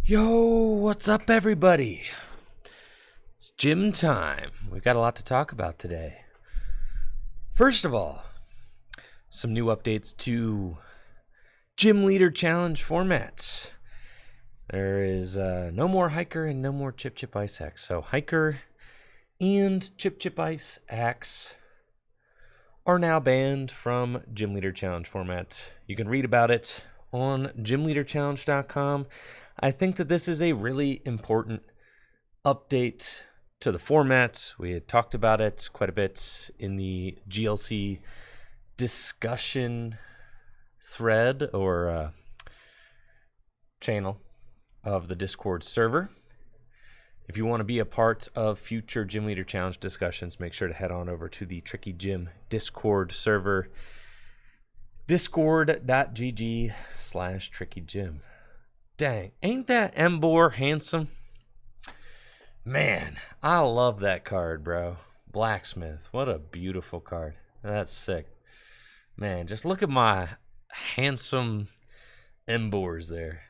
Yo, what's up, everybody? It's gym time. We've got a lot to talk about today. First of all, some new updates to Gym Leader Challenge formats. There is no more Hiker and no more Chip Chip Ice Axe. So Hiker and Chip Chip Ice Axe are now banned from Gym Leader Challenge format. You can read about it on gymleaderchallenge.com. I think that this is a really important update to the format. We had talked about it quite a bit in the GLC discussion thread or channel of the Discord server. If you want to be a part of future Gym Leader Challenge discussions, make sure to head on over to the Tricky Gym Discord server, discord.gg/trickygym. Dang, ain't that Embor handsome? Man, I love that card, bro. Blacksmith, what a beautiful card. That's sick. Man, just look at my handsome Embors there.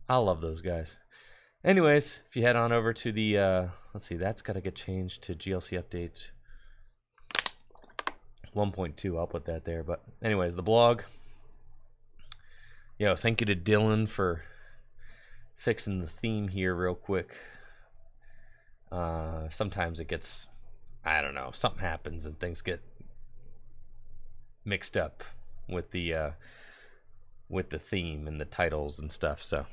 I love those guys. Anyways, if you head on over to the, let's see, that's got to get changed to GLC update 1.2. I'll put that there. But anyways, the blog. Yo, thank you to Dylan for fixing the theme here real quick. Sometimes it gets, I don't know, something happens and things get mixed up with the theme and the titles and stuff. So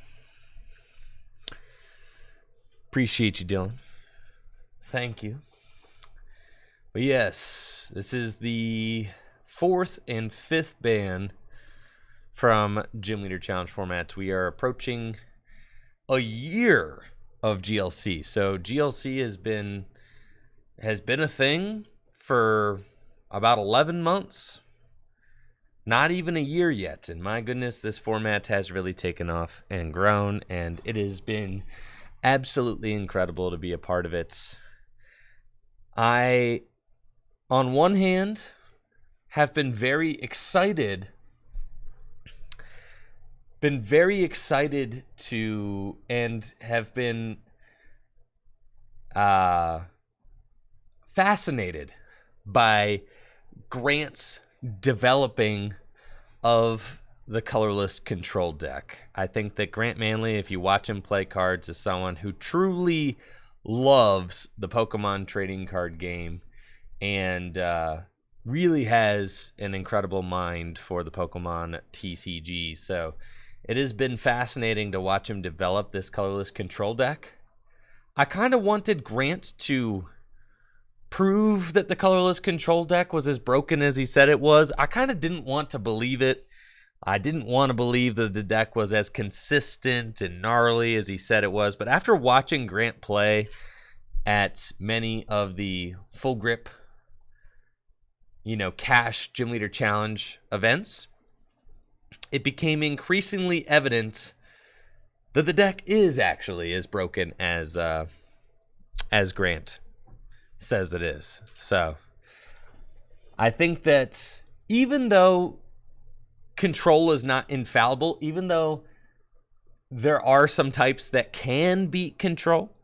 appreciate you, Dylan. Thank you. But yes, this is the 4th and 5th ban from Gym Leader Challenge formats. We are approaching a year of GLC. So GLC has been a thing for about 11 months. Not even a year yet. And my goodness, this format has really taken off and grown, and it has been absolutely incredible to be a part of it. I, on one hand, have been very excited to, and have been fascinated by Grant's developing of the colorless control deck. I think that Grant Manley, if you watch him play cards, is someone who truly loves the Pokemon trading card game and really has an incredible mind for the Pokemon TCG. So it has been fascinating to watch him develop this colorless control deck. I kind of wanted Grant to prove that the colorless control deck was as broken as he said it was. I kind of didn't want to believe it. I didn't want to believe that the deck was as consistent and gnarly as he said it was. But after watching Grant play at many of the full grip, cash Gym Leader Challenge events, it became increasingly evident that the deck is actually as broken as Grant says it is. So I think that even though control is not infallible, even though there are some types that can beat control,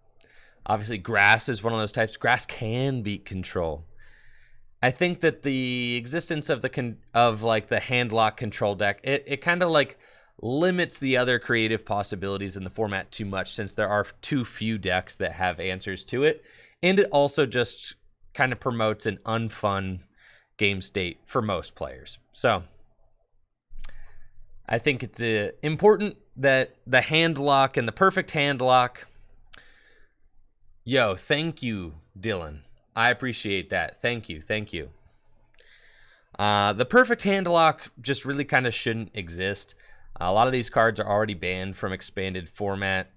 obviously grass is one of those types. Grass can beat control. I think that the existence of the handlock control deck, it kind of like limits the other creative possibilities in the format too much, since there are too few decks that have answers to it. And it also just kind of promotes an unfun game state for most players. So I think it's important that the hand lock and the perfect hand lock. Yo, thank you, Dylan. I appreciate that. Thank you. The perfect hand lock just really kind of shouldn't exist. A lot of these cards are already banned from expanded format.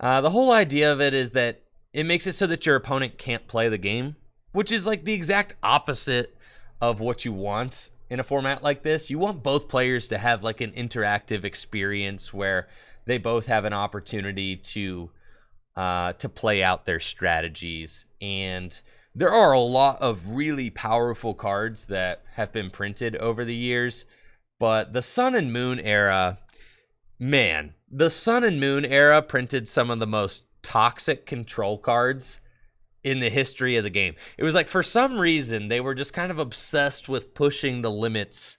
The whole idea of it is that it makes it so that your opponent can't play the game, which is like the exact opposite of what you want in a format like this. You want both players to have like an interactive experience where they both have an opportunity to play out their strategies. And there are a lot of really powerful cards that have been printed over the years, but the Sun and Moon era Man, the Sun and Moon era printed some of the most toxic control cards in the history of the game. It was like, for some reason, they were just kind of obsessed with pushing the limits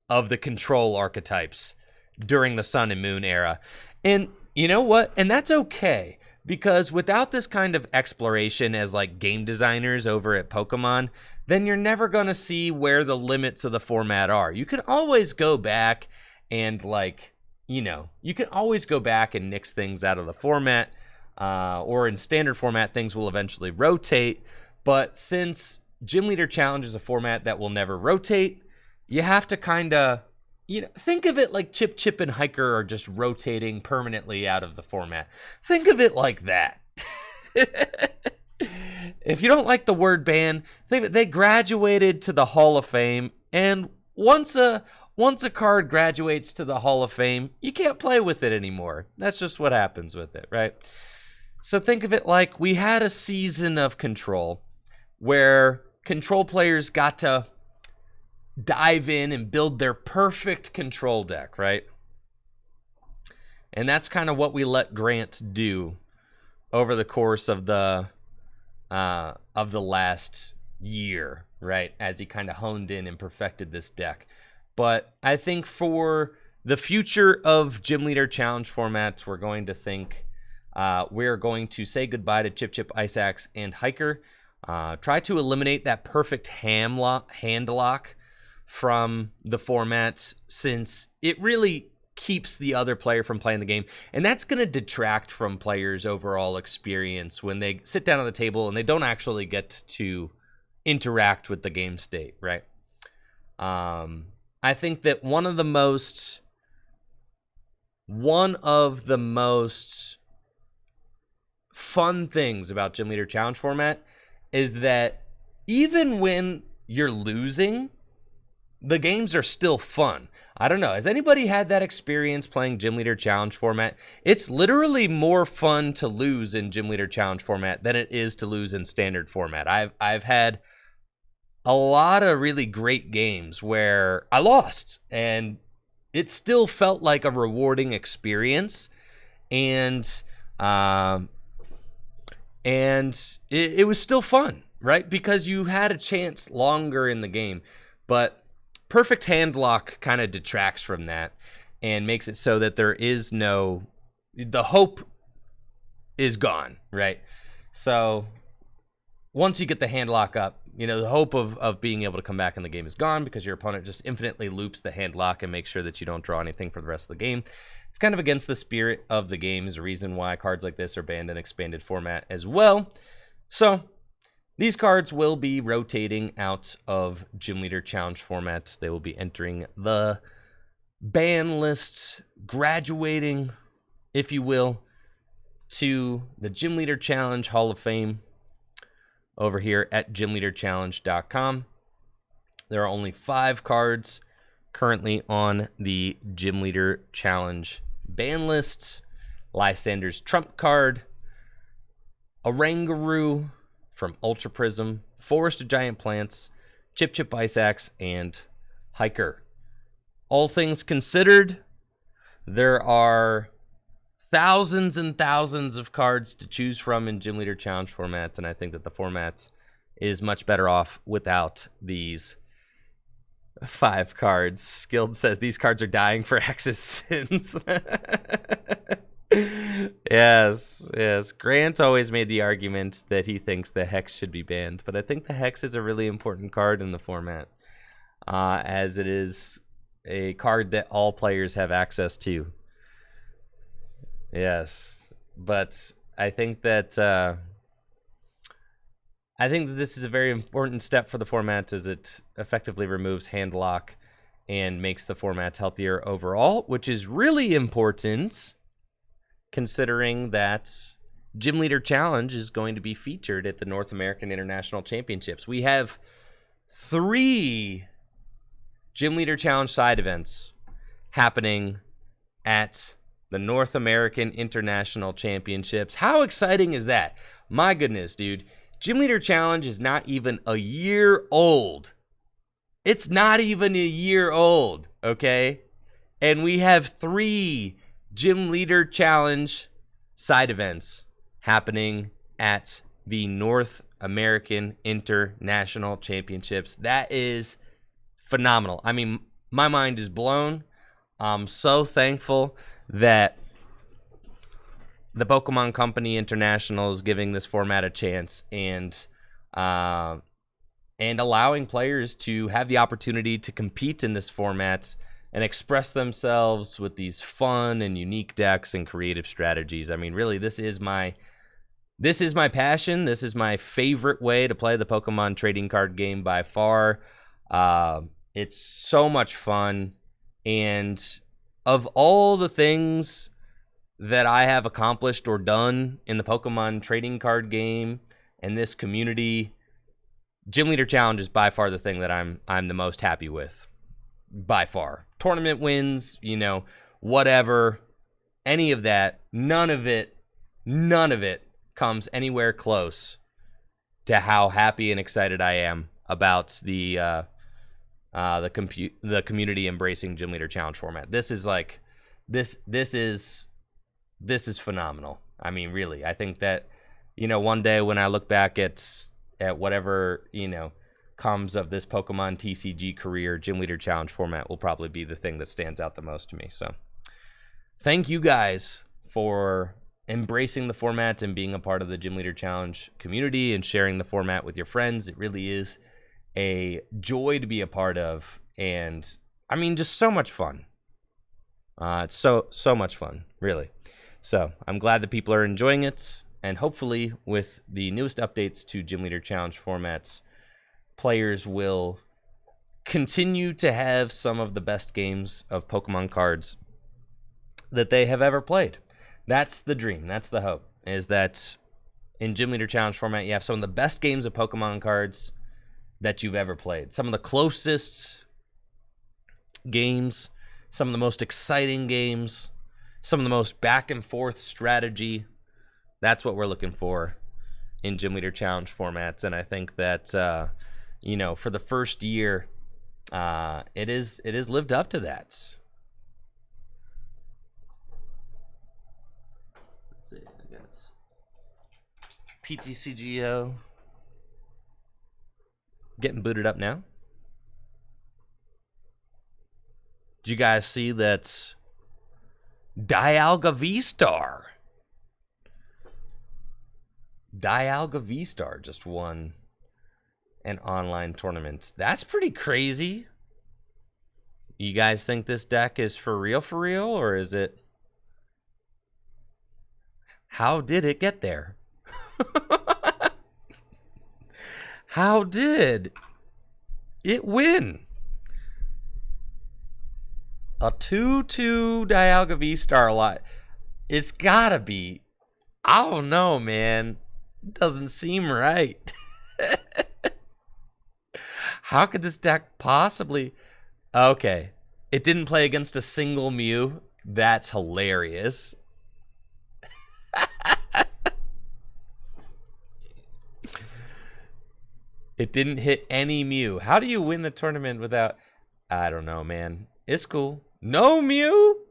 of the control archetypes during the Sun and Moon era. And you know what? And that's okay, because without this kind of exploration as like game designers over at Pokemon, then you're never going to see where the limits of the format are. You can always go back and like, you can always go back and nix things out of the format, or in standard format, things will eventually rotate. But since Gym Leader Challenge is a format that will never rotate, you have to kind of, think of it like Chip and Hiker are just rotating permanently out of the format. Think of it like that. If you don't like the word ban, think of it, they graduated to the Hall of Fame, and once a card graduates to the Hall of Fame, you can't play with it anymore. That's just what happens with it, right? So think of it like we had a season of Control where Control players got to dive in and build their perfect Control deck, right? And that's kind of what we let Grant do over the course of the last year, right? As he kind of honed in and perfected this deck. But I think for the future of Gym Leader Challenge formats, we're going to say goodbye to Chip, Ice Axe, and Hiker. Try to eliminate that perfect hand lock from the format, since it really keeps the other player from playing the game. And that's going to detract from players' overall experience when they sit down at the table and they don't actually get to interact with the game state, right? I think that one of the most fun things about Gym Leader Challenge format is that even when you're losing, the games are still fun. I don't know. Has anybody had that experience playing Gym Leader Challenge format? It's literally more fun to lose in Gym Leader Challenge format than it is to lose in standard format. I've had a lot of really great games where I lost, and it still felt like a rewarding experience, and it was still fun, right? Because you had a chance longer in the game. But perfect hand lock kind of detracts from that and makes it so that the hope is gone, right? So once you get the hand lock up, the hope of being able to come back in the game is gone, because your opponent just infinitely loops the hand lock and makes sure that you don't draw anything for the rest of the game. It's kind of against the spirit of the game, is a reason why cards like this are banned in expanded format as well. So these cards will be rotating out of Gym Leader Challenge formats. They will be entering the ban list, graduating, if you will, to the Gym Leader Challenge Hall of Fame over here at gymleaderchallenge.com. There are only 5 cards currently on the Gym Leader Challenge ban list. Lysander's Trump card, Oranguru from Ultra Prism, Forest of Giant Plants, Chip Ice Axe, and Hiker. All things considered, there are thousands and thousands of cards to choose from in Gym Leader Challenge formats, and I think that the format is much better off without these 5 cards. Skilled says these cards are dying for Hex's sins. Yes. Grant always made the argument that he thinks the Hex should be banned, but I think the Hex is a really important card in the format, as it is a card that all players have access to. Yes, but I think that this is a very important step for the format, as it effectively removes hand lock and makes the format healthier overall, which is really important considering that Gym Leader Challenge is going to be featured at the North American International Championships. We have 3 Gym Leader Challenge side events happening at the North American International Championships. How exciting is that? My goodness, dude. Gym Leader Challenge is not even a year old. It's not even a year old, okay? And we have 3 Gym Leader Challenge side events happening at the North American International Championships. That is phenomenal. I mean, my mind is blown. I'm so thankful that the Pokemon Company International is giving this format a chance and allowing players to have the opportunity to compete in this format and express themselves with these fun and unique decks and creative strategies. I mean, really, this is my passion. This is my favorite way to play the Pokemon trading card game by far. It's so much fun. And of all the things that I have accomplished or done in the Pokemon trading card game and this community, Gym Leader Challenge is by far the thing that I'm the most happy with. By far. Tournament wins, you know, whatever, any of that, none of it comes anywhere close to how happy and excited I am about the community embracing Gym Leader Challenge format. This is like this is phenomenal. I mean, really, I think that, you know, one day when I look back at whatever, you know, comes of this Pokemon TCG career, Gym Leader Challenge format will probably be the thing that stands out the most to me. So thank you guys for embracing the format and being a part of the Gym Leader Challenge community and sharing the format with your friends. It really is a joy to be a part of, and I mean, just so much fun. It's so much fun, really. So I'm glad that people are enjoying it, and hopefully with the newest updates to Gym Leader Challenge formats, players will continue to have some of the best games of Pokemon cards that they have ever played. That's the dream. That's the hope, is that in Gym Leader Challenge format, you have some of the best games of Pokemon cards that you've ever played. Some of the closest games, some of the most exciting games, some of the most back and forth strategy. That's what we're looking for in Gym Leader Challenge formats. And I think that, you know, for the first year, it is lived up to that. Let's see, I got PTCGO getting booted up now. Did you guys see that Dialga VSTAR? Dialga VSTAR just won an online tournament. That's pretty crazy. You guys think this deck is for real, or is it? How did it get there? How did it win? A 2/2 Dialga VSTAR lot. It's gotta be. I don't know, man. It doesn't seem right. How could this deck possibly? Okay. It didn't play against a single Mew. That's hilarious. It didn't hit any Mew. How do you win the tournament without? I don't know, man. It's cool. No Mew?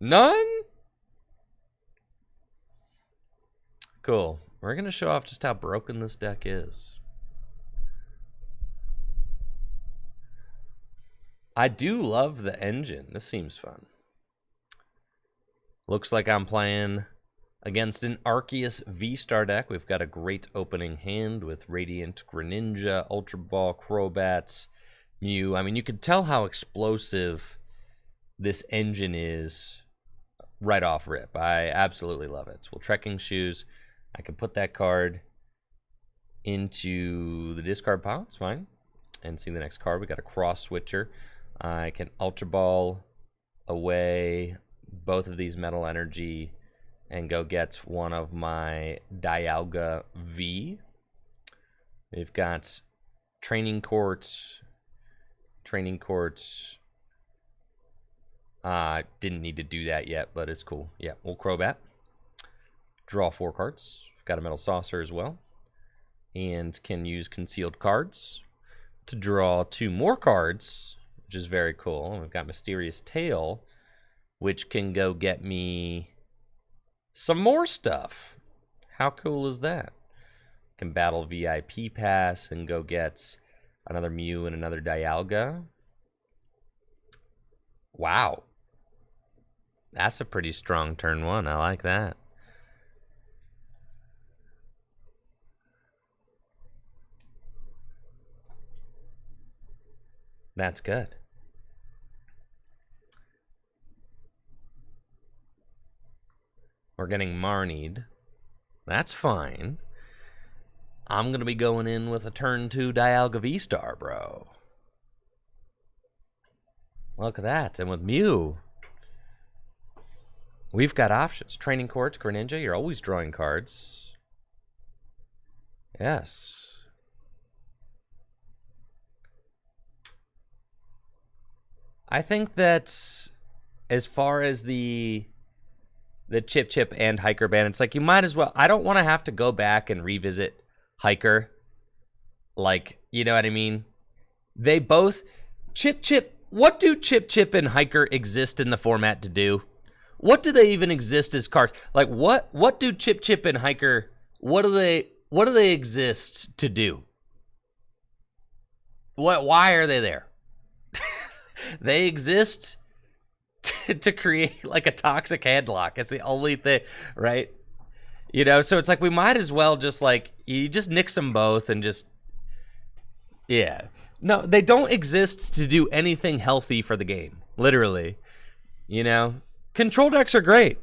None? Cool. We're going to show off just how broken this deck is. I do love the engine. This seems fun. Looks like I'm playing against an Arceus V-Star deck. We've got a great opening hand with Radiant, Greninja, Ultra Ball, Crobat, Mew. I mean, you can tell how explosive this engine is right off rip. I absolutely love it. Well, Trekking Shoes, I can put that card into the discard pile. It's fine. And see the next card. We got a Cross Switcher. I can Ultra Ball away both of these Metal Energy and go get one of my Dialga V. We've got Training Courts. Training Courts. Didn't need to do that yet, but it's cool. Yeah, we'll Crobat. Draw 4 cards. We've got a Metal Saucer as well. And can use Concealed Cards to draw 2 more cards, which is very cool. We've got Mysterious Tail which can go get me some more stuff. How cool is that? Can battle VIP pass and go get another Mew and another Dialga. Wow. That's a pretty strong turn one. I like that. That's good. We're getting Marnied. That's fine. I'm going to be going in with a turn 2 Dialga VSTAR, bro. Look at that. And with Mew, we've got options. Training Courts, Greninja, you're always drawing cards. Yes. I think that as far as the Chip and Hiker ban, it's like you might as well. I don't want to have to go back and revisit Hiker. Like, you know what I mean? They both Chip. What do Chip and Hiker exist in the format to do? What do they even exist as cards? Like what do Chip and Hiker, what do they exist to do? Why are they there? They exist to create like a toxic handlock. It's the only thing, right? You know, so it's like we might as well just like you just nix them both and just yeah. No, they don't exist to do anything healthy for the game. Literally. You know? Control decks are great.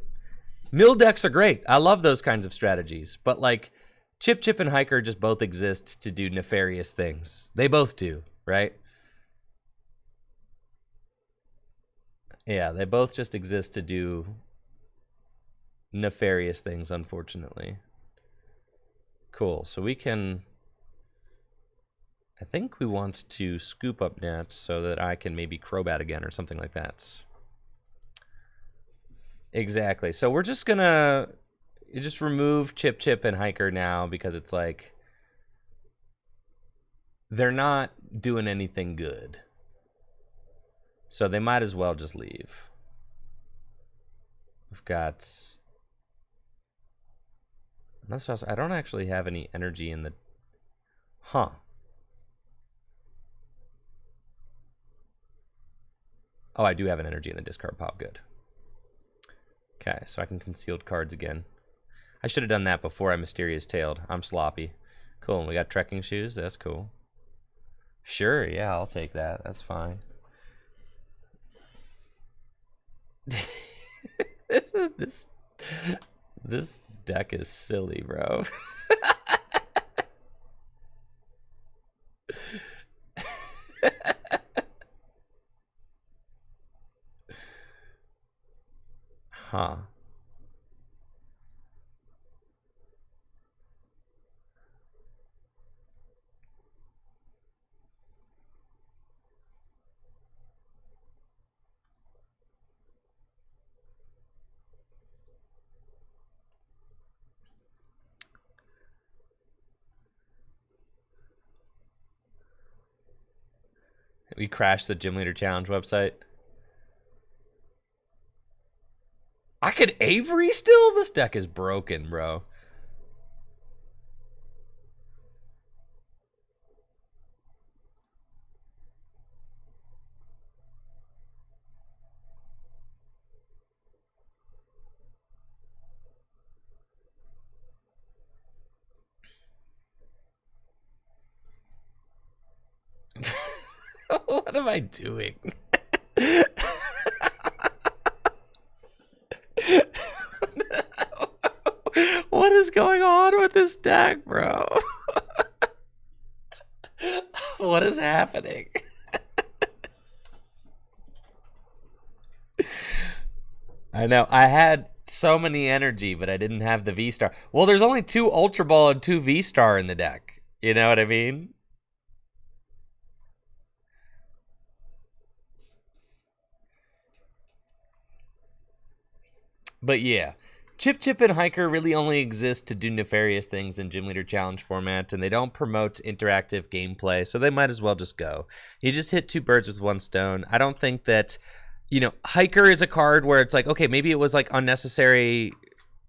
Mill decks are great. I love those kinds of strategies. But like Chip and Hiker just both exist to do nefarious things. They both do, right? Yeah, they both just exist to do nefarious things, unfortunately. Cool. So we can... I think we want to scoop up nets so that I can maybe Crobat again or something like that. Exactly. So we're just going to just remove Chip and Hiker now because it's like they're not doing anything good. So they might as well just leave. We've got... I don't actually have any energy in the... Huh. Oh, I do have an energy in the discard pile. Good. Okay, so I can concealed cards again. I should have done that before I Mysterious Tailed. I'm sloppy. Cool, and we got trekking shoes. That's cool. Sure, yeah, I'll take that. That's fine. This deck is silly, bro. Huh. We crashed the Gym Leader Challenge website. I could Avery still? This deck is broken, bro. What am I doing? What is going on with this deck, bro? What is happening? I know. I had so many energy, but I didn't have the V-Star. Well, there's only 2 Ultra Ball and 2 V-Star in the deck. You know what I mean? But yeah, Chip and Hiker really only exist to do nefarious things in Gym Leader Challenge format, and they don't promote interactive gameplay, so they might as well just go. You just hit 2 birds with 1 stone. I don't think that you know, Hiker is a card where it's like, okay, maybe it was like unnecessary,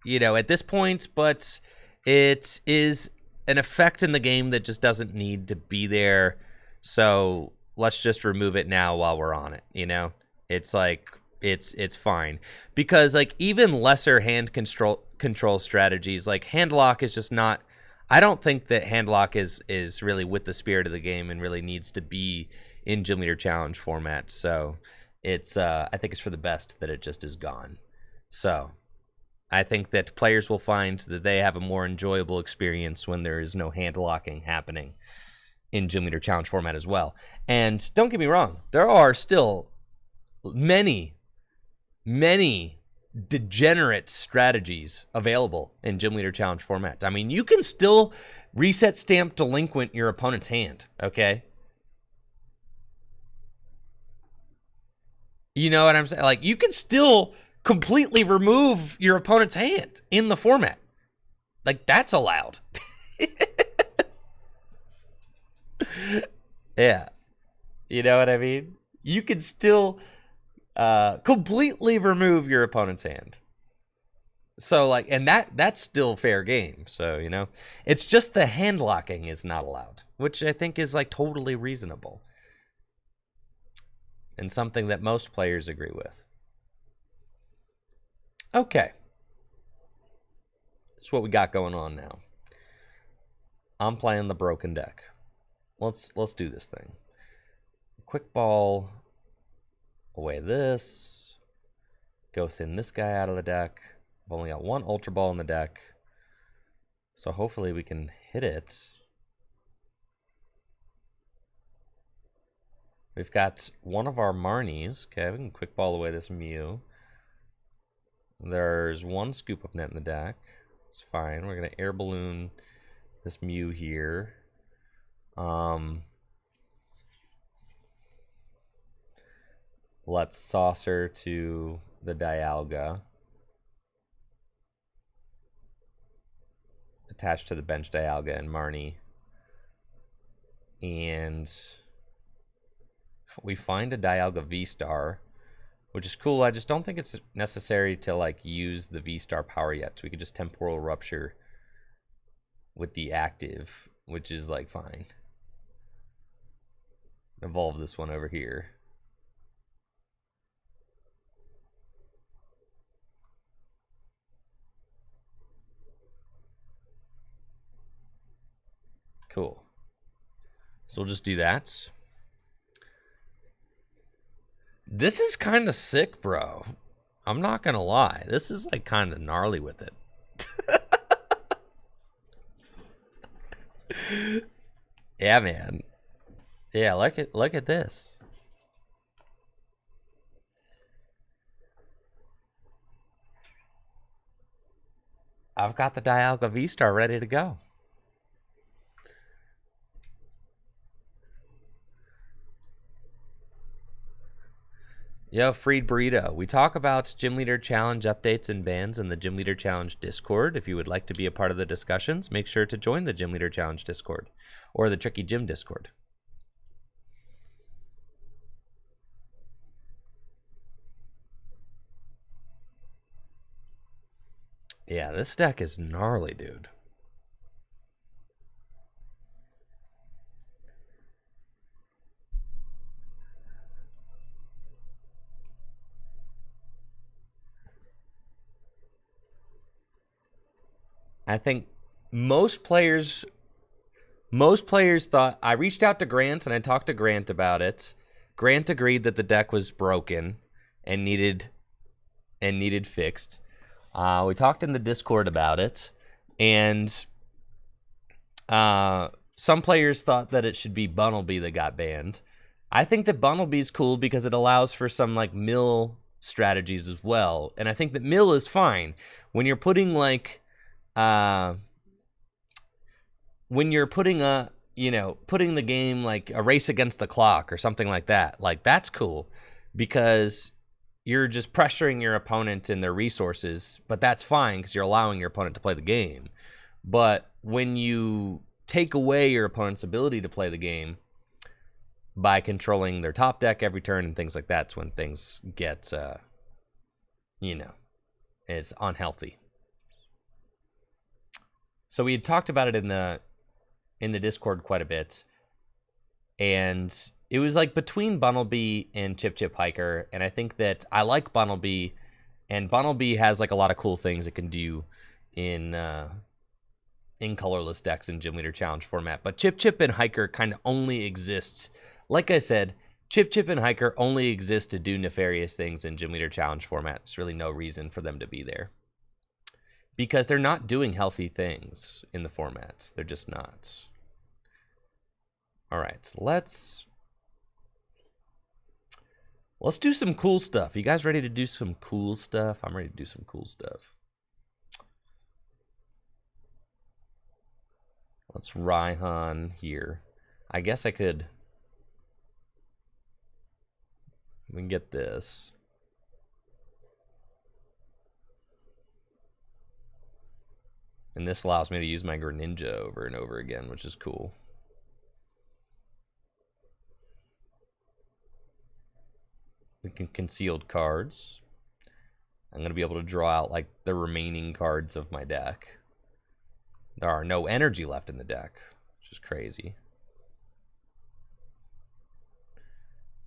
you know, at this point, but it is an effect in the game that just doesn't need to be there. So let's just remove it now while we're on it, you know? It's like, it's fine. Because like even lesser hand control strategies, like Handlock is just not, I don't think that Handlock is really with the spirit of the game and really needs to be in Gym Leader Challenge format. So it's I think it's for the best that it just is gone. So I think that players will find that they have a more enjoyable experience when there is no hand locking happening in Gym Leader Challenge format as well. And don't get me wrong, there are still many degenerate strategies available in Gym Leader Challenge format. I mean, you can still reset stamp delinquent your opponent's hand, okay? You know what I'm saying? Like, you can still completely remove your opponent's hand in the format. Like, that's allowed. Yeah. You know what I mean? You can still completely remove your opponent's hand. So, like, and that's still fair game. So, you know, it's just the hand locking is not allowed, which I think is, like, totally reasonable. And something that most players agree with. Okay. That's what we got going on now. I'm playing the broken deck. Let's do this thing. Quick ball away this. Go thin this guy out of the deck. I've only got one Ultra Ball in the deck. So hopefully we can hit it. We've got one of our Marnies. Okay, we can quick ball away this Mew. There's one Scoop Up Net in the deck. It's fine. We're going to Air Balloon this Mew here. Let's Saucer to the Dialga. Attached to the bench Dialga and Marnie. And we find a Dialga VSTAR, which is cool. I just don't think it's necessary to like use the VSTAR power yet. So we could just Temporal Rupture with the active, which is like fine. Evolve this one over here. Cool. So we'll just do that. This is kind of sick, bro. I'm not gonna lie. This is like kind of gnarly with it. Yeah, man. Yeah, look at this. I've got the Dialga VSTAR ready to go. Yo, Freed Burrito. We talk about Gym Leader Challenge updates and bans in the Gym Leader Challenge Discord. If you would like to be a part of the discussions, make sure to join the Gym Leader Challenge Discord or the Tricky Gym Discord. Yeah, this deck is gnarly, dude. I think most players thought, I reached out to Grant and I talked to Grant about it. Grant agreed that the deck was broken and needed fixed. We talked in the Discord about it, and some players thought that it should be Bunnelby that got banned. I think that Bunnelby's cool because it allows for some like mill strategies as well, and I think that mill is fine when you're putting like when you're putting putting the game like a race against the clock or something like that. Like that's cool because you're just pressuring your opponent and their resources, but that's fine because you're allowing your opponent to play the game. But when you take away your opponent's ability to play the game, by controlling their top deck every turn and things like that's when things get, is unhealthy. So we had talked about it in the Discord quite a bit, and it was like between Bunnelby and Chip Chip Hiker, and I think that I like Bunnelby, and Bunnelby has like a lot of cool things it can do in colorless decks in Gym Leader Challenge format. But Chip Chip and Hiker kind of only exist, like I said, Chip Chip and Hiker only exist to do nefarious things in Gym Leader Challenge format. There's really no reason for them to be there, because they're not doing healthy things in the format. They're just not. All right, so let's do some cool stuff. You guys ready to do some cool stuff? I'm ready to do some cool stuff. Let's Raihan here. I guess I could. We can get this. And this allows me to use my Greninja over and over again, which is cool. We can concealed cards. I'm going to be able to draw out like the remaining cards of my deck. There are no energy left in the deck, which is crazy.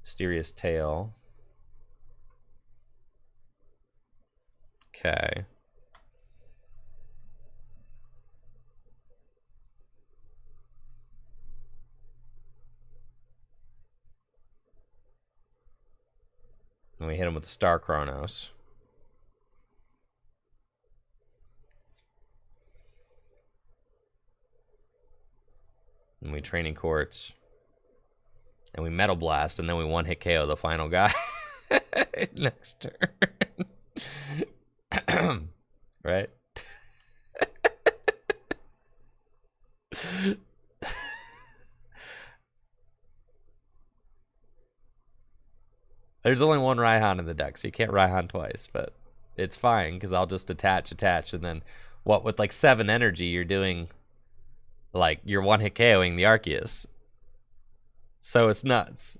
Mysterious Tail. Okay. And we hit him with the Star Chronos. And we Training Quartz. And we Metal Blast, and then we one-hit KO the final guy next turn. Right? There's only one Raihan in the deck, so you can't Raihan twice, but it's fine, because I'll just attach, and then, what, with like 7 energy, you're doing, like, you're one-hit KOing the Arceus. So it's nuts.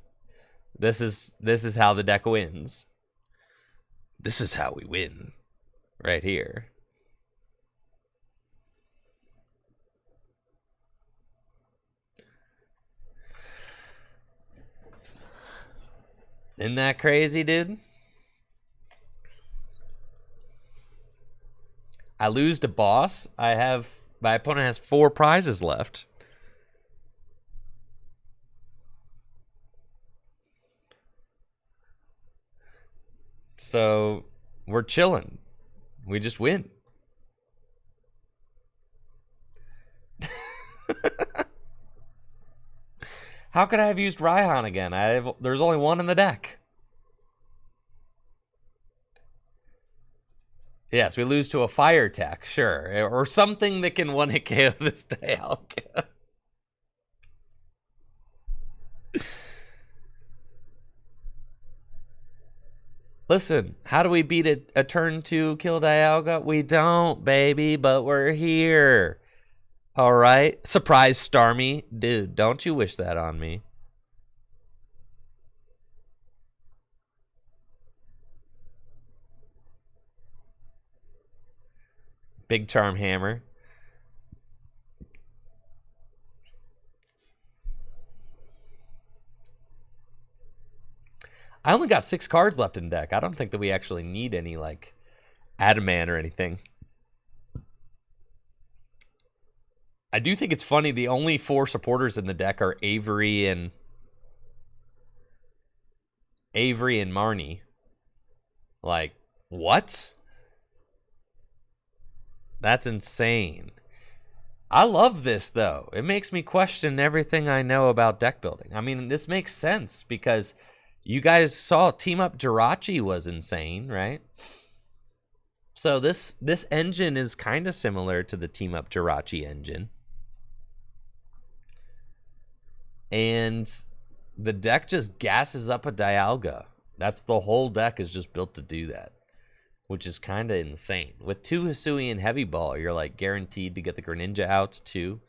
This is how the deck wins. This is how we win. Right here. Isn't that crazy, dude? I lose to boss. My opponent has 4 prizes left. So we're chilling. We just win. How could I have used Raihan again? There's only one in the deck. Yes, we lose to a fire tech, sure. Or something that can one-hit KO this Dialga. Listen, how do we beat a turn 2 kill Dialga? We don't, baby, but we're here. All right? Surprise Starmie. Dude, don't you wish that on me. Big Charm Hammer. I only got 6 cards left in deck. I don't think that we actually need any, like, Adamant or anything. I do think it's funny, the only 4 supporters in the deck are Avery and Marnie. Like, what? That's insane. I love this, though. It makes me question everything I know about deck building. I mean, this makes sense because you guys saw Team Up Jirachi was insane, right? So this engine is kind of similar to the Team Up Jirachi engine. And the deck just gasses up a Dialga. That's the whole deck is just built to do that, which is kind of insane. With 2 Hisuian Heavy Ball, you're like guaranteed to get the Greninja out too.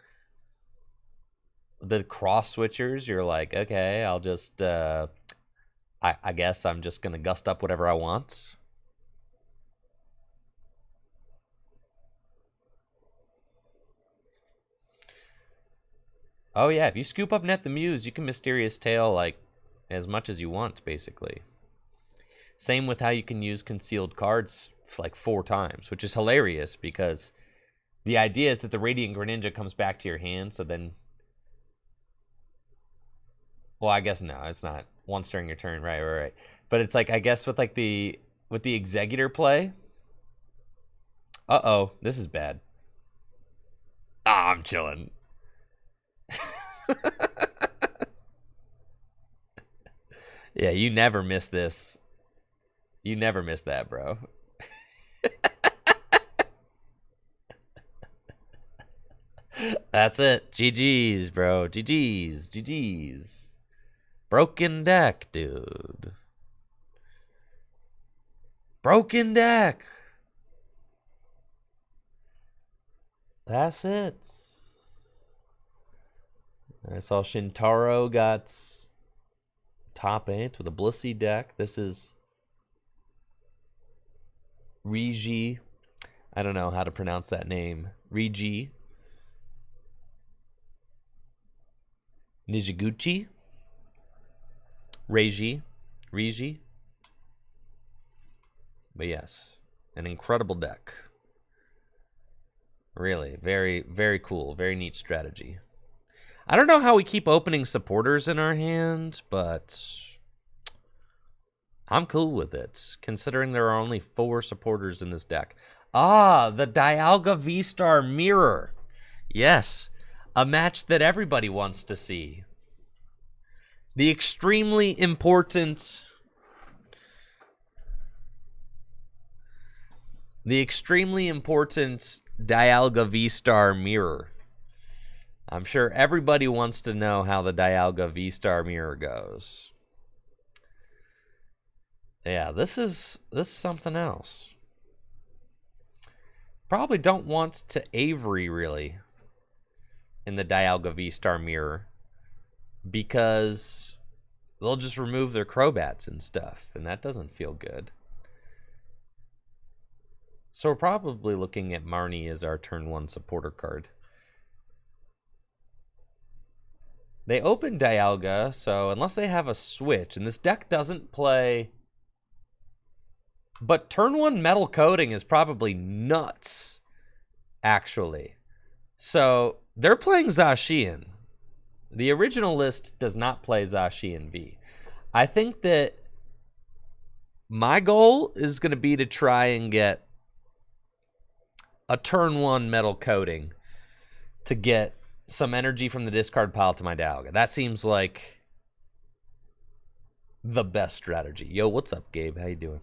the cross switchers, you're like, okay, I'll just, I guess I'm just going to gust up whatever I want. Oh yeah, if you scoop up Net the Muse, you can Mysterious Tail like as much as you want, basically. Same with how you can use concealed cards like 4 times, which is hilarious because the idea is that the Radiant Greninja comes back to your hand, so then... Well, I guess no, it's not. Once during your turn, right. But it's like, I guess with like the Executor play... Uh-oh, this is bad. Ah, I'm chilling. Yeah, you never miss this. You never miss that, bro. That's it. GG's, bro. GG's. Broken deck, dude. Broken deck. That's it. I saw Shintaro got top 8 with a Blissey deck. This is Regi. I don't know how to pronounce that name. Regi. Nijiguchi. Regi. But yes, an incredible deck. Really, very, very cool. Very neat strategy. I don't know how we keep opening supporters in our hand, but I'm cool with it, considering there are only 4 supporters in this deck. Ah, the Dialga VSTAR Mirror. Yes, a match that everybody wants to see. The extremely important... Dialga VSTAR Mirror. I'm sure everybody wants to know how the Dialga VSTAR Mirror goes. Yeah, this is something else. Probably don't want to Avery, really, in the Dialga VSTAR Mirror, because they'll just remove their Crobats and stuff, and that doesn't feel good. So we're probably looking at Marnie as our turn 1 supporter card. They open Dialga, so unless they have a switch, and this deck doesn't play... But turn 1 Metal Coating is probably nuts, actually. So they're playing Zacian. The original list does not play Zacian V. I think that my goal is going to be to try and get a turn 1 Metal Coating to get some energy from the discard pile to my Dialga. That seems like the best strategy. Yo, what's up, Gabe? How you doing?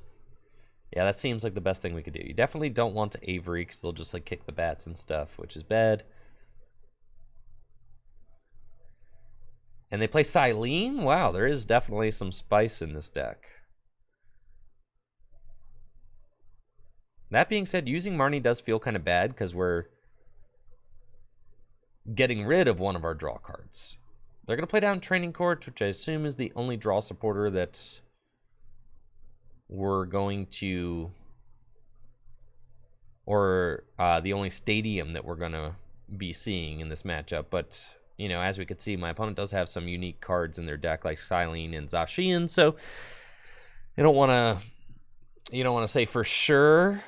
Yeah, that seems like the best thing we could do. You definitely don't want to Avery because they'll just like kick the bats and stuff, which is bad. And they play Silene? Wow, there is definitely some spice in this deck. That being said, using Marnie does feel kind of bad because we're getting rid of one of our draw cards. They're going to play down Training Court, which I assume is the only draw supporter that we're going to... Or the only stadium that we're going to be seeing in this matchup. But, you know, as we could see, my opponent does have some unique cards in their deck, like Silene and Zacian, so you don't want to say for sure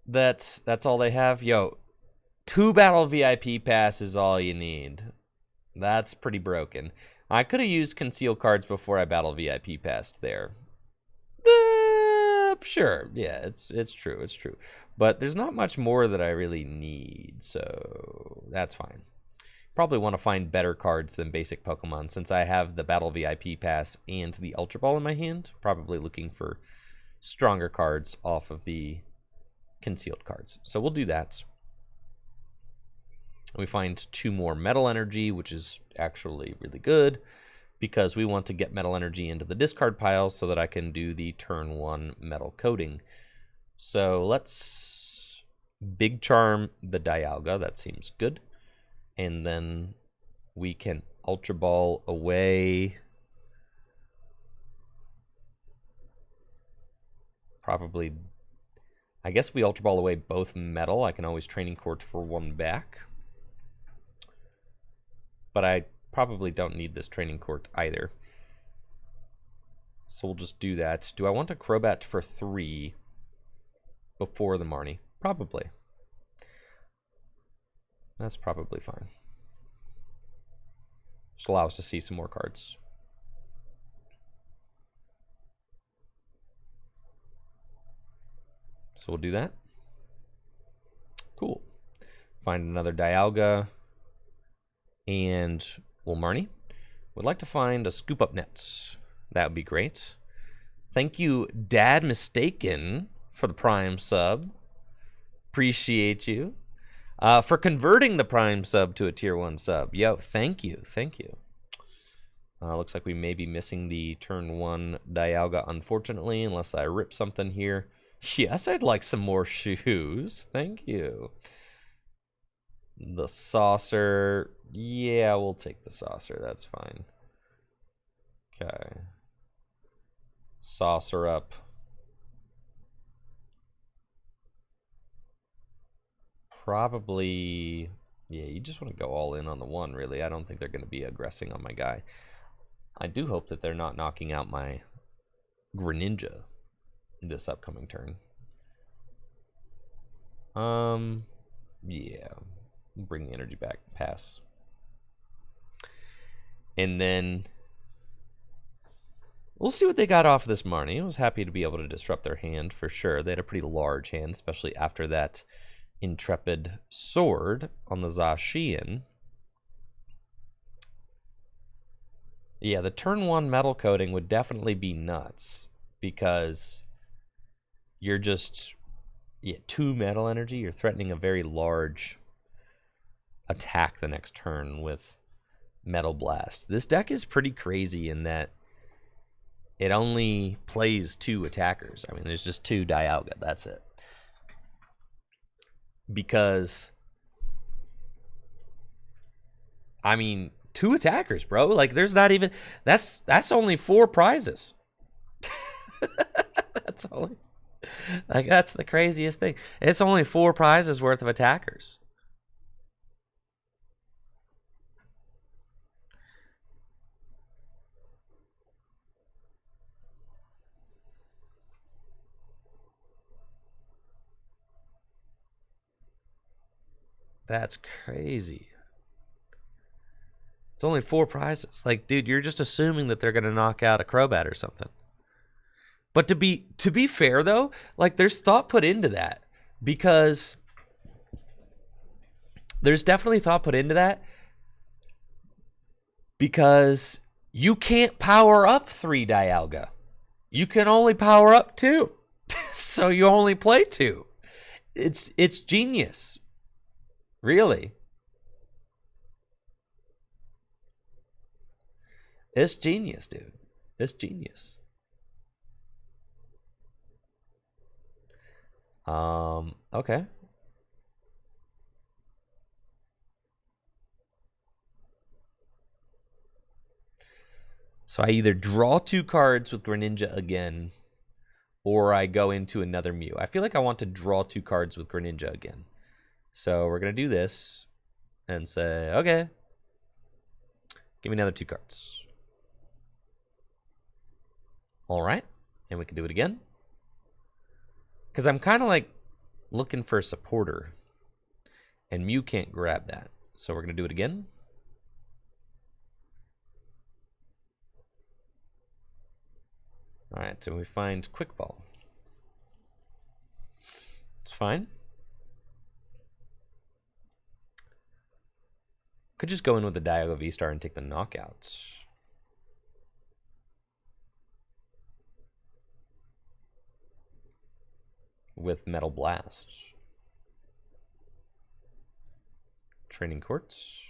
that that's all they have. Yo, 2 battle VIP pass is all you need. That's pretty broken. I could have used conceal cards before I battle VIP passed there. Sure, yeah, it's true, but there's not much more that I really need, so that's fine. Probably want to find better cards than basic Pokemon since I have the battle VIP pass and the Ultra Ball in my hand. Probably looking for stronger cards off of the concealed cards, so we'll do that. We find 2 more Metal Energy, which is actually really good because we want to get Metal Energy into the discard pile so that I can do the turn 1 Metal Coating. So let's Big Charm the Dialga. That seems good. And then we can Ultra Ball away. Probably, I guess we Ultra Ball away both metal. I can always Training Court for one back. But I probably don't need this Training Court either. So we'll just do that. Do I want a Crobat for 3 before the Marnie? Probably. That's probably fine. Just allow us to see some more cards. So we'll do that. Cool. Find another Dialga. And we'll Marnie. Would like to find a Scoop Up Nets. That would be great. Thank you, Dad Mistaken, for the Prime sub. Appreciate you. For converting the Prime sub to a Tier 1 sub. Yo, thank you. Thank you. Looks like we may be missing the turn 1 Dialga, unfortunately, unless I rip something here. Yes, I'd like some more shoes. Thank you. The Saucer. Yeah, we'll take the Saucer. That's fine. Okay. Saucer up. Probably, yeah, you just want to go all in on the 1, really. I don't think they're going to be aggressing on my guy. I do hope that they're not knocking out my Greninja this upcoming turn. Yeah. Bring the energy back. Pass. And then we'll see what they got off this Marnie. I was happy to be able to disrupt their hand for sure. They had a pretty large hand, especially after that Intrepid Sword on the Zacian. Yeah, the turn 1 metal coating would definitely be nuts because you're just 2 metal energy. You're threatening a very large attack the next turn with Metal Blast. This deck is pretty crazy in that it only plays 2 attackers. I mean, there's just 2 Dialga. That's it. Because, I mean, 2 attackers, bro. Like, there's not even... That's only 4 prizes. That's only... Like, that's the craziest thing. It's only 4 prizes worth of attackers. That's crazy. It's only 4 prizes. Like, dude, you're just assuming that they're going to knock out a Crobat or something. But to be fair, though, like, there's thought put into that. Because there's definitely thought put into that. Because you can't power up 3 Dialga. You can only power up 2. So you only play 2. It's genius. Really? It's genius, dude. It's genius. Okay. So I either draw 2 cards with Greninja again, or I go into another Mew. I feel like I want to draw 2 cards with Greninja again. So we're going to do this and say, okay, give me another 2 cards. All right. And we can do it again. Because I'm kind of like looking for a supporter. And Mew can't grab that. So we're going to do it again. All right. So we find Quick Ball. It's fine. Could just go in with the Dialga VSTAR and take the knockouts. With Metal Blast. Training Courts.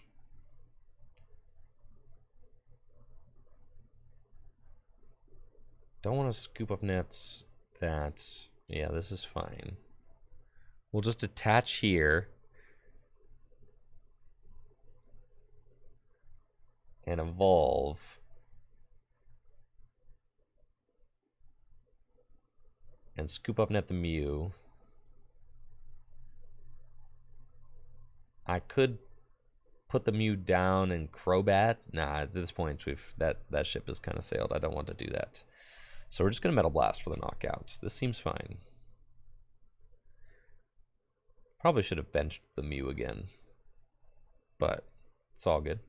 Don't want to Scoop Up Nets. Yeah, this is fine. We'll just attach here. and evolve. And scoop up net the Mew. I could put the Mew down and Crobat. Nah, at this point that ship has kind of sailed. I don't want to do that. So we're just gonna Metal Blast for the knockouts. This seems fine. Probably should have benched the Mew again, but it's all good.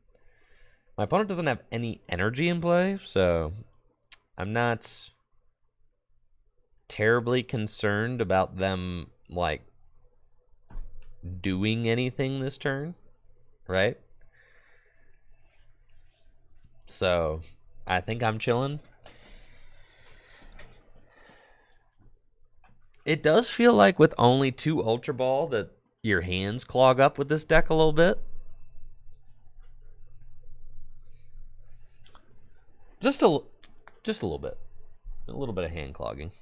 My opponent doesn't have any energy in play, so I'm not terribly concerned about them like doing anything this turn, right? So I think I'm chilling. It does feel like with only 2 Ultra Ball that your hands clog up with this deck a little bit. Just a little bit. A little bit of hand clogging.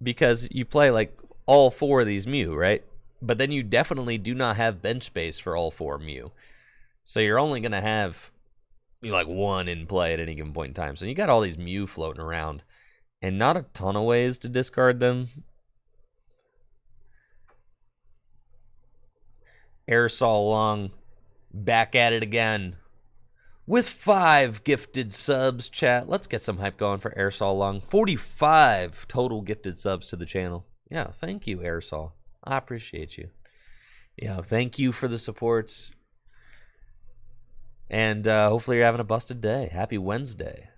Because you play like all 4 of these Mew, right? But then you definitely do not have bench space for all 4 Mew. So you're only going to have like 1 in play at any given point in time. So you got all these Mew floating around. And not a ton of ways to discard them. Aerosol Long back at it again. With 5 gifted subs, chat. Let's get some hype going for Aerosol Long. 45 total gifted subs to the channel. Yeah, thank you, Aerosol. I appreciate you. Yeah, thank you for the supports. And hopefully you're having a busted day. Happy Wednesday.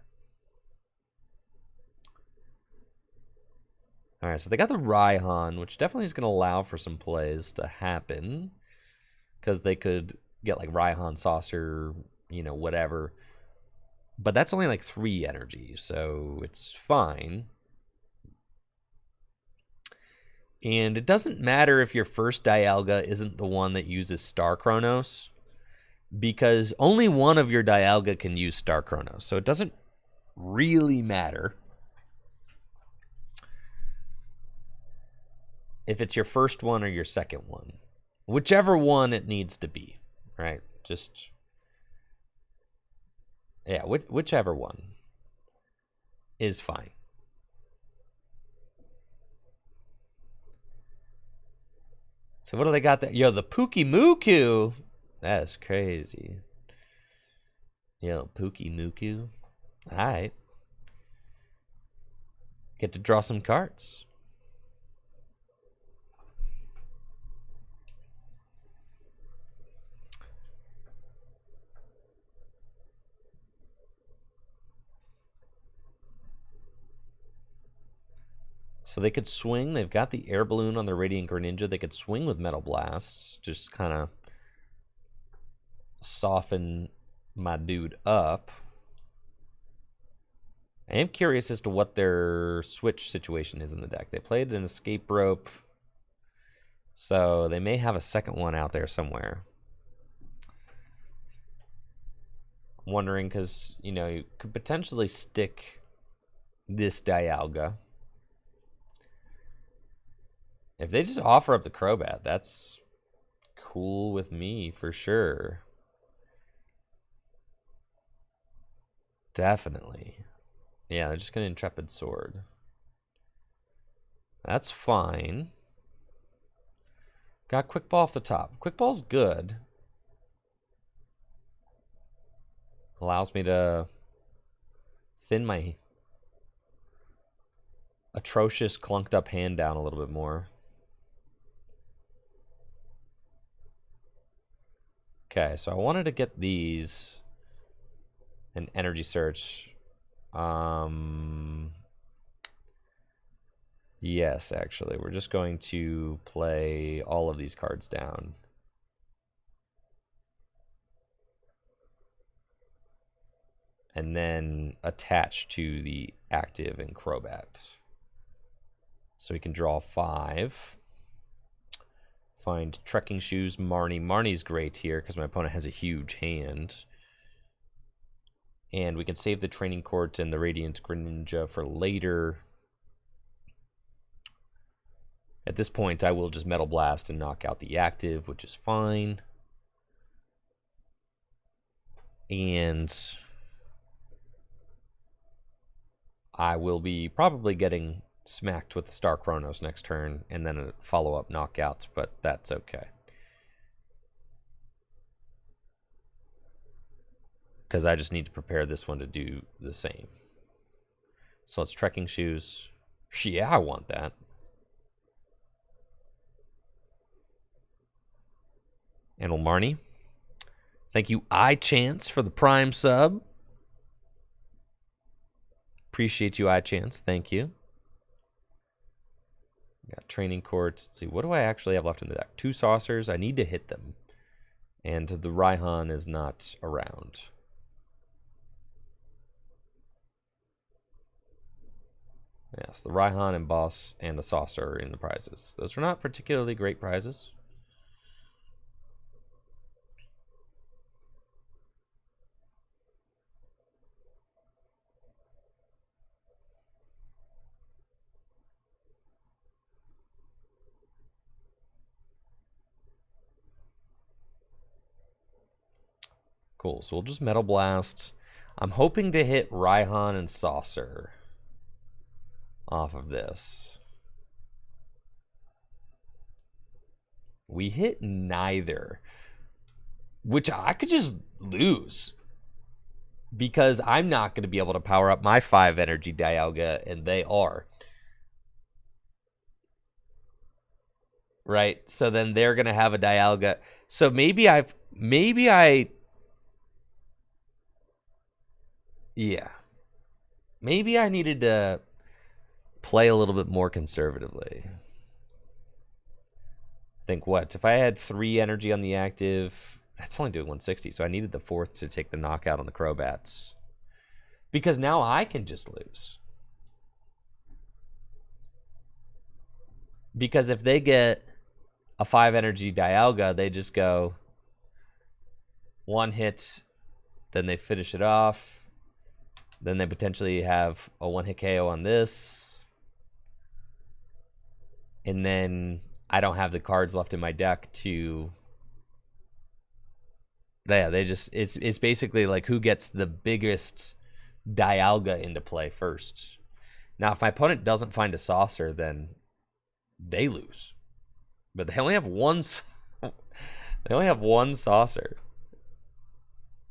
All right, so they got the Raihan, which definitely is going to allow for some plays to happen. Because they could get like Raihan Saucer, you know, whatever. But that's only like 3 energy, so it's fine. And it doesn't matter if your first Dialga isn't the one that uses Star Chronos. Because only one of your Dialga can use Star Chronos. So it doesn't really matter if it's your first one or your second one. Whichever one it needs to be, right? Just, yeah, whichever one is fine. So what do they got there? Yo, the Pookie Muku. That's crazy. Yo, Pookie Muku. All right. Get to draw some cards. So they could swing. They've got the air balloon on the Radiant Greninja. They could swing with Metal Blasts. Just kind of soften my dude up. I am curious as to what their switch situation is in the deck. They played an Escape Rope. So they may have a second one out there somewhere. I'm wondering because, you know, you could potentially stick this Dialga. If they just offer up the Crobat, that's cool with me for sure. Definitely. Yeah, they're just going to Intrepid Sword. That's fine. Got Quick Ball off the top. Quick Ball's good. Allows me to thin my atrocious clunked up hand down a little bit more. Okay, so I wanted to get these an energy search. Yes, actually, we're just going to play all of these cards down. And then attach to the active and Crobat. So we can draw 5. Find Trekking Shoes, Marnie. Marnie's great here because my opponent has a huge hand. And we can save the Training Court and the Radiant Greninja for later. At this point, I will just Metal Blast and knock out the active, which is fine. And I will be probably getting smacked with the Star Chronos next turn and then a follow-up knockout, but that's okay. Because I just need to prepare this one to do the same. So let's trekking shoes. Yeah, I want that. And Marnie. Thank you, iChance, for the Prime sub. Appreciate you, iChance. Thank you. Got training courts. Let's see, what do I actually have left in the deck? 2 saucers. I need to hit them. And the Raihan is not around. Yes, the Raihan and Boss and the saucer are in the prizes. Those are not particularly great prizes. Cool, so we'll just Metal Blast. I'm hoping to hit Raihan and Saucer off of this. We hit neither, which I could just lose because I'm not going to be able to power up my 5 energy Dialga, and they are. Right? So then they're going to have a Dialga. So maybe yeah. Maybe I needed to play a little bit more conservatively. Think what? If I had 3 energy on the active, that's only doing 160, so I needed the 4th to take the knockout on the Crobats. Because now I can just lose. Because if they get a 5 energy Dialga, they just go 1 hit, then they finish it off. Then they potentially have a 1-hit KO on this. And then I don't have the cards left in my deck to... Yeah, they just... It's basically like who gets the biggest Dialga into play first. Now, if my opponent doesn't find a saucer, then they lose. But they only have one... They only have 1 saucer.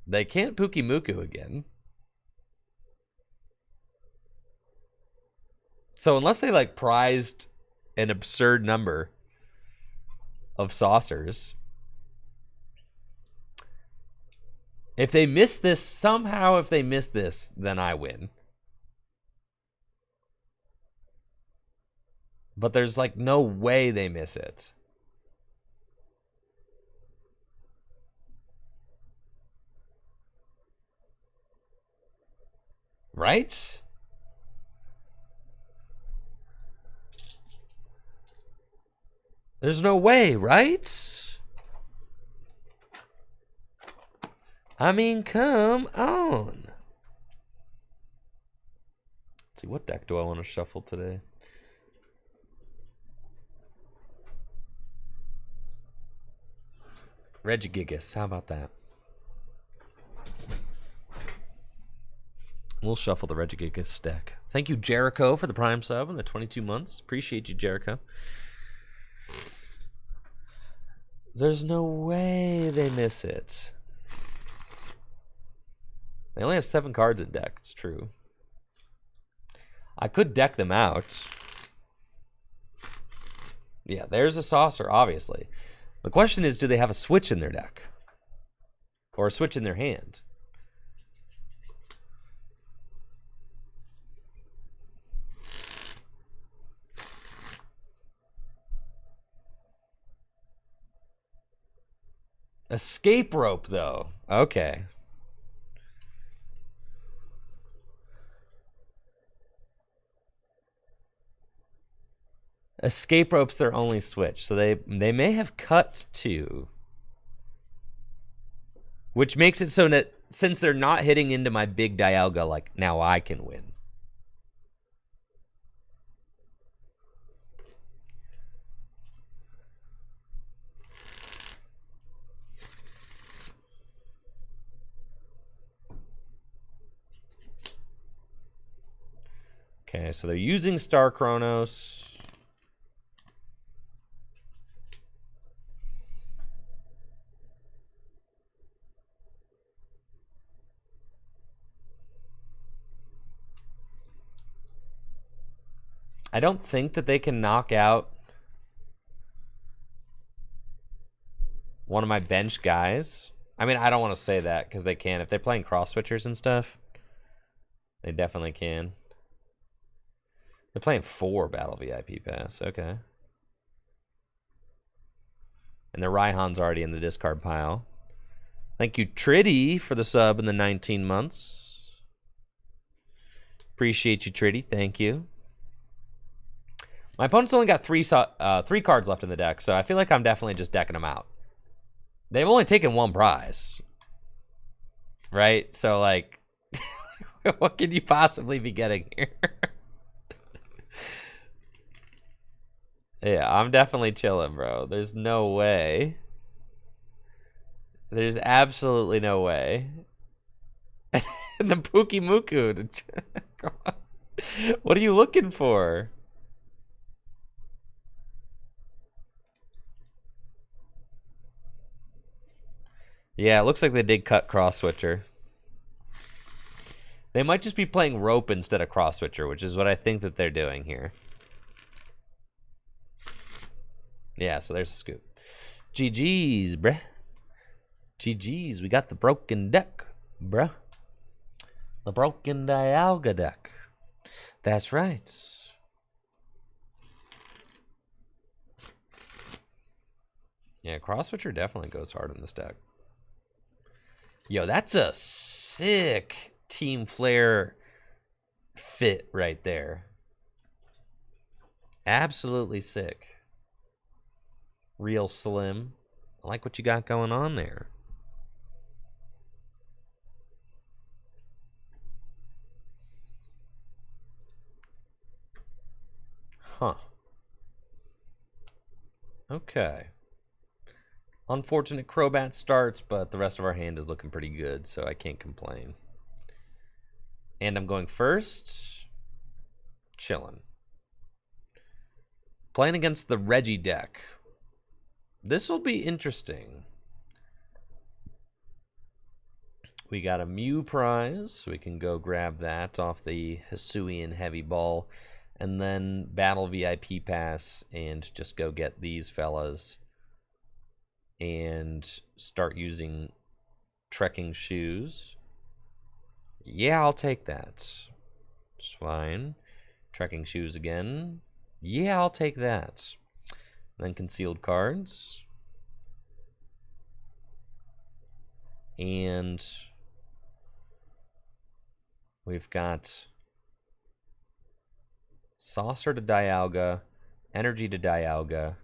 They can't Pukimuku again. So unless they like prized an absurd number of saucers, if they miss this, somehow if they miss this, then I win. But there's like no way they miss it. Right? There's no way, right? I mean, come on. Let's see, what deck do I want to shuffle today? Regigigas, how about that? We'll shuffle the Regigigas deck. Thank you, Jericho, for the Prime sub and the 22 months. Appreciate you, Jericho. There's no way they miss it. They only have 7 cards in deck, it's true. I could deck them out. Yeah, there's a saucer, obviously. The question is, do they have a switch in their deck? Or a switch in their hand? Escape rope, though. Okay. Escape rope's their only switch, so they may have cut 2. Which makes it so that since they're not hitting into my big Dialga, like, now I can win. Okay, so they're using Star Chronos. I don't think that they can knock out one of my bench guys. I mean, I don't want to say that because they can. If they're playing cross switchers and stuff, they definitely can. They're playing 4 Battle VIP Pass. Okay. And their Raihan's already in the discard pile. Thank you, Tritty, for the sub in the 19 months. Appreciate you, Tritty. Thank you. My opponent's only got 3 cards left in the deck, so I feel like I'm definitely just decking them out. They've only taken 1 prize. Right? So, like, what could you possibly be getting here? Yeah, I'm definitely chilling, bro. There's no way. There's absolutely no way. The Pookie Muku. What are you looking for? Yeah, it looks like they did cut Cross Switcher. They might just be playing Rope instead of Cross Switcher, which is what I think that they're doing here. Yeah, so there's a scoop. GG's, bruh. GG's, we got the broken deck, bruh. The broken Dialga deck. That's right. Yeah, Cross Switcher definitely goes hard in this deck. Yo, that's a sick Team Flare fit right there. Absolutely sick. Real slim. I like what you got going on there. Huh. Okay. Unfortunate Crobat starts, but the rest of our hand is looking pretty good, so I can't complain. And I'm going first. Chillin'. Playing against the Reggie deck. This will be interesting. We got a Mew prize, so we can go grab that off the Hisuian Heavy Ball. And then Battle VIP Pass and just go get these fellas. And start using trekking shoes. Yeah, I'll take that. It's fine. Trekking shoes again. Yeah, I'll take that. Then concealed cards. And we've got Saucer to Dialga, Energy to Dialga,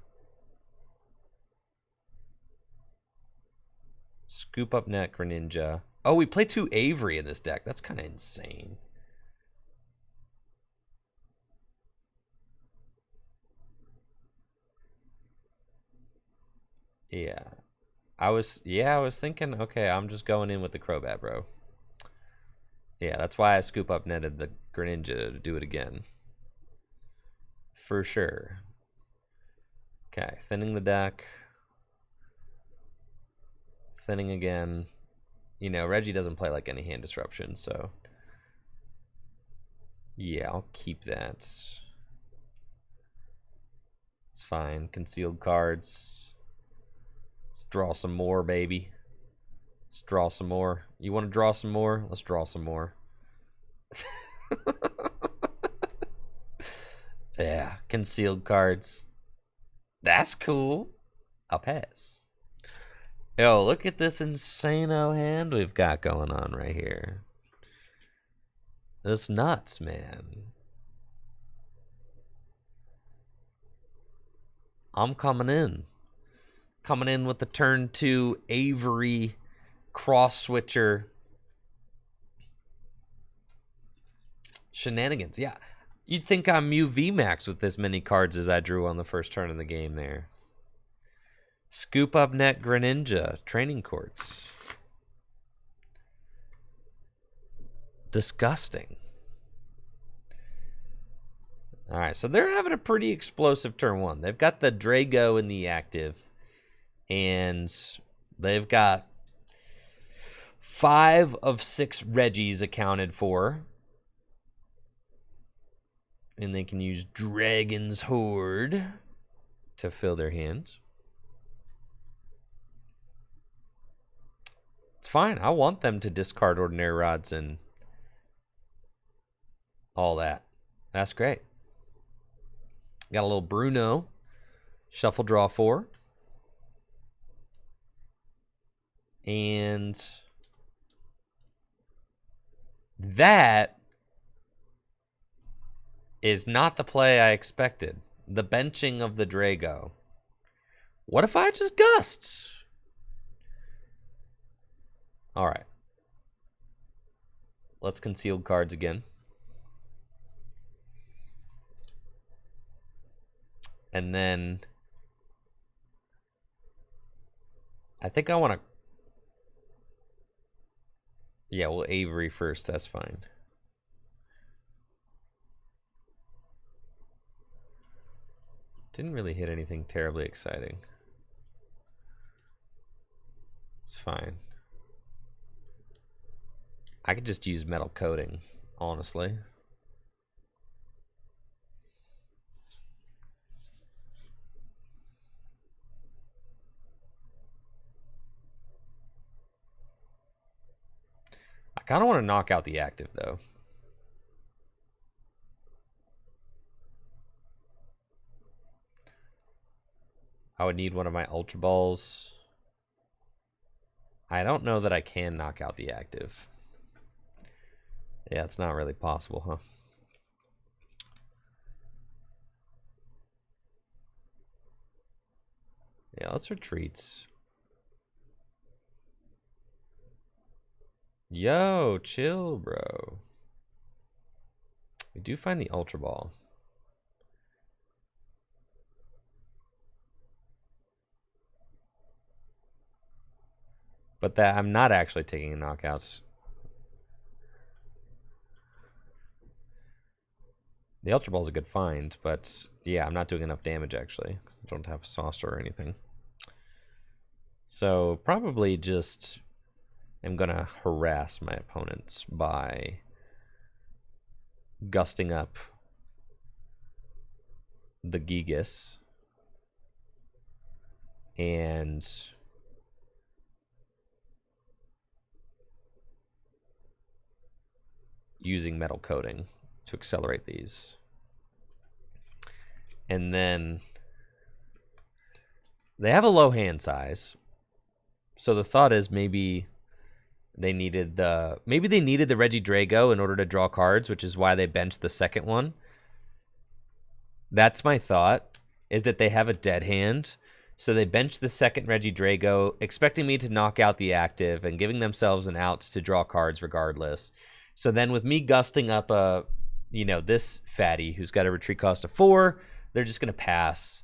Scoop Up Net Greninja. Oh, we play 2 Avery in this deck. That's kind of insane. Yeah. I was thinking, okay, I'm just going in with the Crobat, bro. Yeah, that's why I Scoop Up Netted the Greninja to do it again. For sure. Okay, thinning the deck. Thinning again. You know, Reggie doesn't play like any hand disruption, so yeah, I'll keep that. It's fine. Concealed cards. Let's draw some more, baby. Let's draw some more. You want to draw some more? Let's draw some more. Yeah, concealed cards. That's cool. I'll pass. Yo, look at this insano hand we've got going on right here. It's nuts, man. I'm coming in. Coming in with the turn 2 Avery cross switcher shenanigans. Yeah, you'd think I'm Mew VMAX with this many cards as I drew on the first turn of the game there. Scoop Up Net Greninja, Training Courts. Disgusting. All right, so they're having a pretty explosive turn one. They've got the Drago in the active, and they've got 5 of 6 Reggies accounted for. And they can use Dragon's Horde to fill their hands. It's fine. I want them to discard Ordinary Rods and all that. That's great. Got a little Bruno. Shuffle, draw 4. And that is not the play I expected. The benching of the Drago. What if I just Gust? All right. Let's conceal cards again. And then I think I want to... Yeah, we'll Avery first. That's fine. Didn't really hit anything terribly exciting. It's fine. I could just use metal coating, honestly. I kind of want to knock out the active, though. I would need one of my Ultra Balls. I don't know that I can knock out the active. Yeah, it's not really possible, huh? Yeah, let's retreat. Yo, chill, bro. We do find the Ultra Ball. But that I'm not actually taking knockouts. The Ultra Ball is a good find, but yeah, I'm not doing enough damage actually because I don't have Saucer or anything. So probably just am gonna harass my opponents by gusting up the Gigas and using metal coating to accelerate these. And then they have a low hand size. So the thought is maybe they needed the Reggie Drago in order to draw cards, which is why they benched the second one. That's my thought, is that they have a dead hand. So they benched the second Reggie Drago, expecting me to knock out the active and giving themselves an out to draw cards regardless. So then with me gusting up this fatty who's got a retreat cost of 4, they're just going to pass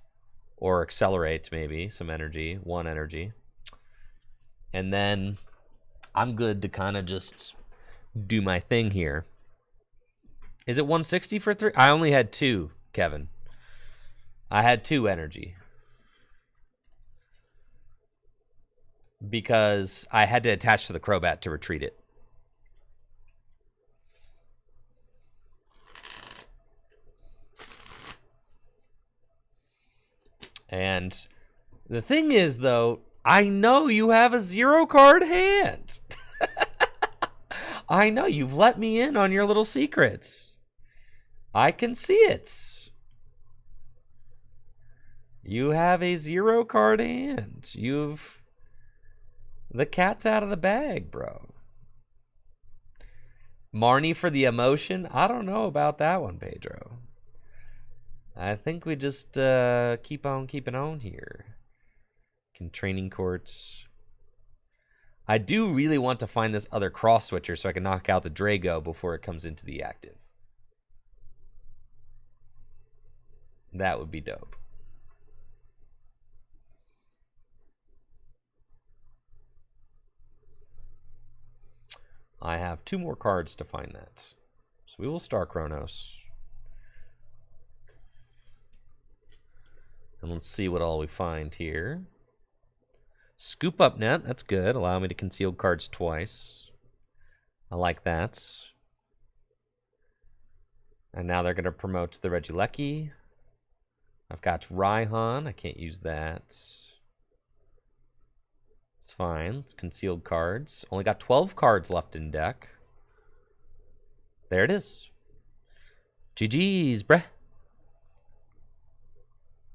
or accelerate maybe some energy, 1 energy. And then I'm good to kind of just do my thing here. Is it 160 for 3? I only had 2, Kevin. I had 2 energy. Because I had to attach to the Crobat to retreat it. And the thing is, though, I know you have a 0-card hand. I know you've let me in on your little secrets. I can see it. You have a 0-card hand. The cat's out of the bag, bro. Marnie for the emotion? I don't know about that one, Pedro. I think we just keep on keeping on here. Training courts. I do really want to find this other cross switcher so I can knock out the Drago before it comes into the active. That would be dope. I have 2 more cards to find that. So we will Star Chronos. And let's see what all we find here. Scoop up net, that's good. Allow me to conceal cards twice. I like that. And now they're going to promote the Regieleki. I've got Raihan. I can't use that. It's fine. It's concealed cards. Only got 12 cards left in deck. There it is. GG's, bruh.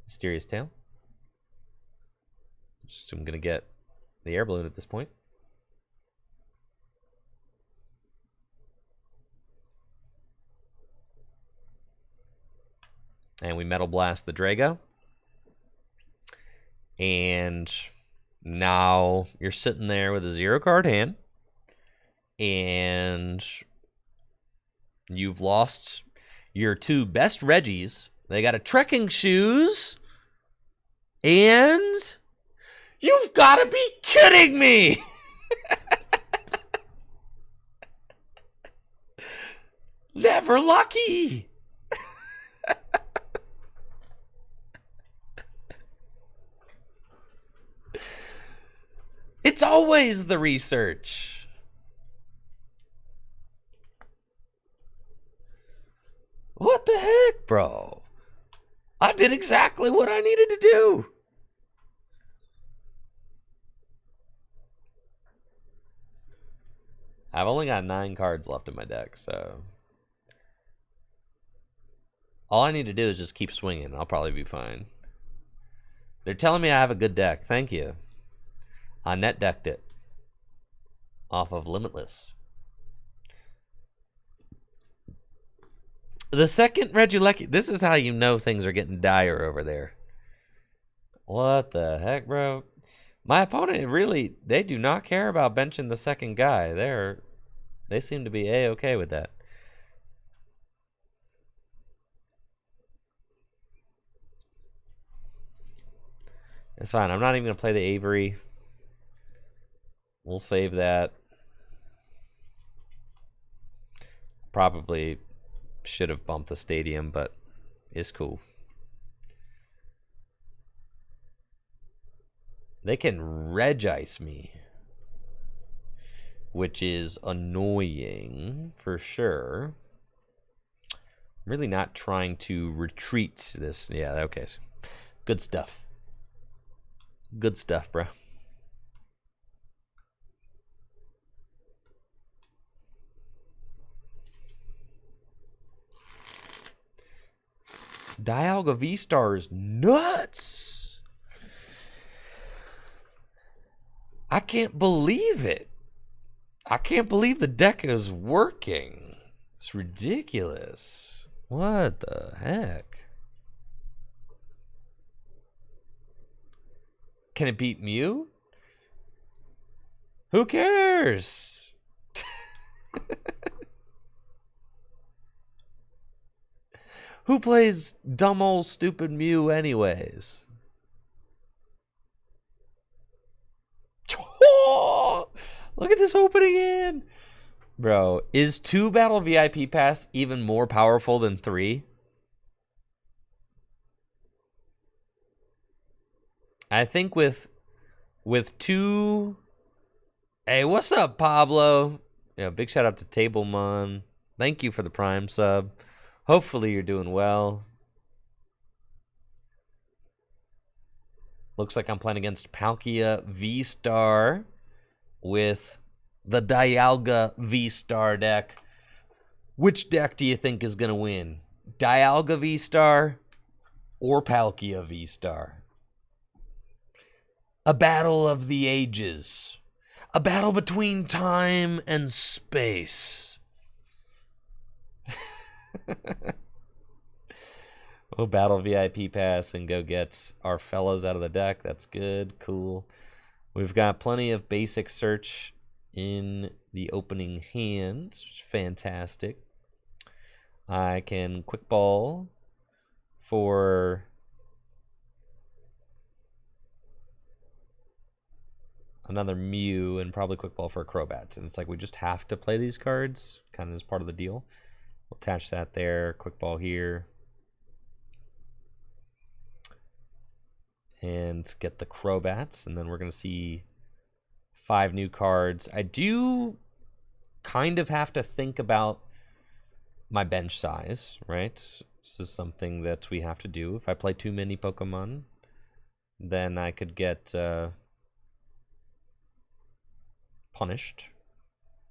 Mysterious Tail. I'm going to get the air balloon at this point. And we Metal Blast the Drago. And now you're sitting there with a 0-card hand. And you've lost your 2 best Reggies. They got a trekking shoes. And you've got to be kidding me! Never lucky! It's always the research. What the heck, bro? I did exactly what I needed to do. I've only got 9 cards left in my deck, so all I need to do is just keep swinging. I'll probably be fine. They're telling me I have a good deck. Thank you. I net decked it off of Limitless. The second Regieleki, this is how you know things are getting dire over there. What the heck, bro? My opponent really, they do not care about benching the second guy. They seem to be A-okay with that. It's fine. I'm not even going to play the Avery. We'll save that. Probably should have bumped the stadium, but it's cool. They can Regice me, which is annoying for sure. I'm really not trying to retreat this. Yeah, okay. Good stuff. Good stuff, bro. Dialga VSTAR is nuts. I can't believe it. I can't believe the deck is working. It's ridiculous. What the heck? Can it beat Mew? Who cares? Who plays dumb old stupid Mew anyways? Oh, look at this opening in. Bro, is 2 Battle VIP Pass even more powerful than 3? I think with 2... Hey, what's up, Pablo? Yeah, big shout out to Tablemon. Thank you for the Prime sub. Hopefully you're doing well. Looks like I'm playing against Palkia VSTAR with the Dialga VSTAR deck. Which deck do you think is going to win? Dialga VSTAR or Palkia VSTAR? A battle of the ages. A battle between time and space. We'll battle VIP Pass and go get our fellas out of the deck. That's good. Cool. We've got plenty of basic search in the opening hand. Fantastic. I can quick ball for another Mew and probably quick ball for a Crobat. And it's like we just have to play these cards kind of as part of the deal. We'll attach that there. Quick ball here. and get the Crobats, and then we're going to see 5 new cards. I do kind of have to think about my bench size, right? This is something that we have to do. If I play too many Pokemon, then I could get punished.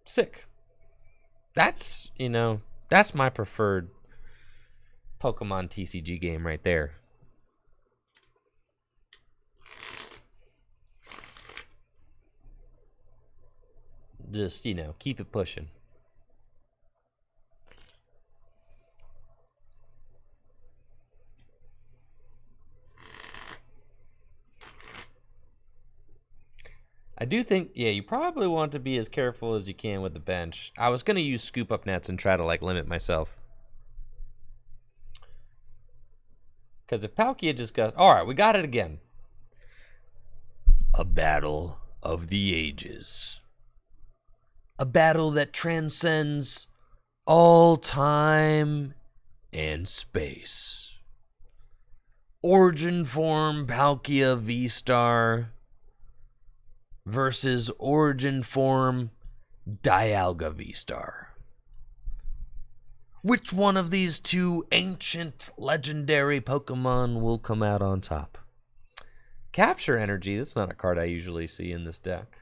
Sick. That's, you know, that's my preferred Pokemon TCG game right there. Just, you know, keep it pushing. I do think, yeah, you probably want to be as careful as you can with the bench. I was going to use scoop up nets and try to, like, limit myself. Because if Palkia just goes, all right, we got it again. A battle of the ages. A battle that transcends all time and space. Origin form Palkia VSTAR versus Origin form Dialga VSTAR. Which one of these two ancient legendary Pokemon will come out on top? Capture Energy, that's not a card I usually see in this deck.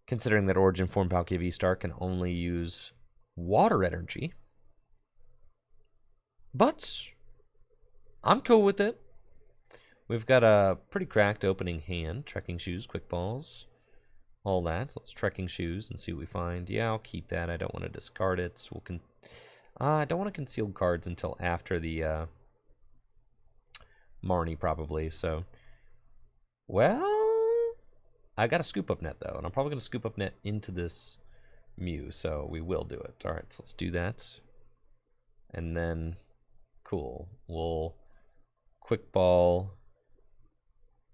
Considering that Origin form Palkia VSTAR can only use water energy. But I'm cool with it. We've got a pretty cracked opening hand. Trekking Shoes, Quick Balls, all that. So let's Trekking Shoes and see what we find. Yeah, I'll keep that. I don't want to discard it. So I don't want to conceal cards until after the Marnie, probably. So, well, I got a Scoop Up Net, though. And I'm probably going to Scoop Up Net into this Mew. So we will do it. All right, so let's do that. And then, cool. We'll Quick Ball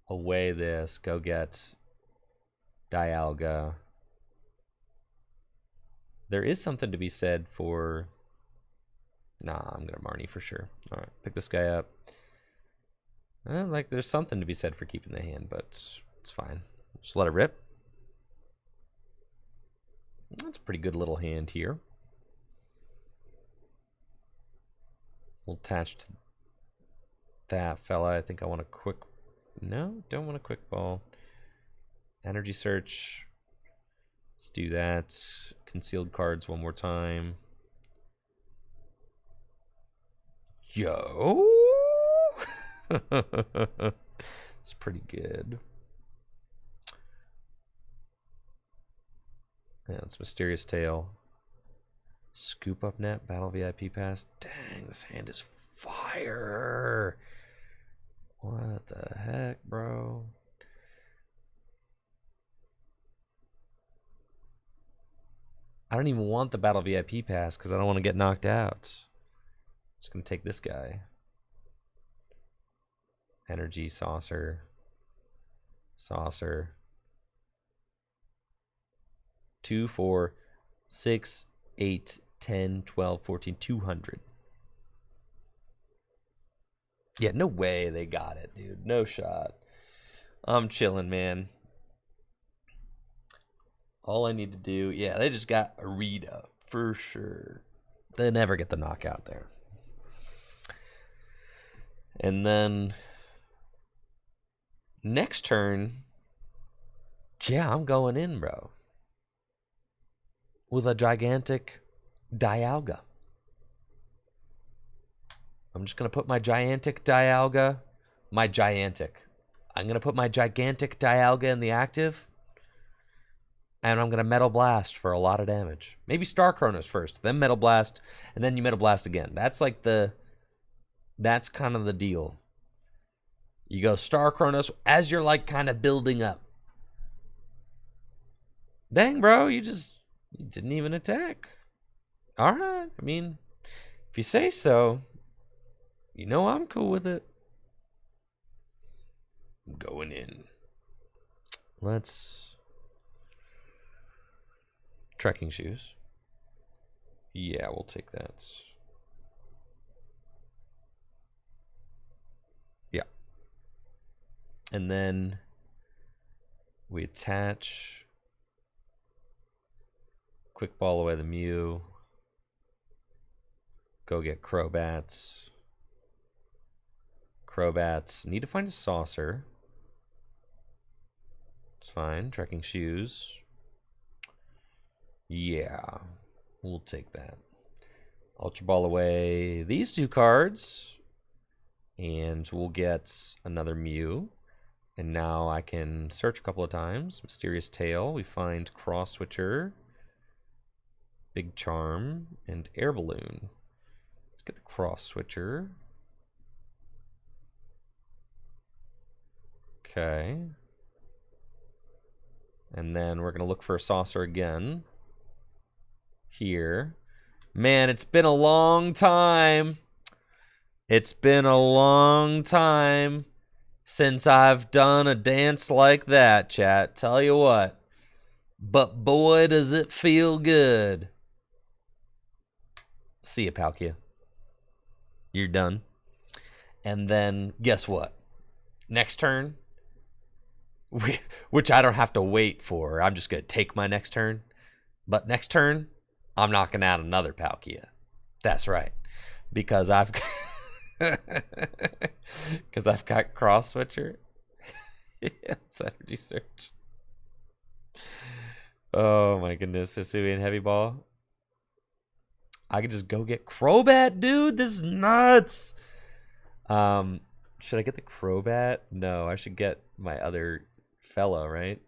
away this, go get Dialga. There is something to be said for... Nah, I'm going to Marnie for sure. All right, pick this guy up. Like, there's something to be said for keeping the hand, but it's fine. Just let it rip. That's a pretty good little hand here. We'll attach to that fella. I think I want a quick... No, don't want a Quick Ball. Energy Search. Let's do that. Concealed cards one more time. Yo! It's pretty good. Yeah, it's Mysterious Tail. Scoop Up Net, Battle VIP Pass. Dang, this hand is fire. What the heck, bro? I don't even want the Battle VIP Pass because I don't want to get knocked out. Just going to take this guy. Energy Saucer. Saucer. 2, 4, 6, 8, 10, 12, 14, 200. Yeah, no way they got it, dude. No shot. I'm chilling, man. All I need to do... Yeah, they just got a read up, for sure. They never get the knockout there. And then... Next turn... Yeah, I'm going in, bro. With a gigantic Dialga. I'm just going to put my gigantic Dialga. I'm going to put my gigantic Dialga in the active. And I'm going to Metal Blast for a lot of damage. Maybe Star Chronos first, then Metal Blast, and then you Metal Blast again. That's like that's kind of the deal. You go Star Chronos as you're like kind of building up. Dang, bro, you didn't even attack. All right, I mean, if you say so, you know I'm cool with it. I'm going in. Let's... Trekking Shoes. Yeah, we'll take that. Yeah. And then we attach. Quick ball away the Mew. Go get Crobats. Crobats. Need to find a saucer. It's fine. Trekking shoes. Yeah. We'll take that. Ultra Ball away these two cards. And we'll get another Mew. And now I can search a couple of times. Mysterious Tail. We find Cross Switcher. Big Charm. And Air Balloon. Let's get the Cross Switcher. Okay. And then we're going to look for a saucer again. Here. Man, it's been a long time. It's been a long time since I've done a dance like that, chat. Tell you what. But boy, does it feel good. See ya, Palkia. You're done. And then, guess what? Next turn, which I don't have to wait for. I'm just going to take my next turn. But next turn, I'm knocking out another Palkia. That's right. Because I've got Cross Switcher. It's Energy Search. Oh my goodness. Hisuian Heavy Ball. I could just go get Crobat, dude. This is nuts. Should I get the Crobat? No, I should get my other fellow, right?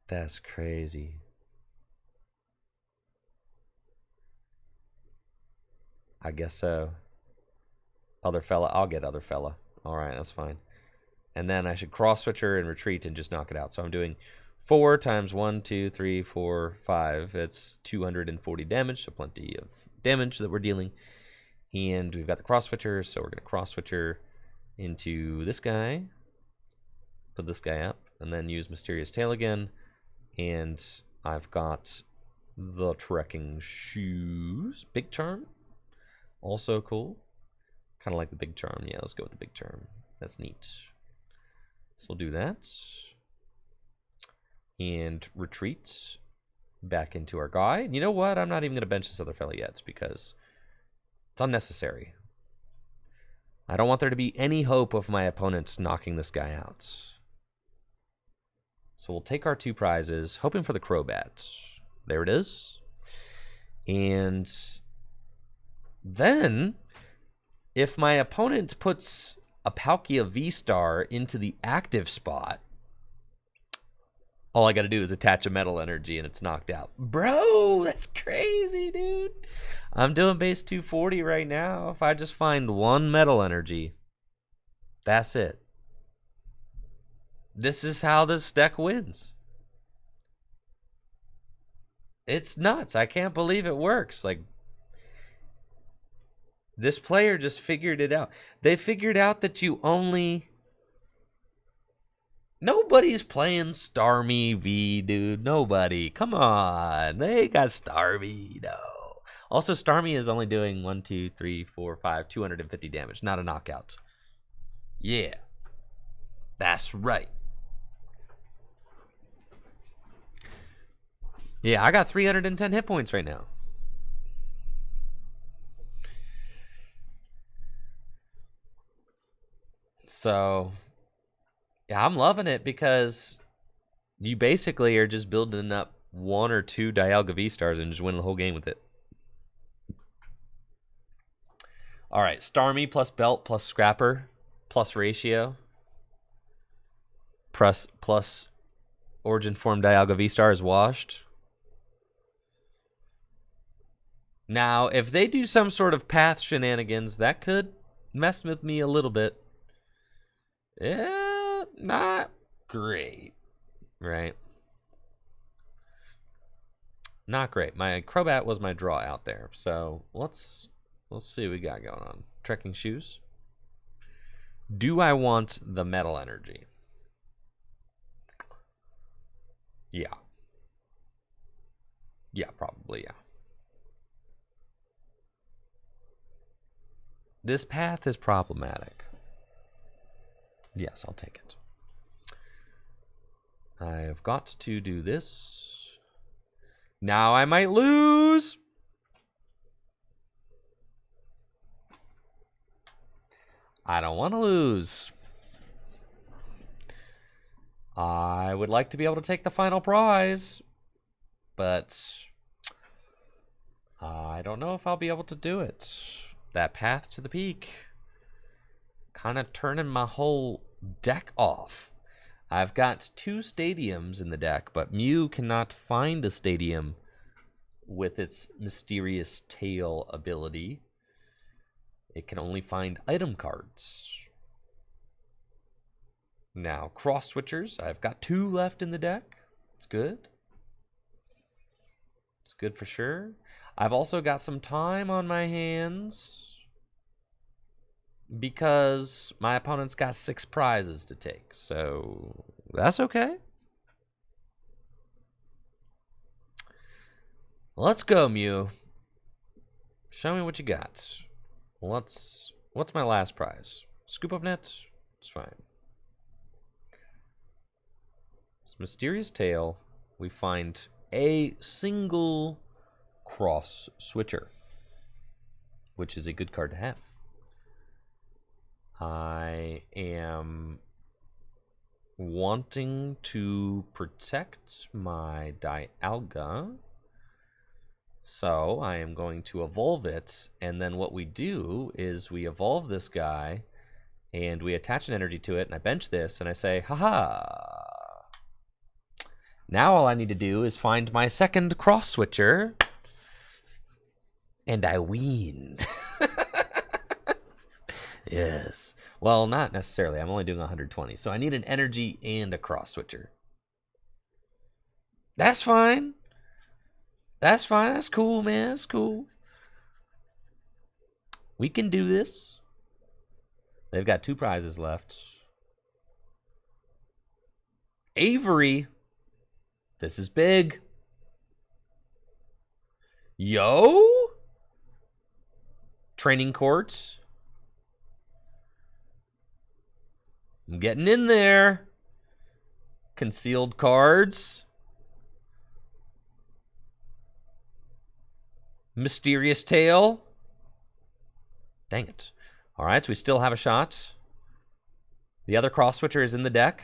That's crazy. I guess so. Other fella. I'll get other fella. All right, that's fine. And then I should cross switcher and retreat and just knock it out. So I'm doing 4 times 1, 2, 3, 4, 5. It's 240 damage, so plenty of damage that we're dealing. And we've got the cross switcher, so we're going to cross switcher into this guy. Put this guy up, and then use Mysterious Tail again. And I've got the Trekking Shoes. Big Charm. Also cool. Kind of like the Big Charm. Yeah, let's go with the Big Charm. That's neat. So we'll do that. And retreat back into our guy. And you know what? I'm not even going to bench this other fella yet because it's unnecessary. I don't want there to be any hope of my opponents knocking this guy out. So we'll take our 2 prizes, hoping for the Crobat. There it is. And then, if my opponent puts a Palkia VSTAR into the active spot, all I got to do is attach a Metal Energy and it's knocked out. Bro, that's crazy, dude. I'm doing base 240 right now. If I just find 1 Metal Energy, that's it. This is how this deck wins. It's nuts. I can't believe it works. Like, this player just figured it out. They figured out that you only... Nobody's playing Starmie V, dude. Nobody. Come on. They got Starmie. No. Also, Starmie is only doing 1, 2, 3, 4, 5, 250 damage. Not a knockout. Yeah. That's right. Yeah, I got 310 hit points right now. So, yeah, I'm loving it because you basically are just building up 1 or 2 Dialga VSTARs and just winning the whole game with it. All right, Starmie plus Belt plus Scrapper plus Ratio plus Origin Form Dialga VSTAR is washed. Now, if they do some sort of path shenanigans, that could mess with me a little bit. Yeah, not great, right? Not great. My Crobat was my draw out there, so let's see what we got going on. Trekking Shoes. Do I want the Metal Energy? Yeah. Yeah, probably, yeah. This path is problematic. Yes, I'll take it. I've got to do this. Now I might lose. I don't want to lose. I would like to be able to take the final prize, but I don't know if I'll be able to do it. That path to the peak, kind of turning my whole deck off. I've got 2 stadiums in the deck, but Mew cannot find a stadium with its mysterious tail ability. It can only find item cards. Now, cross switchers. I've got 2 left in the deck. It's good. It's good for sure. I've also got some time on my hands because my opponent's got 6 prizes to take. So that's okay. Let's go, Mew. Show me what you got. What's my last prize? Scoop up net? It's fine. This mysterious tail, we find a single cross switcher, which is a good card to have. I am wanting to protect my Dialga, so I am going to evolve it, and then what we do is we evolve this guy, and we attach an energy to it, and I bench this, and I say, haha. Now all I need to do is find my second cross switcher, and I win. Yes. Well, not necessarily. I'm only doing 120, so I need an energy and a cross switcher. That's fine. That's fine. That's cool, man. That's cool. We can do this. They've got 2 prizes left. Avery. This is big. Yo. Training courts. I'm getting in there. Concealed cards. Mysterious tail. Dang it. All right, so we still have a shot. The other cross switcher is in the deck.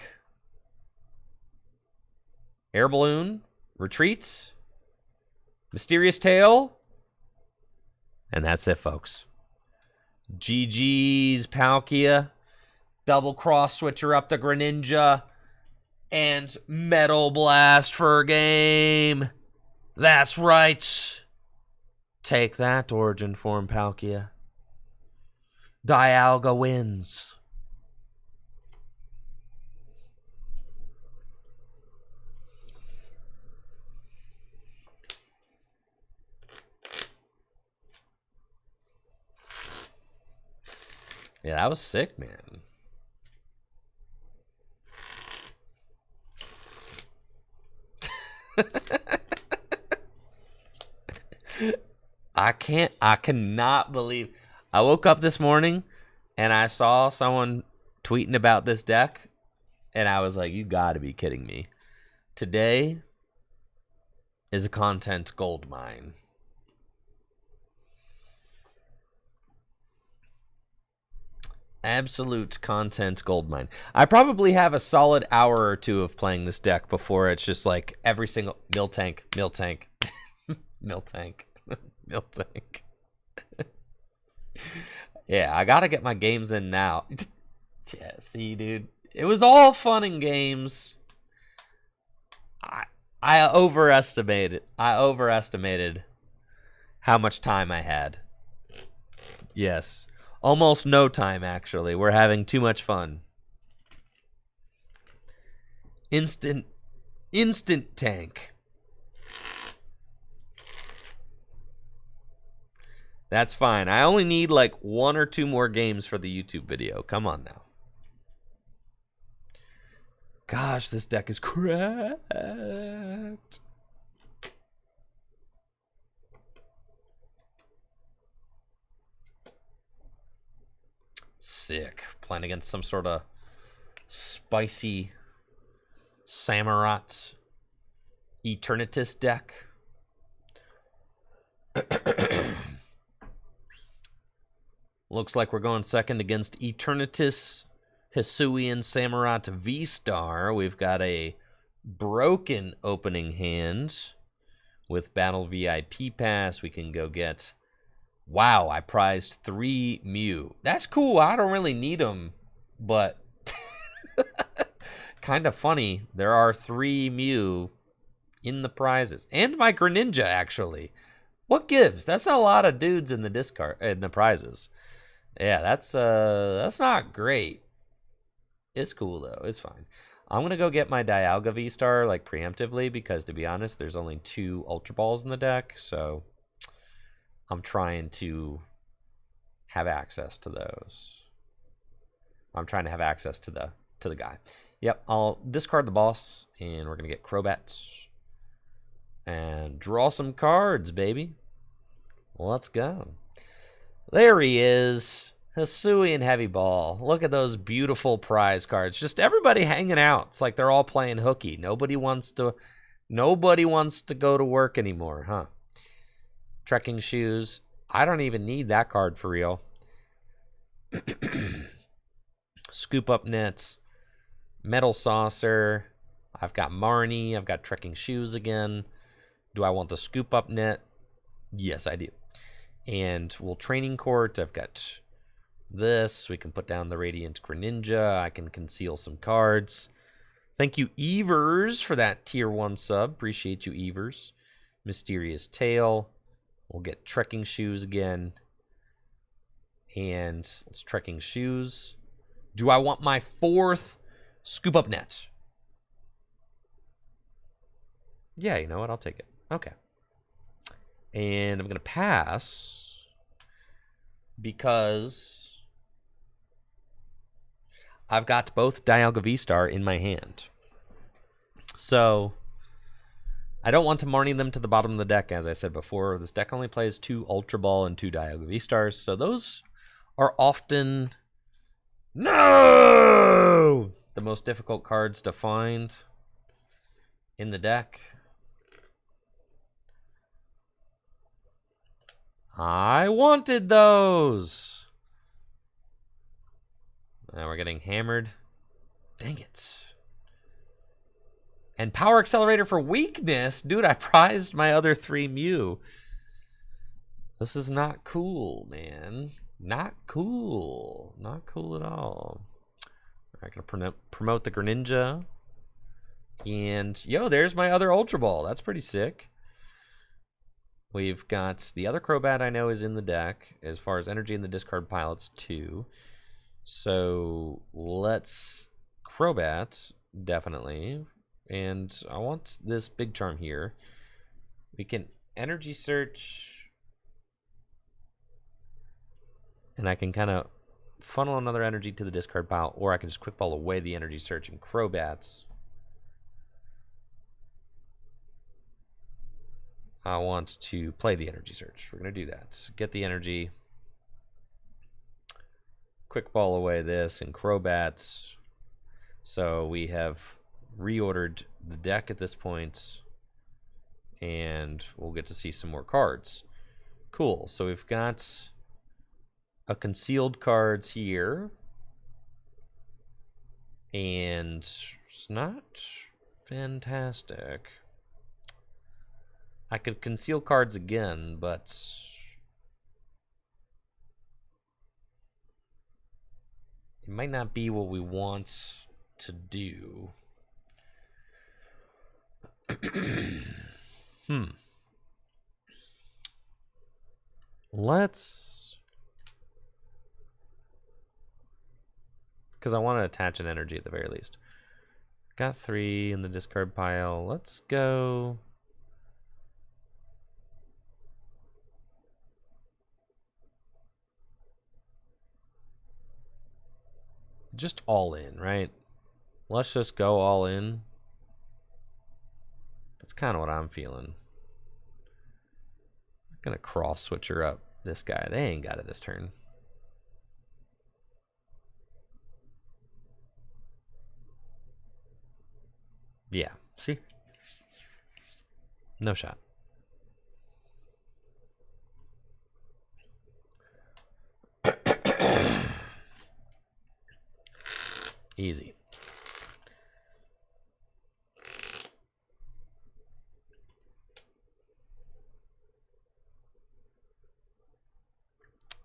Air balloon. Retreats. Mysterious tail. And that's it, folks. GG's, Palkia. Double cross switcher up the Greninja. And Metal Blast for game. That's right. Take that, Origin Form Palkia. Dialga wins. Yeah, that was sick, man. I cannot believe. I woke up this morning and I saw someone tweeting about this deck and I was like, you gotta be kidding me. Today is a content gold mine. Absolute content goldmine. I probably have a solid hour or 2 of playing this deck before it's just like every single Miltank, Miltank, Miltank, Miltank. Yeah, I gotta get my games in now. Yeah, see, dude, it was all fun and games. I overestimated. I overestimated how much time I had. Yes. Almost no time, actually. We're having too much fun. Instant tank. That's fine. I only need like 1 or 2 more games for the YouTube video. Come on now. Gosh, this deck is cracked. Sick. Playing against some sort of spicy Samurott Eternatus deck. Looks like we're going second against Eternatus Hisuian Samurott VSTAR. We've got a broken opening hand with Battle VIP Pass. We can go get... Wow, I prized 3 Mew. That's cool. I don't really need them, but kind of funny. There are 3 Mew in the prizes. And my Greninja, actually. What gives? That's a lot of dudes in the discard in the prizes. Yeah, that's not great. It's cool though. It's fine. I'm gonna go get my Dialga VSTAR like preemptively because, to be honest, there's only 2 Ultra Balls in the deck, so I'm trying to have access to those. I'm trying to have access to the guy. Yep, I'll discard the boss, and we're gonna get Crobats and draw some cards, baby. Let's go. There he is. Hisuian Heavy Ball. Look at those beautiful prize cards. Just everybody hanging out. It's like they're all playing hooky. Nobody wants to go to work anymore, huh? Trekking Shoes. I don't even need that card for real. Scoop Up Nets. Metal Saucer. I've got Marnie. I've got Trekking Shoes again. Do I want the Scoop Up Net? Yes, I do. And we'll Training Court. I've got this. We can put down the Radiant Greninja. I can conceal some cards. Thank you, Evers, for that tier 1 sub. Appreciate you, Evers. Mysterious Tail. We'll get Trekking Shoes again. And let's Trekking Shoes. Do I want my 4th Scoop Up Net? Yeah, you know what? I'll take it. Okay. And I'm going to pass because I've got both Dialga VSTAR in my hand. So I don't want to Marnie them to the bottom of the deck, as I said before. This deck only plays 2 Ultra Ball and 2 Dialga VSTARs, so those are often the most difficult cards to find in the deck. I wanted those. Now we're getting hammered. Dang it. And Power Accelerator for weakness. Dude, I prized my other 3 Mew. This is not cool, man. Not cool. Not cool at all. I'm going to promote the Greninja. And, yo, there's my other Ultra Ball. That's pretty sick. We've got the other Crobat I know is in the deck. As far as energy in the discard pile, it's 2. So let's Crobat, definitely. And I want this Big Charm here. We can energy search. And I can kind of funnel another energy to the discard pile, or I can just quick ball away the energy search and Crobats. I want to play the energy search. We're going to do that. Get the energy. Quick ball away this and Crobats. So we have reordered the deck at this point. And we'll get to see some more cards. Cool. So we've got a concealed cards here. And it's not fantastic. I could conceal cards again, but it might not be what we want to do. Let's... because I want to attach an energy at the very least. Got 3 in the discard pile. Let's go... just all in, right? Let's just go all in. That's kind of what I'm feeling. I'm gonna cross switcher up this guy. They ain't got it this turn. Yeah, see? No shot. Easy.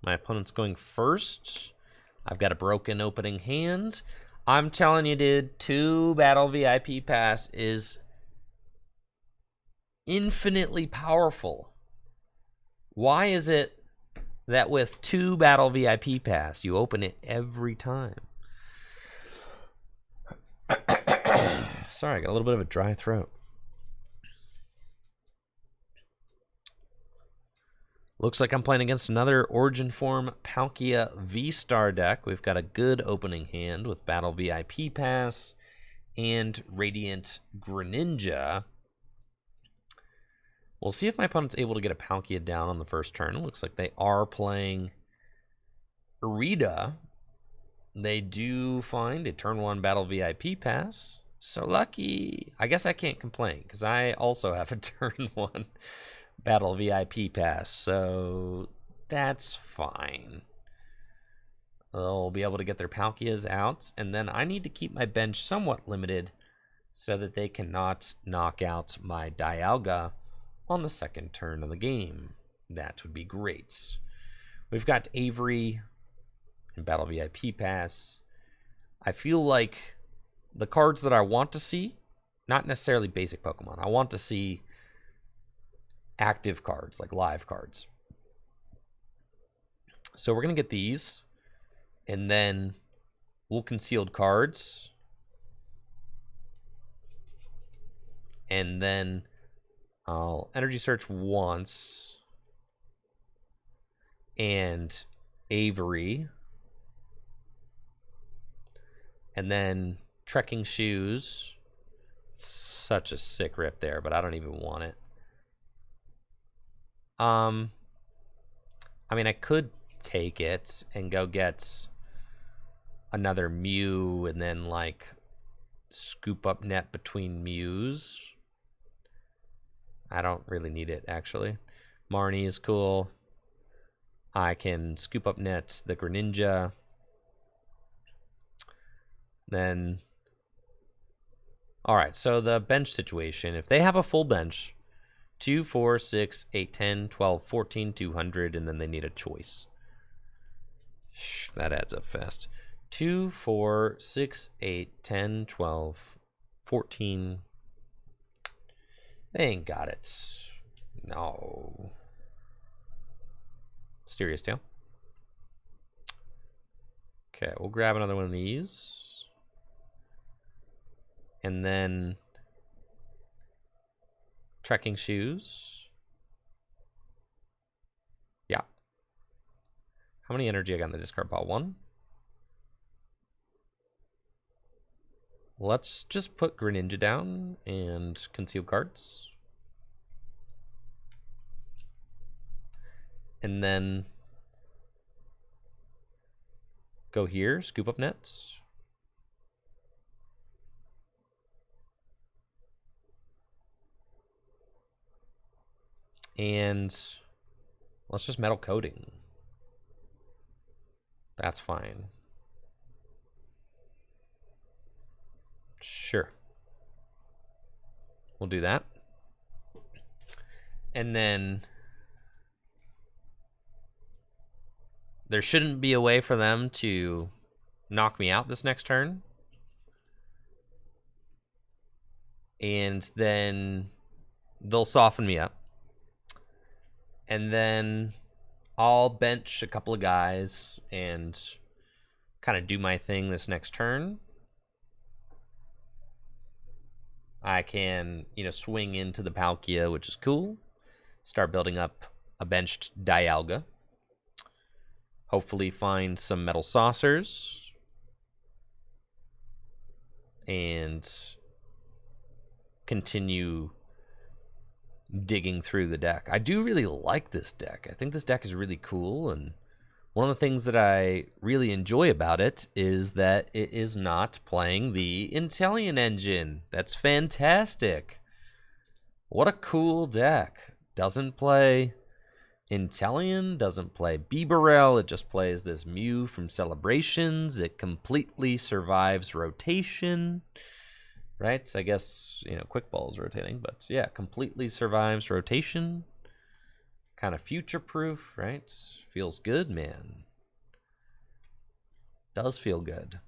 My opponent's going first. I've got a broken opening hand. I'm telling you, dude, 2 battle VIP pass is infinitely powerful. Why is it that with 2 battle VIP pass, you open it every time? Sorry, I got a little bit of a dry throat. Looks like I'm playing against another Origin Form Palkia VSTAR deck. We've got a good opening hand with Battle VIP Pass and Radiant Greninja. We'll see if my opponent's able to get a Palkia down on the first turn. It looks like they are playing Rita. They do find a turn 1 Battle VIP Pass. So lucky. I guess I can't complain because I also have a turn 1 Battle VIP Pass, so that's fine. They'll be able to get their Palkias out, and then I need to keep my bench somewhat limited so that they cannot knock out my Dialga on the second turn of the game. That would be great. We've got Avery and Battle VIP Pass. I feel like the cards that I want to see, not necessarily basic Pokemon, I want to see active cards, like live cards. So we're going to get these, and then we'll concealed cards, and then I'll energy search once, and Avery, and then trekking shoes. Such a sick rip there, but I don't even want it. I mean, I could take it and go get another Mew and then, like, scoop up net between Mews. I don't really need it, actually. Marnie is cool. I can scoop up net the Greninja. Then, all right, so the bench situation. If they have a full bench, 2, 4, 6, 8, 10, 12, 14, 200, and then they need a choice. That adds up fast. 2, 4, 6, 8, 10, 12, 14. They ain't got it. No. Mysterious Tail. Okay, we'll grab another one of these. And then trekking shoes. Yeah. How many energy I got in the discard pile? 1. Let's just put Greninja down and conceal cards. And then go here, scoop up nets. And let's just metal coating. That's fine. Sure. We'll do that. And then there shouldn't be a way for them to knock me out this next turn. And then they'll soften me up. And then I'll bench a couple of guys and kind of do my thing this next turn. I can, swing into the Palkia, which is cool. Start building up a benched Dialga. Hopefully find some metal saucers. And continue digging through the deck. I do really like this deck. I think this deck is really cool, and One of the things that I really enjoy about it is that it is not playing the Intellion engine. That's fantastic. What a cool deck. Doesn't play Intellion, doesn't play Bibarel, it just plays this Mew from Celebrations. It completely survives rotation, right? So I guess, you know, Quick Ball's rotating, but yeah, completely survives rotation. Kind of future-proof, right? Feels good, man. Does feel good.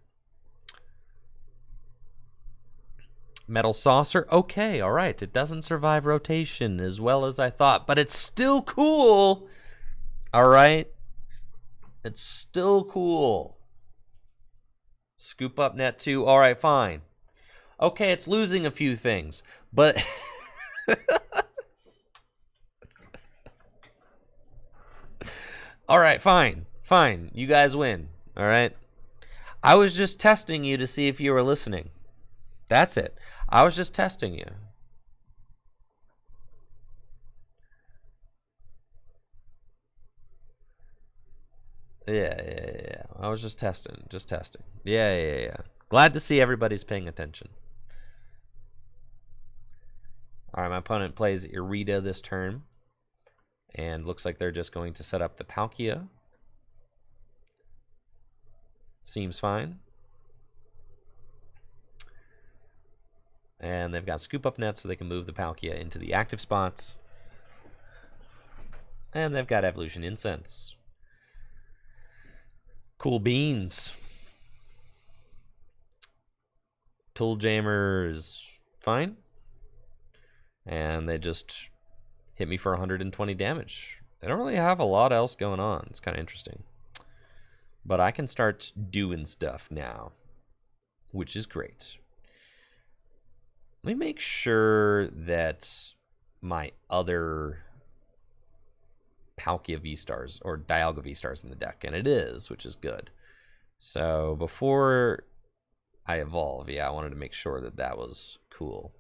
Metal Saucer, okay, all right. It doesn't survive rotation as well as I thought, but it's still cool. All right. It's still cool. Scoop up net 2. All right, fine. Okay, it's losing a few things, but all right, fine. Fine. You guys win. All right. I was just testing you to see if you were listening. That's it. I was just testing you. Yeah. I was just testing. Yeah. Glad to see everybody's paying attention. All right, my opponent plays Irida this turn. And looks like they're just going to set up the Palkia. Seems fine. And they've got Scoop Up Net so they can move the Palkia into the active spots. And they've got Evolution Incense. Cool beans. Tool Jammer is fine. And they just hit me for 120 damage. They don't really have a lot else going on. It's kind of interesting. But I can start doing stuff now, which is great. Let me make sure that my other Palkia V-Stars or Dialga V-Stars in the deck, and it is, which is good. So before I evolve, yeah, I wanted to make sure that that was cool.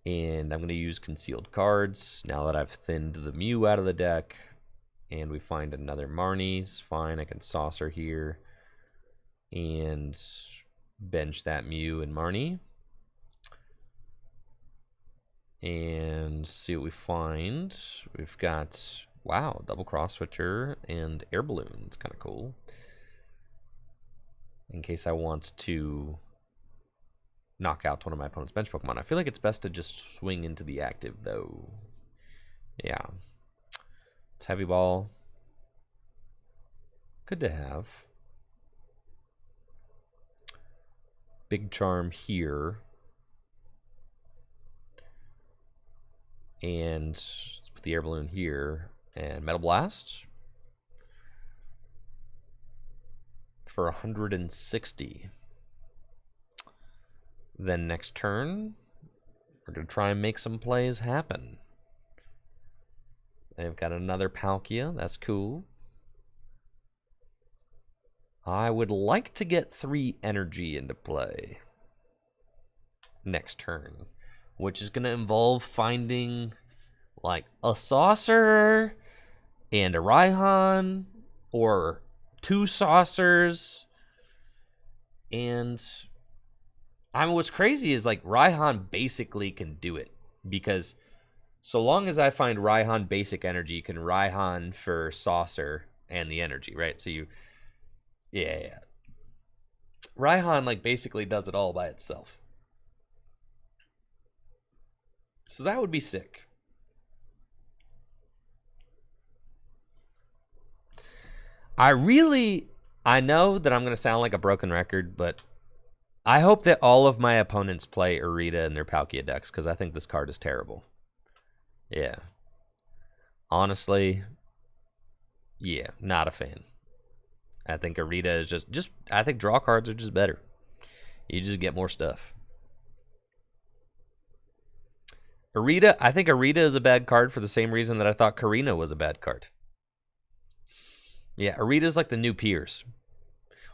And I'm going to use concealed cards now that I've thinned the Mew out of the deck. And we find another Marnie. It's fine. I can Saucer here. And bench that Mew and Marnie. And see what we find. We've got, wow, double cross switcher and air balloon. It's kind of cool. In case I want to knock out one of my opponent's bench Pokemon. I feel like it's best to just swing into the active, though. Yeah. It's Heavy Ball. Good to have. Big Charm here. And let's put the Air Balloon here. And Metal Blast. For 160. Then next turn, we're going to try and make some plays happen. They've got another Palkia. That's cool. I would like to get 3 energy into play next turn, which is going to involve finding like a Saucer and a Raihan, or 2 Saucers. And I mean, what's crazy is like Raihan basically can do it, because so long as I find Raihan basic energy, you can Raihan for Saucer and the energy, right? So you, yeah. Raihan like basically does it all by itself. So that would be sick. I know that I'm going to sound like a broken record, but I hope that all of my opponents play Irida in their Palkia decks, because I think this card is terrible. Yeah. Honestly, yeah, not a fan. I think Irida is just I think draw cards are just better. You just get more stuff. Irida, I think Irida is a bad card for the same reason that I thought Karina was a bad card. Yeah, Irita's like the new Piers.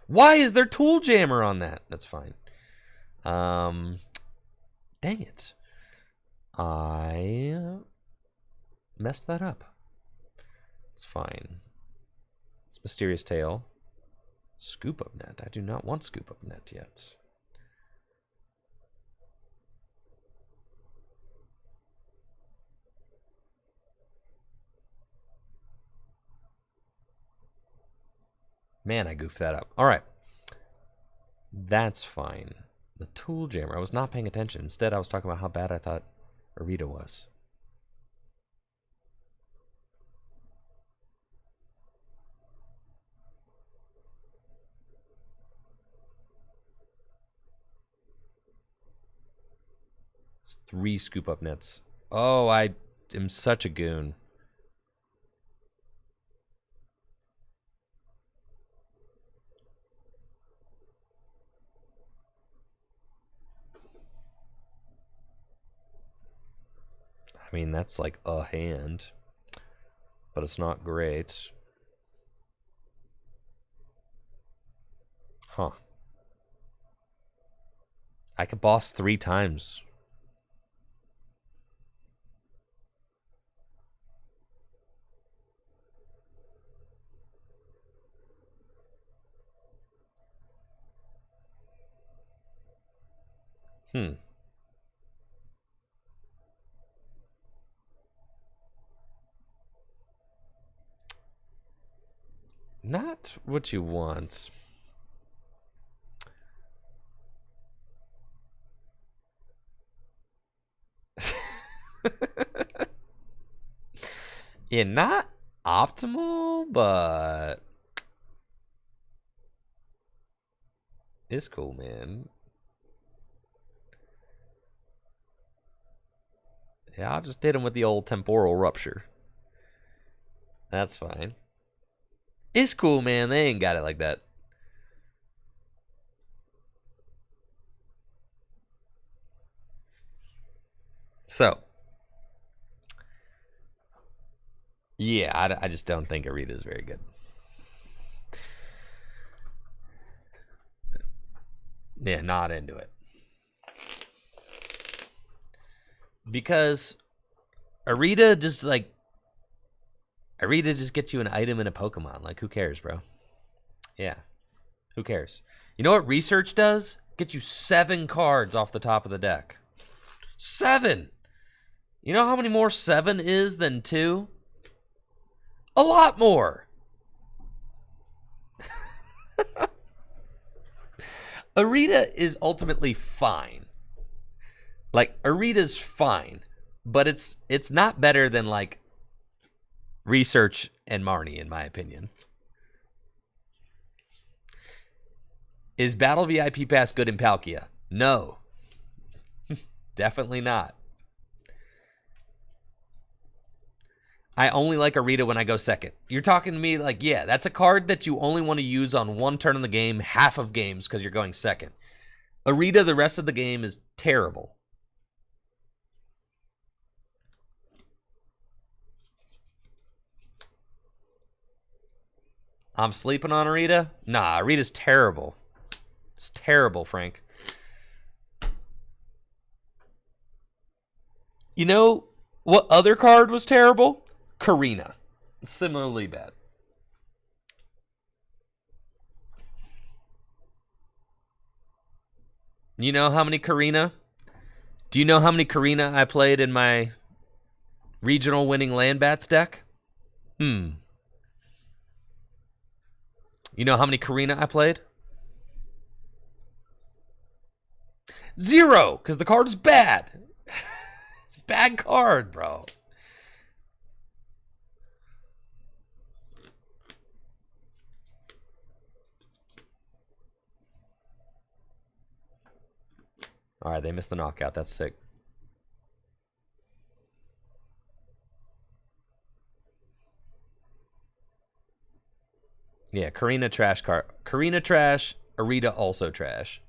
Why is there Tool Jammer on that? That's fine. Dang it. I messed that up. It's fine. Mysterious Tail. Scoop Up Net. I do not want Scoop Up Net yet. Man, I goofed that up. All right. That's fine. The Tool Jammer. I was not paying attention. Instead, I was talking about how bad I thought Arita was. It's 3 Scoop Up Nets. Oh, I am such a goon. I mean, that's like a hand, but it's not great. Huh. I could boss 3 times. Not what you want. Yeah, not optimal, but it's cool, man. Yeah, I just did him with the old temporal rupture. That's fine. It's cool, man. They ain't got it like that. So, yeah, I just don't think Arita is very good. Yeah, not into it. Because Arita just gets you an item and a Pokemon. Like, who cares, bro? Yeah. Who cares? You know what research does? Get you 7 cards off the top of the deck. 7! You know how many more 7 is than 2? A lot more! Arita is ultimately fine. Like, Arita's fine. But it's not better than, like, Research and Marnie, in my opinion. Is Battle VIP Pass good in Palkia? No. Definitely not. I only like Arita when I go second. You're talking to me like, yeah, that's a card that you only want to use on 1 turn in the game, half of games, because you're going second. Arita, the rest of the game is terrible. I'm sleeping on Arita? Nah, Arita's terrible. It's terrible, Frank. You know what other card was terrible? Karina. Similarly bad. You know how many Karina? Do you know how many Karina I played in my regional winning land bats deck? You know how many Karina I played? 0, because the card is bad. It's a bad card, bro. All right, they missed the knockout. That's sick. Yeah, Karina trash card. Karina trash. Arita also trash.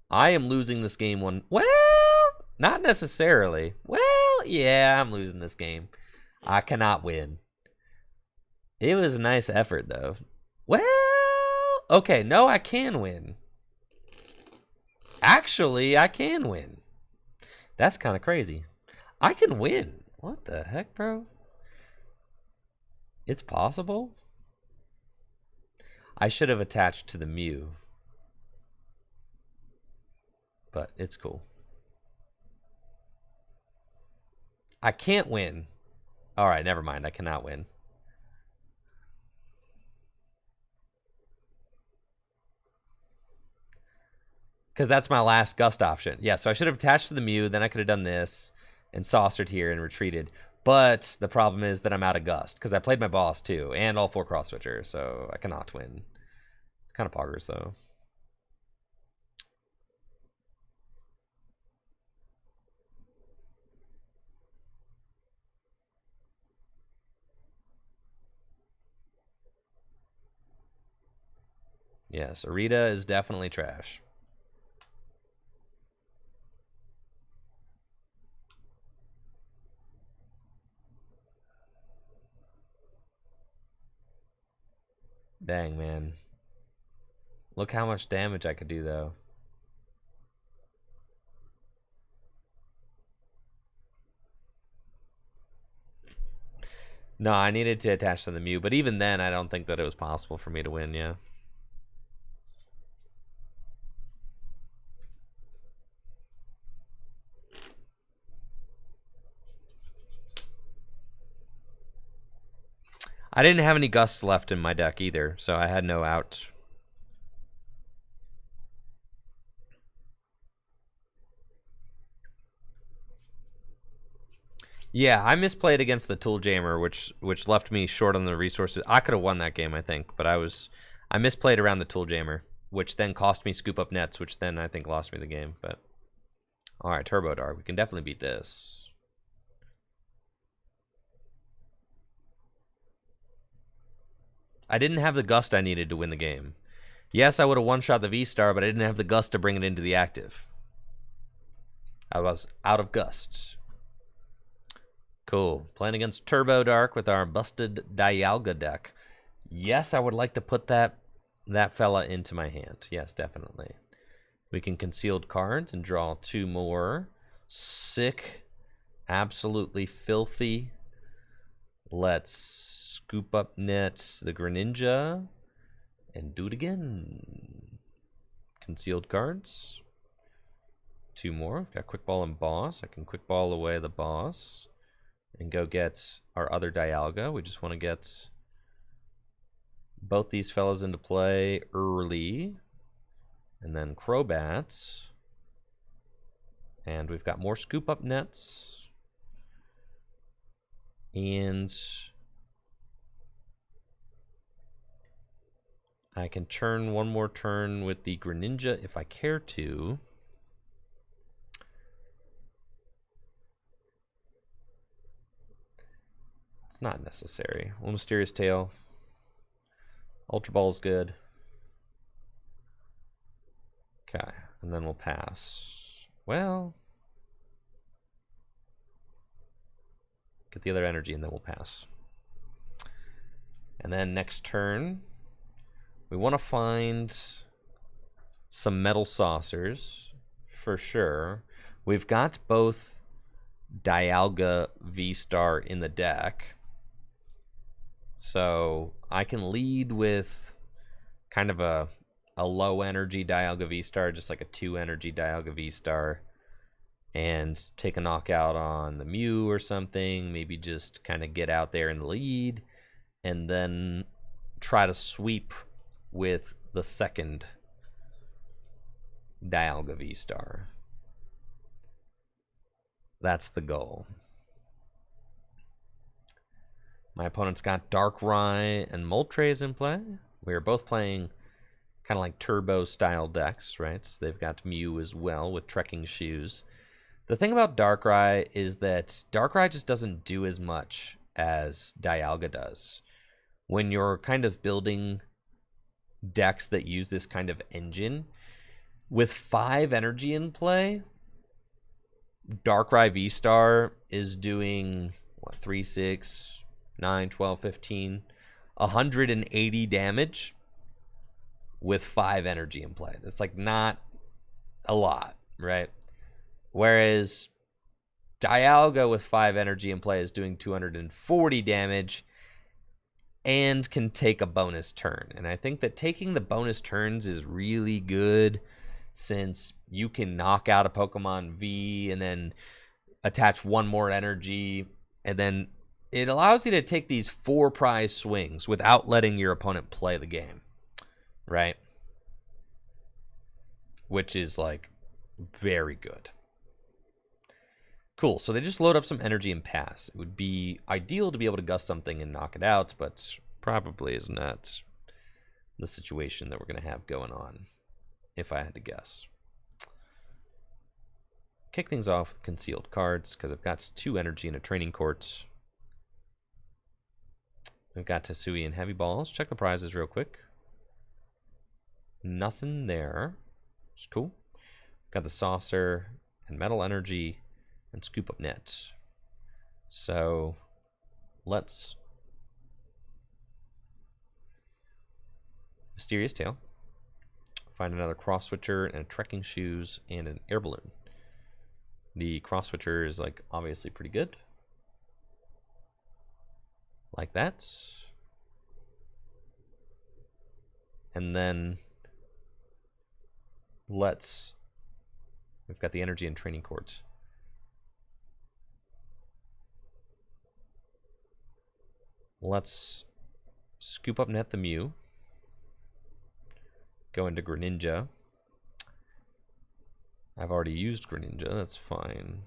I am losing this game one. Well, not necessarily. Well, yeah, I'm losing this game. I cannot win. It was a nice effort, though. Well, okay, no, I can win. Actually, I can win. That's kind of crazy. I can win. What the heck, bro? It's possible. I should have attached to the Mew. But it's cool. I can't win. All right, never mind. I cannot win. Because that's my last Gust option. Yeah, so I should have attached to the Mew. Then I could have done this and saucered here and retreated. But the problem is that I'm out of Gust because I played my boss too and all 4 cross switchers, so I cannot win. It's kind of poggers though. Yes, Arita is definitely trash. Dang, man. Look how much damage I could do, though. No, I needed to attach to the Mew, but even then, I don't think that it was possible for me to win, yeah. I didn't have any Gusts left in my deck either, so I had no out. Yeah, I misplayed against the Tool Jammer, which left me short on the resources. I could have won that game, I think, but I misplayed around the Tool Jammer, which then cost me Scoop Up Nets, which then I think lost me the game. But all right, Turbo Dark, we can definitely beat this. I didn't have the Gust I needed to win the game. Yes, I would have one-shot the V-Star, but I didn't have the Gust to bring it into the active. I was out of Gust. Cool. Playing against Turbo Dark with our busted Dialga deck. Yes, I would like to put that fella into my hand. Yes, definitely. We can concealed cards and draw 2 more. Sick. Absolutely filthy. Let's scoop up net the Greninja and do it again. Concealed cards. 2 more. We've got Quick Ball and Boss. I can Quick Ball away the Boss and go get our other Dialga. We just want to get both these fellas into play early. And then Crobats. And we've got more Scoop Up Nets. And I can turn one more turn with the Greninja if I care to. It's not necessary. Well, Mysterious Tail. Ultra Ball's good. Okay, and then we'll pass. Well, get the other energy and then we'll pass. And then next turn, we want to find some Metal Saucers for sure. We've got both Dialga VSTAR in the deck. So I can lead with kind of a low energy Dialga VSTAR, just like a 2 energy Dialga VSTAR, and take a knockout on the Mew or something. Maybe just kind of get out there and lead, and then try to sweep with the second Dialga VSTAR. That's the goal. My opponent's got Darkrai and Moltres in play. We are both playing kind of like turbo-style decks, right? So they've got Mew as well with Trekking Shoes. The thing about Darkrai is that Darkrai just doesn't do as much as Dialga does. When you're kind of building decks that use this kind of engine, with 5 energy in play, Darkrai VSTAR is doing, what, 3, 6... 9, 12, 15, 180 damage with 5 energy in play. That's like not a lot, right? Whereas Dialga with 5 energy in play is doing 240 damage and can take a bonus turn. And I think that taking the bonus turns is really good, since you can knock out a Pokemon V and then attach one more energy, and then it allows you to take these 4 prize swings without letting your opponent play the game, right? Which is like very good. Cool, so they just load up some energy and pass. It would be ideal to be able to gust something and knock it out, but probably is not the situation that we're going to have going on, if I had to guess. Kick things off with concealed cards, because I've got 2 energy and a training court. We've got Tasui and Heavy Balls. Check the prizes real quick. Nothing there. It's cool. Got the Saucer and Metal Energy and Scoop Up Net. So let's Mysterious Tail. Find another Cross Switcher and a Trekking Shoes and an Air Balloon. The Cross Switcher is like obviously pretty good. Like that. And then we've got the energy and training courts. Let's Scoop Up Net the Mew. Go into Greninja. I've already used Greninja, that's fine.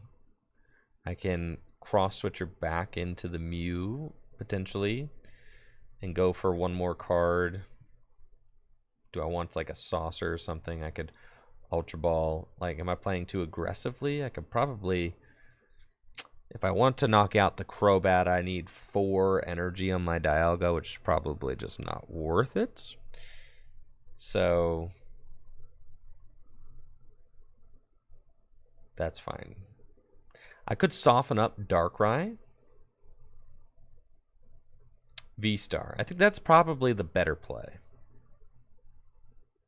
I can Cross Switcher back into the Mew, potentially, and go for one more card. Do I want like a Saucer or something? I could Ultra Ball. Like, am I playing too aggressively? I could probably, if I want to knock out the Crobat, I need 4 energy on my Dialga, which is probably just not worth it. So that's fine. I could soften up Darkrai. VSTAR. I think that's probably the better play.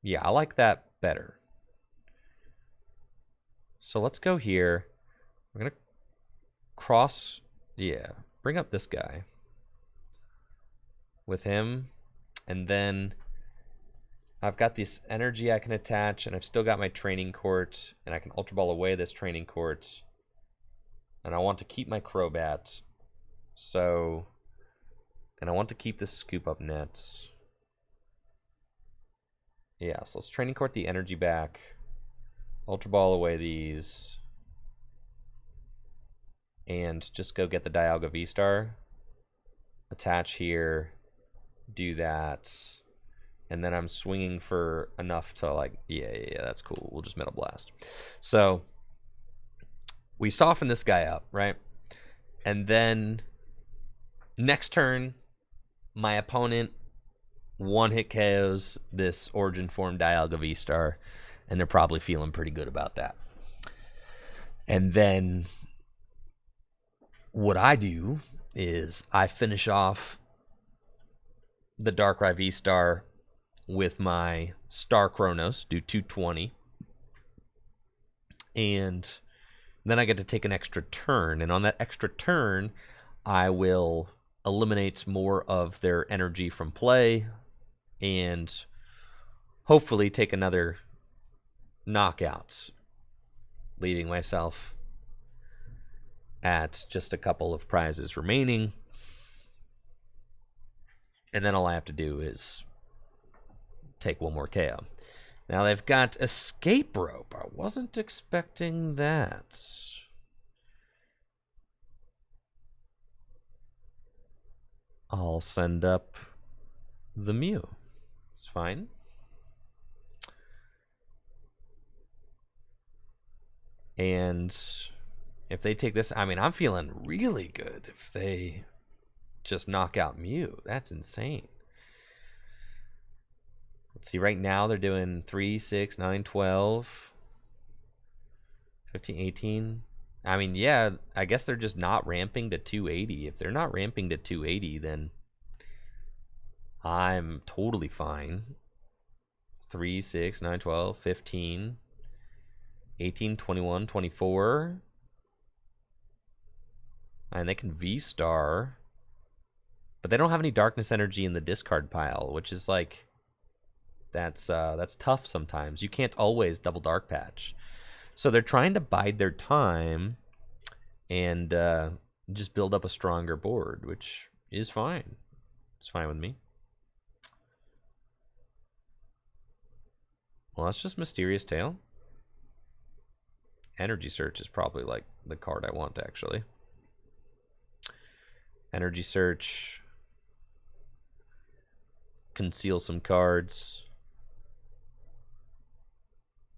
Yeah, I like that better. So let's go here. We're going to cross, bring up this guy with him. And then I've got this energy I can attach, and I've still got my training court, and I can Ultra Ball away this training court. And I want to keep my Crobat. So, and I want to keep this Scoop Up Net. Yeah, so let's training court the energy back. Ultra Ball away these. And just go get the Dialga VSTAR. Attach here. Do that. And then I'm swinging for enough to like, yeah, that's cool. We'll just Metal Blast. So we soften this guy up, right? And then next turn, my opponent one-hit KOs this Origin Form Dialga VSTAR, and they're probably feeling pretty good about that. And then what I do is I finish off the Darkrai VSTAR with my Star Chronos, do 220. And then I get to take an extra turn. And on that extra turn, I will eliminate more of their energy from play and hopefully take another knockout, leaving myself at just a couple of prizes remaining. And then all I have to do is take one more KO. Now they've got Escape Rope. I wasn't expecting that. I'll send up the Mew. It's fine. And if they take this, I mean, I'm feeling really good if they just knock out Mew. That's insane. Let's see, right now they're doing 3, 6, 9, 12, 15, 18. I mean, yeah, I guess they're just not ramping to 280. If they're not ramping to 280, then I'm totally fine. 3, 6, 9, 12, 15, 18, 21, 24. And they can VSTAR. But they don't have any darkness energy in the discard pile, which is like, that's tough sometimes. You can't always double dark patch. So they're trying to bide their time and just build up a stronger board, which is fine. It's fine with me. Well, that's just Mysterious Tail. Energy Search is probably like the card I want, actually. Energy Search. Conceal some cards.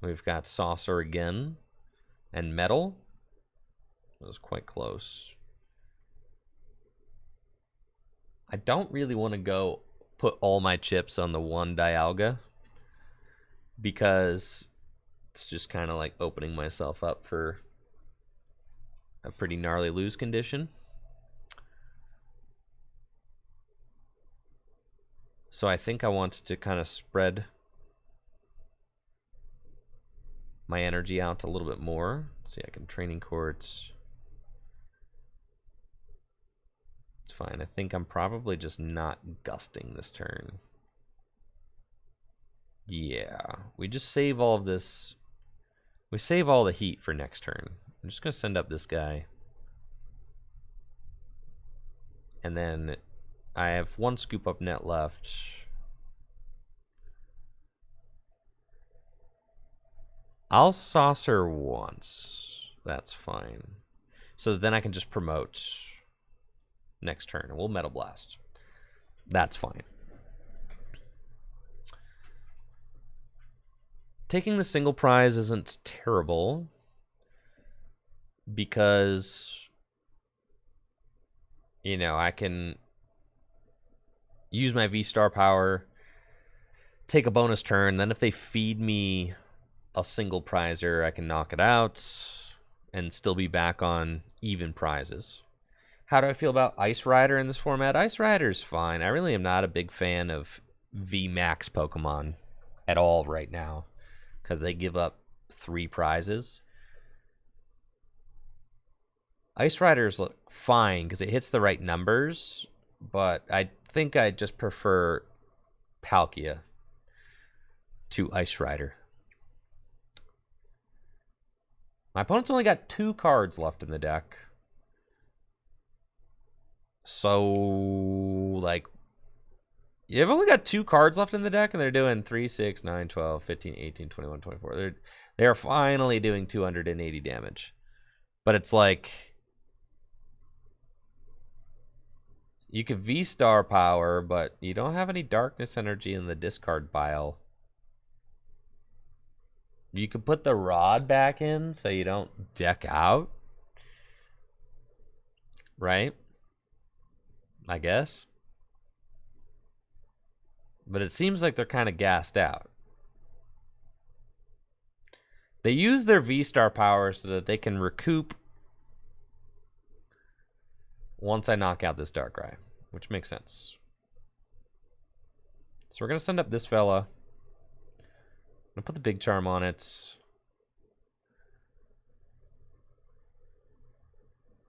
We've got Saucer again. And Metal. That was quite close. I don't really want to go put all my chips on the one Dialga, because it's just kind of like opening myself up for a pretty gnarly lose condition. So I think I want to kind of spread my energy out a little bit more. Let's see, I can Training Courts. It's fine. I think I'm probably just not gusting this turn. Yeah, we just save all of this. We save all the heat for next turn. I'm just going to send up this guy. And then I have one Scoop Up Net left. I'll Saucer once. That's fine. So then I can just promote next turn, and we'll Metal Blast. That's fine. Taking the single prize isn't terrible, because, you know, I can use my V-Star power, take a bonus turn, then if they feed me a single prizer, I can knock it out and still be back on even prizes. How do I feel about Ice Rider in this format? Ice Rider's fine. I really am not a big fan of V-Max Pokemon at all right now, because they give up 3 prizes. Ice Rider's look fine because it hits the right numbers, but I think I just prefer Palkia to Ice Rider. My opponent's only got 2 cards left in the deck. So, like, you've only got 2 cards left in the deck, and they're doing 3, 6, 9, 12, 15, 18, 21, 24. They're finally doing 280 damage. But it's like, you could V-Star power, but you don't have any darkness energy in the discard pile. You could put the Rod back in so you don't deck out. Right? I guess. But it seems like they're kind of gassed out. They use their V-Star power so that they can recoup once I knock out this Darkrai, which makes sense. So we're going to send up this fella. I'm going to put the Big Charm on it.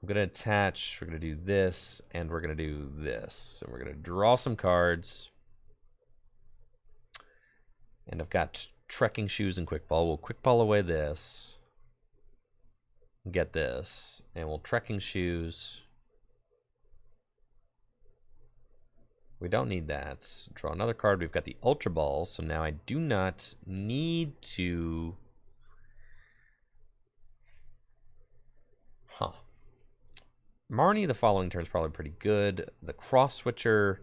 I'm going to attach. We're going to do this, and we're going to do this. So we're going to draw some cards. And I've got Trekking Shoes and Quick Ball. We'll Quick Ball away this. Get this. And we'll Trekking Shoes. We don't need that. Draw another card. We've got the Ultra Ball, so now I do not need to... Marnie the following turn is probably pretty good. The Cross Switcher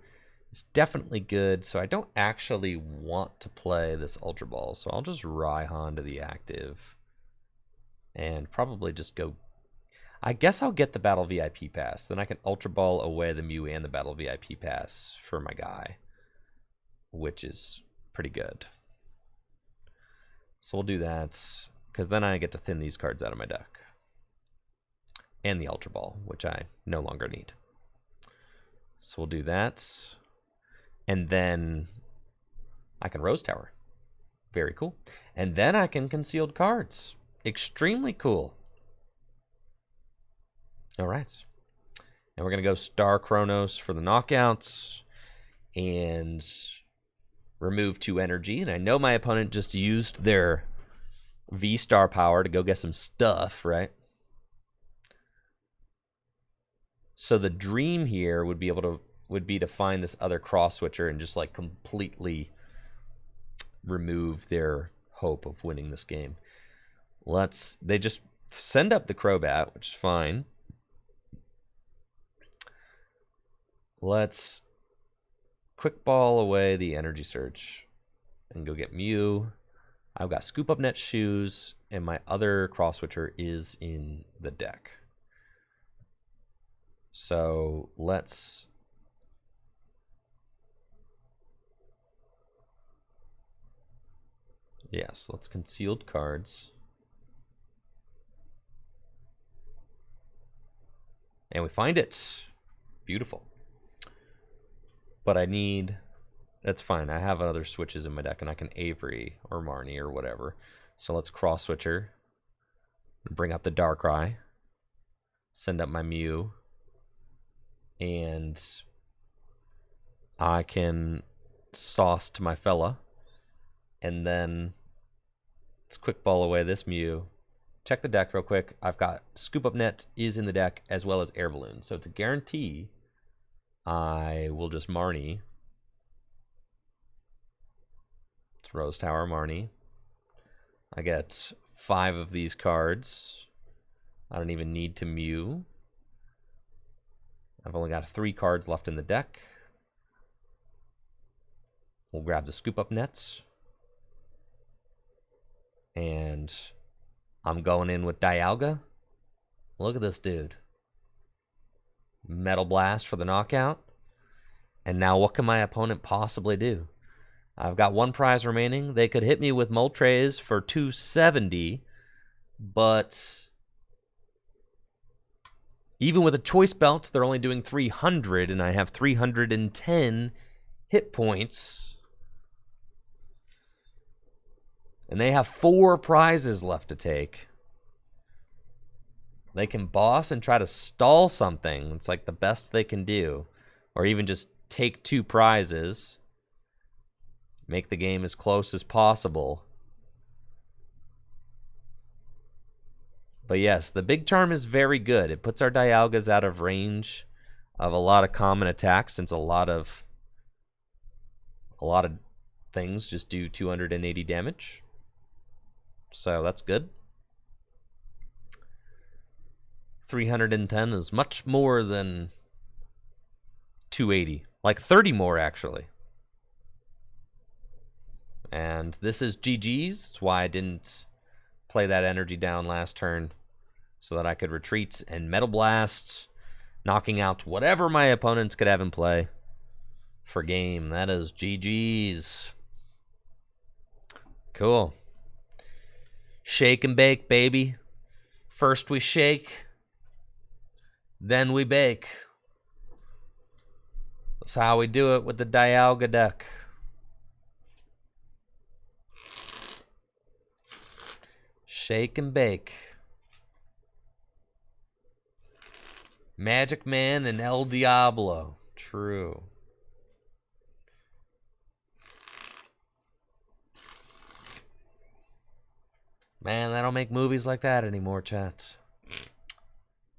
is definitely good, so I don't actually want to play this Ultra Ball, so I'll just Raihan to the active. And probably just go... I guess I'll get the Battle VIP Pass. Then I can Ultra Ball away the Mew and the Battle VIP Pass for my guy, which is pretty good. So we'll do that, because then I get to thin these cards out of my deck. And the Ultra Ball, which I no longer need. So we'll do that. And then I can Rose Tower. Very cool. And then I can Concealed Cards. Extremely cool. All right. And we're going to go Star Chronos for the knockouts and remove 2 energy. And I know my opponent just used their V-Star power to go get some stuff, right? So the dream here would be to find this other cross switcher and just like completely remove their hope of winning this game. They just send up the Crobat, which is fine. Let's quick ball away the energy surge and go get Mew. I've got Scoop Up Net Shoes, and my other cross switcher is in the deck. So let's concealed cards. And we find it. Beautiful. But I need... That's fine. I have other switches in my deck, and I can Avery or Marnie or whatever. So let's cross switcher. Bring up the Darkrai. Send up my Mew. And I can sauce to my fella. And then let's quick ball away this Mew. Check the deck real quick. I've got Scoop Up Net is in the deck as well as Air Balloon. So it's a guarantee I will just Marnie. It's Rose Tower Marnie. I get 5 of these cards. I don't even need to Mew. I've only got 3 cards left in the deck. We'll grab the Scoop Up Nets. And I'm going in with Dialga. Look at this dude. Metal Blast for the knockout. And now what can my opponent possibly do? I've got 1 prize remaining. They could hit me with Moltres for 270, but even with a choice belt, they're only doing 300, and I have 310 hit points. And they have 4 prizes left to take. They can boss and try to stall something. It's like the best they can do. Or even just take 2 prizes. Make the game as close as possible. But yes, the big charm is very good. It puts our Dialgas out of range of a lot of common attacks, since a lot of things just do 280 damage. So that's good. 310 is much more than 280. Like 30 more, actually. And this is GG's. That's why I didn't play that energy down last turn, so that I could retreat and Metal Blast, knocking out whatever my opponents could have in play for game. That is GG's. Cool. Shake and bake, baby. First we shake, then we bake. That's how we do it with the Dialga deck. Shake and bake. Magic Man and El Diablo. True. Man, they don't make movies like that anymore, chat.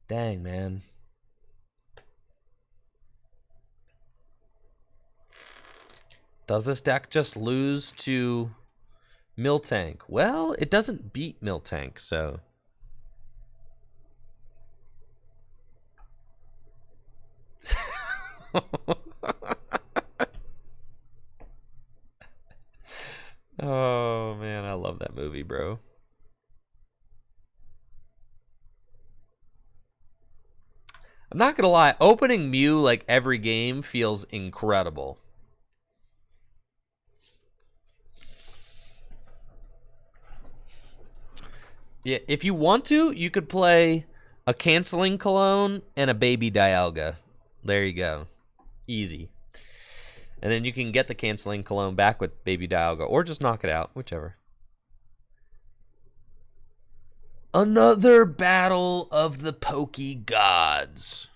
Dang, man. Does this deck just lose to Miltank? Well, it doesn't beat Miltank, so... Oh, man, I love that movie, bro. I'm not gonna lie, opening Mew like every game feels incredible. Yeah, if you want to, you could play a canceling cologne and a baby Dialga. There you go. Easy. And then you can get the canceling cologne back with baby Dialga, or just knock it out, whichever. Another battle of the Poke Gods.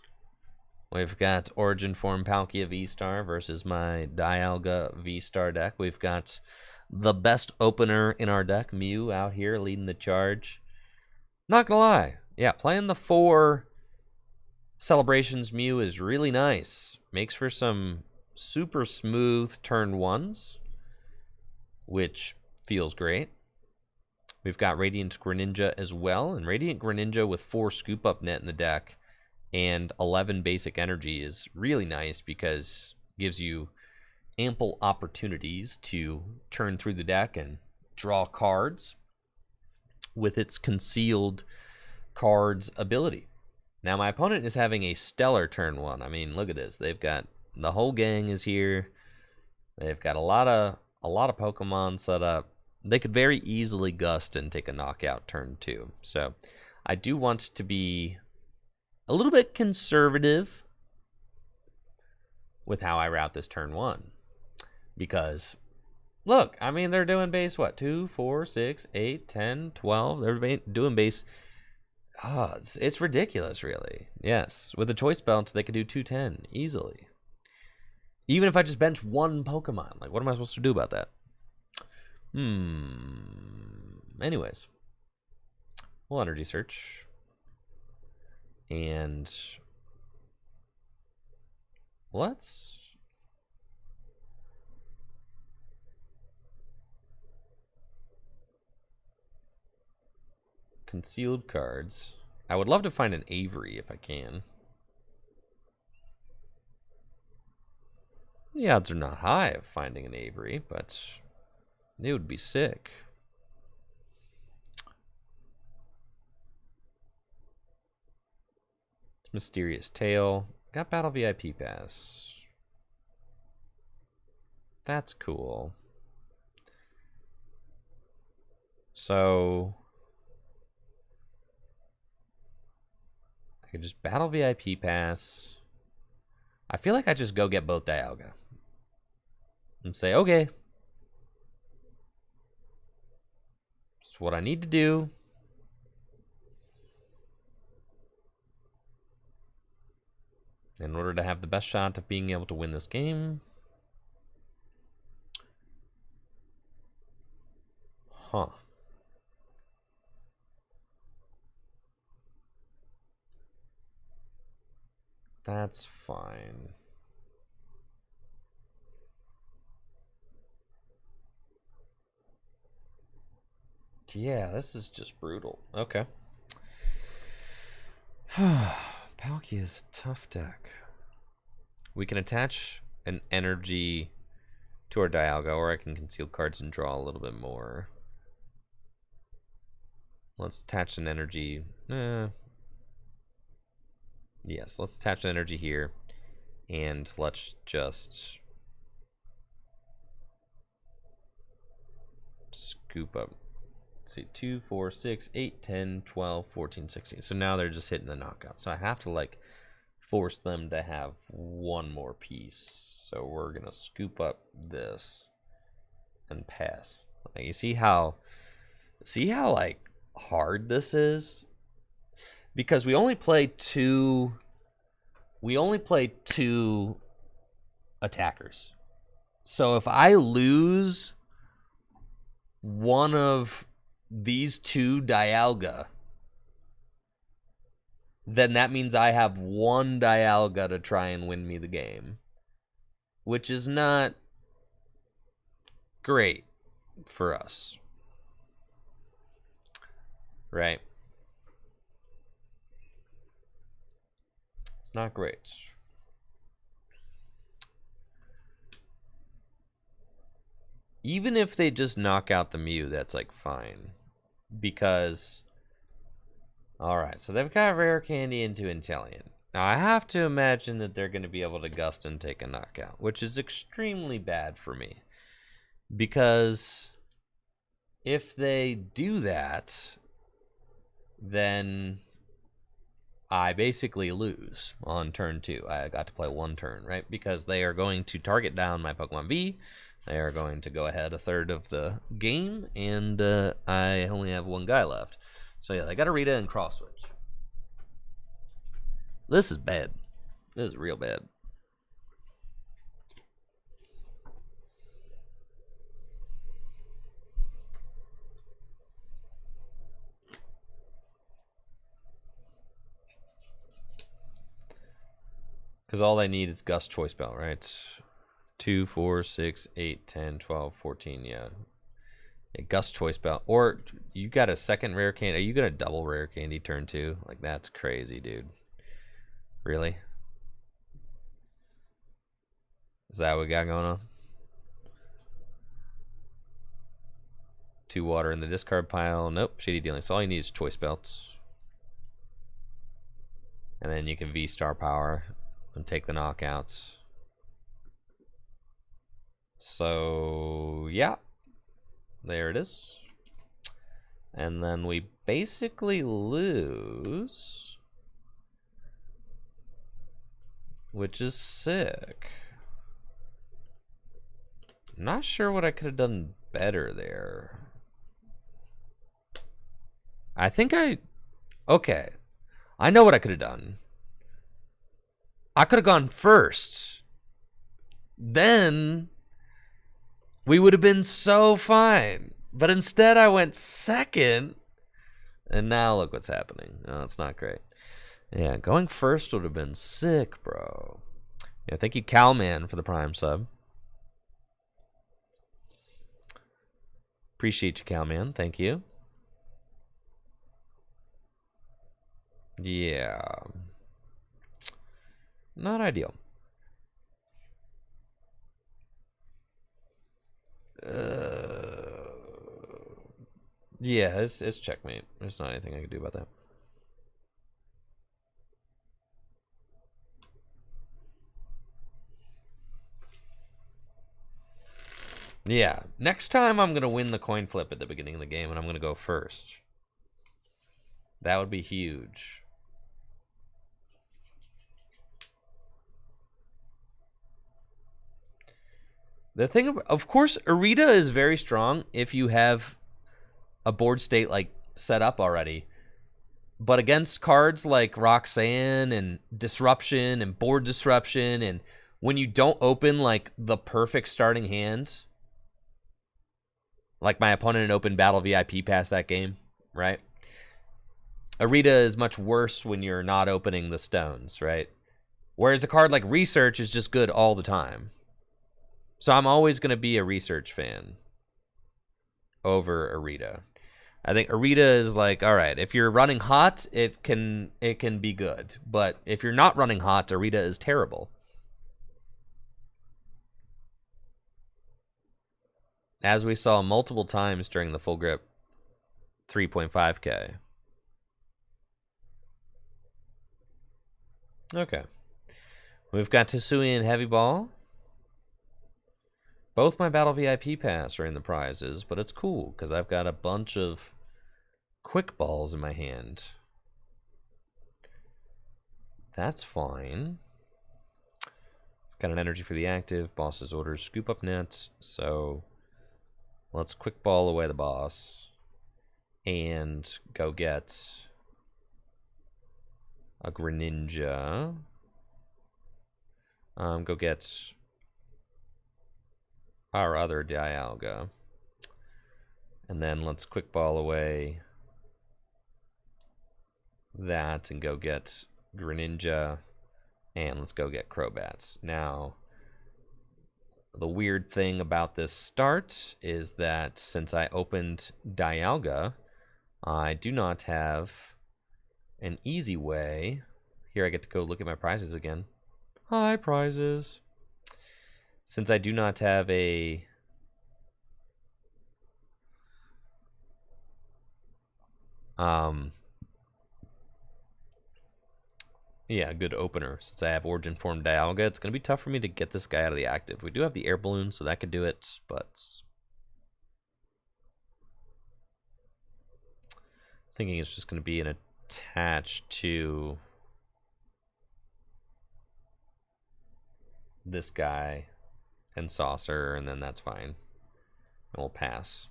We've got Origin Form Palkia VSTAR versus my Dialga VSTAR deck. We've got the best opener in our deck, Mew, out here leading the charge. Not gonna lie. Yeah, playing the 4 Celebrations Mew is really nice. Makes for some super smooth turn 1s, which feels great. We've got Radiant Greninja as well, and Radiant Greninja with 4 Scoop Up Net in the deck and 11 basic energy is really nice because it gives you ample opportunities to turn through the deck and draw cards with its concealed cards ability. Now my opponent is having a stellar turn 1. I mean, look at this. They've got the whole gang is here. They've got a lot of Pokemon set up. They could very easily gust and take a knockout turn 2. So I do want to be a little bit conservative with how I route this turn 1. Because, look, I mean, they're doing base, what, 2, 4, 6, 8, 10, 12. They're doing base. Oh, it's ridiculous, really. Yes, with the choice belts, they could do 210 easily. Even if I just bench 1 Pokemon. Like, what am I supposed to do about that? Anyways, we'll energy search. And let's concealed cards. I would love to find an Avery if I can. The odds are not high of finding an Avery, but it would be sick. It's Mysterious Tail. Got Battle VIP Pass. That's cool. So I could just Battle VIP Pass. I feel like I just go get both Dialga and say, okay, it's what I need to do. In order to have the best shot of being able to win this game. Huh. That's fine. Yeah, this is just brutal. Okay. Palkia is a tough deck. We can attach an energy to our Dialga, or I can conceal cards and draw a little bit more. Let's attach an energy. Yes, let's attach an energy here. And let's just scoop up. Let's see, 2, 4, 6, 8, 10, 12, 14, 16. So now they're just hitting the knockout. So I have to like force them to have 1 more piece. So we're gonna scoop up this and pass. Like, you see how like hard this is? Because we only play 2 attackers. So if I lose one of these 2 Dialga, then that means I have 1 Dialga to try and win me the game, which is not great for us, right? It's not great. Even if they just knock out the Mew, that's like fine. Because, alright, so they've got Rare Candy into Inteleon. Now I have to imagine that they're going to be able to gust and take a knockout, which is extremely bad for me. Because if they do that, then I basically lose on turn 2. I got to play 1 turn, right? Because they are going to target down my Pokemon V. They are going to go ahead a third of the game, and I only have 1 guy left. So yeah, they got to Rita and cross switch. This is bad. This is real bad. Because all I need is Gust Choice Belt, right? 2, 4, 6, 8, 10, 12, 14, yeah. Gust Choice Belt. Or you got a second rare candy. Are you going to double rare candy turn 2? Like, that's crazy, dude. Really? Is that what we got going on? 2 water in the discard pile. Nope, Shady Dealing. So all you need is Choice Belts. And then you can V-Star Power and take the knockouts. So, yeah. There it is. And then we basically lose, which is sick. Not sure what I could have done better there. I think okay. I know what I could have done. I could have gone first. Then we would have been so fine. But instead I went second. And now look what's happening. Oh, it's not great. Yeah, going first would have been sick, bro. Yeah, thank you, Cowman, for the Prime sub. Appreciate you, Cowman. Thank you. Yeah. Not ideal. Yeah, it's checkmate. There's not anything I can do about that. Yeah, next time I'm going to win the coin flip at the beginning of the game, and I'm going to go first. That would be huge. The thing, of course, Arita is very strong if you have a board state like set up already. But against cards like Roxanne and Disruption and Board Disruption, and when you don't open like the perfect starting hand, like my opponent opened Battle VIP past that game, right? Arita is much worse when you're not opening the stones, right? Whereas a card like Research is just good all the time. So I'm always going to be a Research fan over Arita. I think Arita is like, all right, if you're running hot, it can be good. But if you're not running hot, Arita is terrible. As we saw multiple times during the full grip 3.5K. Okay. We've got Tsui and Heavy Ball. Both my Battle VIP pass are in the prizes, but it's cool because I've got a bunch of quick balls in my hand. That's fine. Got an energy for the active. Boss's orders scoop up nets. So let's quick ball away the boss and go get a Greninja. Go get our other Dialga. And then let's quick ball away that and go get Greninja. And let's go get Crobats. Now, the weird thing about this start is that since I opened Dialga, I do not have an easy way. Here I get to go look at my prizes again. Hi, prizes. Since I do not have a good opener. Since I have Origin Form Dialga, it's going to be tough for me to get this guy out of the active. We do have the Air Balloon, so that could do it, but thinking it's just going to be an attach to this guy and Saucer, and then that's fine. And we'll pass.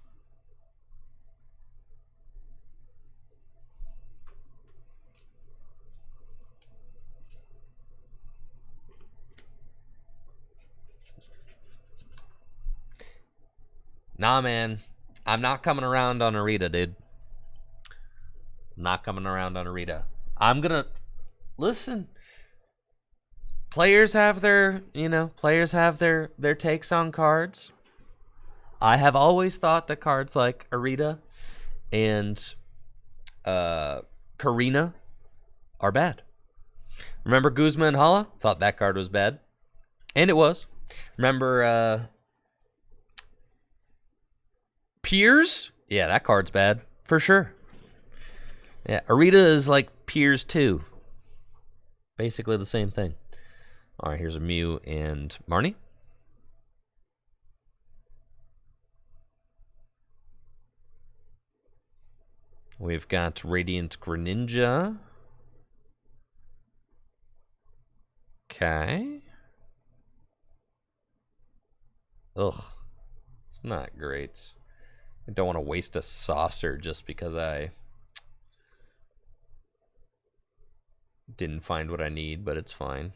Nah, man. I'm not coming around on Arita, dude. Not coming around on Arita. I'm gonna listen. Players have their, players have their takes on cards. I have always thought that cards like Arita and Karina are bad. Remember Guzma and Hala? Thought that card was bad. And it was. Remember Piers? Yeah, that card's bad. For sure. Yeah, Arita is like Piers 2. Basically the same thing. Alright, here's a Mew and Marnie. We've got Radiant Greninja. Okay. Ugh. It's not great. I don't want to waste a saucer just because I didn't find what I need, but it's fine.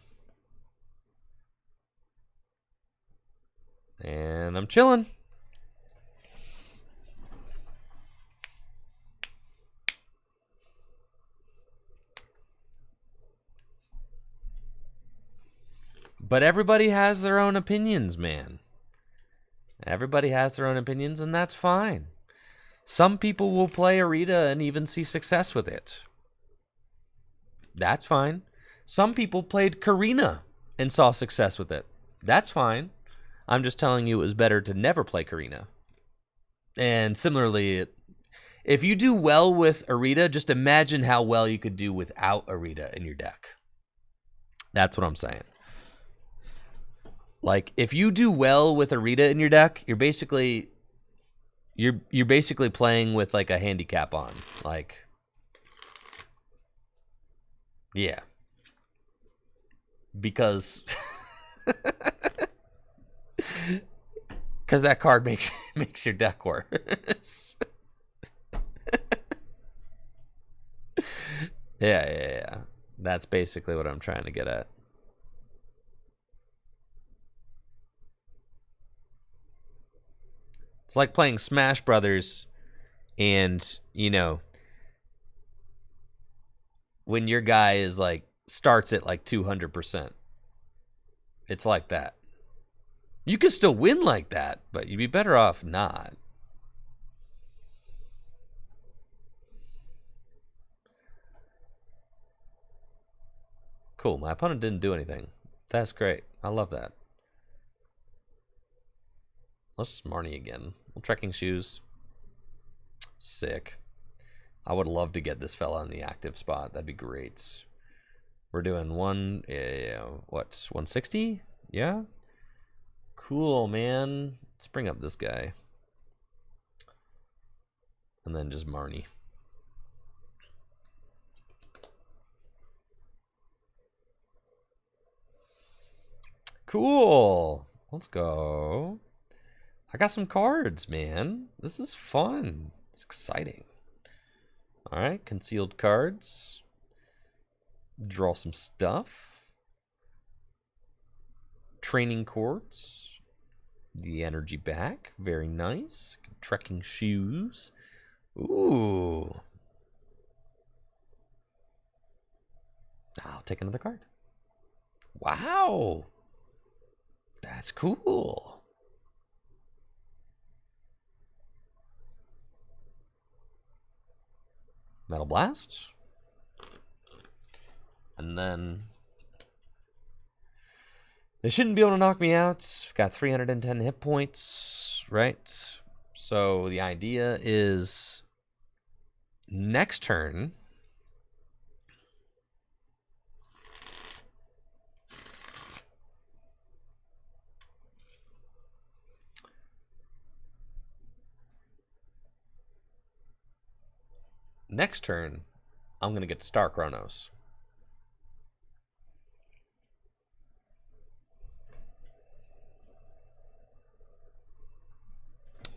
And I'm chilling. But everybody has their own opinions, man. Everybody has their own opinions, and that's fine. Some people will play Arita and even see success with it. That's fine. Some people played Karina and saw success with it. That's fine. I'm just telling you it was better to never play Karina. And similarly, if you do well with Arita, just imagine how well you could do without Arita in your deck. That's what I'm saying. Like, if you do well with Arita in your deck, you're basically playing with like a handicap on. Like, yeah. Because that card makes your deck worse. Yeah. That's basically what I'm trying to get at. It's like playing Smash Brothers and, when your guy is like starts at like 200%. It's like that. You can still win like that, but you'd be better off not. Cool, my opponent didn't do anything. That's great. I love that. Let's Marnie again. Well, trekking shoes. Sick. I would love to get this fella in the active spot. That'd be great. We're doing 160? Yeah? Cool, man. Let's bring up this guy. And then just Marnie. Cool. Let's go. I got some cards, man. This is fun. It's exciting. All right, concealed cards. Draw some stuff. Training courts. The energy back. Very nice. Trekking shoes. Ooh. I'll take another card. Wow. That's cool. Metal Blast. And then they shouldn't be able to knock me out. I've got 310 hit points, right? So the idea is next turn I'm going to get Star Chronos.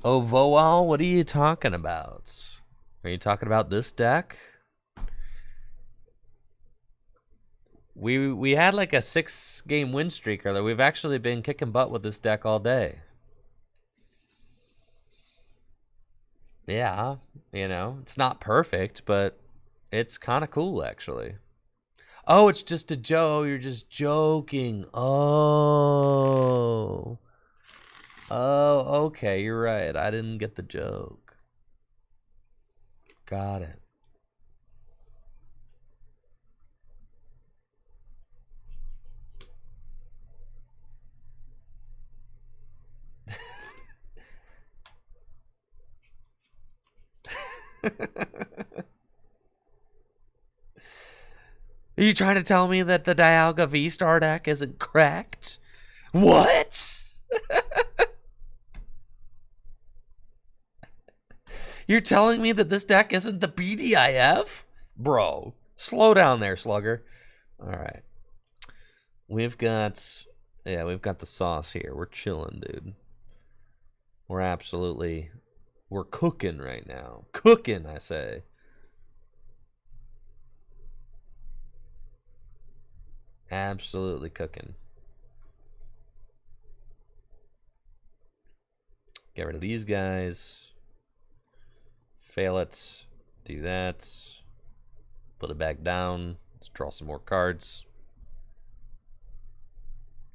Oh, Voal, what are you talking about? Are you talking about this deck? We had like a 6-game win streak earlier. We've actually been kicking butt with this deck all day. Yeah, you know, it's not perfect, but it's kind of cool, actually. Oh, it's just a joke. You're just joking. Oh. Oh, okay, you're right. I didn't get the joke. Got it. Are you trying to tell me that the Dialga VSTAR deck isn't cracked? What? You're telling me that this deck isn't the BDIF? Bro, slow down there, slugger. All right. We've got the sauce here. We're chilling, dude. We're cooking right now. Cooking, I say. Absolutely cooking. Get rid of these guys. Fail it. Do that. Put it back down. Let's draw some more cards.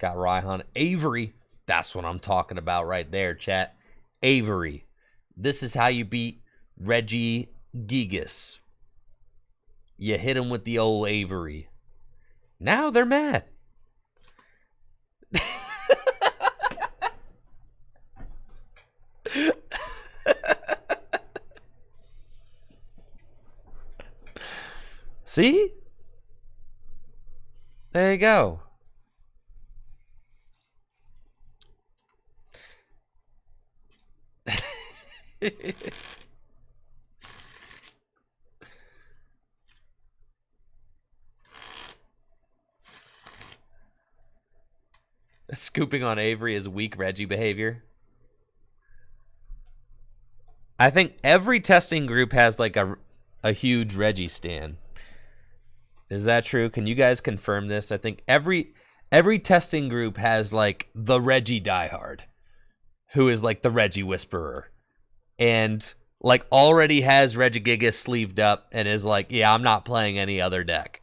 Got Raihan. Avery. That's what I'm talking about right there, chat. Avery. This is how you beat Reggie Gigas. You hit him with the old Avery. Now they're mad. See? There you go. Scooping on Avery is weak Reggie behavior. I think every testing group has like a huge Reggie stan. Is that true? Can you guys confirm this? I think every testing group has like the Reggie diehard, who is like the Reggie whisperer, and like already has Reggie Gigas sleeved up and is like, yeah, I'm not playing any other deck.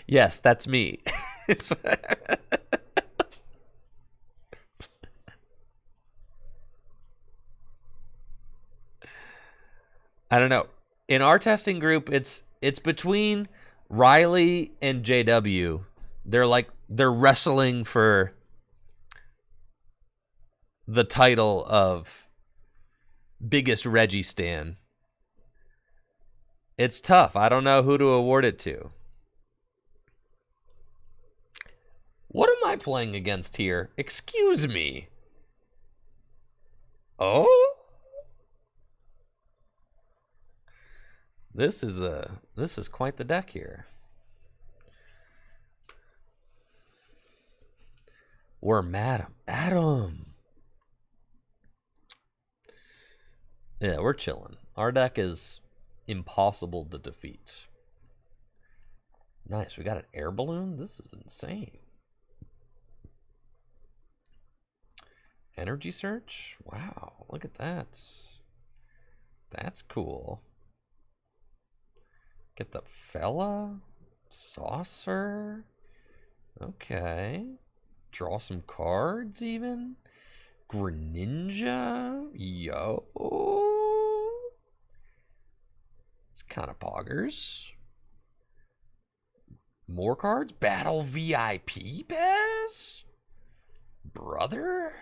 Yes, that's me. I don't know. In our testing group, it's between Riley and JW. They're wrestling for the title of biggest Reggie stan. It's tough. I don't know who to award it to. What am I playing against here? Excuse me. Oh? This is quite the deck here. We're mad at him. Yeah, we're chilling. Our deck is impossible to defeat. Nice. We got an air balloon? This is insane. Energy search? Wow, look at that. That's cool. Get the fella? Saucer? Okay. Draw some cards even? Greninja? Yo. It's kind of poggers. More cards? Battle VIP pass? Brother?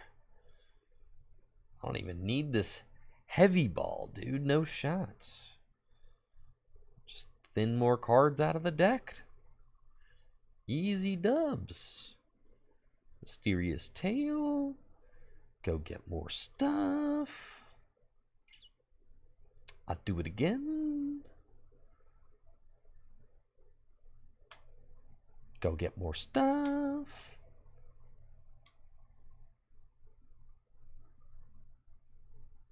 I don't even need this heavy ball, dude. No shots. Just thin more cards out of the deck. Easy dubs. Mysterious Tail. Go get more stuff. I'll do it again. Go get more stuff.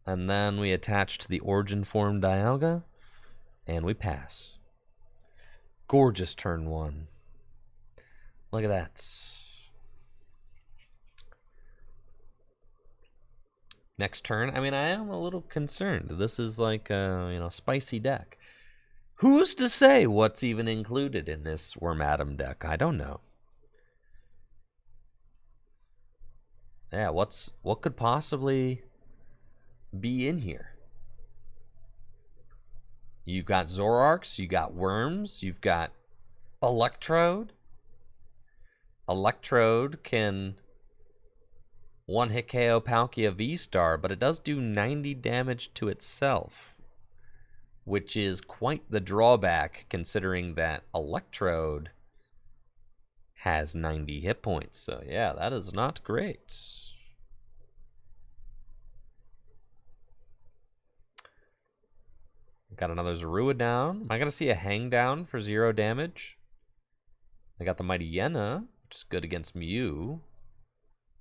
And then we attach to the origin form Dialga, and we pass. Gorgeous turn one. Look at that. next turn. I mean, I am a little concerned. This is like a, you know, spicy deck. Who's to say what's even included in this Wormadam deck? I don't know. Yeah, what could possibly be in here? You've got Zoroarks, you got Worms, you've got Electrode. Electrode can one-hit KO Palkia VSTAR, but it does do 90 damage to itself, which is quite the drawback considering that Electrode has 90 hit points. So yeah, that is not great. Got another Zorua down. Am I going to see a hang down for 0 damage? I got the Mighty Yena, which is good against Mew.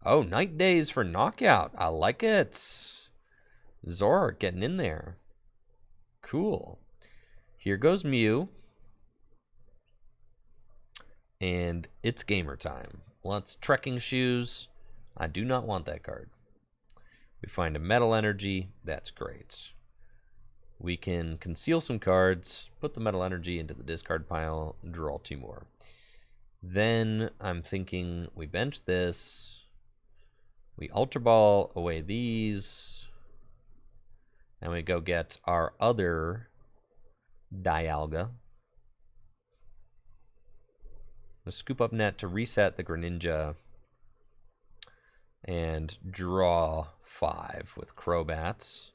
Oh, Night Days for knockout. I like it. Zoroark getting in there. Cool. Here goes Mew. And it's gamer time. Let's Trekking Shoes. I do not want that card. We find a Metal Energy. That's great. We can conceal some cards, put the Metal Energy into the discard pile, draw 2 more. Then I'm thinking we bench this. We Ultra Ball away these. And we go get our other Dialga. We'll scoop up net to reset the Greninja. And draw 5 with Crobats.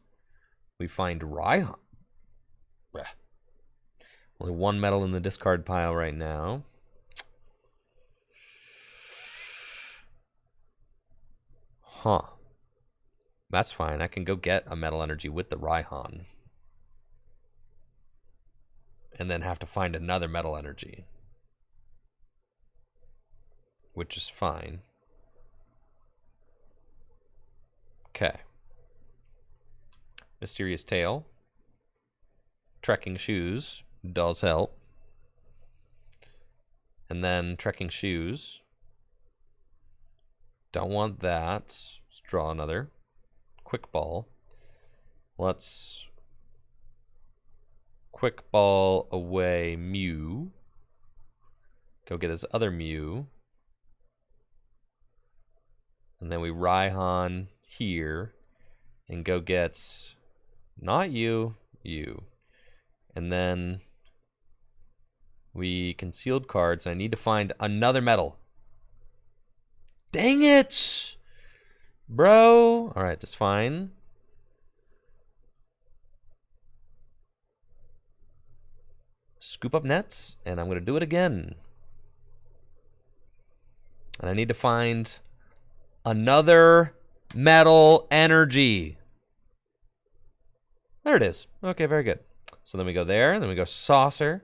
We find Raihan. Only 1 metal in the discard pile right now. Huh. That's fine. I can go get a Metal Energy with the Raihan. And then have to find another Metal Energy. Which is fine. Okay. Mysterious Tail. Trekking Shoes does help. And then Trekking Shoes. Don't want that. Let's draw another. Quick Ball. Let's Quick Ball away Mew. Go get this other Mew. And then we Raihan here. And go get not you, you. And then we concealed cards. And I need to find another metal. Dang it! Bro! Alright, that's fine. Scoop up nets. And I'm going to do it again. And I need to find another Metal Energy. There it is. Okay, very good. So then we go there, and then we go Saucer.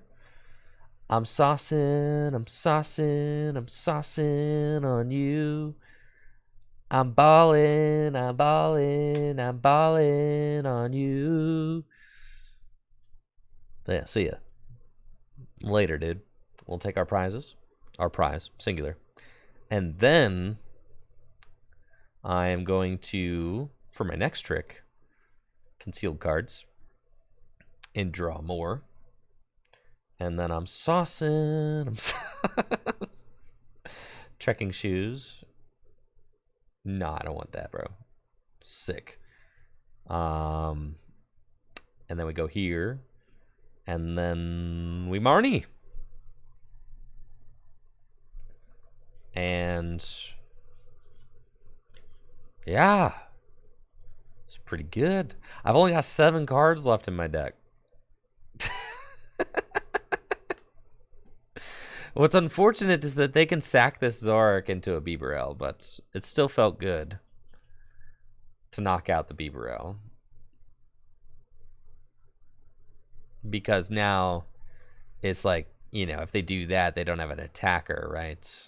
I'm saucing, I'm saucing, I'm saucing on you. I'm balling, I'm balling, I'm balling on you. Yeah, see ya. Later, dude. We'll take our prizes. Our prize, singular. And then I am going to, for my next trick, concealed cards and draw more. And then I'm saucing. Trekking Shoes. No, I don't want that, bro. Sick. And then we go here. And then we Marnie. And yeah. It's pretty good. I've only got 7 cards left in my deck. What's unfortunate is that they can sack this Zoroark into a Bibarel, but it still felt good to knock out the Bibarel. Because now it's like, you know, if they do that, they don't have an attacker, right?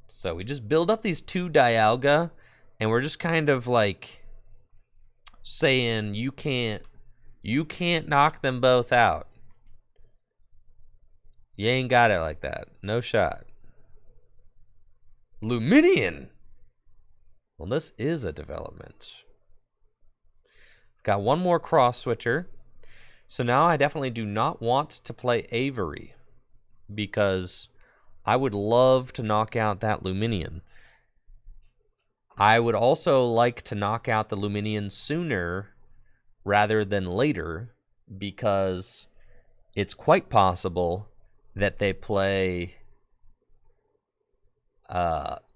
So we just build up these 2 Dialga, and we're just kind of like saying you can't knock them both out. You ain't got it like that. No shot. Luminion. Well, this is a development. Got one more cross switcher. So now I definitely do not want to play Avery, because I would love to knock out that Luminion. I would also like to knock out the Luminion sooner rather than later, because it's quite possible that they play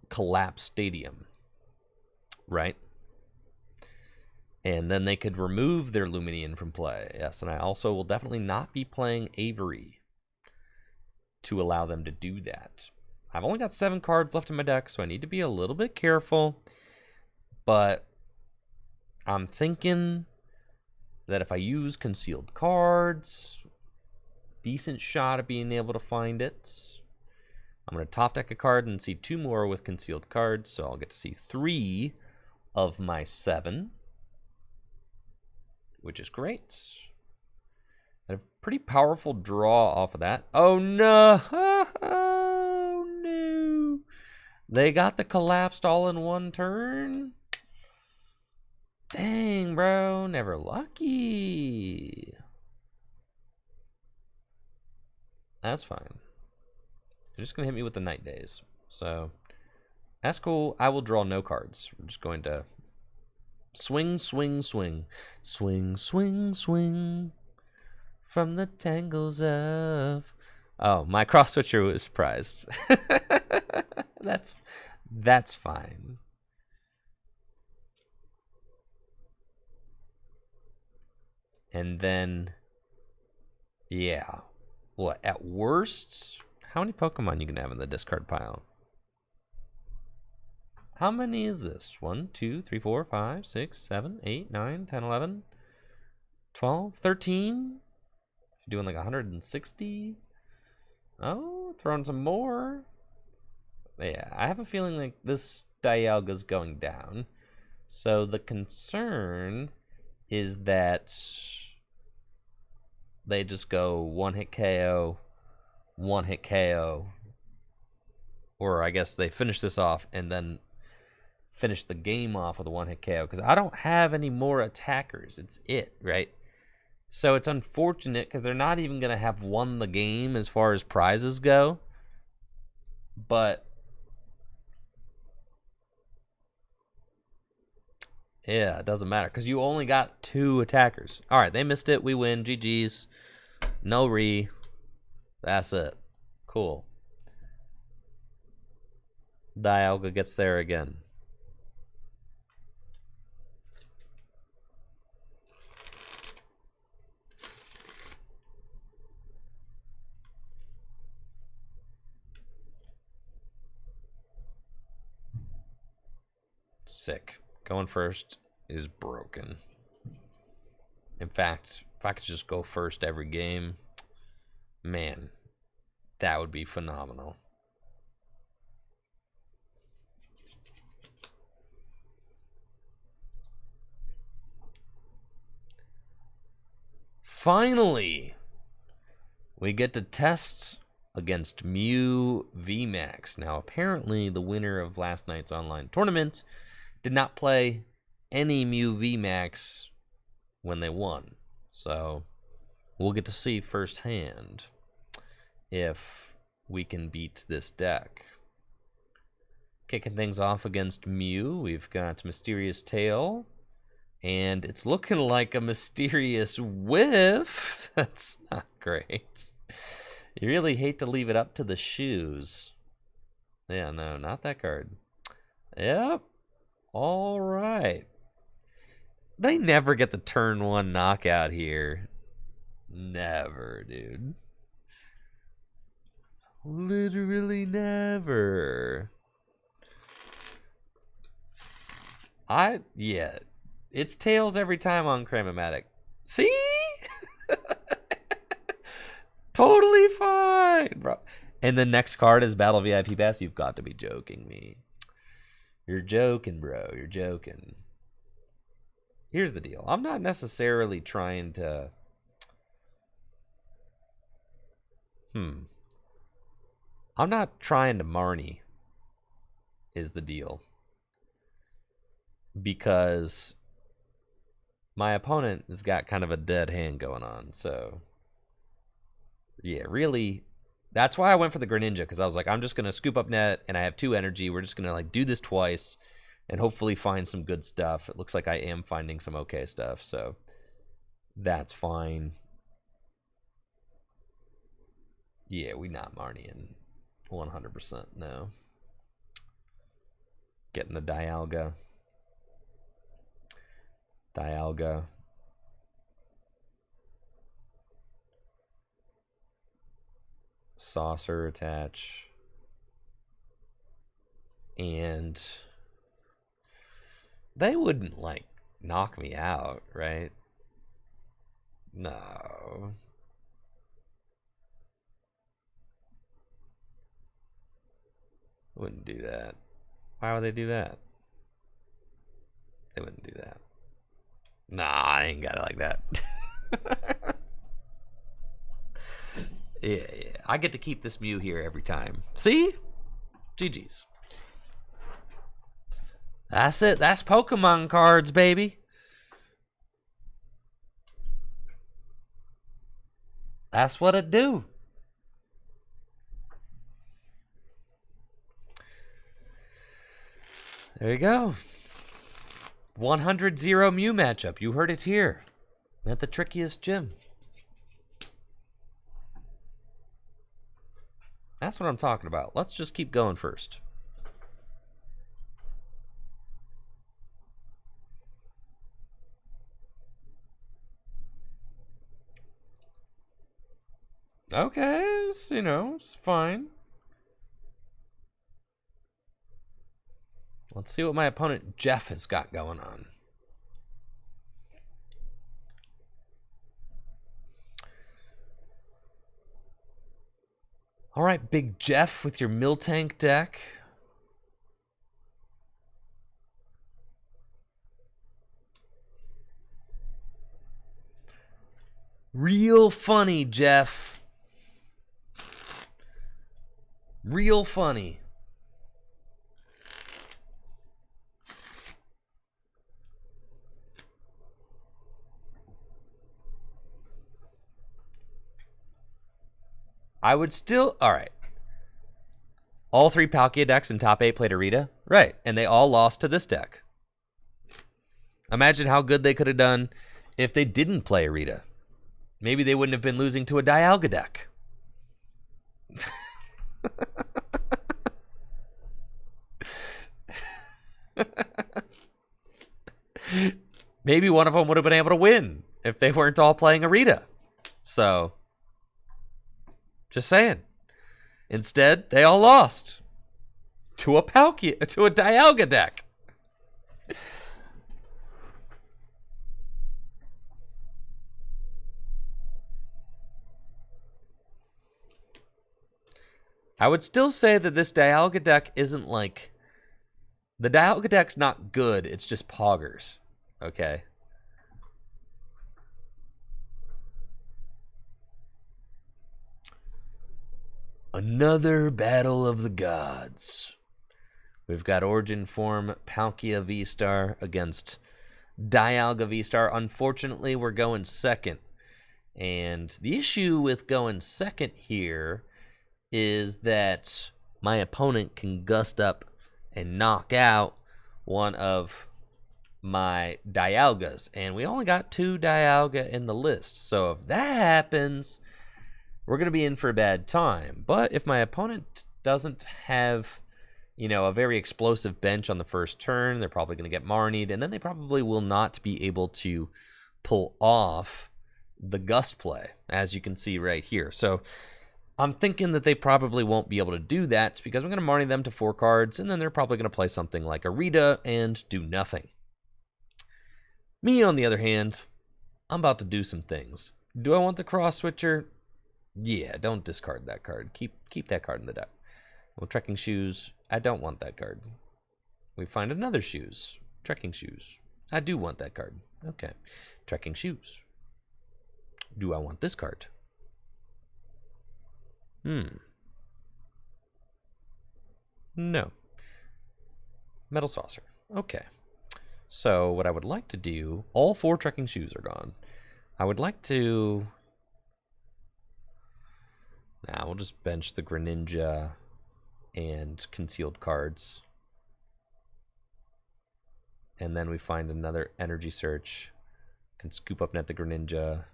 Collapse Stadium, right? And then they could remove their Luminion from play. Yes, and I also will definitely not be playing Avery to allow them to do that. I've only got 7 cards left in my deck, so I need to be a little bit careful. But I'm thinking that if I use concealed cards, decent shot at being able to find it. I'm going to top deck a card and see 2 more with concealed cards, so I'll get to see 3 of my 7. Which is great. And a pretty powerful draw off of that. Oh no! Oh no! They got the collapsed all in one turn? Dang, bro. Never lucky. That's fine. They're just going to hit me with the Night Days. So, that's cool. I will draw no cards. We're just going to swing, swing, swing. Swing, swing, swing. From the tangles of... Oh, my cross switcher was surprised. That's fine. And then... Yeah. What, at worst... How many Pokemon you can have in the discard pile? How many is this? 1, 2, 3, 4, 5, 6, 7, 8, 9, 10, 11, 12, 13? You're doing like 160? Oh, throwing some more. Yeah, I have a feeling like this Dialga's going down. So the concern is that they just go one-hit KO, one-hit KO. Or I guess they finish this off and then finish the game off with a one-hit KO, because I don't have any more attackers. It's it, right? So it's unfortunate because they're not even going to have won the game as far as prizes go. But yeah, it doesn't matter because you only got 2 attackers. All right, they missed it. We win. GG's. No re. That's it. Cool. Dialga gets there again. Sick. Going first is broken. In fact, if I could just go first every game, man, that would be phenomenal. Finally, we get to test against Mew VMAX. Now, apparently, the winner of last night's online tournament did not play any Mew VMAX when they won. So, we'll get to see firsthand if we can beat this deck. Kicking things off against Mew, we've got Mysterious Tail. And it's looking like a Mysterious Whiff. That's not great. You really hate to leave it up to the shoes. Yeah, no, not that card. Yep. All right. They never get the turn 1 knockout here. Never, dude. Literally never. Yeah. It's tails every time on Cramomatic. See? Totally fine, bro. And the next card is Battle VIP Pass. You've got to be joking me. You're joking, bro. You're joking. Here's the deal. I'm not necessarily trying to... I'm not trying to Marnie. is the deal. Because my opponent has got kind of a dead hand going on. So, yeah, really, that's why I went for the Greninja, because I was like, I'm just going to scoop up net, and I have 2 energy. We're just going to like do this twice and hopefully find some good stuff. It looks like I am finding some okay stuff, so that's fine. Yeah, we not Marnieing 100%, no. Getting the Dialga. Saucer attach. And they wouldn't, like, knock me out, right? No. Wouldn't do that. Why would they do that? They wouldn't do that. Nah, I ain't got it like that. Yeah. I get to keep this Mew here every time. See? GG's. That's it. That's Pokemon cards, baby. That's what it do. There you go. 100-0 Mew matchup. You heard it here. At the trickiest gym. That's what I'm talking about. Let's just keep going first. Okay, it's fine. Let's see what my opponent Jeff has got going on. All right, Big Jeff with your Miltank deck. Real funny, Jeff. Real funny. I would still... All right. All 3 Palkia decks in top 8 played Arita. Right. And they all lost to this deck. Imagine how good they could have done if they didn't play Arita. Maybe they wouldn't have been losing to a Dialga deck. Maybe one of them would have been able to win if they weren't all playing Arita. So... just saying. Instead, they all lost to a Dialga deck. I would still say that this Dialga deck isn't like... the Dialga deck's not good, it's just poggers. Okay? Another battle of the gods. We've got Origin Form Palkia VSTAR against Dialga VSTAR. Unfortunately, we're going second. And the issue with going second here is that my opponent can gust up and knock out one of my Dialgas. And we only got 2 Dialga in the list. So if that happens... we're going to be in for a bad time. But if my opponent doesn't have, a very explosive bench on the first turn, they're probably going to get Marnied, and then they probably will not be able to pull off the Gust play, as you can see right here. So I'm thinking that they probably won't be able to do that because I'm going to Marnie them to 4 cards, and then they're probably going to play something like Arita and do nothing. Me, on the other hand, I'm about to do some things. Do I want the Cross Switcher? Yeah, don't discard that card. Keep that card in the deck. Well, Trekking Shoes, I don't want that card. We find another Shoes. Trekking Shoes. I do want that card. Okay. Trekking Shoes. Do I want this card? No. Metal Saucer. Okay. So what I would like to do, all 4 trekking shoes are gone. I would like to... Nah, we'll just bench the Greninja and concealed cards. And then we find another energy search. Can scoop up net the Greninja.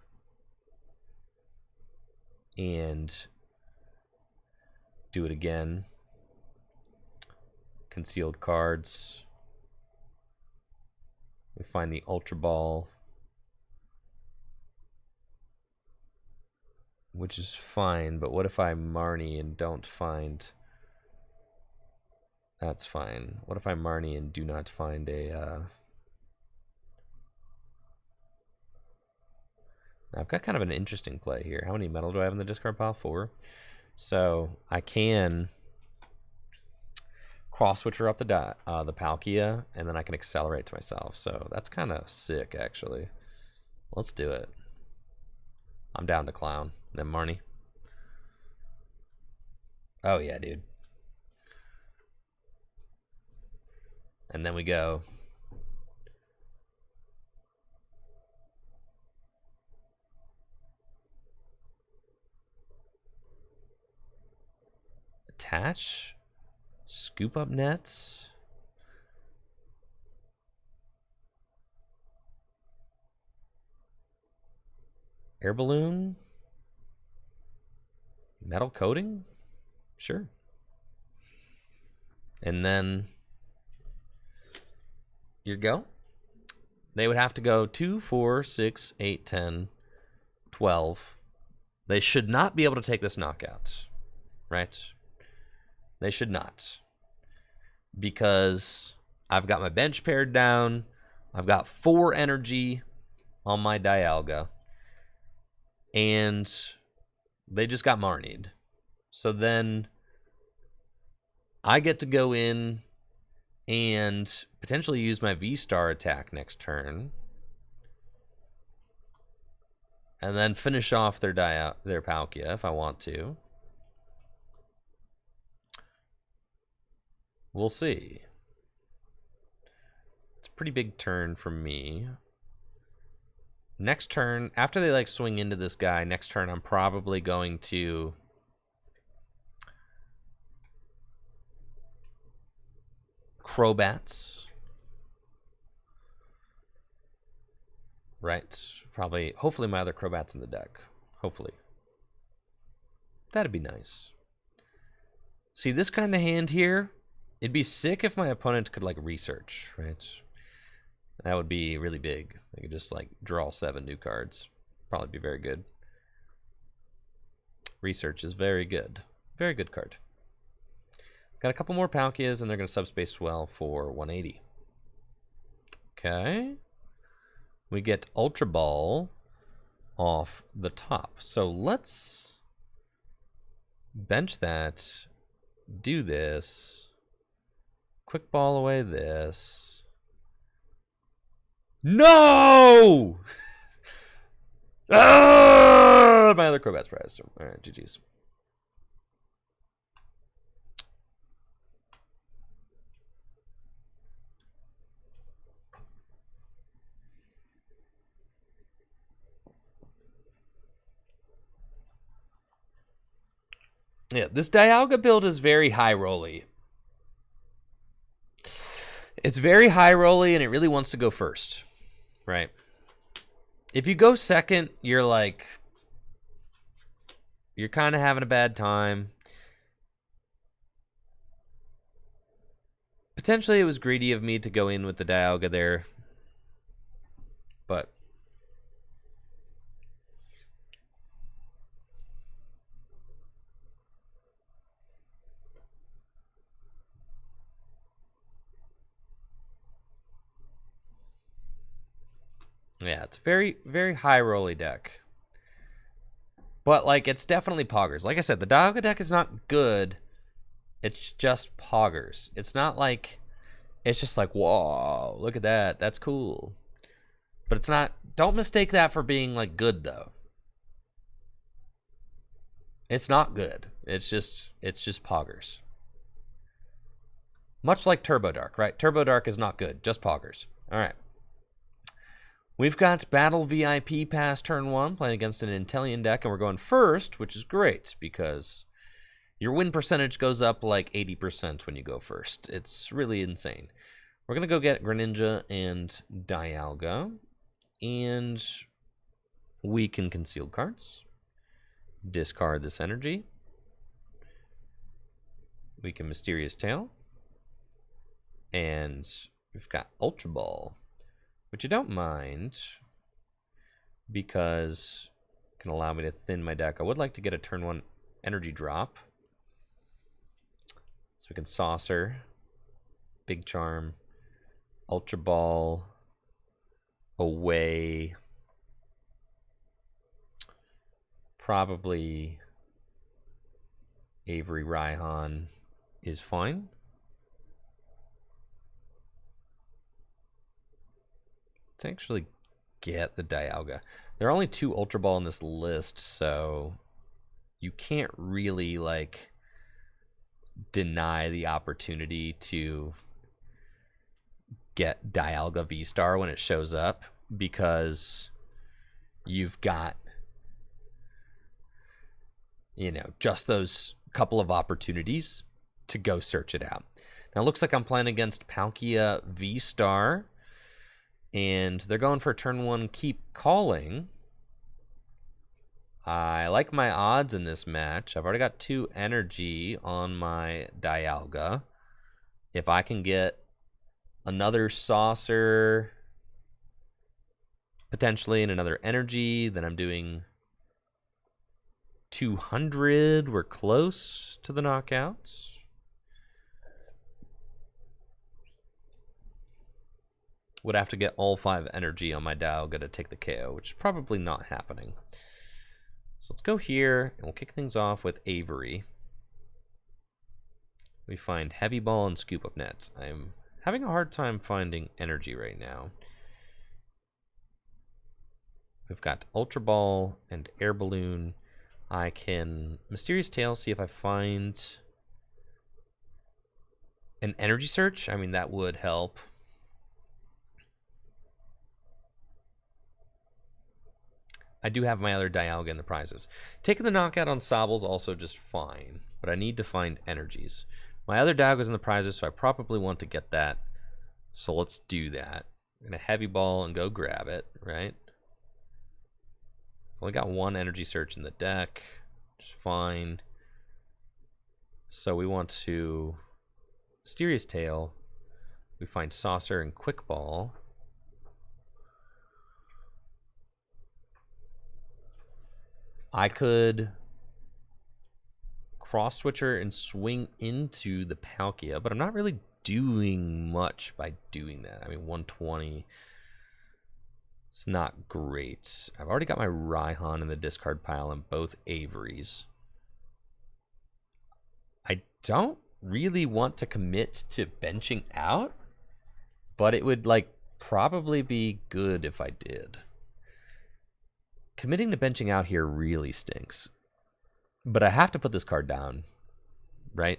And do it again. Concealed cards. We find the Ultra Ball, which is fine, but what if I Marnie and don't find... That's fine. What if I Marnie and do not find a... I've got kind of an interesting play here. How many metal do I have in the discard pile? 4. So I can cross switcher up the Palkia, and then I can accelerate to myself. So that's kind of sick, actually. Let's do it. I'm down to clown. Then Marnie. Oh yeah, dude. And then we go. Attach. Scoop up nets. Air balloon. Metal coating? Sure. And then you go. They would have to go 2, 4, 6, 8, 10, 12. They should not be able to take this knockout, right? They should not. Because I've got my bench pared down. I've got 4 energy on my Dialga. And they just got Marnied. So then I get to go in and potentially use my VSTAR attack next turn. And then finish off their Palkia if I want to. We'll see. It's a pretty big turn for me. Next turn, after they like swing into this guy, next turn I'm probably going to Crobats. Right. Probably, hopefully my other Crobats in the deck. Hopefully. That'd be nice. See, this kind of hand here, it'd be sick if my opponent could like research, right? That would be really big. I could just like draw 7 new cards. Probably be very good. Research is very good. Very good card. Got a couple more Palkias, and they're going to subspace Swell for 180. Okay. We get Ultra Ball off the top. So let's bench that. Do this. Quick Ball away this. No! Ah! My other Crobat's prized him. All right, GG's. Yeah, this Dialga build is very high rolly. It's very high rolly, and it really wants to go first, right? If you go second, you're like, you're kind of having a bad time. Potentially, it was greedy of me to go in with the Dialga there, but yeah, it's a very, very high rolly deck. But, like, it's definitely poggers. Like I said, the Dialga deck is not good. It's just poggers. It's not like, it's just like, whoa, look at that. That's cool. But it's not, don't mistake that for being, like, good, though. It's not good. It's just poggers. Much like Turbo Dark, right? Turbo Dark is not good, just poggers. All right. We've got Battle VIP past turn 1, playing against an Inteleon deck, and we're going first, which is great, because your win percentage goes up like 80% when you go first. It's really insane. We're going to go get Greninja and Dialga, and we can conceal cards. Discard this energy. We can Mysterious Tail. And we've got Ultra Ball, which I don't mind because it can allow me to thin my deck. I would like to get a turn 1 energy drop. So we can Saucer, Big Charm, Ultra Ball, away. Probably Avery Raihan is fine. Let's actually get the Dialga. There are only 2 Ultra Ball in this list, so you can't really, like, deny the opportunity to get Dialga VSTAR when it shows up, because you've got, you know, just those couple of opportunities to go search it out. Now, it looks like I'm playing against Palkia VSTAR, and they're going for turn 1 Keep Calling. I like my odds in this match. I've already got 2 energy on my Dialga. If I can get another Saucer, potentially, and another energy, then I'm doing 200. We're close to the knockouts. Would have to get all 5 energy on my Dialga to take the KO, which is probably not happening. So let's go here, and we'll kick things off with Avery. We find Heavy Ball and Scoop Up Net. I'm having a hard time finding energy right now. We've got Ultra Ball and Air Balloon. I can Mysterious Tail, see if I find an energy search. I mean, that would help. I do have my other Dialga in the prizes. Taking the knockout on Sobble's also just fine, but I need to find energies. My other Dialga's in the prizes, so I probably want to get that. So let's do that. I'm going to Heavy Ball and go grab it, right? Only got 1 energy search in the deck, which is fine. So we want to Mysterious Tail. We find Saucer and Quick Ball. I could cross switcher and swing into the Palkia, but I'm not really doing much by doing that. I mean, 120. It's not great. I've already got my Raihan in the discard pile and both Averys. I don't really want to commit to benching out, but it would, like, probably be good if I did. Committing to benching out here really stinks. But I have to put this card down, right?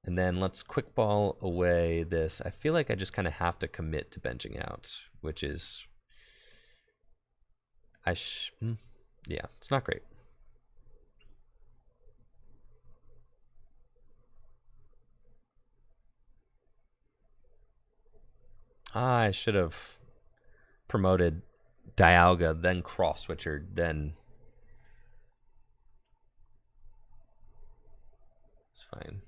And then let's Quick Ball away this. I feel like I just kind of have to commit to benching out, which is... yeah, it's not great. I should have promoted Dialga, then cross switcher, then... It's fine.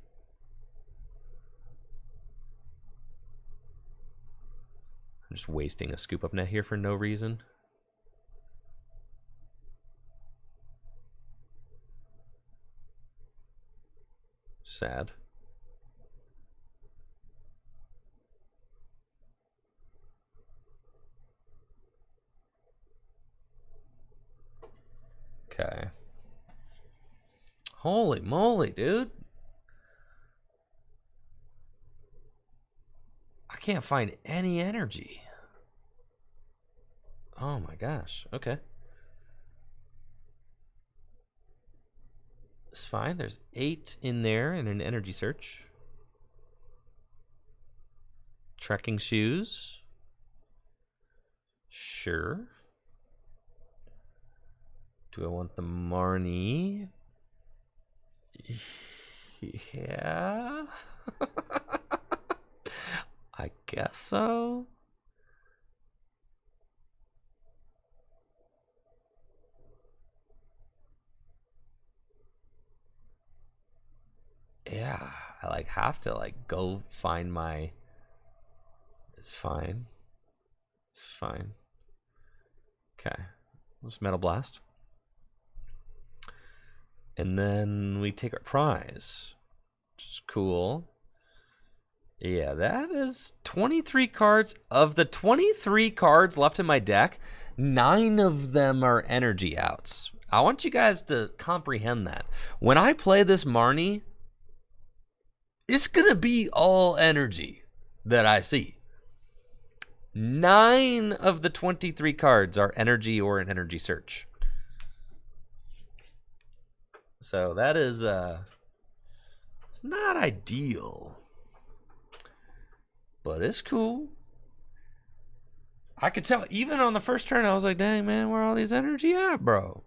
I'm just wasting a Scoop Up Net here for no reason. Sad. Okay. Holy moly, dude. I can't find any energy. Oh my gosh. Okay. It's fine. There's 8 in there and an energy search. Trekking shoes. Sure. Do I want the Marnie? Yeah. I guess so. Yeah, I like have to like go find my. It's fine. It's fine. Okay, let's Metal Blast, and then we take our prize, which is cool. Yeah, that is 23 cards. Of the 23 cards left in my deck, 9 of them are energy outs. I want you guys to comprehend that. When I play this Marnie, it's going to be all energy that I see. 9 of the 23 cards are energy or an energy search. So that is, it's not ideal. But it's cool. I could tell, even on the first turn, I was like, dang, man, where all these energy at, bro?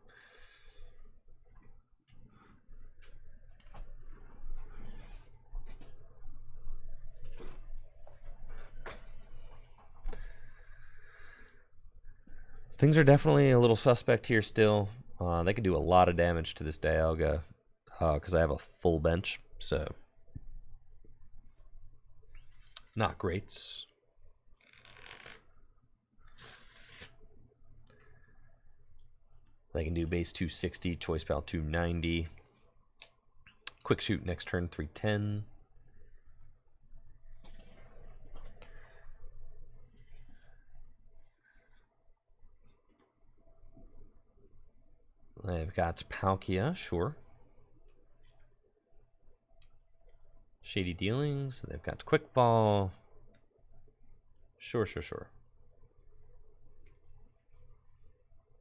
Things are definitely a little suspect here still. They could do a lot of damage to this Dialga because I have a full bench, so not great. They can do base 260, choice spell 290. Quick shoot next turn 310. They've got Palkia, sure. Shady Dealings. They've got Quick Ball. Sure.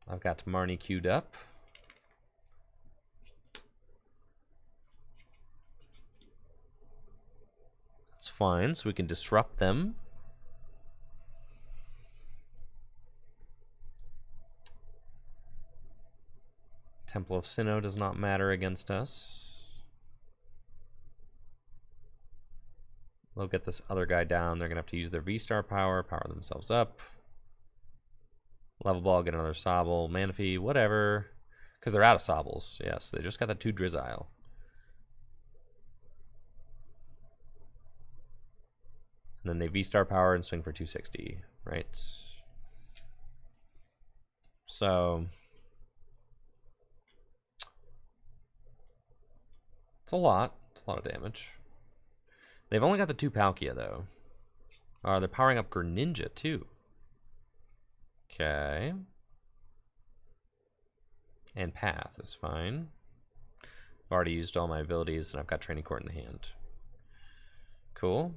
I've got Marnie queued up. That's fine, so we can disrupt them. Temple of Sinnoh does not matter against us. They'll get this other guy down. They're going to have to use their V-Star power, power themselves up. Level Ball, get another Sobble, Manaphy, whatever. Because they're out of Sobbles. Yes, they just got the 2 Drizzile. And then they V-Star power and swing for 260, right? So it's a lot. It's a lot of damage. They've only got the 2 Palkia, though. They're powering up Greninja, too. Okay. And Path is fine. I've already used all my abilities, and I've got Training Court in the hand. Cool.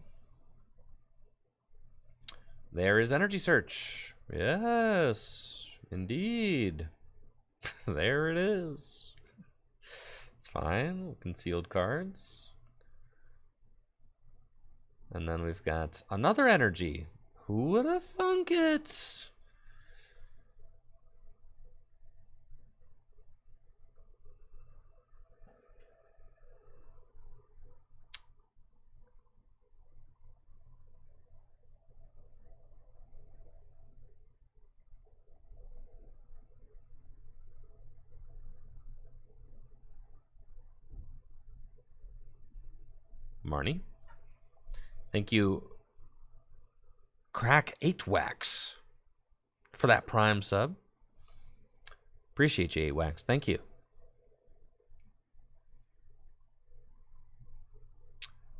There is Energy Search. Yes, indeed. There it is. It's fine. Concealed cards. And then we've got another energy. Who would have thunk it? Marnie. Thank you, Crack 8 Wax, for that Prime sub. Appreciate you, 8 Wax. Thank you.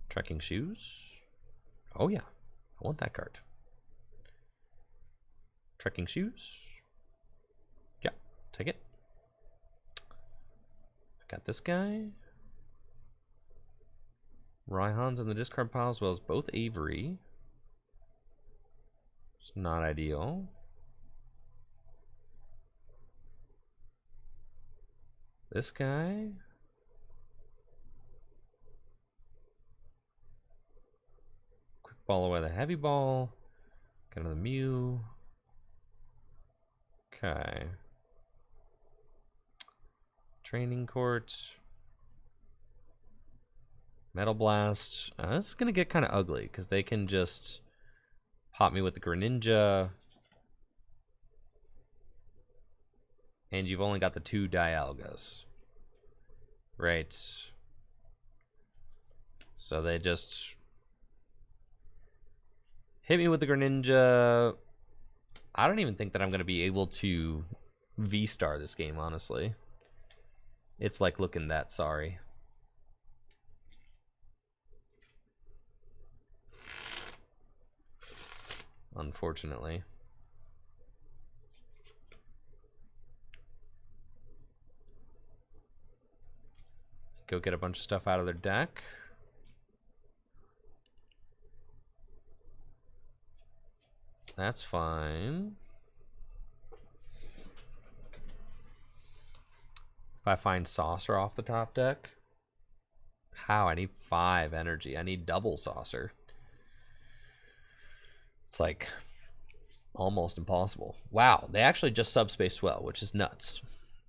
Trekking Shoes. Oh, yeah. I want that card. Trekking Shoes. Yeah, take it. Got this guy. Raihan's in the discard pile as well as both Avery. It's not ideal. This guy. ball away the heavy ball. Get another Mew. Okay. Training court. Metal Blast. This is going to get kind of ugly because they can just pop me with the Greninja. And you've only got the 2 Dialgas. Right. So they just hit me with the Greninja. I don't even think that I'm going to be able to V-Star this game, honestly. It's like looking that sorry. Unfortunately. Go get a bunch of stuff out of their deck. That's fine. If I find Saucer off the top deck. How? I need 5 energy. I need double Saucer. It's like almost impossible. Wow, they actually just Subspace Swell, which is nuts.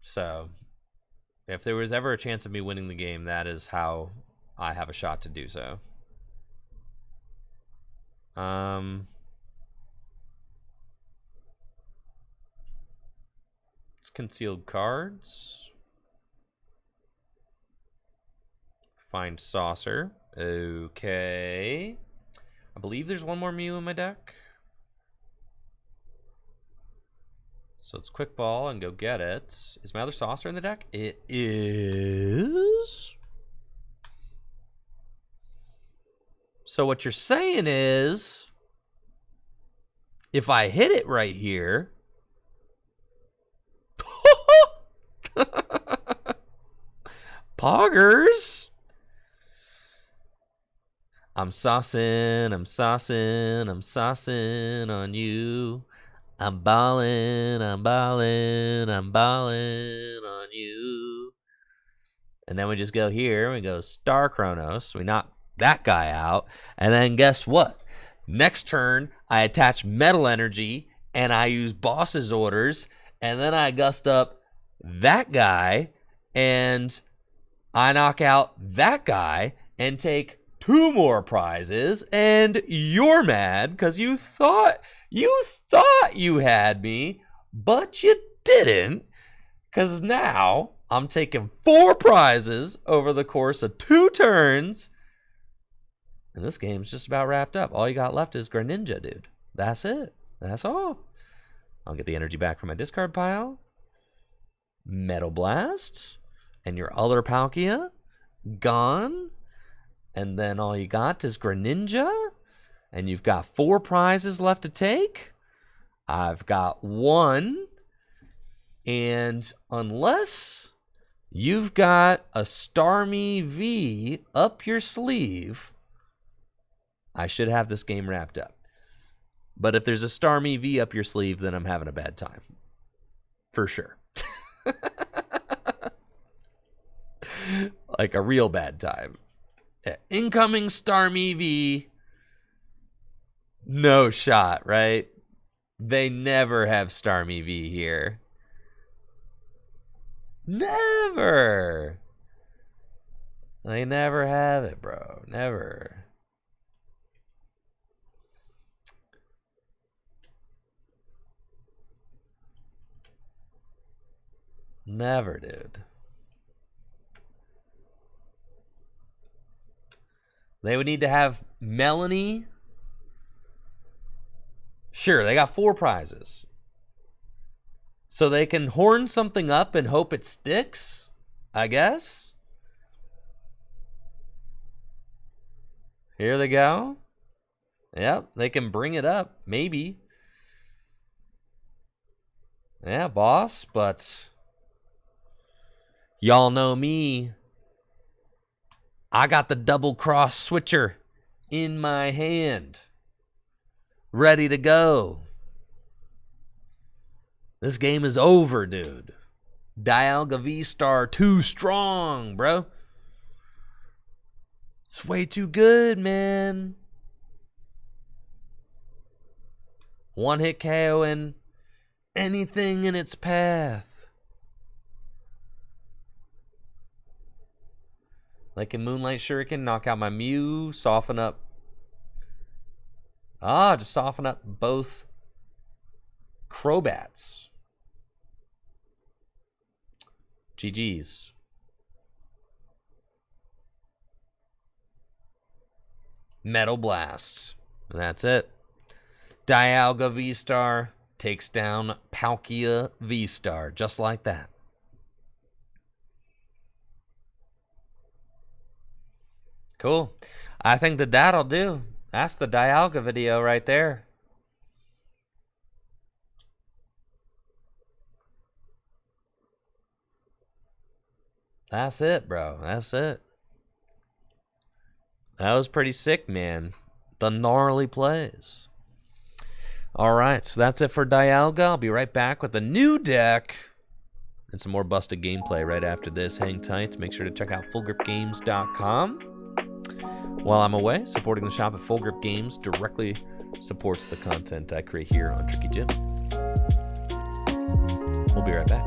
So if there was ever a chance of me winning the game, that is how I have a shot to do so. It's concealed cards. Find Saucer. Okay. I believe there's one more Mew in my deck. So it's Quick Ball and go get it. Is my other Saucer in the deck? It is. So what you're saying is, if I hit it right here, Poggers. I'm saucing, I'm saucing, I'm saucing on you. I'm ballin', I'm ballin', I'm ballin' on you. And then we just go here, we go Star Chronos, we knock that guy out, and then guess what? Next turn, I attach Metal Energy, and I use Boss's Orders, and then I gust up that guy, and I knock out that guy, and take 2 more prizes, and you're mad because you thought you had me, but you didn't, because now I'm taking 4 prizes over the course of 2 turns, and this game's just about wrapped up. All you got left is Greninja, dude. That's it. That's all. I'll get the energy back from my discard pile. Metal Blast, and your other Palkia gone. And then all you got is Greninja, and you've got 4 prizes left to take. I've got 1, and unless you've got a Starmie V up your sleeve, I should have this game wrapped up. But if there's a Starmie V up your sleeve, then I'm having a bad time. For sure. Like a real bad time. Incoming Starmie V. No shot, right? They never have Starmie V here. Never. They never have it, bro. Never. Never, dude. They would need to have Melanie. Sure, they got 4 prizes. So they can horn something up and hope it sticks, I guess. Here they go. Yep, they can bring it up, maybe. Yeah, boss, but y'all know me. I got the double cross switcher in my hand, ready to go. This game is over, dude. Dialga VSTAR too strong, bro. It's way too good, man. One-hit KOing anything in its path. Like in Moonlight Shuriken, knock out my Mew, soften up. Just soften up both Crobats. GG's. Metal Blast. And that's it. Dialga VSTAR takes down Palkia VSTAR. Just like that. Cool. I think that'll do. That's the Dialga video right there. That's it, bro. That's it. That was pretty sick, man. The gnarly plays. All right, so that's it for Dialga. I'll be right back with a new deck and some more busted gameplay right after this. Hang tight. Make sure to check out fullgripgames.com. While I'm away, supporting the shop at Full Grip Games directly supports the content I create here on Tricky Jim. We'll be right back.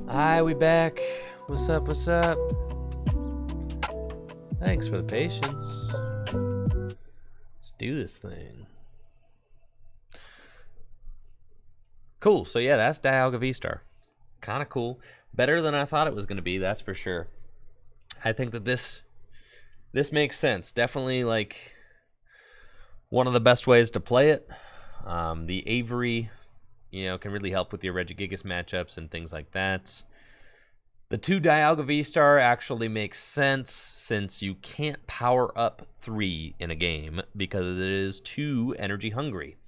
Hi, we back. What's up, what's up? Thanks for the patience. Let's do this thing. Cool, so yeah, that's Dialga VSTAR. Kind of cool. Better than I thought it was going to be, that's for sure. I think that this makes sense. Definitely, like, one of the best ways to play it. The Avery, you know, can really help with your Regigigas matchups and things like that. The 2 Dialga VSTAR actually makes sense since you can't power up 3 in a game because it is too energy hungry.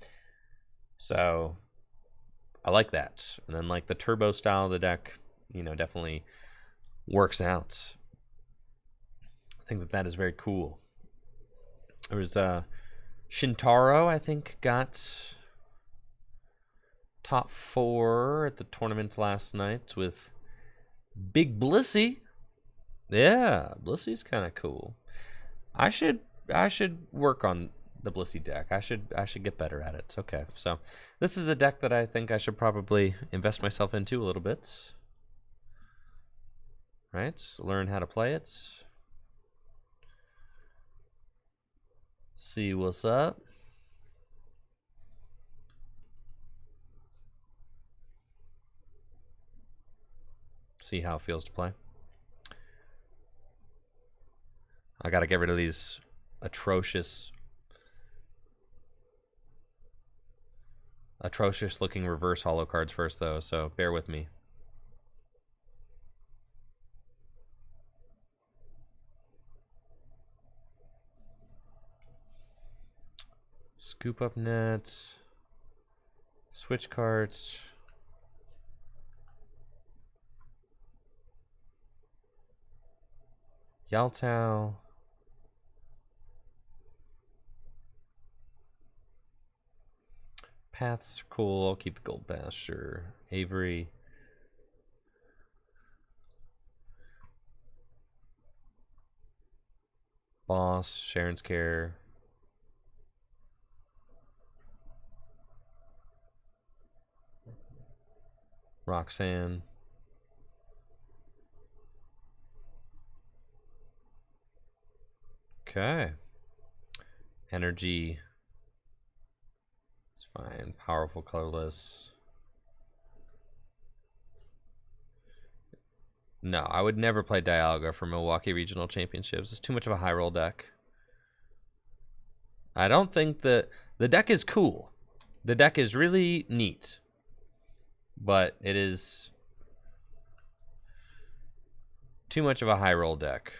So I like that. And then like the turbo style of the deck, you know, definitely works out. I think that that is very cool. There was Shintaro, I think, got top 4 at the tournament last night with Big Blissey. Yeah, Blissey's kind of cool. I should work on the Blissey deck. I should get better at it. Okay, so this is a deck that I think I should probably invest myself into a little bit. Right? Learn how to play it. See what's up. See how it feels to play. I gotta get rid of these atrocious looking reverse holo cards first though, so bear with me. Scoop up nets, switch cards. Yaltao. Paths are cool. I'll keep the Gold Basher. Avery. Boss. Sharon's Care. Roxanne. Okay. Energy. It's fine. Powerful, colorless. No, I would never play Dialga for Milwaukee Regional Championships. It's too much of a high roll deck. I don't think the deck is cool. The deck is really neat. But it is too much of a high roll deck.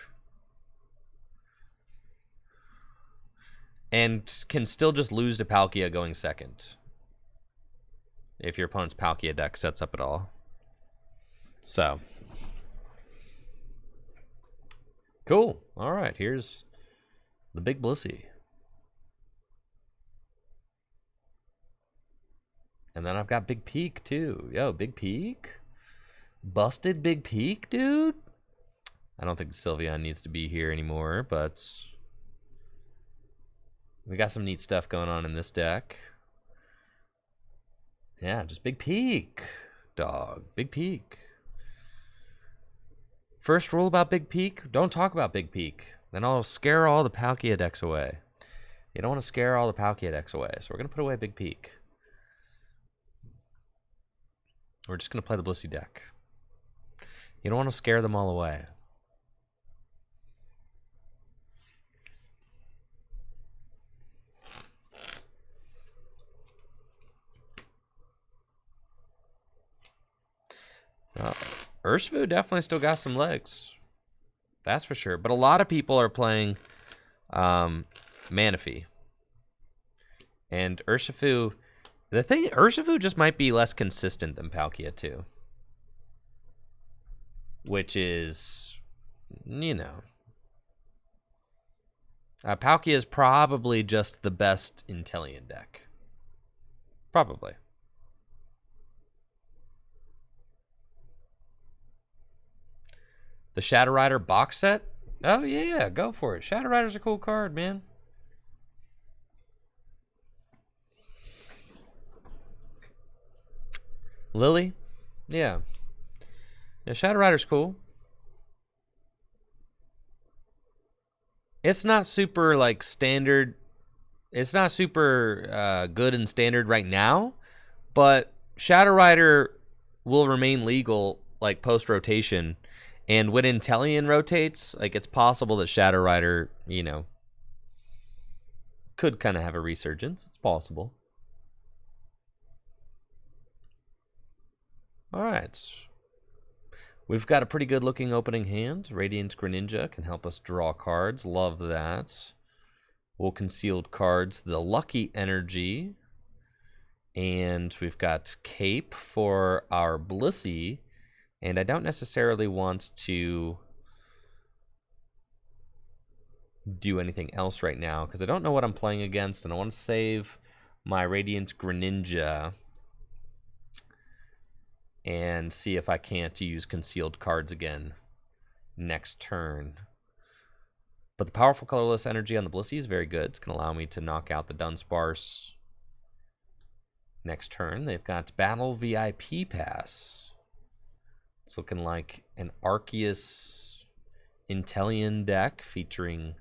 And can still just lose to Palkia going second. If your opponent's Palkia deck sets up at all. So. Cool. Alright, here's the Big Blissey. And then I've got Big Peak too. Yo, Big Peak? Busted Big Peak, dude? I don't think the Sylveon needs to be here anymore, but we got some neat stuff going on in this deck. Yeah, just Big Peak, dog. Big Peak. First rule about Big Peak, don't talk about Big Peak. Then I'll scare all the Palkia decks away. You don't want to scare all the Palkia decks away, so we're going to put away Big Peak. We're just going to play the Blissey deck. You don't want to scare them all away. Urshifu definitely still got some legs. That's for sure. But a lot of people are playing Manaphy. And Urshifu, Urshifu just might be less consistent than Palkia too. Which is, you know. Palkia is probably just the best Inteleon deck. Probably. The Shadow Rider box set? Oh, yeah, go for it. Shadow Rider's a cool card, man. Lily? Yeah. Yeah, Shadow Rider's cool. It's not super, like, standard. It's not super good and standard right now, but Shadow Rider will remain legal, like, post-rotation. And when Inteleon rotates, like, it's possible that Shadow Rider, you know, could kind of have a resurgence. It's possible. All right. We've got a pretty good looking opening hand. Radiant Greninja can help us draw cards. Love that. We'll concealed cards. The Lucky Energy. And we've got Cape for our Blissey. And I don't necessarily want to do anything else right now because I don't know what I'm playing against, and I want to save my Radiant Greninja and see if I can't use concealed cards again next turn. But the powerful colorless energy on the Blissey is very good. It's going to allow me to knock out the Dunsparce next turn. They've got Battle VIP Pass. It's looking like an Arceus Inteleon deck featuring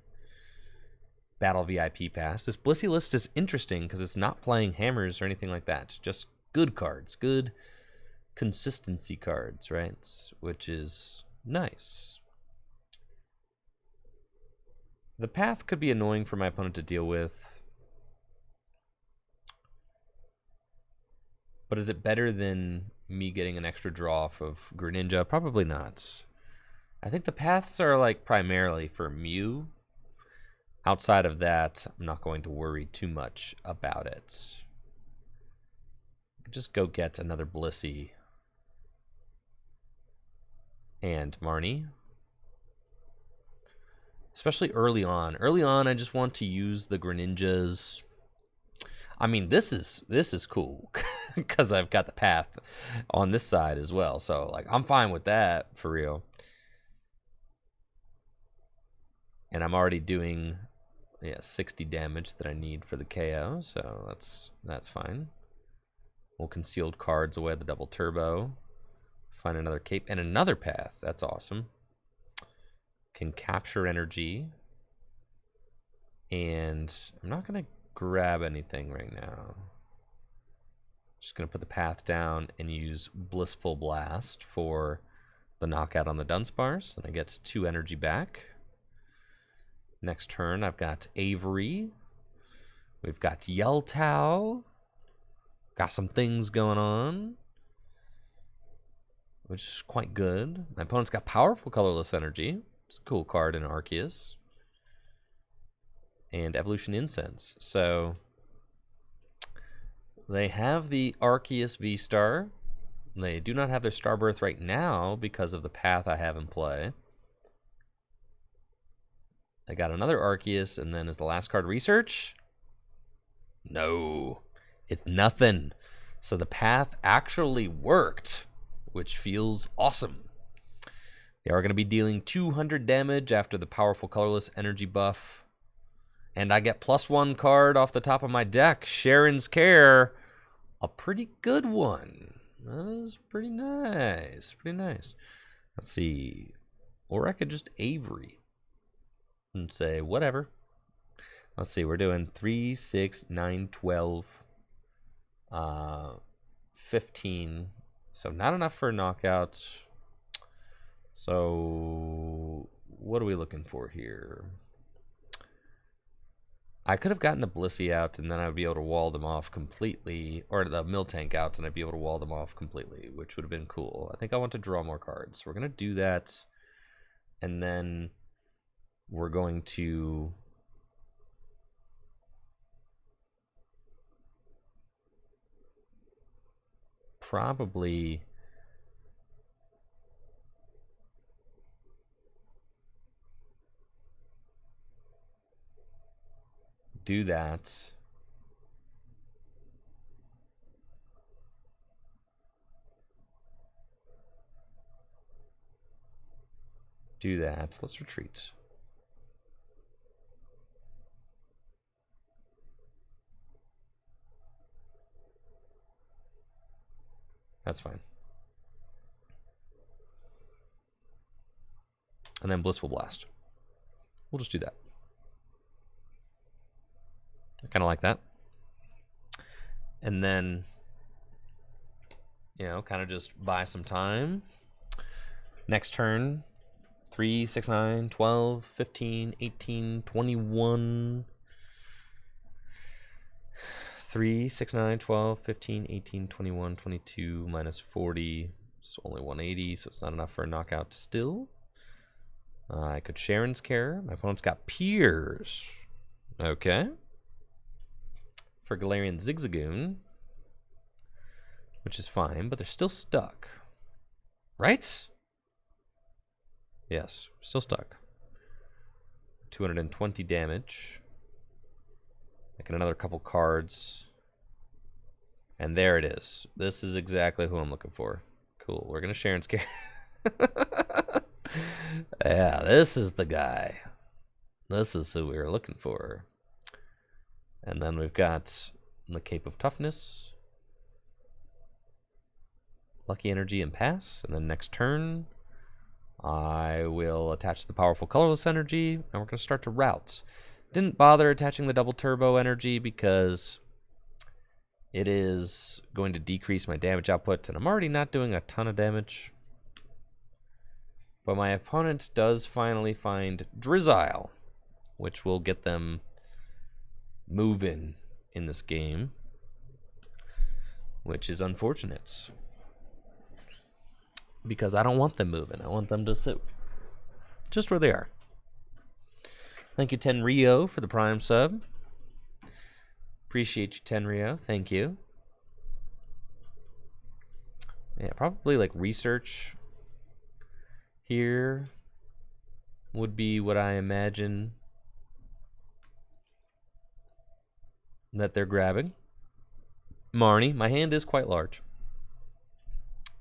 Battle VIP Pass. This Blissey list is interesting because it's not playing hammers or anything like that. It's just good cards, good consistency cards, right? Which is nice. The path could be annoying for my opponent to deal with. But is it better than me getting an extra draw off of Greninja? Probably not. I think the paths are like primarily for Mew. Outside of that, I'm not going to worry too much about it. Just go get another Blissey and Marnie. Especially early on. Early on, I just want to use the Greninjas. I mean, this is cool because I've got the path on this side as well. So, like, I'm fine with that for real. And I'm already doing 60 damage that I need for the KO, so that's fine. We'll concealed cards away the double turbo. Find another cape and another path. That's awesome. Can capture energy. And I'm not going to grab anything right now. Just going to put the path down and use Blissful Blast for the knockout on the Dunsparce. And I get 2 energy back. Next turn, I've got Avery. We've got Yeltao. Got some things going on, which is quite good. My opponent's got Powerful Colorless Energy. It's a cool card in Arceus. And Evolution Incense. So they have the Arceus VSTAR. They do not have their Starbirth right now because of the path I have in play. I got another Arceus, and then is the last card Research? No, it's nothing. So the path actually worked, which feels awesome. They are going to be dealing 200 damage after the Powerful Colorless Energy buff. And I get +1 card off the top of my deck, Sharon's Care. A pretty good one. That is pretty nice. Pretty nice. Let's see. Or I could just Avery and say whatever. Let's see, we're doing 3, 6, 9, 12, 15. So not enough for a knockout. So what are we looking for here? I could have gotten the Blissey out and then I would be able to wall them off completely, or the Miltank out and I'd be able to wall them off completely, which would have been cool. I think I want to draw more cards. So we're going to do that, and then we're going to probably do that. Do that. Let's retreat. That's fine. And then Blissful Blast. We'll just do that. I kind of like that. And then, you know, kind of just buy some time. Next turn, 3, 6, 9, 12, 15, 18, 21. 3, 6, 9, 12, 15, 18, 21, 22, minus 40. It's only 180, so it's not enough for a knockout still. I could Sharon's Care. My opponent's got Piers. Okay. For Galarian Zigzagoon, which is fine, but they're still stuck. Right? Yes, still stuck. 220 damage. Making another couple cards. And there it is. This is exactly who I'm looking for. Cool. We're going to Sharon's Care. Yeah, this is the guy. This is who we were looking for. And then we've got the Cape of Toughness. Lucky Energy and pass. And then next turn, I will attach the Powerful Colorless Energy. And we're going to start to route. Didn't bother attaching the Double Turbo Energy because it is going to decrease my damage output. And I'm already not doing a ton of damage. But my opponent does finally find Drizzile, which will get them moving in this game, which is unfortunate because I don't want them moving. I want them to sit just where they are. Thank you, Tenrio, for the Prime sub. Appreciate you, Tenrio. Thank you. Yeah, probably like research here would be what I imagine that they're grabbing. Marnie, my hand is quite large.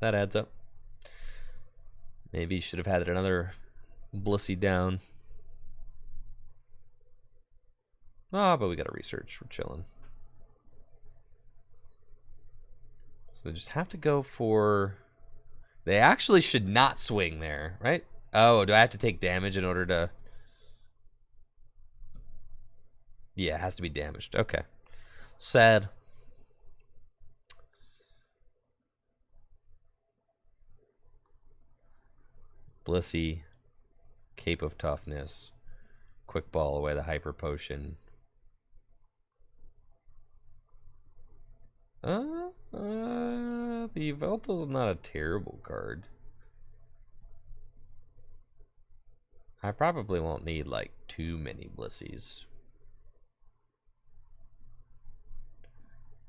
That adds up. Maybe should have had another Blissey down. Ah, but we got to research. We're chilling. So they just have to go for... They actually should not swing there, right? Oh, do I have to take damage in order to... Yeah, it has to be damaged. Okay. Sad. Blissey. Cape of Toughness. Quick Ball away the Hyper Potion. The Velto's not a terrible card. I probably won't need like too many Blisseys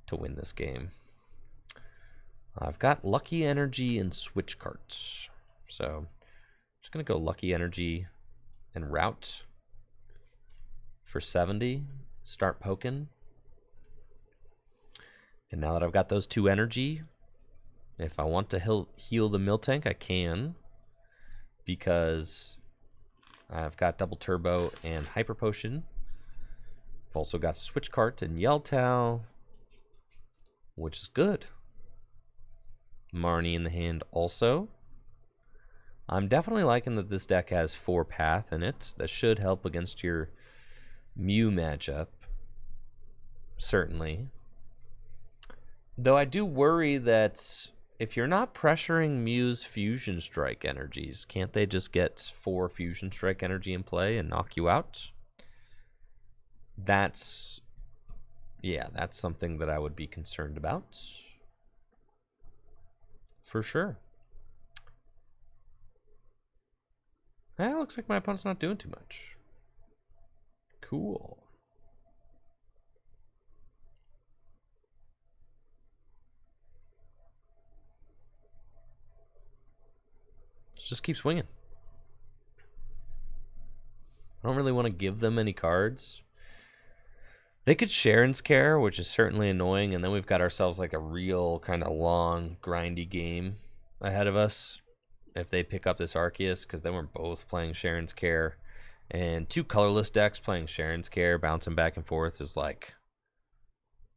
to win this game. I've got Lucky Energy and Switch Carts. So I'm just gonna go Lucky Energy and Route for 70. Start poking. And now that I've got those two energy, if I want to heal the Miltank, I can. Because I've got Double Turbo and Hyper Potion. I've also got Switch Cart and Yeltao, which is good. Marnie in the hand also. I'm definitely liking that this deck has 4 Path in it. That should help against your Mew matchup. Certainly. Though I do worry that if you're not pressuring Mew's Fusion Strike energies, can't they just get 4 Fusion Strike energy in play and knock you out? That's... yeah, that's something that I would be concerned about. For sure. It looks like my opponent's not doing too much. Cool. just keep swinging. I don't really want to give them any cards. They could Sharon's Care, which is certainly annoying, and then we've got ourselves like a real kind of long, grindy game ahead of us if they pick up this Arceus, because then we're both playing Sharon's Care. And two colorless decks playing Sharon's Care, bouncing back and forth is like,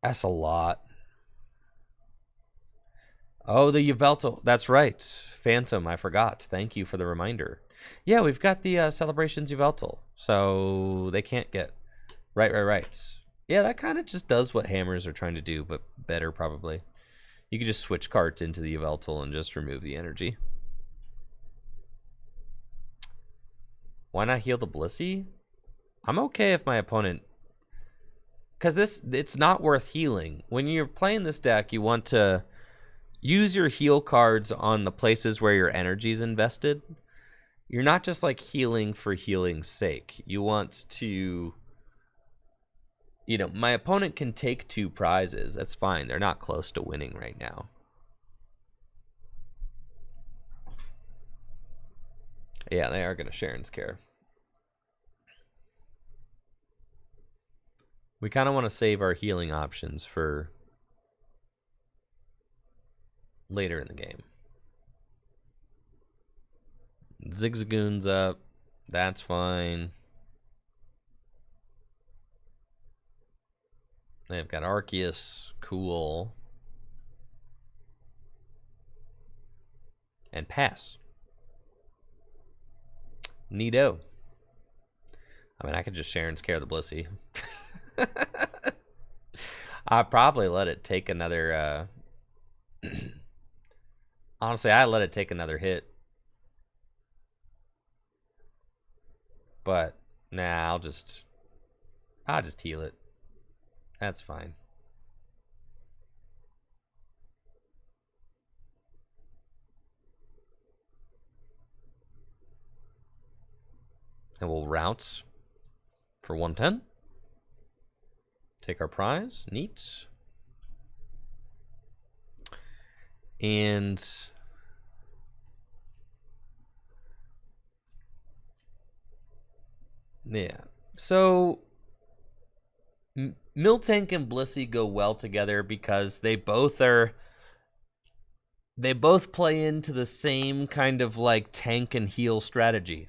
that's a lot. Oh, the Yveltal. That's right. Phantom, I forgot. Thank you for the reminder. Yeah, we've got the Celebrations Yveltal, so they can't get... Right. Yeah, that kind of just does what hammers are trying to do, but better probably. You could just switch cards into the Yveltal and just remove the energy. Why not heal the Blissey? I'm okay if my opponent... Because it's not worth healing. When you're playing this deck, you want to use your heal cards on the places where your energy's invested. You're not just like healing for healing's sake. You want to... You know, my opponent can take 2 prizes. That's fine. They're not close to winning right now. Yeah, they are going to Sharon's Care. We kind of want to save our healing options for later in the game. Zigzagoon's up. That's fine. They've got Arceus. Cool. And pass. Neato. I mean, I could just Sharon's Care the Blissey. I'd probably let it take another... Honestly, I let it take another hit. But, nah, I'll just heal it. That's fine. And we'll route for 110. Take our prize. Neat. And yeah. So Miltank and Blissey go well together because they both play into the same kind of like tank and heal strategy.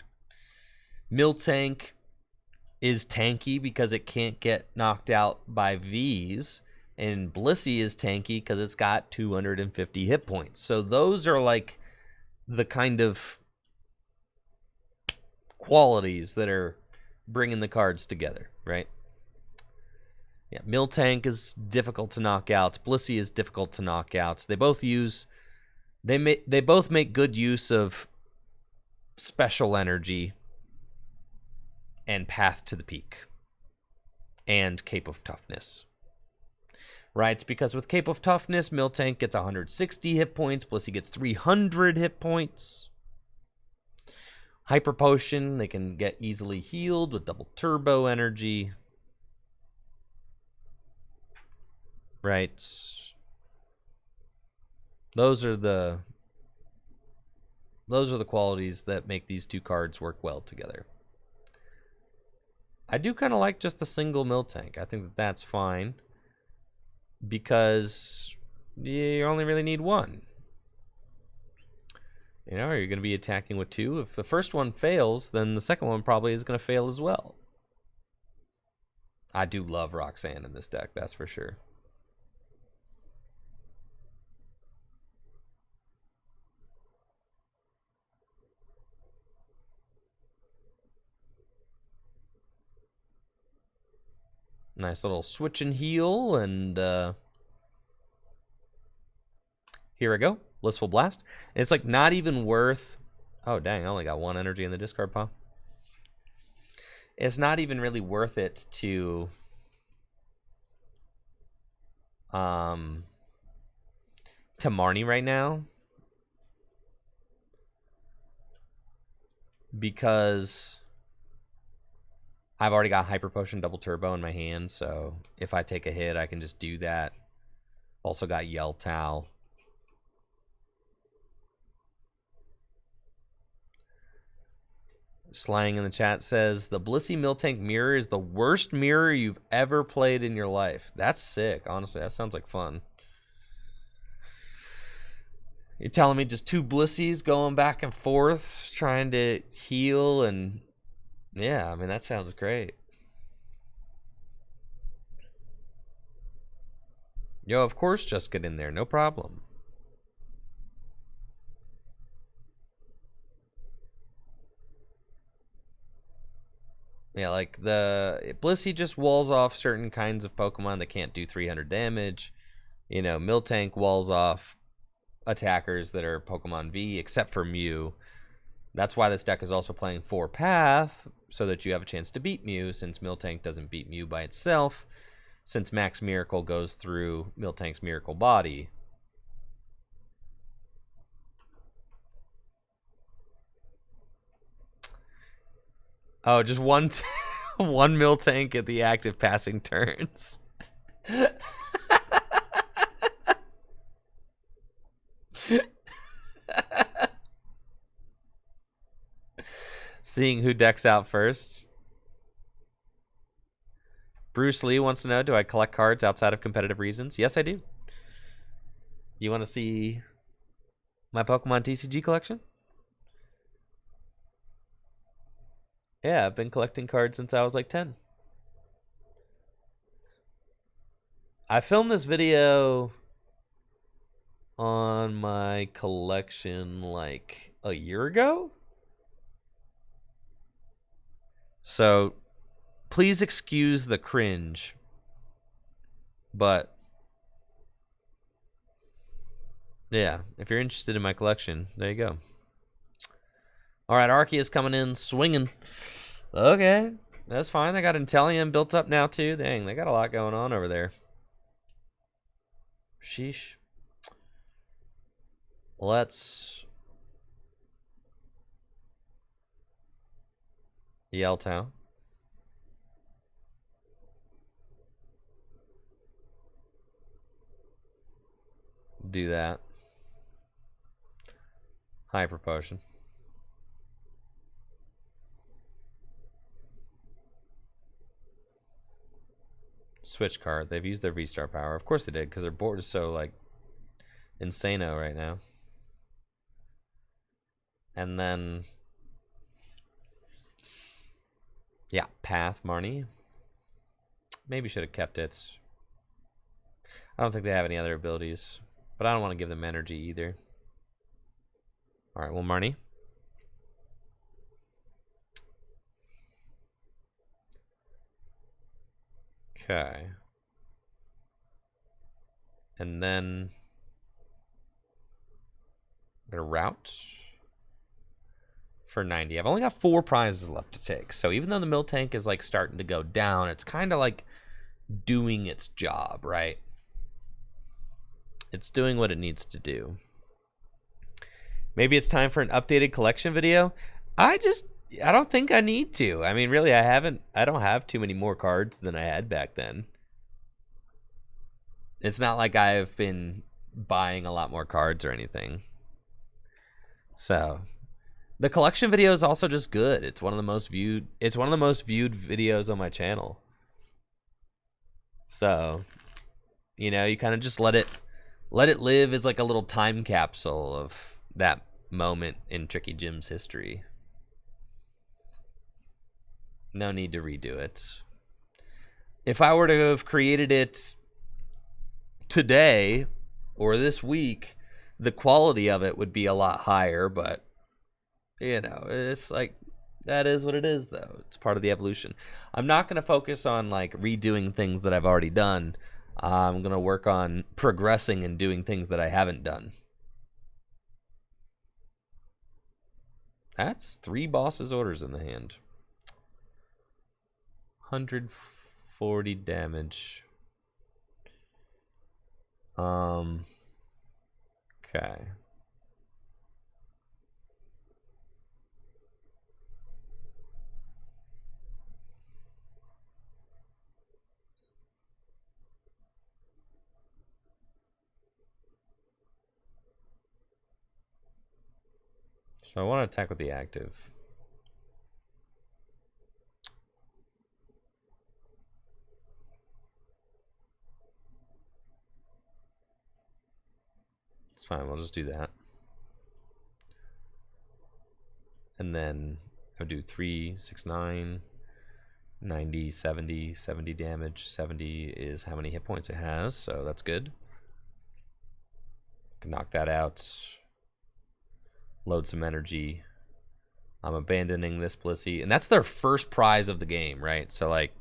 Miltank is tanky because it can't get knocked out by Vs, and Blissey is tanky because it's got 250 hit points. So those are like the kind of qualities that are bringing the cards together, right? Yeah, Miltank is difficult to knock out. Blissey is difficult to knock out. They both make good use of special energy and Path to the Peak and Cape of Toughness. Right, because with Cape of Toughness, Miltank gets 160 hit points, Blissey gets 300 hit points. Hyper Potion, they can get easily healed with double turbo energy. Right. Those are the qualities that make these two cards work well together. I do kind of like just the single Miltank. I think that that's fine because you only really need one. You know, you're going to be attacking with 2. If the first one fails, then the second one probably is going to fail as well. I do love Roxanne in this deck, that's for sure. Nice little switch and heal, and here we go. Blissful Blast. And it's like not even worth... Oh, dang, I only got 1 energy in the discard pile. It's not even really worth it to... to Marnie right now. Because I've already got Hyper Potion Double Turbo in my hand, so if I take a hit, I can just do that. Also got Yeltao. Slang in the chat says, the Blissey Miltank mirror is the worst mirror you've ever played in your life. That's sick, honestly. That sounds like fun. You're telling me just two Blisseys going back and forth, trying to heal, and yeah, I mean, that sounds great. Yo, of course, just get in there, no problem. Yeah, like the Blissey just walls off certain kinds of Pokemon that can't do 300 damage. You know, Miltank walls off attackers that are Pokemon V, except for Mew. That's why this deck is also playing 4 Path, so that you have a chance to beat Mew, since Miltank doesn't beat Mew by itself, since Max Miracle goes through Miltank's Miracle Body. Oh, just one one Miltank at the active passing turns. Seeing who decks out first. Bruce Lee wants to know, do I collect cards outside of competitive reasons? Yes, I do. You want to see my Pokemon TCG collection? Yeah, I've been collecting cards since I was like 10. I filmed this video on my collection like a year ago. So please excuse the cringe, but yeah, if you're interested in my collection, there you go. All right, Arceus coming in swinging. Okay, that's fine. They got Inteleon built up now too. Dang, they got a lot going on over there. Sheesh. Let's Yeltown. Do that. Hyper Potion. Switch card. They've used their V-Star power. Of course they did, because their board is so, like, insano right now. And then, yeah, Path Marnie. Maybe should have kept it. I don't think they have any other abilities, but I don't want to give them energy either. All right, well, Marnie. Okay. And then I'm gonna route for 90. I've only got 4 prizes left to take. So even though the Miltank is like starting to go down, it's kind of like doing its job, right? It's doing what it needs to do. Maybe it's time for an updated collection video. I don't think I need to. I mean, really, I don't have too many more cards than I had back then. It's not like I've been buying a lot more cards or anything. So, the collection video is also just good. It's one of the most viewed videos on my channel. So, you know, you kind of just let it live as like a little time capsule of that moment in Tricky Jim's history. No need to redo it. If I were to have created it today or this week, the quality of it would be a lot higher, but you know, it's like, that is what it is, though. It's part of the evolution. I'm not going to focus on like redoing things that I've already done. I'm going to work on progressing and doing things that I haven't done. That's 3 bosses' orders in the hand. 140 damage. Okay. So I want to attack with the active. It's fine, we'll just do that. And then I'll do 3, 6, 9, 90, 70, 70 damage. 70 is how many hit points it has, so that's good. Can knock that out. Load some energy. I'm abandoning this Blissey. And that's their first prize of the game, right? So, like,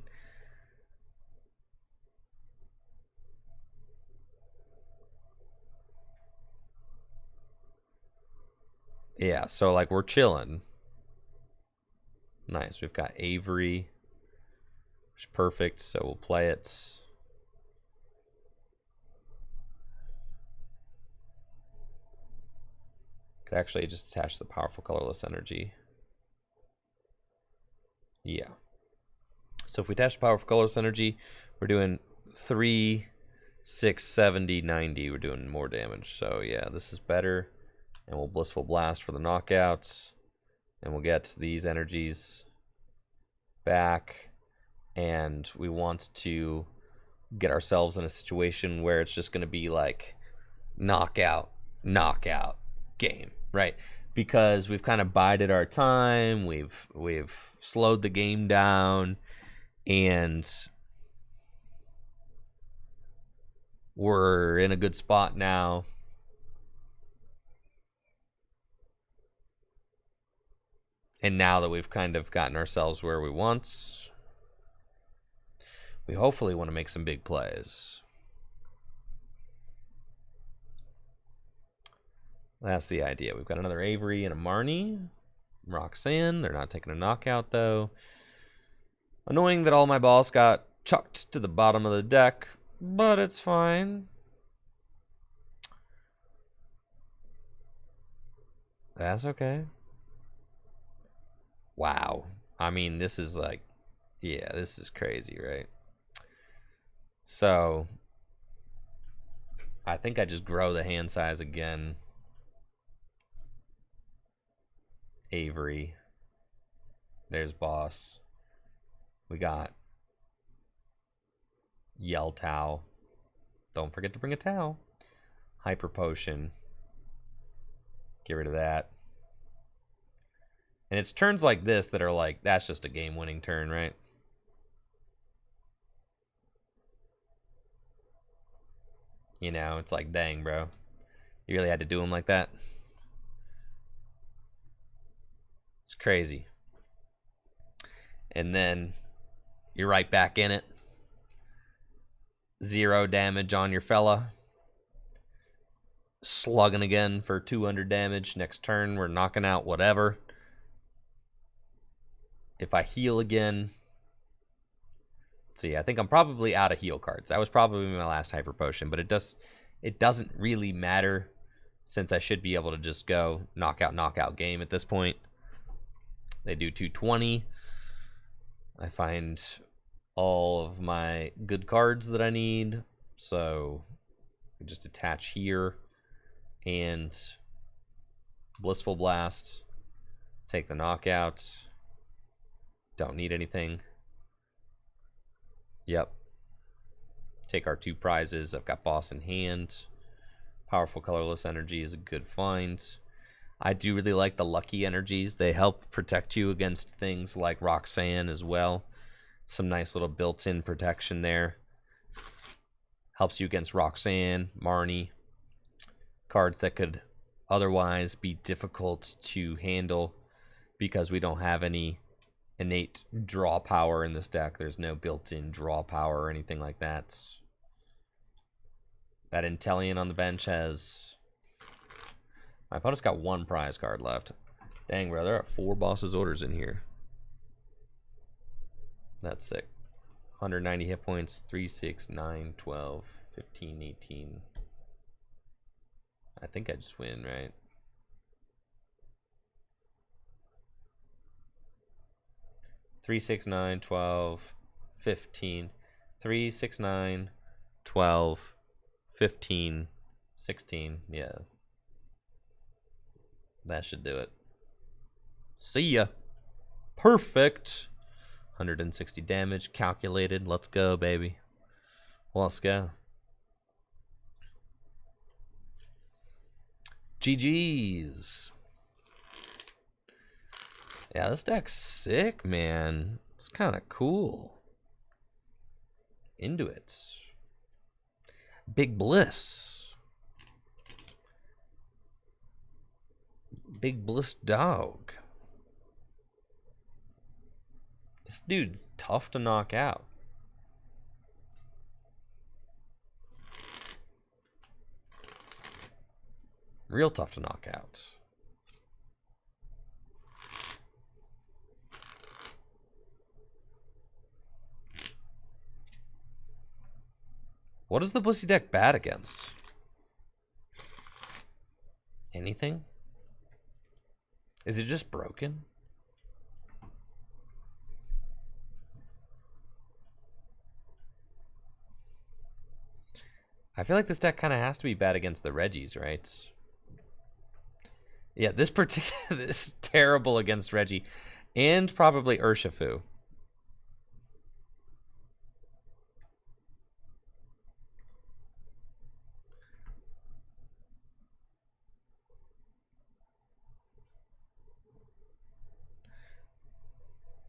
yeah, so, like, we're chilling. Nice. We've got Avery, which is perfect, so we'll play it. Could actually just attach the powerful colorless energy. Yeah. So if we attach the powerful colorless energy, we're doing 3, 6, 70, 90. We're doing more damage. So yeah, this is better. And we'll Blissful Blast for the knockouts. And we'll get these energies back. And we want to get ourselves in a situation where it's just going to be like knockout, knockout game, right? Because we've kind of bided our time, we've slowed the game down, and we're in a good spot now. And now that we've kind of gotten ourselves where we want, we hopefully want to make some big plays. That's the idea. We've got another Avery and a Marnie. Roxanne. They're not taking a knockout, though. Annoying that all my balls got chucked to the bottom of the deck, but it's fine. That's okay. Wow. I mean, this is like, yeah, this is crazy, right? So, I think I just grow the hand size again. Avery. There's boss. We got Yell Towel. Don't forget to bring a towel. Hyper Potion. Get rid of that. And it's turns like this that are like, that's just a game-winning turn, right? You know, it's like, dang, bro. You really had to do them like that? It's crazy. And then you're right back in it. 0 damage on your fella. Slugging again for 200 damage. Next turn, we're knocking out whatever. If I heal again... See, I think I'm probably out of heal cards. That was probably my last Hyper Potion, but it doesn't really matter since I should be able to just go knockout game at this point. They do 220. I find all of my good cards that I need, so I just attach here and Blissful Blast, take the knockout. Don't need anything. Yep. Take our 2 prizes. I've got boss in hand. Powerful colorless energy is a good find. I do really like the lucky energies. They help protect you against things like Roxanne as well. Some nice little built-in protection there. Helps you against Roxanne, Marnie. Cards that could otherwise be difficult to handle because we don't have any innate draw power in this deck. There's no built-in draw power or anything like that. That Intellion on the bench has... My opponent's got 1 prize card left. Dang, bro, there are 4 boss's orders in here. That's sick. 190 hit points, 3, 6, 9, 12, 15, 18. I think I just win, right? Three, 6, 9, 12, 15. 3, 6, 9, 12, 15, 16. Yeah. That should do it. See ya. Perfect. 160 damage calculated. Let's go, baby. Let's go. GG's. Yeah, this deck's sick, man. It's kind of cool. Into it. Big Bliss. Big Bliss dog. This dude's tough to knock out. Real tough to knock out. What is the Blissey deck bad against? Anything? Is it just broken? I feel like this deck kind of has to be bad against the Reggies, right? Yeah, this is terrible against Reggie, and probably Urshifu.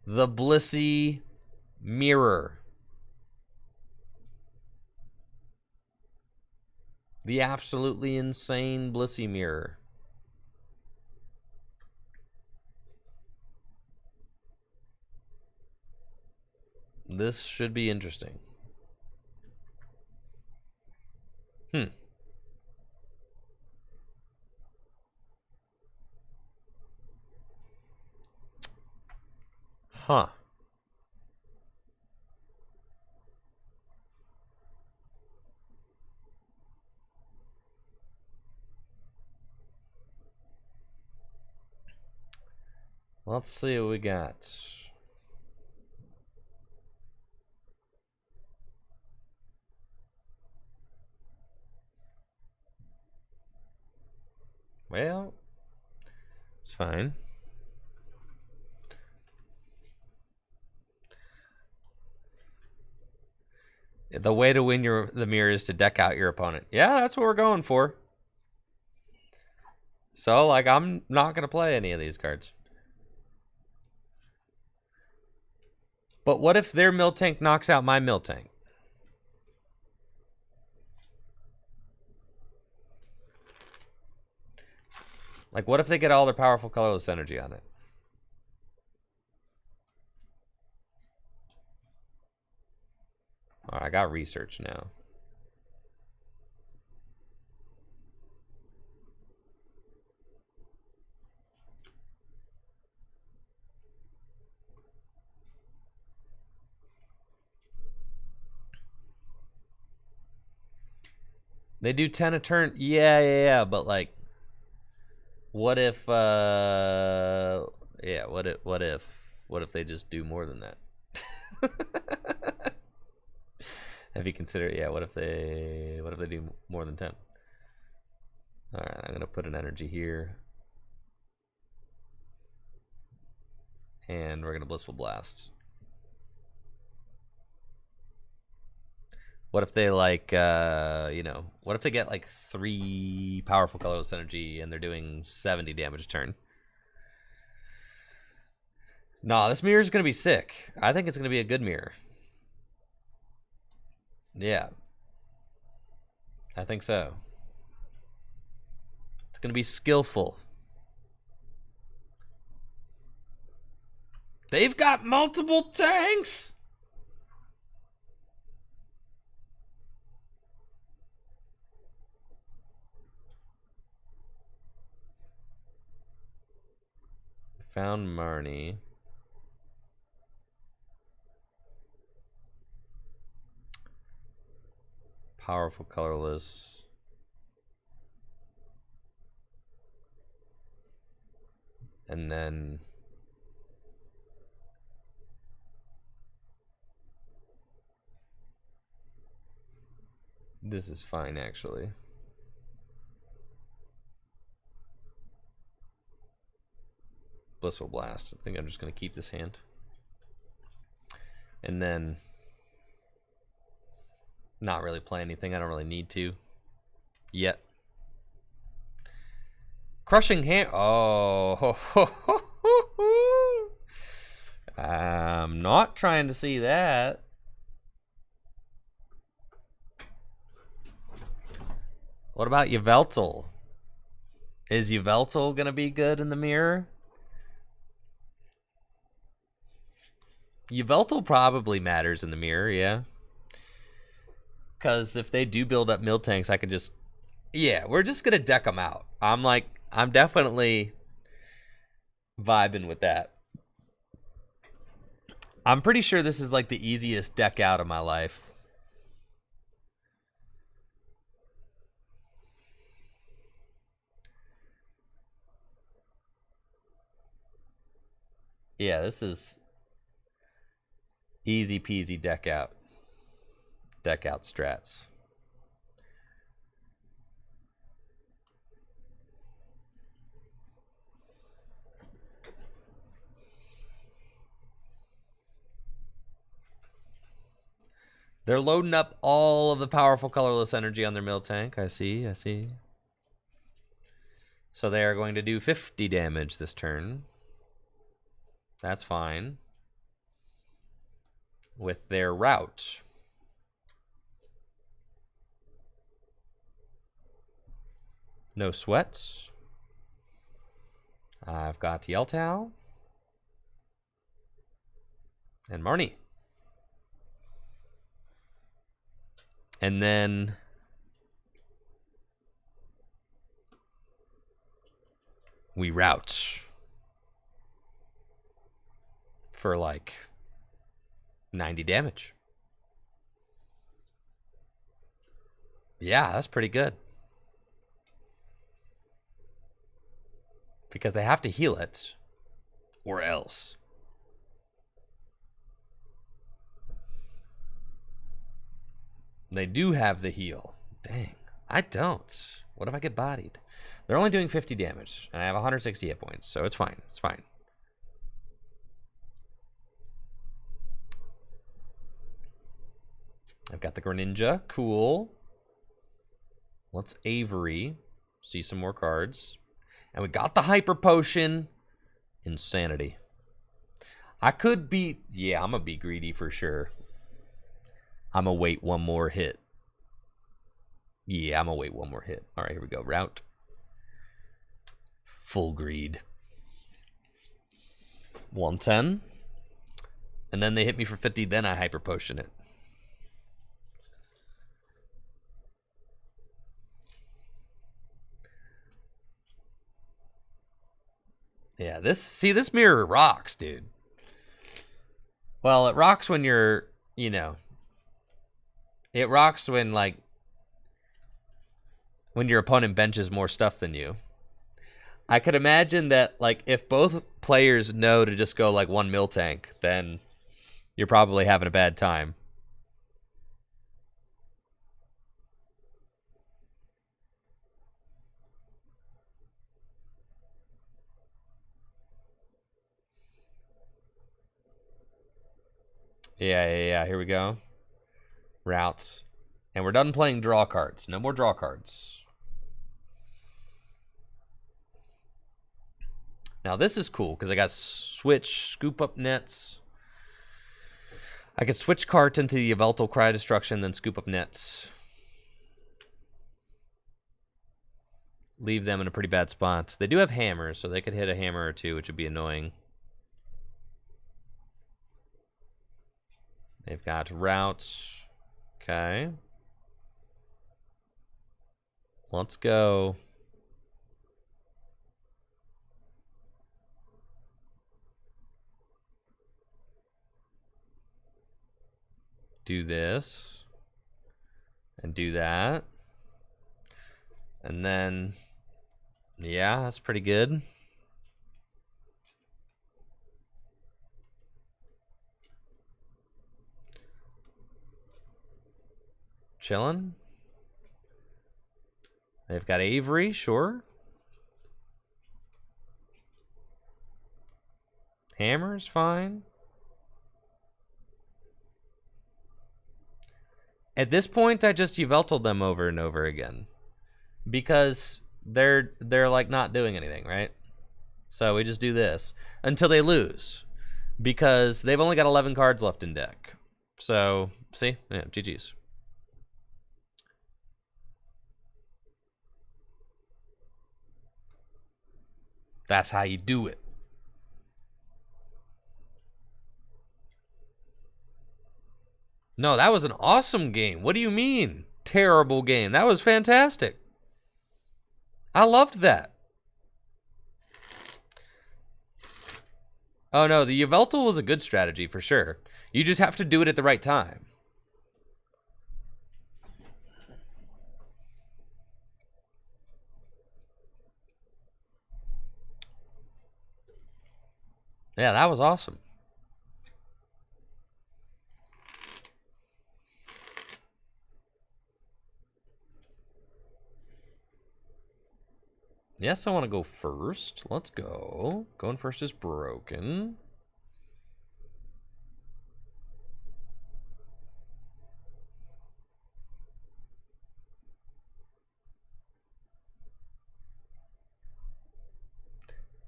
The Blissey Mirror. The absolutely insane Blissey Mirror. This should be interesting. Huh. Let's see what we got. Well, it's fine. The way to win the mirror is to deck out your opponent. Yeah, that's what we're going for. So, like, I'm not going to play any of these cards. But what if their Miltank knocks out my Miltank? Like, what if they get all their powerful colorless energy on it? All right, I got research now. They do 10 a turn. Yeah, but like, what if yeah, what if they just do more than that? Have you considered, yeah, what if they do more than 10? All right, I'm gonna put an energy here, and we're gonna Blissful Blast. What if they like, you know, what if they get like 3 powerful colorless energy and they're doing 70 damage a turn? Nah, this mirror is gonna be sick. I think it's gonna be a good mirror. Yeah, I think so. It's gonna be skillful. They've got multiple tanks. Found Marnie. Powerful colorless. And then this is fine, actually. Blissful Blast. I think I'm just going to keep this hand. And then not really play anything. I don't really need to yet. Crushing Hammer. Oh. I'm not trying to see that. What about Yveltal? Is Yveltal going to be good in the mirror? Yveltal probably matters in the mirror, yeah. Because if they do build up Miltanks, I can just... Yeah, we're just going to deck them out. I'm definitely vibing with that. I'm pretty sure this is like the easiest deck out of my life. Yeah, this is easy peasy deck out. Deck out strats. They're loading up all of the powerful colorless energy on their Miltank. I see. So they are going to do 50 damage this turn. That's fine. With their route. No sweats. I've got Yeltao. And Marnie. And then we route for like 90 damage. Yeah, that's pretty good. Because they have to heal it or else. They do have the heal. Dang, I don't. What if I get bodied? They're only doing 50 damage, and I have 160 hit points, so it's fine. It's fine. I've got the Greninja. Cool. Let's Avery. See some more cards. And we got the Hyper Potion. Insanity. I could be... Yeah, I'm going to be greedy for sure. I'm going to wait one more hit. Yeah, I'm going to wait one more hit. All right, here we go. Route. Full greed. 110. And then they hit me for 50, then I Hyper Potion it. Yeah, this mirror rocks, dude. Well, it rocks when you're, you know, it rocks when, like, when your opponent benches more stuff than you. I could imagine that, like, if both players know to just go, like, one Miltank, then you're probably having a bad time. Yeah, here we go. Routes. And we're done playing draw cards. No more draw cards. Now this is cool because I got switch, scoop up nets. I could switch cards into the Yveltal Cry Destruction, then scoop up nets. Leave them in a pretty bad spot. They do have hammers, so they could hit a hammer or two, which would be annoying. They've got routes. Okay. Let's go. Do this. And do that. And then, yeah, that's pretty good. Chilling. They've got Avery, sure. Hammer's fine. At this point, I just Yveltal them over and over again. Because they're like not doing anything, right? So we just do this until they lose, because they've only got 11 cards left in deck. So see, yeah, GG's. That's how you do it. No, that was an awesome game. What do you mean? Terrible game. That was fantastic. I loved that. Oh no, the Yveltal was a good strategy for sure. You just have to do it at the right time. Yeah, that was awesome. Yes, I want to go first. Let's go. Going first is broken.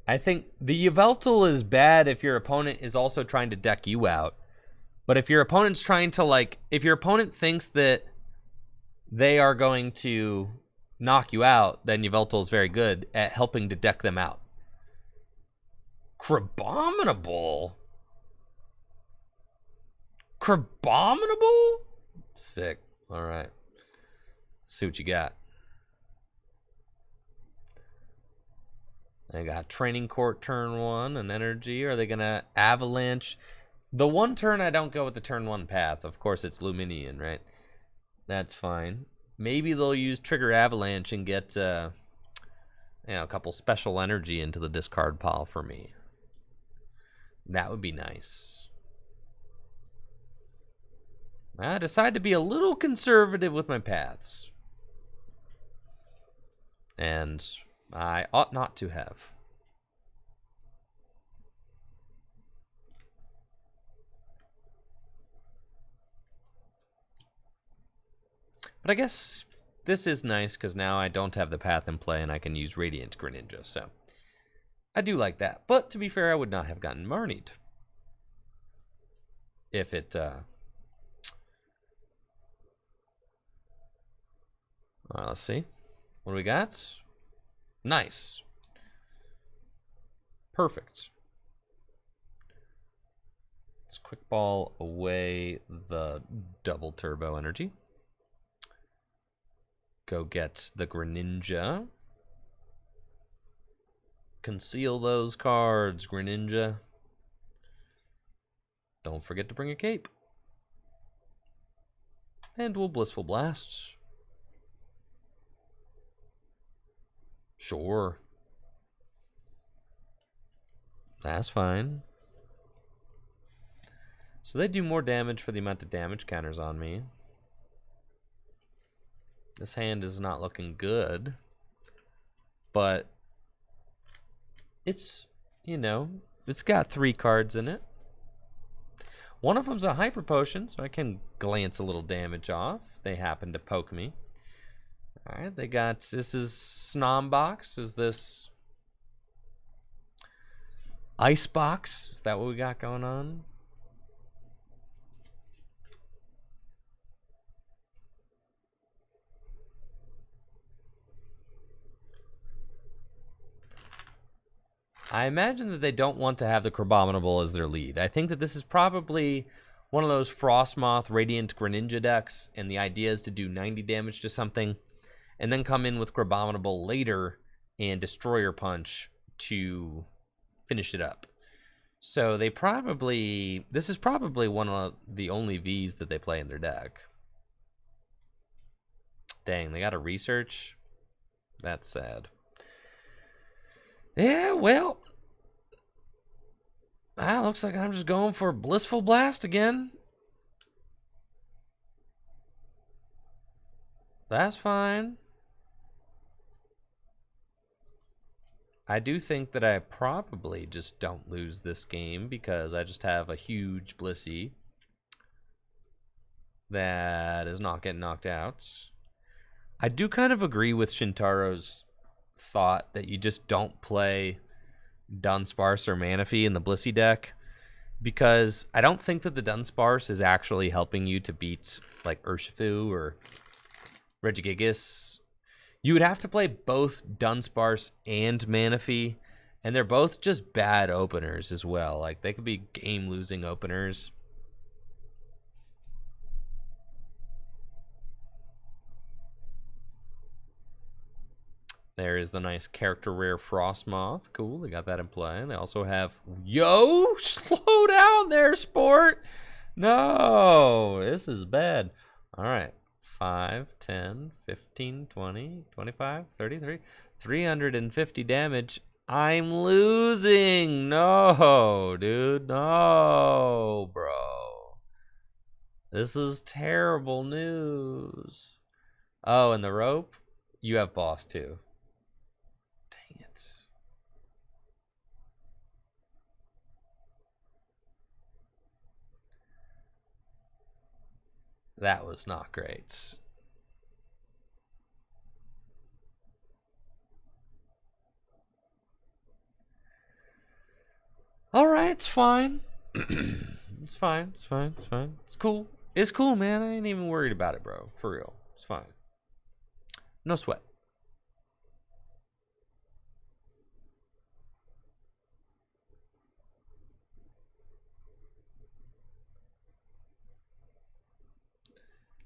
I think the Yveltal is bad if your opponent is also trying to deck you out. But if your opponent's trying to, like, if your opponent thinks that they are going to knock you out, then Yveltal is very good at helping to deck them out. Crabominable? Crabominable? Sick. All right. See what you got. They got Training Court turn 1, an energy. Are they going to Avalanche? The one turn I don't go with the turn 1 path. Of course, it's Luminian, right? That's fine. Maybe they'll use Trigger Avalanche and get a couple special energy into the discard pile for me. That would be nice. I decide to be a little conservative with my paths. And I ought not to have. But I guess this is nice because now I don't have the path in play and I can use Radiant Greninja, so I do like that. But to be fair, I would not have gotten Marnied if it let's see. What do we got? Nice. Perfect. Let's quick ball away the double turbo energy. Go get the Greninja. Conceal those cards, Greninja. Don't forget to bring a cape. And we'll Blissful Blast. Sure. That's fine. So they do more damage for the amount of damage counters on me. This hand is not looking good. But it's, it's got 3 cards in it. One of them's a Hyper Potion, so I can glance a little damage off. They happen to poke me. Alright, they got, this is Snombox. Is this Icebox? Is that what we got going on? I imagine that they don't want to have the Crabominable as their lead. I think that this is probably one of those Frostmoth Radiant Greninja decks, and the idea is to do 90 damage to something, and then come in with Crabominable later and Destroyer Punch to finish it up. So they probably, this is probably one of the only Vs that they play in their deck. Dang, they got to research? That's sad. Yeah, well, looks like I'm just going for Blissful Blast again. That's fine. I do think that I probably just don't lose this game because I just have a huge Blissey that is not getting knocked out. I do kind of agree with Shintaro's thought that you just don't play Dunsparce or Manaphy in the Blissey deck, because I don't think that the Dunsparce is actually helping you to beat like Urshifu or Regigigas. You would have to play both Dunsparce and Manaphy, and they're both just bad openers as well. Like, they could be game-losing openers. There is the nice character rare Frostmoth. Cool, they got that in play. They also have... Yo! Slow down there, sport! No! This is bad. Alright. 5, 10, 15, 20, 25, 33. 350 damage. I'm losing! No, dude. No, bro. This is terrible news. Oh, and the rope? You have boss, too. Dang it. That was not great. Alright, it's fine. It's fine, it's fine, it's fine. It's cool. It's cool, man. I ain't even worried about it, bro. For real. It's fine. No sweat.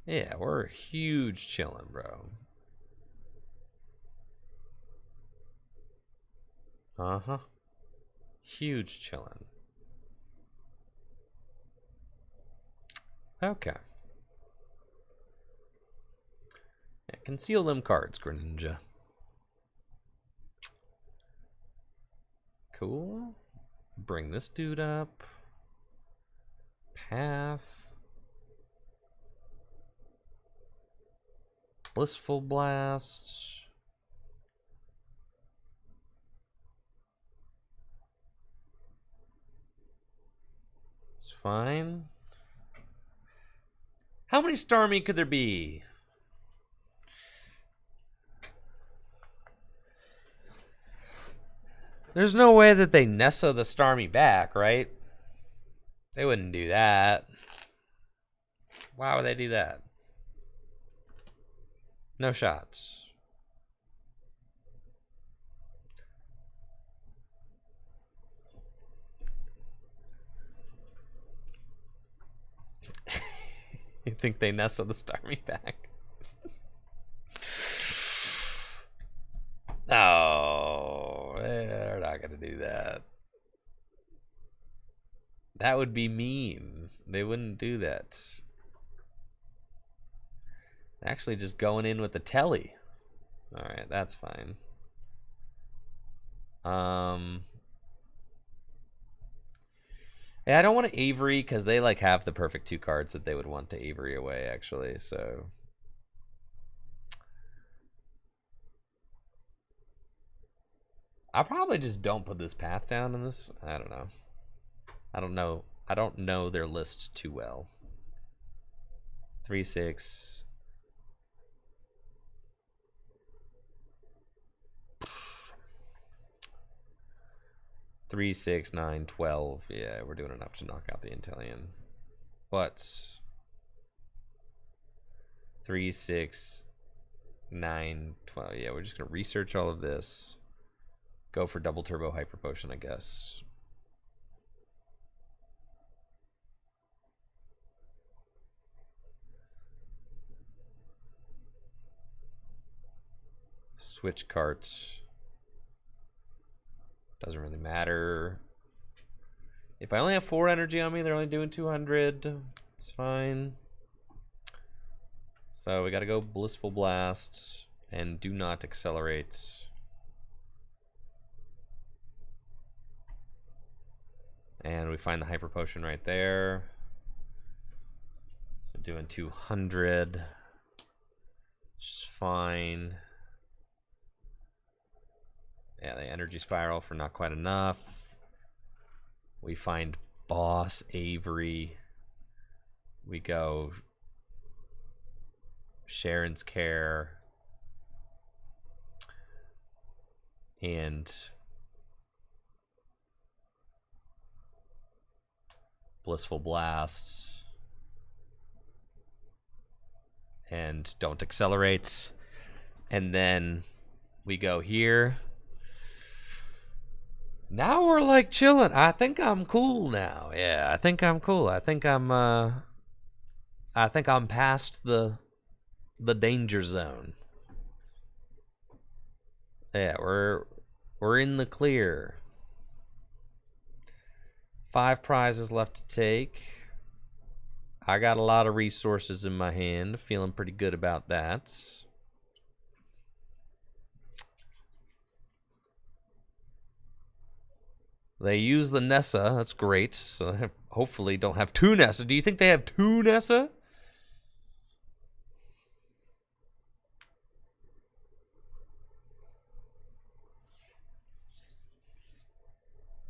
Yeah, we're huge chilling, bro. Uh-huh. Huge chilling. Okay. Yeah, conceal them cards, Greninja. Cool. Bring this dude up. Path. Blissful Blast. It's fine. How many Starmie could there be? There's no way that they Nessa the Starmie back, right? They wouldn't do that. Why would they do that? No shots. You think they Nessa the Starmie back? No, they're not gonna do that. That would be mean. They wouldn't do that. Actually, just going in with the telly. All right, that's fine. Yeah, I don't want to Avery because they like have the perfect 2 cards that they would want to Avery away, actually. So I probably just don't put this path down in this. I don't know. I don't know their list too well. 3, 6. 3, 6, 9, 12. Yeah, we're doing enough to knock out the Inteleon. But 3, 6, 9, 12. Yeah, we're just gonna research all of this. Go for double turbo hyper potion, I guess. Switch carts. Doesn't really matter. If I only have 4 energy on me, they're only doing 200. It's fine. So we gotta go Blissful Blast and do not accelerate. And we find the Hyper Potion right there. So doing 200. Which is fine. Yeah, the Energy Spiral for not quite enough. We find Boss Avery. We go Sharon's Care. and Blissful Blast, and don't accelerate. And then we go here. Now we're like chilling. I think I'm cool now. Yeah, I think I'm cool. I think I'm past the danger zone. Yeah, we're in the clear. 5 prizes left to take. I got a lot of resources in my hand. Feeling pretty good about that. They use the Nessa. That's great. So they hopefully don't have 2 Nessa. Do you think they have 2 Nessa?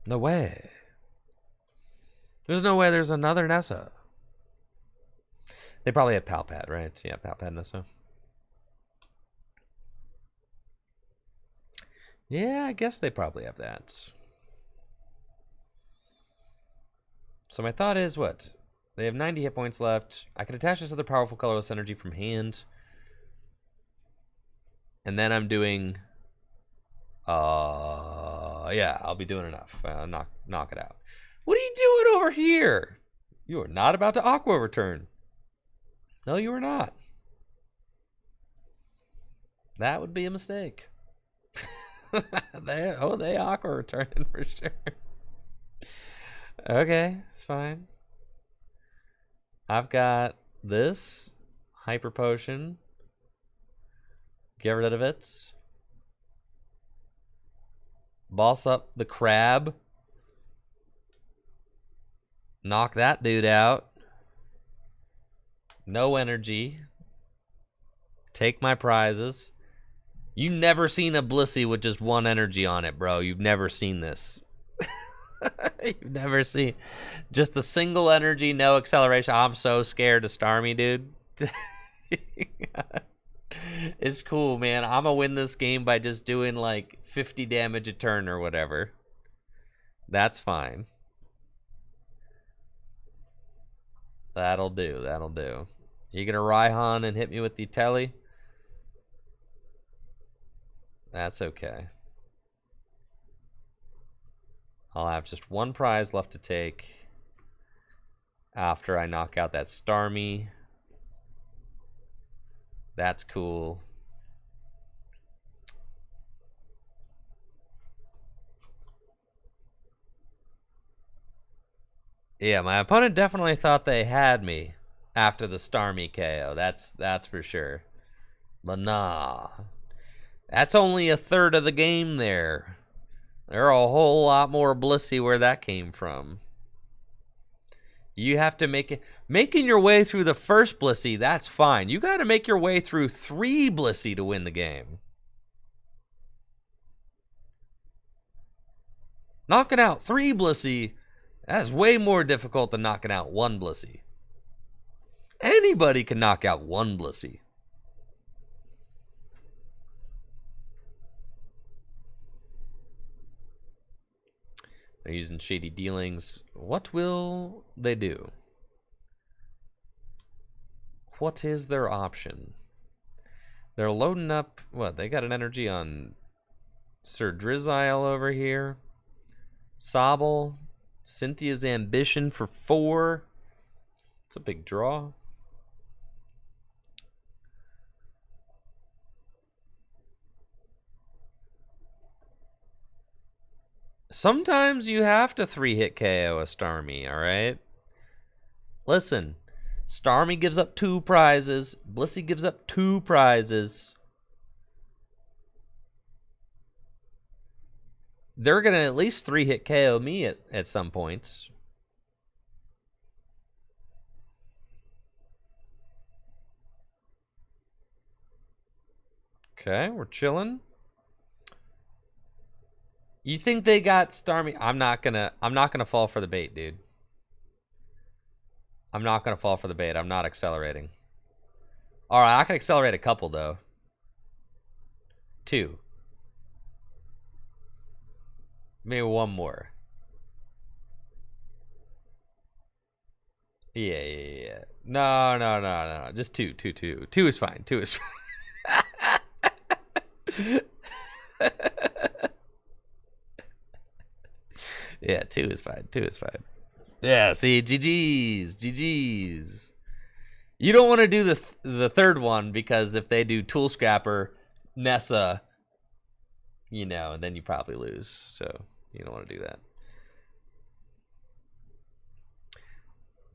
No way. There's no way there's another Nessa. They probably have Palpad, right? Yeah, Palpad Nessa. Yeah, I guess they probably have that. So my thought is, what? They have 90 hit points left. I can attach this other powerful colorless energy from hand. And then I'm doing... yeah, I'll be doing enough. Knock it out. What are you doing over here? You are not about to Aqua Return. No, you are not. That would be a mistake. they Aqua Returning for sure. Okay, fine. I've got this Hyper Potion. Get rid of it. Boss up the crab. Knock that dude out. No energy. Take my prizes. You've never seen a Blissey with just 1 energy on it, bro. You've never seen this. You've never seen just the single energy, no acceleration. I'm so scared to Starmie, dude. It's cool, man. I'm gonna win this game by just doing like 50 damage a turn or whatever. That's fine. That'll do. That'll do. You gonna Raihan and hit me with the telly? That's okay. I'll have just 1 prize left to take after I knock out that Starmie. That's cool. Yeah, my opponent definitely thought they had me after the Starmie KO. That's for sure. But nah. That's only a third of the game there. There are a whole lot more Blissey where that came from. You have to make it... Making your way through the first Blissey, that's fine. You got to make your way through 3 Blissey to win the game. Knocking out 3 Blissey, that's way more difficult than knocking out 1 Blissey. Anybody can knock out 1 Blissey. They're using Shady Dealings. What will they do? What is their option? They're loading up... What? They got an energy on Sir Drizzile over here. Sobble. Cynthia's Ambition for 4. It's a big draw. Sometimes you have to 3-hit KO a Starmie, alright? Listen, Starmie gives up 2 prizes. Blissey gives up 2 prizes. They're going to at least 3-hit KO me at some points. Okay, we're chilling. You think they got Starmie? I'm not gonna fall for the bait, dude. I'm not gonna fall for the bait. I'm not accelerating. Alright, I can accelerate a couple though. 2. Maybe one more. Yeah. No. Just two. Two is fine. Two is fine. Yeah, two is fine. Yeah, see, GG's. You don't want to do the third one because if they do Tool Scrapper, Nessa, you know, then you probably lose. So you don't want to do that.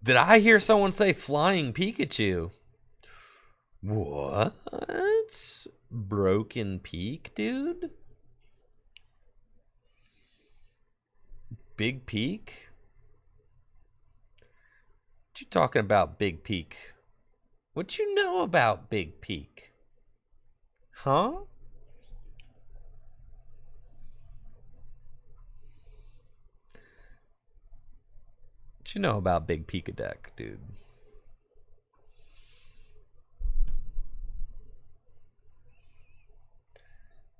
Did I hear someone say Flying Pikachu? What? Broken Peak, dude? Big Peak? What you talking about, Big Peak? What you know about Big Peak? Huh? What you know about Big Pika deck, dude?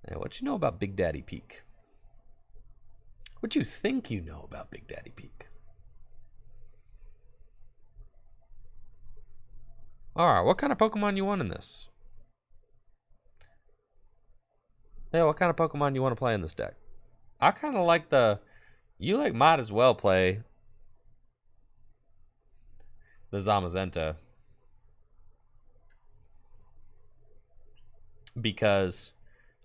Yeah, what you know about Big Daddy Peak? What you think you know about Big Daddy Peak? Alright, what kind of Pokemon you want in this? Yeah, what kind of Pokemon you want to play in this deck? I kind of like the... You like might as well play the Zamazenta. Because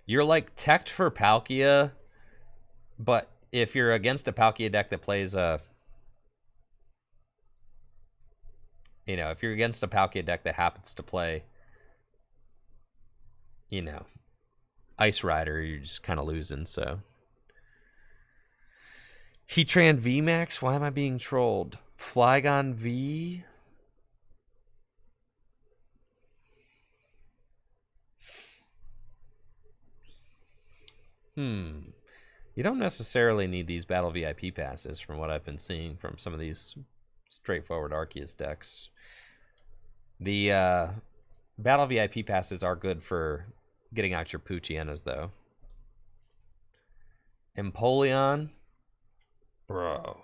you're like teched for Palkia, but if you're against a Palkia deck that plays a... You know, if you're against a Palkia deck that happens to play, you know, Ice Rider, you're just kind of losing, so... Heatran VMAX? Why am I being trolled? Flygon V? You don't necessarily need these Battle VIP passes from what I've been seeing from some of these straightforward Arceus decks. The Battle VIP passes are good for getting out your Poochienas, though. Empoleon? Bro.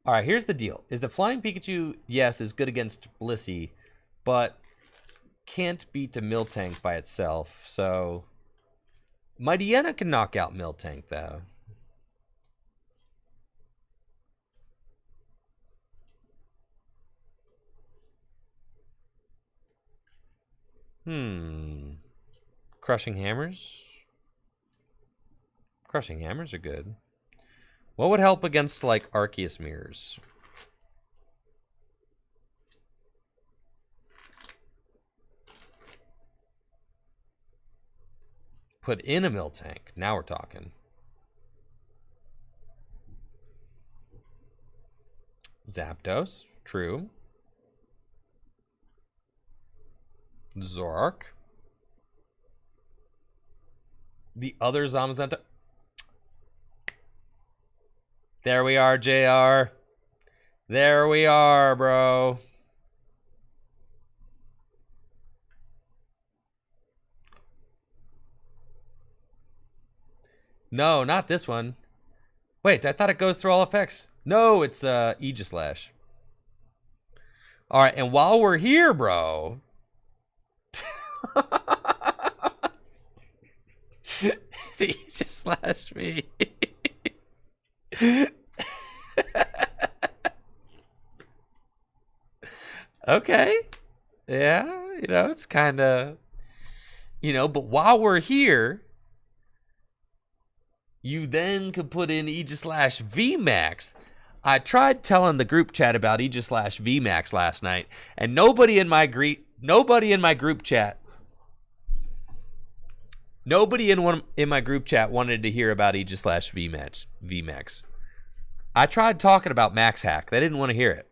Alright, here's the deal. Is the Flying Pikachu, yes, is good against Blissey, but can't beat a Miltank by itself, so... Mightyena can knock out Miltank, though. Crushing Hammers? Crushing Hammers are good. What would help against, like, Arceus Mirrors? Put in a Miltank. Now we're talking. Zapdos. True. Zoroark. The other Zamazenta. There we are, JR. There we are, bro. No, not this one. Wait, I thought it goes through all effects. No, it's Aegislash. All right, and while we're here, bro. Aegislash me. Okay. Yeah, you know, it's kind of... You know, but while we're here... You then could put in Aegislash VMAX. I tried telling the group chat about Aegislash VMAX last night, and nobody in my group chat wanted to hear about Aegislash VMAX. I tried talking about Max Hack. They didn't want to hear it.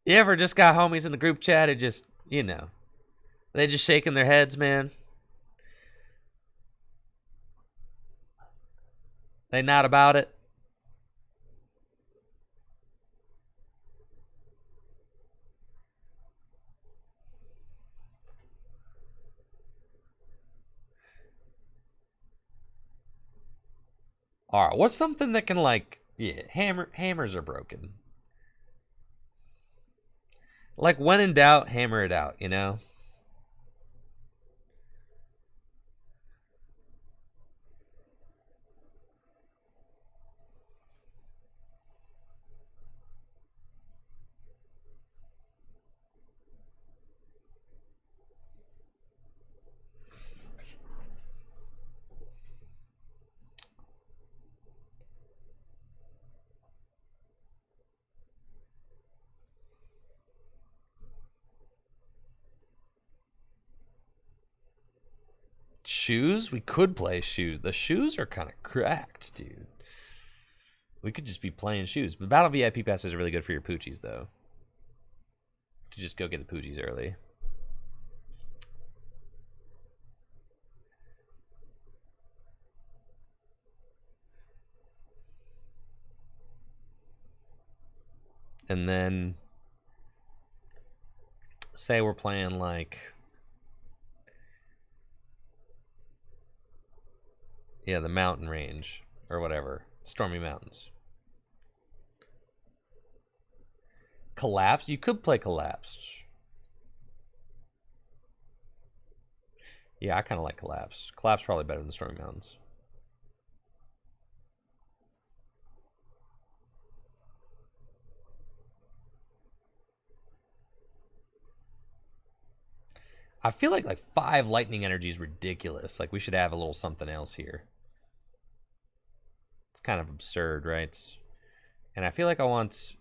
You ever just got homies in the group chat and just, you know, they just shaking their heads, man? They not about it? All right, what's something that can like, yeah, hammers are broken. Like when in doubt, hammer it out, you know? Shoes? We could play shoes. The shoes are kind of cracked, dude. We could just be playing shoes. But Battle VIP passes are really good for your Poochies, though. To just go get the Poochies early. And then say we're playing like, yeah, the mountain range or whatever. Stormy Mountains. Collapsed? You could play Collapsed. Yeah, I kind of like Collapse. Collapse probably better than Stormy Mountains. I feel like 5 lightning energy is ridiculous. Like we should have a little something else here. It's kind of absurd, right? And I feel like I want...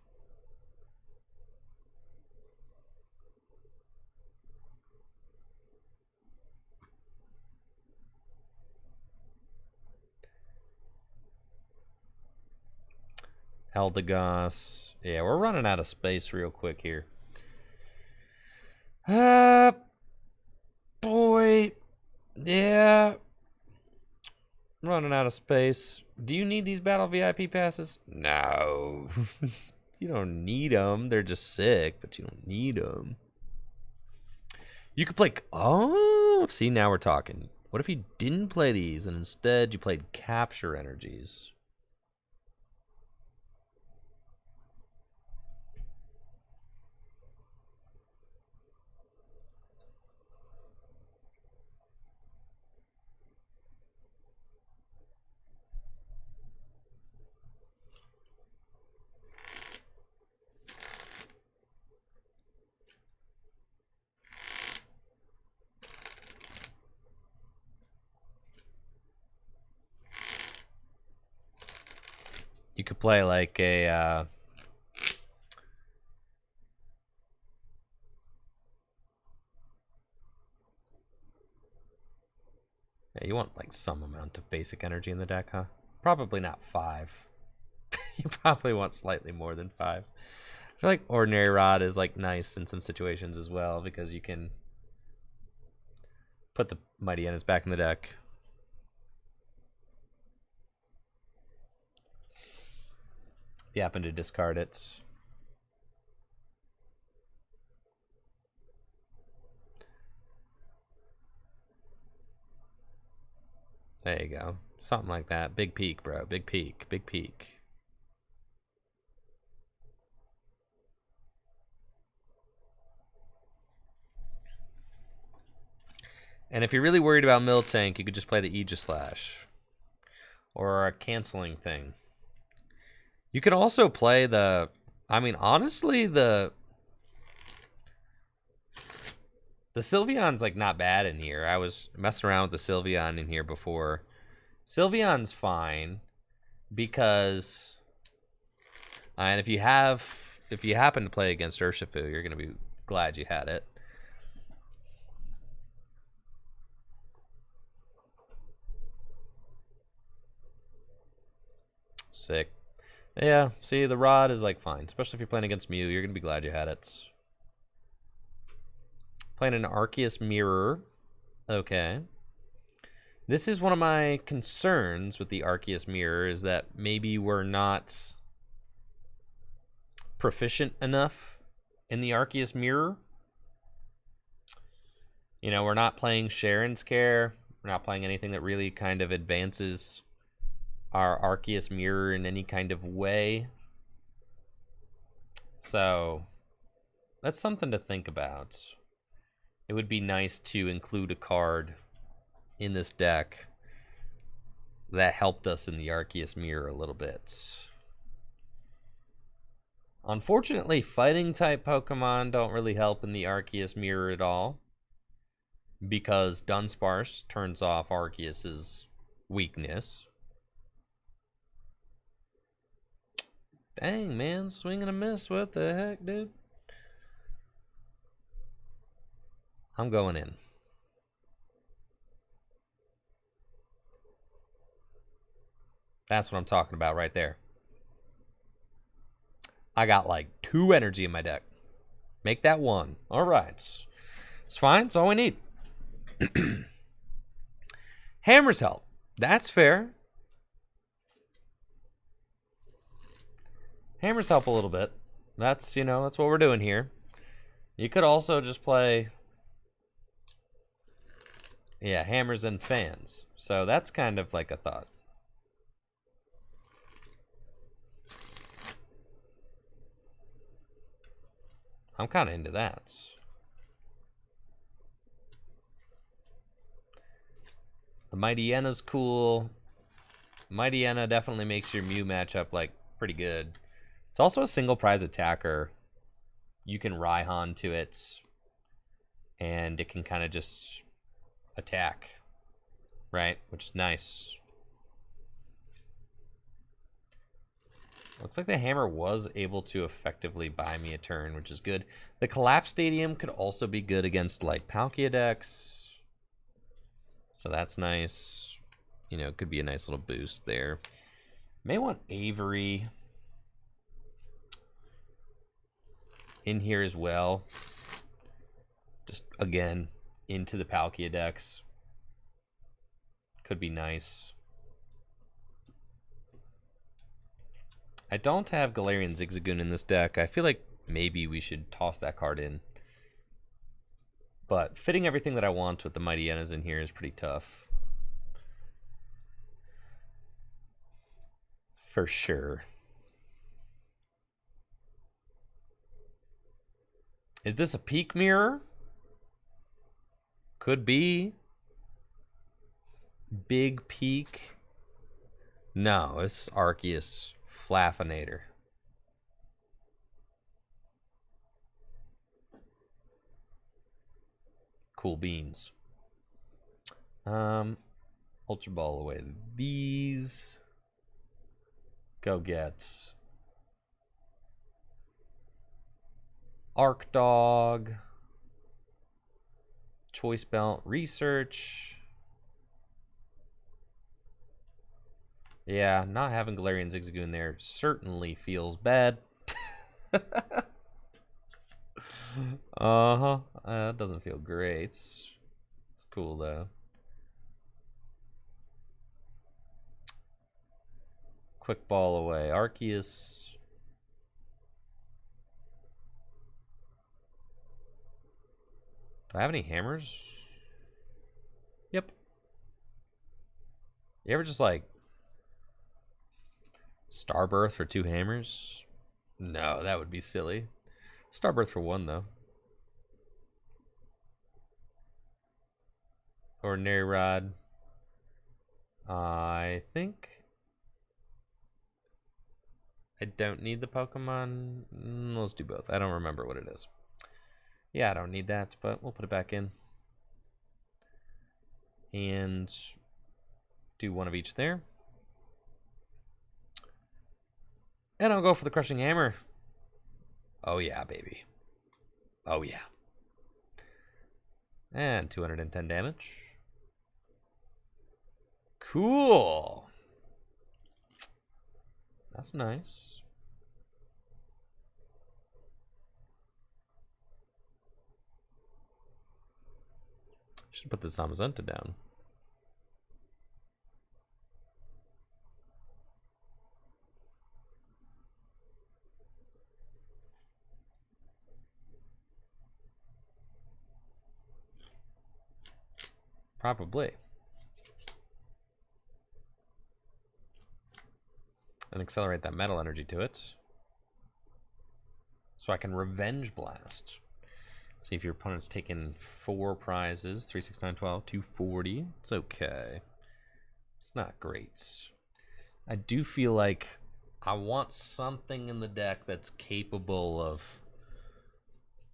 Eldegoss. Yeah, we're running out of space real quick here. Boy. Yeah. Running out of space. Do you need these Battle VIP passes? No. You don't need them. They're just sick, but you don't need them. You could play... Oh, see, now we're talking. What if you didn't play these and instead you played Capture Energies? You could play like a... yeah, you want like some amount of basic energy in the deck, huh? Probably not 5. You probably want slightly more than 5. I feel like Ordinary Rod is like nice in some situations as well because you can put the Mighty Ennis back in the deck. If you happen to discard it. There you go. Something like that. Big peak, bro. Big peak. Big peak. And if you're really worried about Miltank, you could just play the Aegislash. Or a canceling thing. You can also play the... I mean, honestly, the Sylveon's like not bad in here. I was messing around with the Sylveon in here before. Sylveon's fine because... and if you happen to play against Urshifu, you're going to be glad you had it. Sick. Yeah, see, the Rod is like fine, especially if you're playing against Mew. You're gonna be glad you had it. Playing an Arceus Mirror. Okay. This is one of my concerns with the Arceus Mirror is that maybe we're not proficient enough in the Arceus Mirror. You know, we're not playing Sharon's Care. We're not playing anything that really kind of advances our Arceus mirror in any kind of way. So that's something to think about. It would be nice to include a card in this deck that helped us in the Arceus mirror a little bit. Unfortunately, fighting type Pokemon don't really help in the Arceus mirror at all, because Dunsparce turns off Arceus's weakness. Dang, man, swing and a miss. What the heck, dude? I'm going in. That's what I'm talking about right there. I got like 2 energy in my deck. Make that 1. All right. It's fine. It's all we need. Hammers help. That's fair. Hammers help a little bit. That's, you know, that's what we're doing here. You could also just play... yeah, hammers and fans. So that's kind of like a thought. I'm kind of into that. The Mightyana's cool. Mightyana definitely makes your Mew matchup like pretty good. It's also a single prize attacker. You can Raihan to it, and it can kind of just attack, right? Which is nice. Looks like the hammer was able to effectively buy me a turn, which is good. The Collapse Stadium could also be good against like Palkia decks. So that's nice. You know, it could be a nice little boost there. May want Avery in here as well. Just, again, into the Palkia decks. Could be nice. I don't have Galarian Zigzagoon in this deck. I feel like maybe we should toss that card in. But fitting everything that I want with the Mightyana's in here is pretty tough. For sure. Is this a peak mirror? Could be. Big peak. No, it's Arceus Flaffinator. Cool beans. Ultra Ball away these. Go get Arc Dog. Choice Belt Research. Yeah, not having Galarian Zigzagoon there certainly feels bad. That doesn't feel great. It's cool though. Quick ball away. Arceus. Do I have any hammers? Yep. You ever just like Starbirth for 2 hammers? No, that would be silly. Starbirth for 1 though. Ordinary Rod. I think I don't need the Pokemon. Let's do both. I don't remember what it is. Yeah, I don't need that, but we'll put it back in. And do 1 of each there. And I'll go for the Crushing Hammer. Oh yeah, baby. Oh yeah. And 210 damage. Cool. That's nice. Should put the Zamazenta down. Probably. and accelerate that metal energy to it. So I can Revenge Blast. See if your opponent's taking 4 prizes. 3, 6, 9, 12, 240. It's okay. It's not great. I do feel like I want something in the deck that's capable of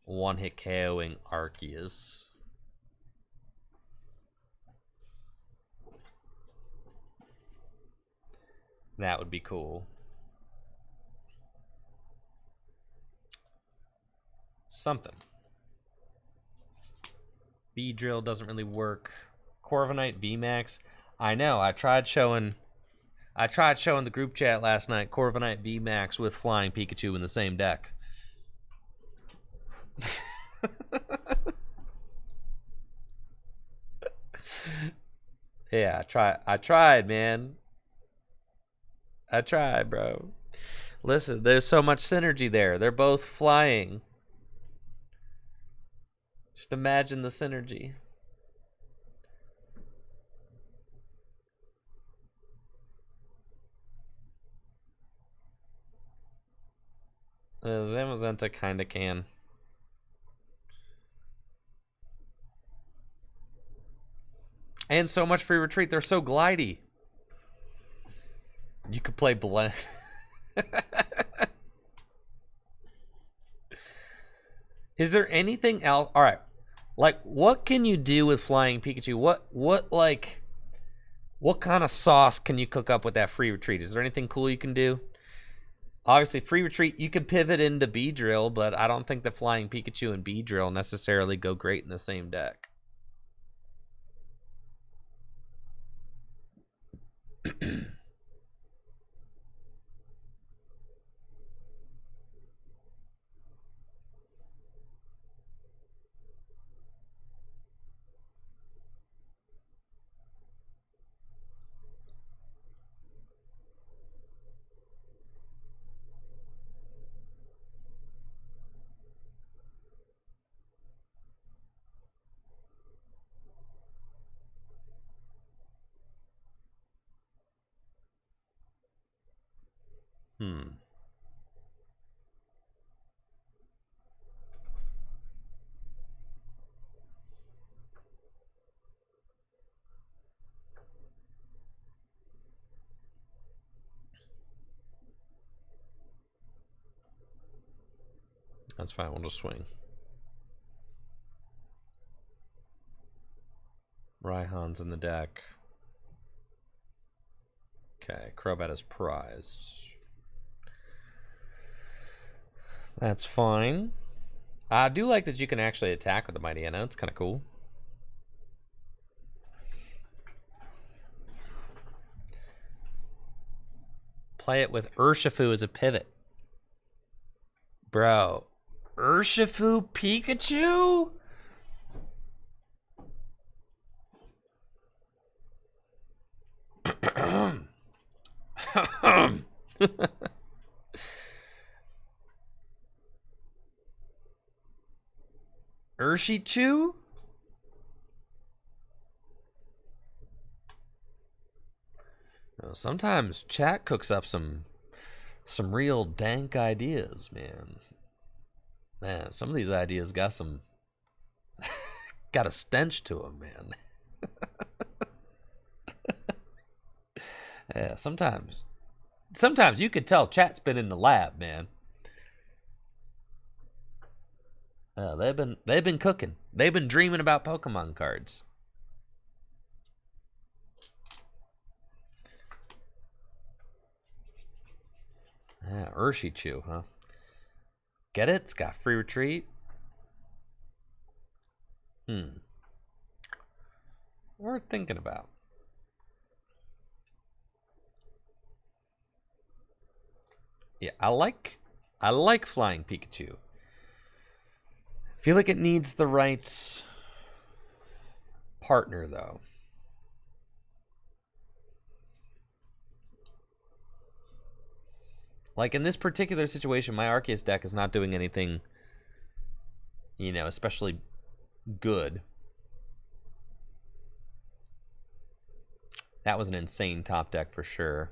one-hit KOing Arceus. That would be cool. Something. B-Drill doesn't really work. Corviknight VMAX. I know. I tried showing the group chat last night. Corviknight VMAX with Flying Pikachu in the same deck. Yeah, I tried, man. I tried, bro. Listen, there's so much synergy there. They're both flying. Just imagine the synergy. Zamazenta kinda can. And so much free retreat. They're so glidey. You could play blend. Is there anything else? All right. Like, what can you do with Flying Pikachu? What kind of sauce can you cook up with that free retreat? Is there anything cool you can do? Obviously, free retreat, you could pivot into B-Drill, but I don't think the Flying Pikachu and B-Drill necessarily go great in the same deck. That's fine, we'll just swing. Raihan's in the deck. Okay, Crobat is prized. That's fine. I do like that you can actually attack with the Mighty Anna. It's kind of cool. Play it with Urshifu as a pivot. Bro. Urshifu Pikachu? Urshichu? Sometimes chat cooks up some real dank ideas, man. Man, some of these ideas got got a stench to them, man. Yeah, sometimes you could tell chat's been in the lab, man. They've been cooking. They've been dreaming about Pokemon cards. Yeah, Urshichu, huh? Get it? It's got free retreat. Worth thinking about. Yeah, I like Flying Pikachu. I feel like it needs the right partner, though. Like, in this particular situation, my Arceus deck is not doing anything, you know, especially good. That was an insane top deck for sure.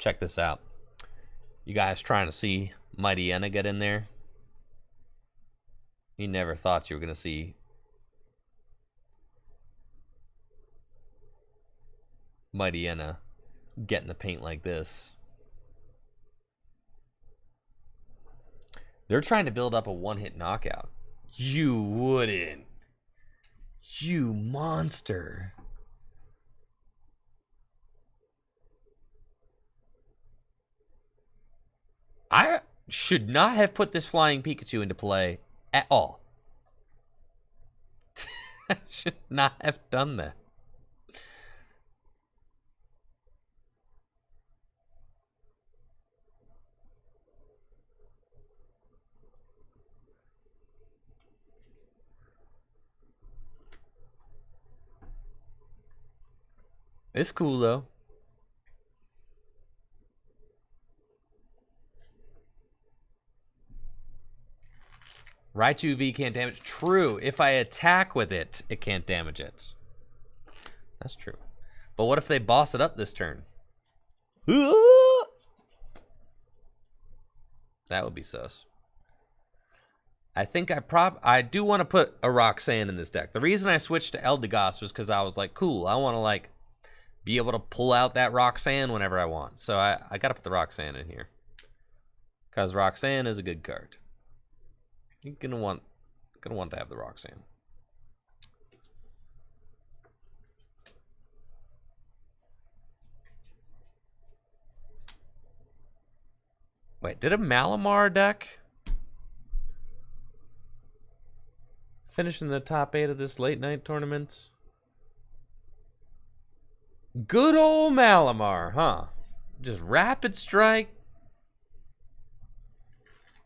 Check this out. You guys trying to see Mighty Enna get in there? You never thought you were going to see Mighty Enna get in the paint like this. They're trying to build up a one-hit knockout. You wouldn't. You monster. I should not have put this flying Pikachu into play at all. I should not have done that. It's cool though. Raichu V can't damage. True. If I attack with it, it can't damage it. That's true. But what if they boss it up this turn? That would be sus. I think I do want to put a Roxanne in this deck. The reason I switched to Eldegoss was because I was like, cool, I want to like be able to pull out that Roxanne whenever I want. So I got to put the Roxanne in here. Because Roxanne is a good card. You're gonna want to have the Roxanne. Wait, did a Malamar deck finish in the top 8 of this late night tournament? Good old Malamar, huh? Just Rapid Strike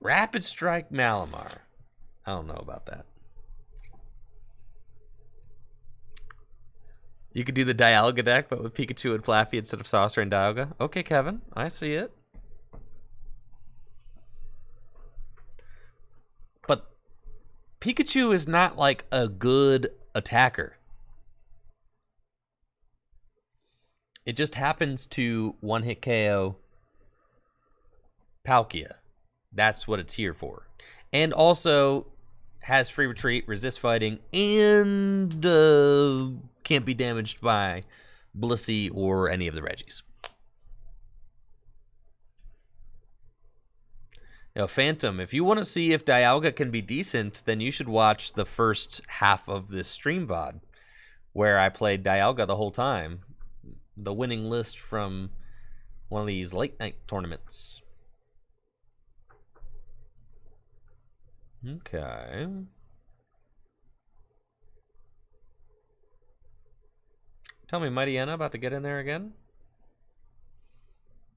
Malamar. I don't know about that. You could do the Dialga deck, but with Pikachu and Flappy instead of Saucer and Dialga. Okay, Kevin, I see it. But Pikachu is not like a good attacker. It just happens to one-hit KO Palkia. That's what it's here for. And also has free retreat, resist fighting, and can't be damaged by Blissey or any of the Reggies. Now, Phantom, if you want to see if Dialga can be decent, then you should watch the first half of this stream VOD, where I played Dialga the whole time. The winning list from one of these late night tournaments. Okay. Tell me, Mighty Enna about to get in there again?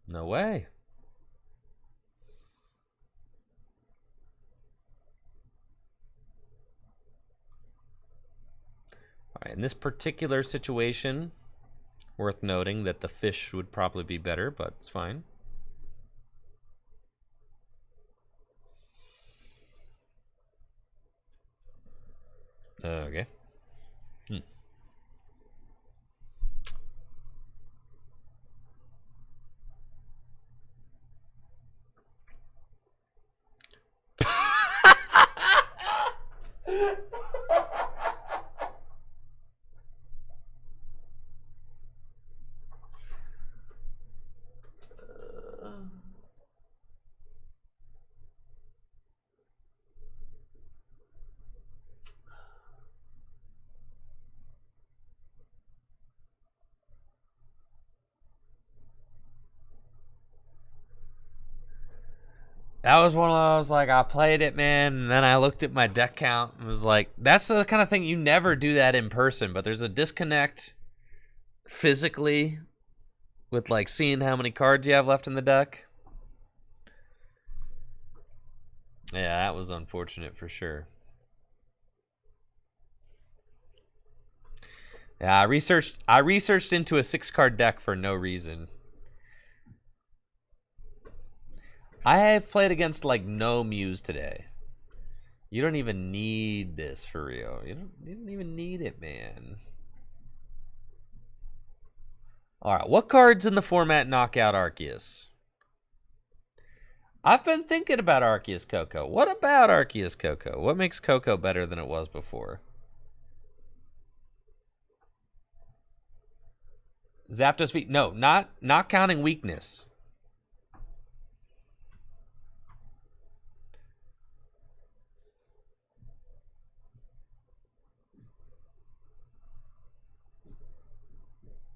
No way. All right, in this particular situation, worth noting that the fish would probably be better, but it's fine. Okay. That was one of those, like, I played it, man, and then I looked at my deck count and was like, that's the kind of thing you never do that in person, but there's a disconnect physically with, like, seeing how many cards you have left in the deck. Yeah, that was unfortunate for sure. Yeah, I researched into a 6-card deck for no reason. I have played against like no Mews today. You don't even need this for real. You don't even need it, man. All right, what cards in the format knock out Arceus? I've been thinking about Arceus Coco. What about Arceus Coco? What makes Coco better than it was before? Zapdos V. No, not counting weakness.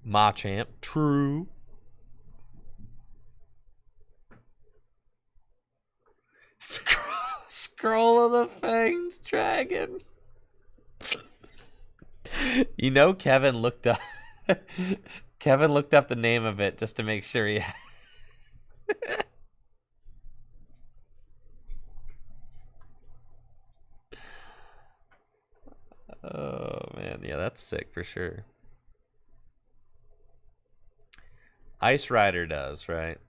Machamp. True. Scroll of the Fanged Dragon. You know, Kevin looked up the name of it just to make sure he Oh man, yeah, that's sick for sure. Ice Rider does, right?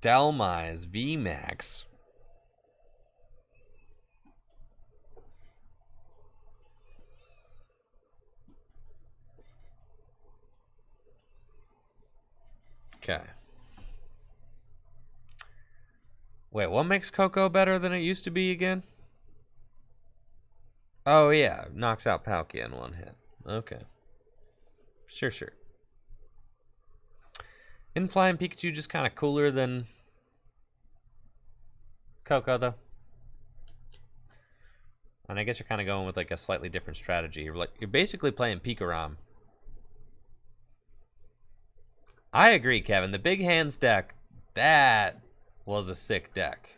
Delmise VMAX. Okay. Wait, what makes Coco better than it used to be again? Oh yeah, knocks out Palkia in one hit. Okay. Sure. Isn't Flying Pikachu just kind of cooler than Coco though? And I guess you're kind of going with like a slightly different strategy. You're basically playing Pikarom. I agree, Kevin. The Big Hands deck, that was a sick deck.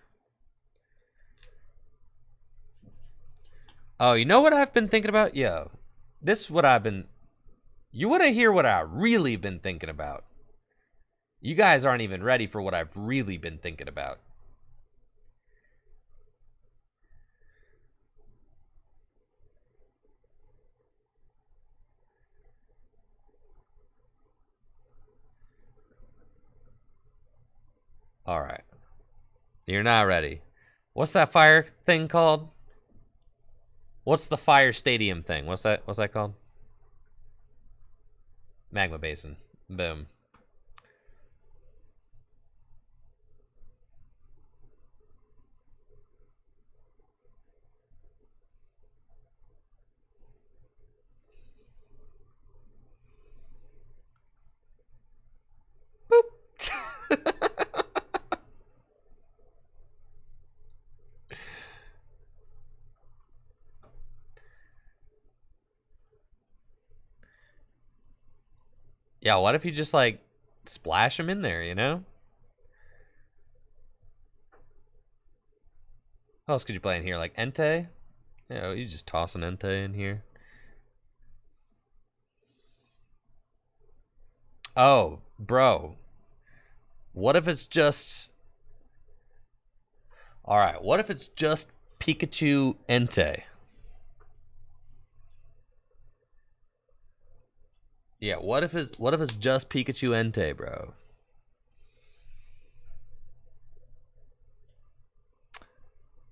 Oh, you know what I've been thinking about? Yo, this is what I've been... You want to hear what I've really been thinking about? You guys aren't even ready for what I've really been thinking about. All right. You're not ready. What's that fire thing called? What's the fire stadium thing? What's that called? Magma Basin. Boom. Yeah, what if you just like splash them in there, you know? What else could you play in here? Like Entei? Yeah, you just toss an Entei in here. Oh, bro. What if it's just... Alright, what if it's just Pikachu Entei? Yeah, what if it's just Pikachu Entei, bro?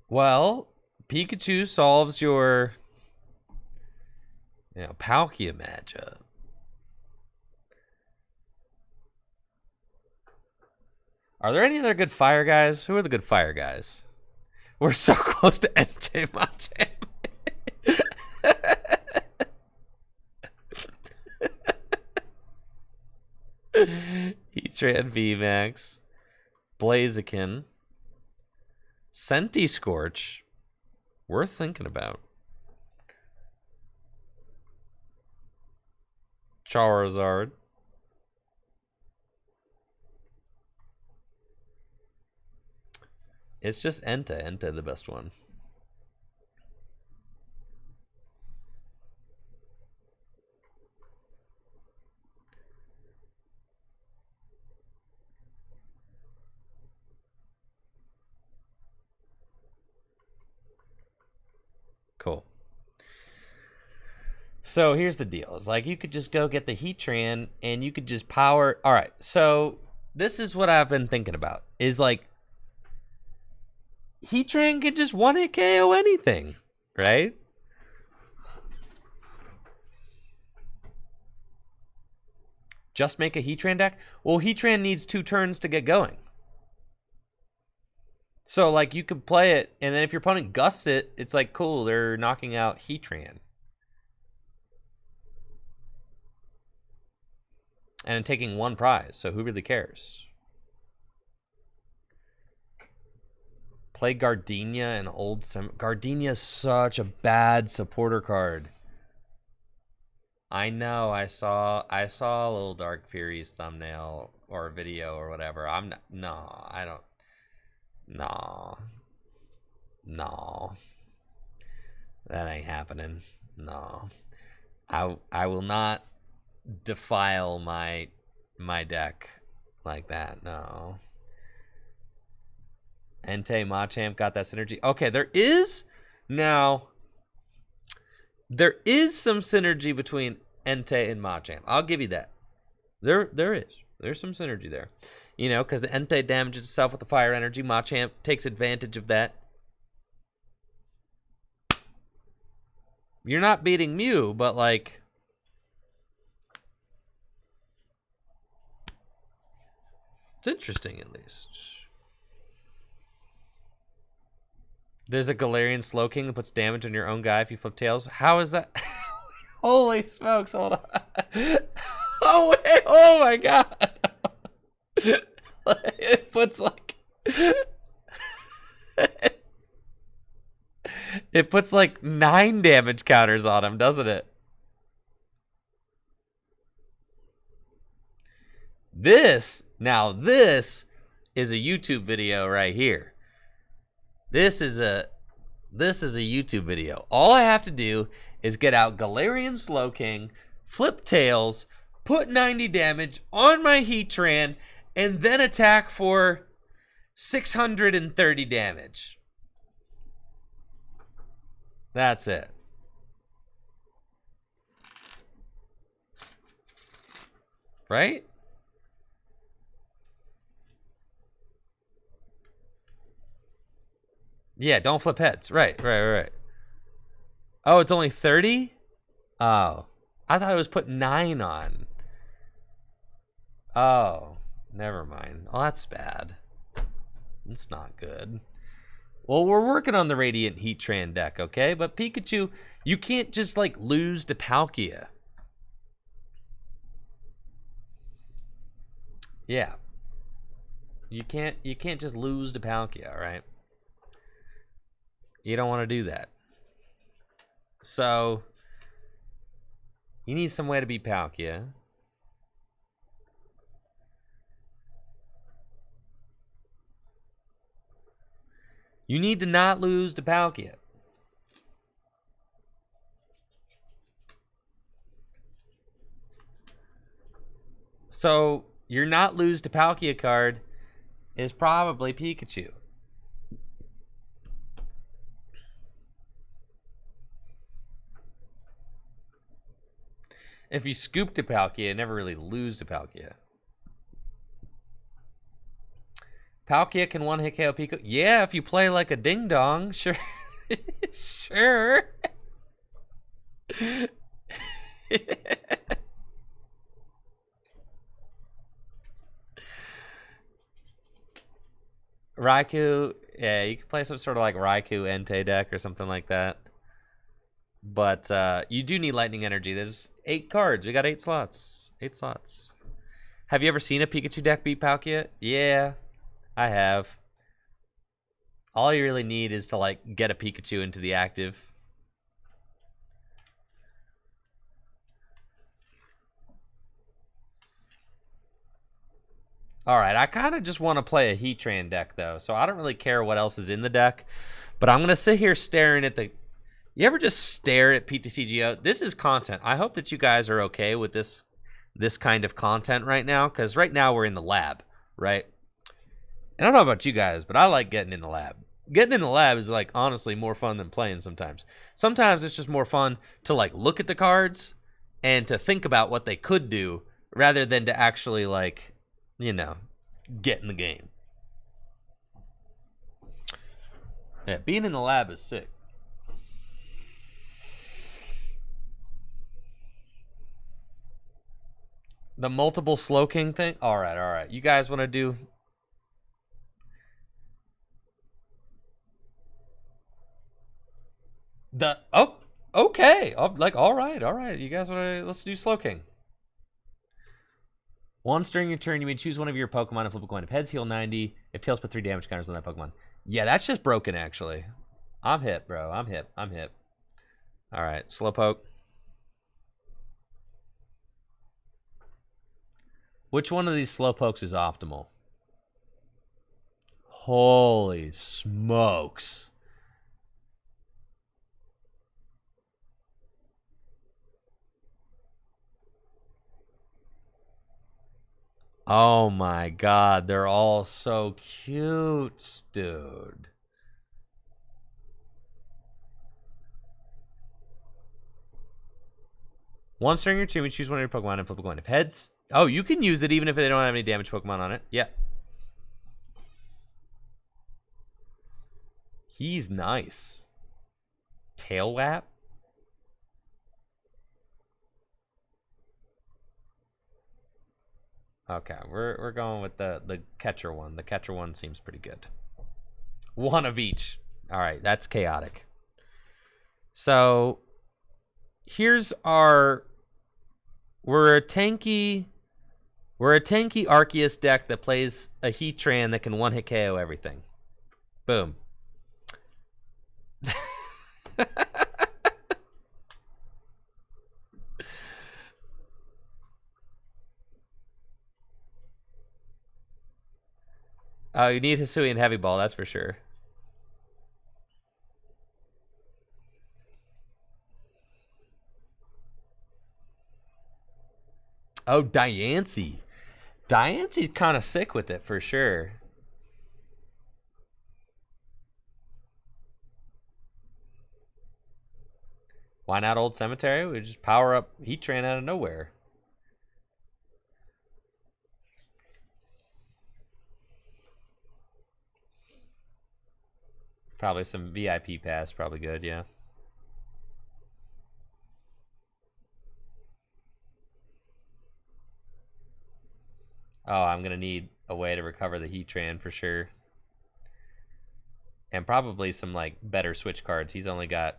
Well, Pikachu solves your Palkia matchup. Are there any other good fire guys? Who are the good fire guys? We're so close to Entei Machamp. Heatran VMAX, Blaziken, Sentiscorch, worth thinking about. Charizard. It's just Entei the best one. Cool. So here's the deal. It's like you could just go get the Heatran and you could just power. All right. So this is what I've been thinking about. Is like Heatran could just one-hit KO anything, right? Just make a Heatran deck? Well, Heatran needs 2 turns to get going. So, like, you could play it, and then if your opponent gusts it, it's like, cool, they're knocking out Heatran. And taking 1 prize, so who really cares? Play Gardenia and old... Gardenia's such a bad supporter card. I know, I saw a little Dark Fury's thumbnail or video or whatever. I'm not... No, I don't... No. No. That ain't happening. No. I will not defile my deck like that. No. Entei Machamp got that synergy. Okay, there is some synergy between Entei and Machamp. I'll give you that. There is. There's some synergy there. You know, because the Entei damages itself with the fire energy. Machamp takes advantage of that. You're not beating Mew, but like... It's interesting, at least. There's a Galarian Slowking that puts damage on your own guy if you flip tails. How is that? Holy smokes, hold on. Oh, wait, oh my god. It puts like... It puts like 9 damage counters on him, doesn't it? This is a YouTube video right here. This is a YouTube video. All I have to do is get out Galarian Slowking, flip tails, put 90 damage on my Heatran, and then attack for 630 damage. That's it. Right? Yeah, don't flip heads. Right. Oh, it's only 30? Oh. I thought it was put 9 on. Oh. Never mind. Oh, that's bad. It's not good. Well, we're working on the Radiant Heatran deck, okay? But Pikachu, you can't just, like, lose to Palkia. Yeah. You can't just lose to Palkia, all right? You don't want to do that. So, you need some way to beat Palkia. You need to not lose to Palkia. So, your not lose to Palkia card is probably Pikachu. If you scoop to Palkia, never really lose to Palkia. Palkia can one-hit KO Pikachu. Yeah, if you play like a ding-dong, sure. Sure. Raikou, yeah, you can play some sort of like Raikou Entei deck or something like that. But you do need Lightning Energy. There's 8 cards. We got 8 slots. 8 slots. Have you ever seen a Pikachu deck beat Palkia? Yeah, I have. All you really need is to like get a Pikachu into the active. All right, I kind of just want to play a Heatran deck though, so I don't really care what else is in the deck. But I'm gonna sit here staring at the... You ever just stare at PTCGO? This is content. I hope that you guys are okay with this kind of content right now, because right now we're in the lab, right? And I don't know about you guys, but I like getting in the lab. Getting in the lab is like honestly more fun than playing sometimes. Sometimes it's just more fun to like look at the cards and to think about what they could do rather than to actually like, you know, get in the game. Yeah, being in the lab is sick. The multiple Slowking thing? All right. You guys want to do... Oh, okay. Like, all right. You guys want to... Let's do Slowking. Once during your turn, you may choose one of your Pokemon and flip a coin. If heads, heal 90. If tails, put 3 damage counters on that Pokemon. Yeah, that's just broken, actually. I'm hip, bro. I'm hip. All right, Slowpoke. Which one of these Slowpokes is optimal? Holy smokes. Oh my god, they're all so cute, dude. Once during your turn, you choose one of your Pokemon and flip a coin. If heads... Oh, you can use it even if they don't have any damage Pokemon on it. Yeah. He's nice. Tail Whap? Okay, we're going with the catcher one. The catcher one seems pretty good. One of each. All right, that's chaotic. So here's our... We're a tanky Arceus deck that plays a Heatran that can one-hit KO everything. Boom. Oh, you need Hisuian Heavy Ball, that's for sure. Oh, Diancie. Diancie's kind of sick with it, for sure. Why not Old Cemetery? We just power up Heatran out of nowhere. Probably some VIP pass, probably good, yeah. Oh, I'm going to need a way to recover the Heatran for sure. And probably some, like, better switch cards. He's only got...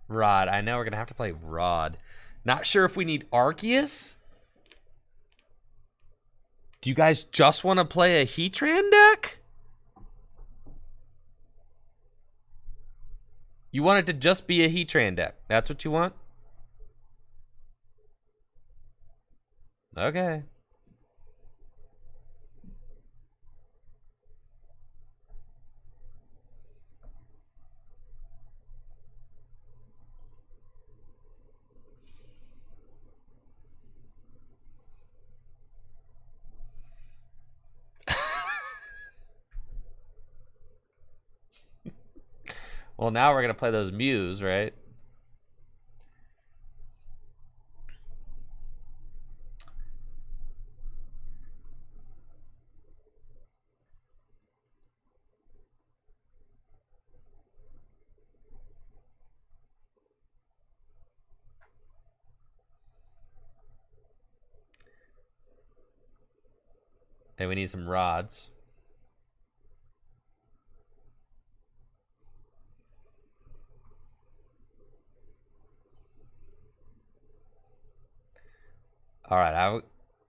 Rod. I know we're going to have to play Rod. Not sure if we need Arceus. Do you guys just want to play a Heatran deck? You want it to just be a Heatran deck. That's what you want? Okay. Well, now we're going to play those Mews, right? And we need some rods. All right,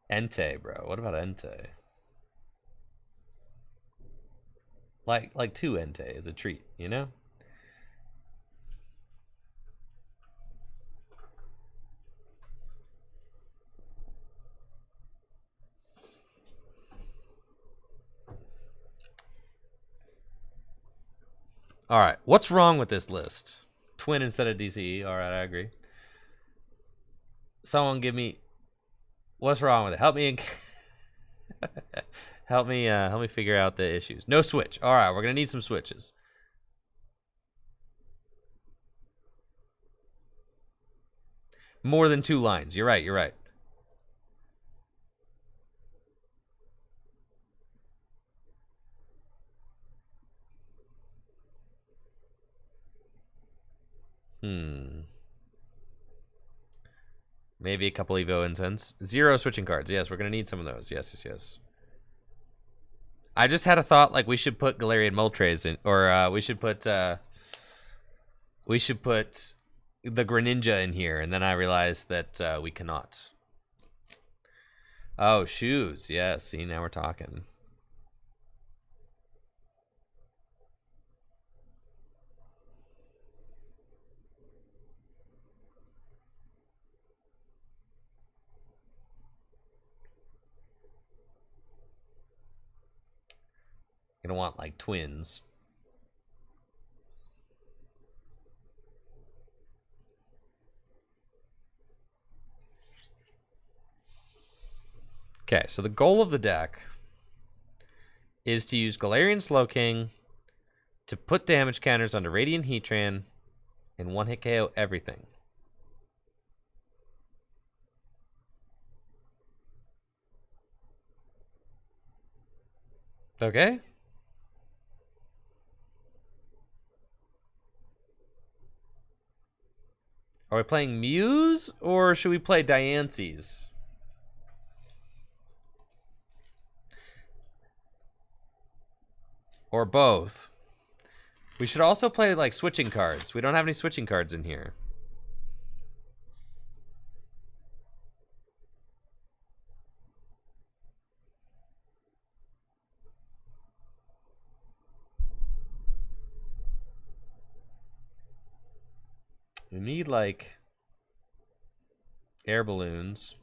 Entei, bro. What about Entei? Like 2 Entei is a treat, you know? All right, what's wrong with this list? Twin instead of DCE. All right, I agree. Someone give me... What's wrong with it? Help me help me figure out the issues. No switch. All right, we're going to need some switches. More than 2 lines. You're right. Maybe a couple Evo Incense. 0 switching cards. Yes, we're going to need some of those. Yes. I just had a thought, like, we should put Galarian Moltres in, or we should put the Greninja in here, and then I realized that we cannot. Oh, shoes. Yeah, see, now we're talking. Gonna want, like, twins. Okay, so the goal of the deck is to use Galarian Slowking to put damage counters onto Radiant Heatran and one-hit KO everything. Okay. Are we playing Muse, or should we play Diance's? Or both. We should also play, like, switching cards. We don't have any switching cards in here. We need, like, air balloons.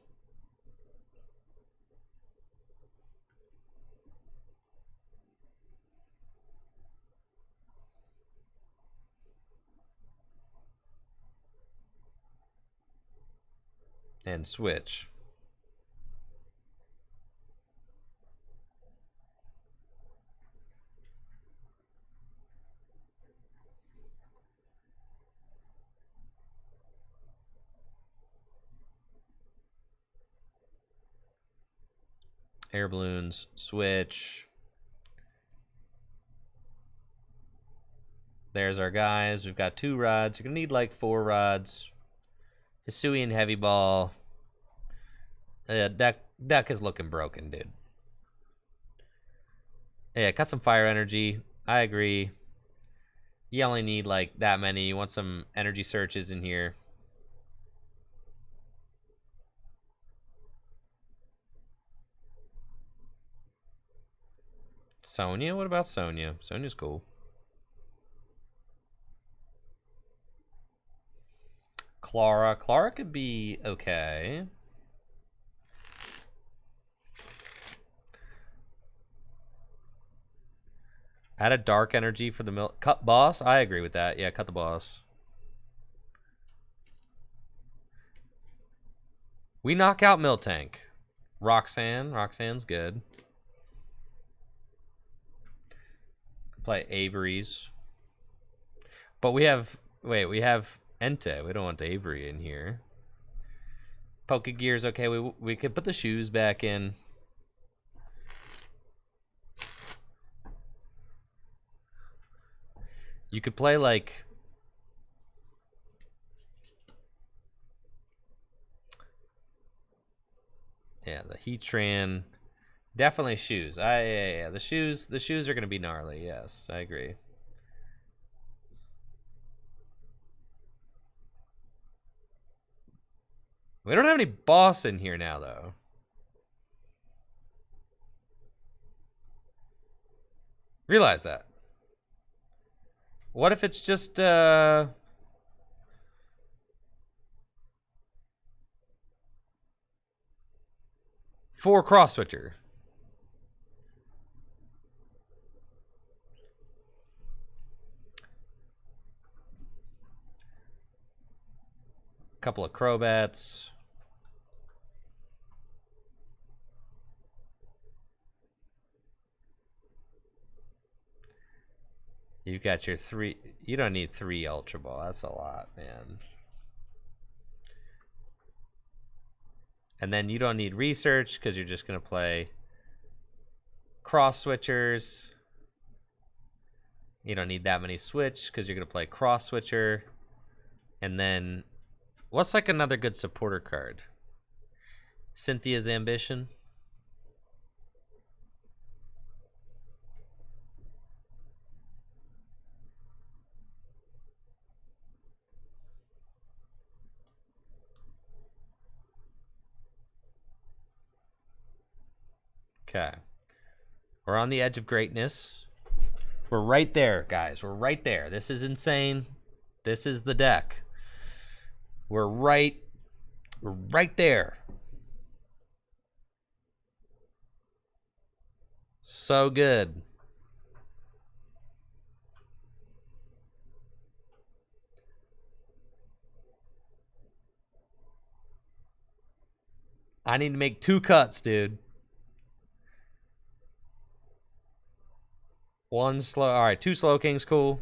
And switch. Air balloons, switch. There's our guys. We've got 2 rods. You're gonna need like 4 rods. Hisuian heavy ball. Deck is looking broken, dude. Yeah, cut some fire energy. I agree. You only need like that many. You want some energy searches in here. Sonya? What about Sonya? Sonya's cool. Clara. Clara could be okay. Add a dark energy for the cut boss. I agree with that. Yeah, cut the boss. We knock out Miltank. Roxanne. Roxanne's good. Play Avery's. But we have... Wait, we have Entei. We don't want Avery in here. Pokegear's okay. We could put the shoes back in. You could play like... Yeah, the Heatran. Definitely shoes. Yeah. The shoes are gonna be gnarly. Yes, I agree. We don't have any boss in here now, though. Realize that. What if it's just, 4 cross switcher? Couple of Crobats. You've got your 3. You don't need 3 Ultra Ball. That's a lot, man. And then you don't need research because you're just going to play cross switchers. You don't need that many switch because you're going to play cross switcher. And then, what's like another good supporter card? Cynthia's Ambition. Okay. We're on the edge of greatness. We're right there, guys. We're right there. This is insane. This is the deck. We're right there. So good. I need to make 2 cuts, dude. 1 slow. All right, 2 slow kings, cool.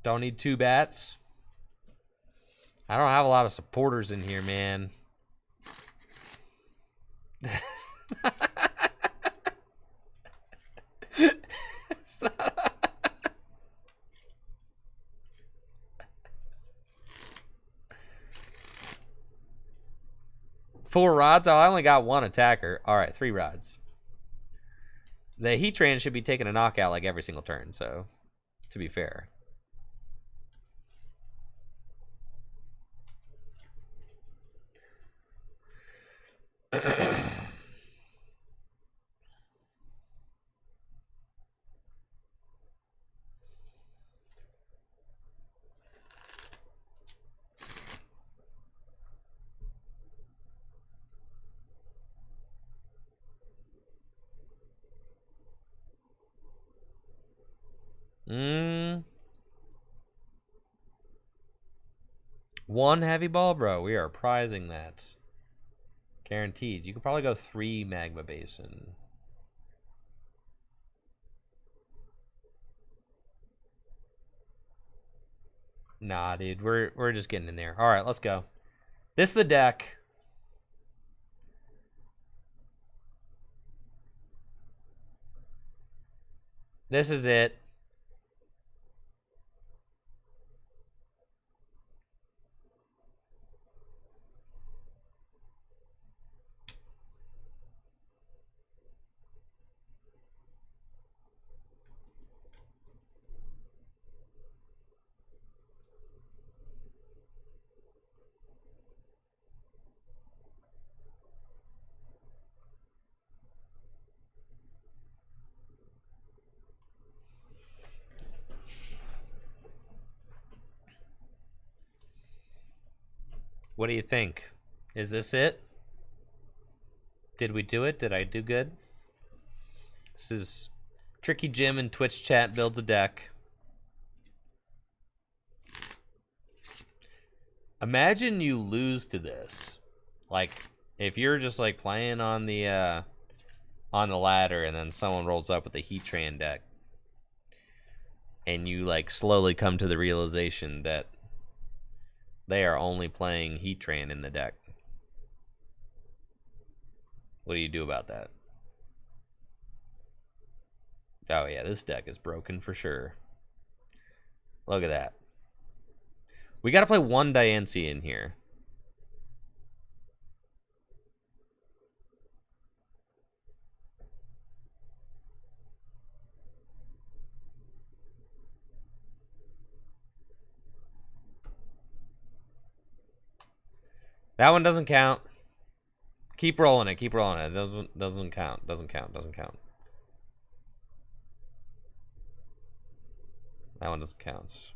Don't need 2 bats. I don't have a lot of supporters in here, man. Four rods? Oh, I only got 1 attacker. All right, 3 rods. The Heatran should be taking a knockout like every single turn, so to be fair. One heavy ball, bro. We are prizing that. Guaranteed. You could probably go 3 Magma Basin. Nah, dude. We're just getting in there. All right, let's go. This is the deck. This is it. What do you think? Is this it? Did we do it? Did I do good? This is Tricky Jim in Twitch chat builds a deck. Imagine you lose to this. Like, if you're just like playing on the ladder and then someone rolls up with a Heatran deck and you like slowly come to the realization that they are only playing Heatran in the deck. What do you do about that? Oh yeah, this deck is broken for sure. Look at that. We gotta play 1 Dialga in here. That one doesn't count. Keep rolling it. Keep rolling it. Doesn't count. Doesn't count. Doesn't count. That one doesn't count.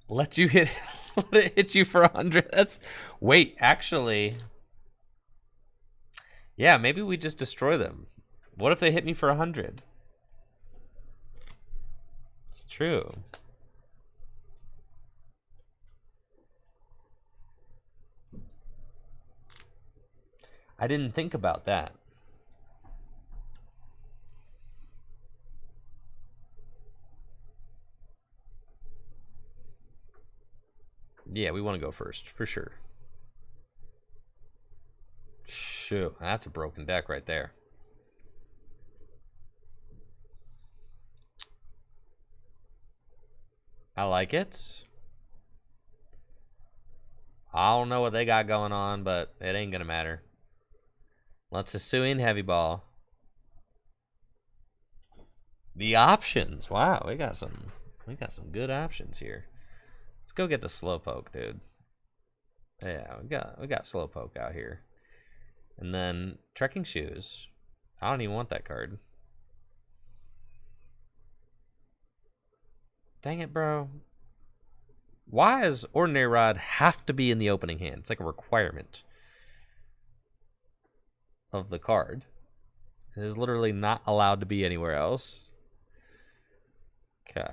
Let you hit. Let it hit you for 100. That's. Wait, actually. Yeah, maybe we just destroy them. What if they hit me for 100? It's true. I didn't think about that. Yeah, we want to go first, for sure. Shoot, that's a broken deck right there. I like it. I don't know what they got going on, but it ain't gonna matter. Let's Hisuian Heavy Ball. The options. Wow, we got some good options here. Let's go get the Slowpoke, dude. Yeah, we got Slowpoke out here. And then Trekking Shoes. I don't even want that card. Dang it, bro. Why does Ordinary Rod have to be in the opening hand? It's like a requirement of the card. It is literally not allowed to be anywhere else. Okay.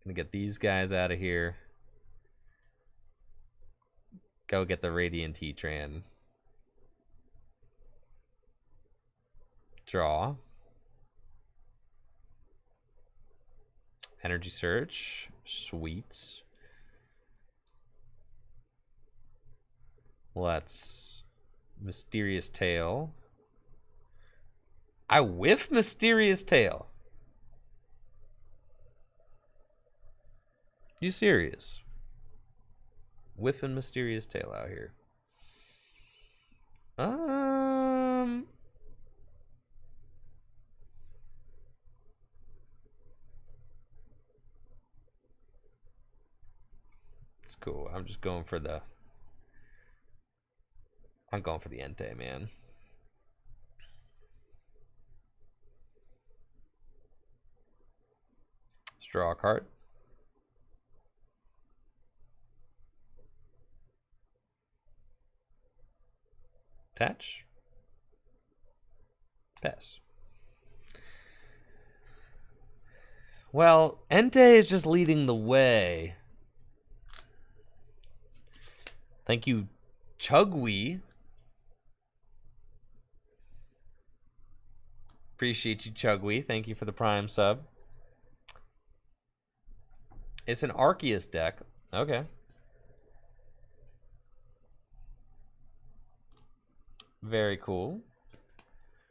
Gonna get these guys out of here. Go get the Radiant Heatran. Draw. Energy Search. Sweet. Let's Mysterious Tail. I whiff Mysterious Tail. You serious? Whiffing Mysterious Tail out here. It's cool. I'm just going for the... I'm going for the Entei, man. Let's draw a card. Attach. Pass. Well, Entei is just leading the way. Thank you, Chugwee. Appreciate you, Chugwee. Thank you for the Prime sub. It's an Arceus deck. Okay. Very cool.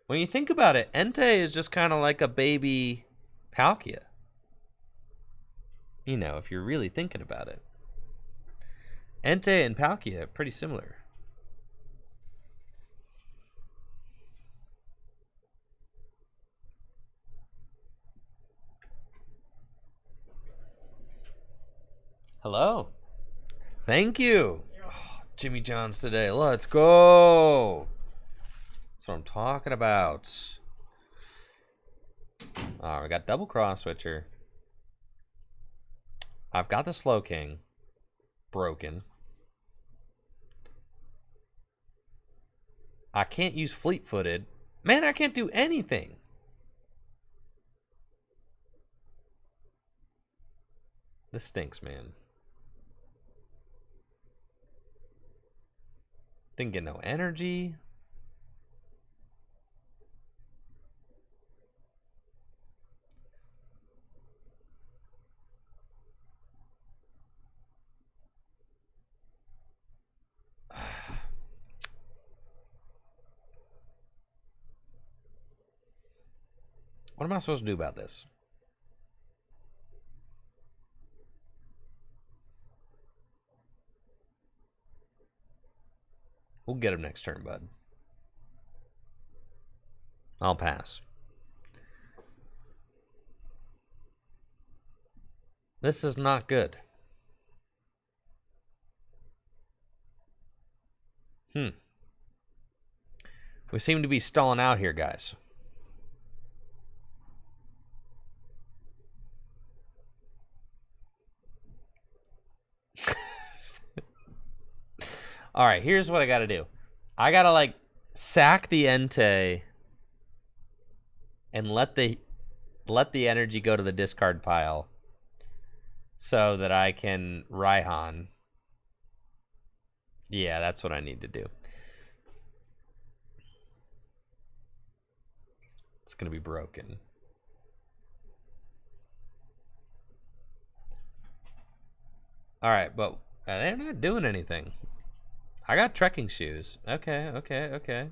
When you think about it, Entei is just kind of like a baby Palkia. You know, if you're really thinking about it. Entei and Palkia are pretty similar. Hello. Thank you. Oh, Jimmy John's today. Let's go. That's what I'm talking about. Oh, we got double cross switcher. I've got the Slowking. Broken. I can't use fleet-footed. Man, I can't do anything. This stinks, man. Didn't get no energy. What am I supposed to do about this? We'll get him next turn, bud. I'll pass. This is not good. We seem to be stalling out here, guys. All right, here's what I got to do. I got to like sack the Entei and let the energy go to the discard pile so that I can Raihan. Yeah, that's what I need to do. It's going to be broken. All right, but They're not doing anything. I got trekking shoes. Okay, okay, okay.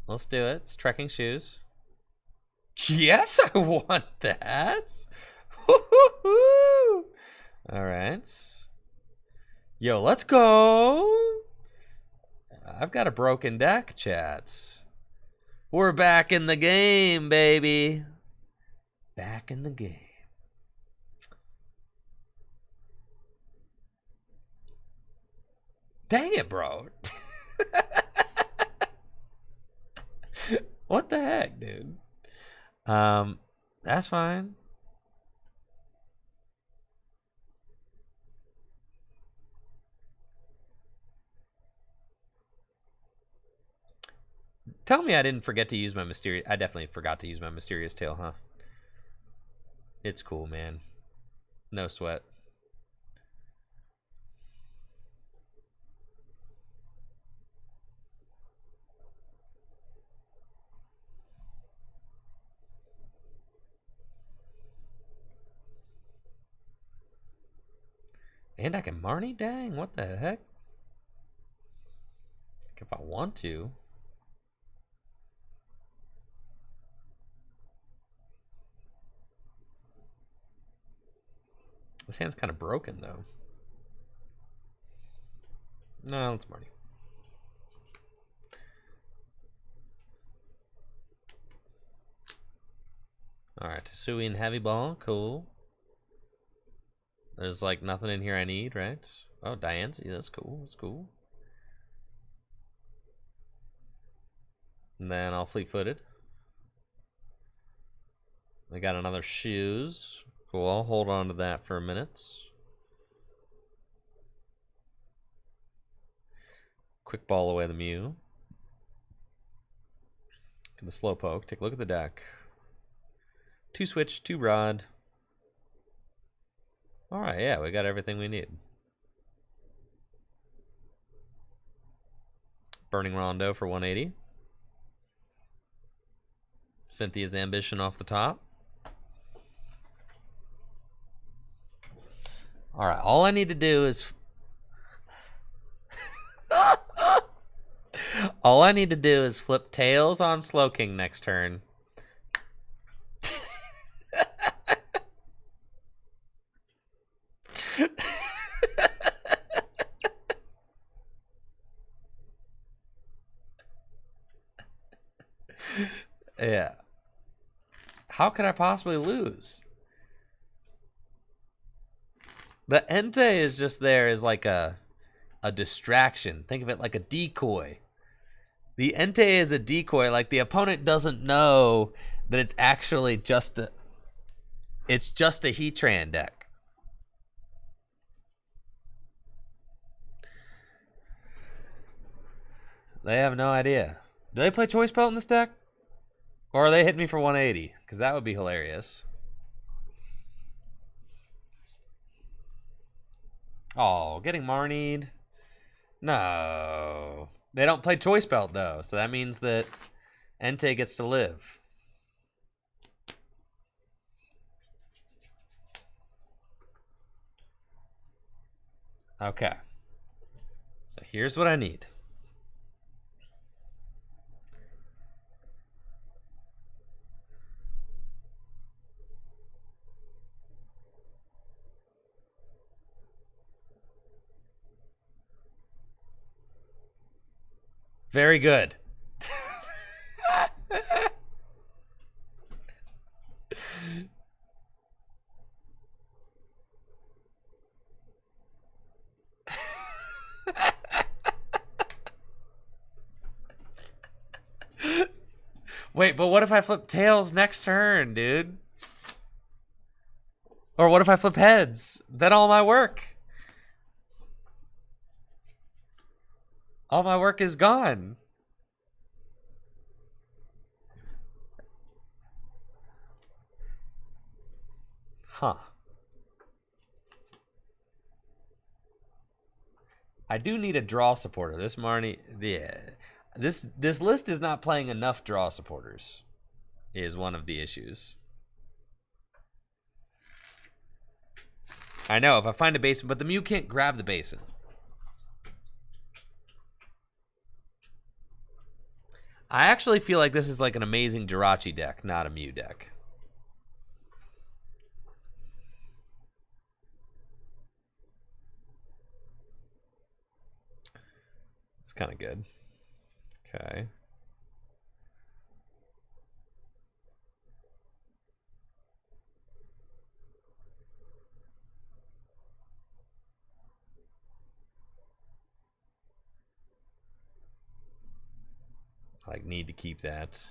Let's do it. It's trekking shoes. Yes, I want that. All right. Yo, let's go. I've got a broken deck, chats. We're back in the game, baby. Back in the game. Dang it, bro. What the heck, dude? That's fine. Tell me I didn't forget to use my mysterious... I definitely forgot to use my mysterious tail, huh? It's cool, man. No sweat. And I can Marnie? Dang, what the heck? If I want to. This hand's kind of broken, though. No, let's Marnie. Alright, Tasui and Heavy Ball, cool. There's like nothing in here I need, right? Oh, Diancie, that's cool, that's cool. And then I'll Fleet-Footed. I got another Shoes. Cool, I'll hold on to that for a minute. Quick Ball away the Mew. Get the Slowpoke. Take a look at the deck. 2 Switch, 2 Rod. Alright, yeah, we got everything we need. Burning Rondo for 180. Cynthia's Ambition off the top. Alright, all I need to do is... all I need to do is flip Tails on Slowking next turn. Yeah. How could I possibly lose? The Entei is just there as like a distraction. Think of it like a decoy. The Entei is a decoy. Like the opponent doesn't know that it's actually just a... It's just a Heatran deck. They have no idea. Do they play Choice Belt in this deck? Or are they hitting me for 180? Because that would be hilarious. Oh, getting Marnied. No. They don't play Choice Belt, though. So that means that Entei gets to live. Okay. So here's what I need. Very good. Wait, but what if I flip Tails next turn, dude? Or what if I flip Heads? Then all my work. All my work is gone. Huh. I do need a draw supporter. This Marnie, yeah. This list is not playing enough draw supporters, is one of the issues. I know, if I find a basin, but the Mew can't grab the basin. I actually feel like this is like an amazing Jirachi deck, not a Mew deck. It's kind of good. Okay. I like need to keep that.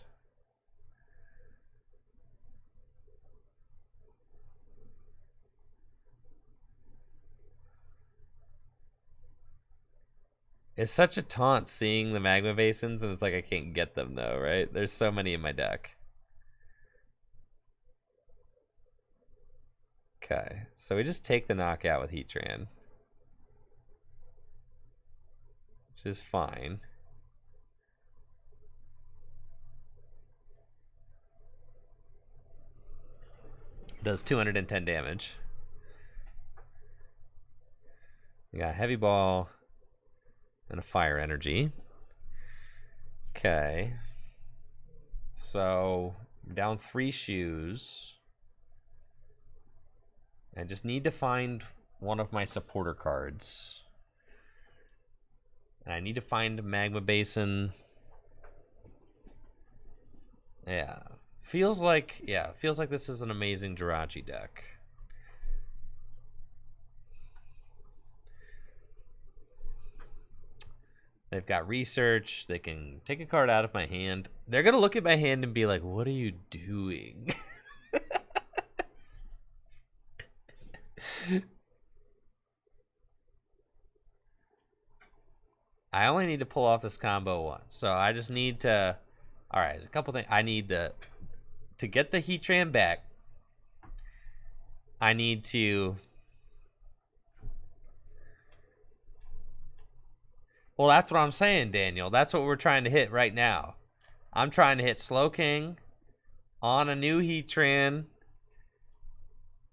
It's such a taunt seeing the magma basins, and it's like I can't get them though, right? There's so many in my deck. Okay, so we just take the knockout with Heatran, which is fine. Does 210 damage. We got Heavy Ball and a Fire Energy. Okay. So, I'm down 3 shoes. I just need to find one of my supporter cards. And I need to find Magma Basin. Yeah. Feels like this is an amazing Jirachi deck. They've got research. They can take a card out of my hand. They're going to look at my hand and be like, what are you doing? I only need to pull off this combo once. So I just need to... All right, there's a couple things. I need to get the Heatran back. I need to... Well, that's what I'm saying, Daniel. That's what we're trying to hit right now. I'm trying to hit Slowking on a new Heatran,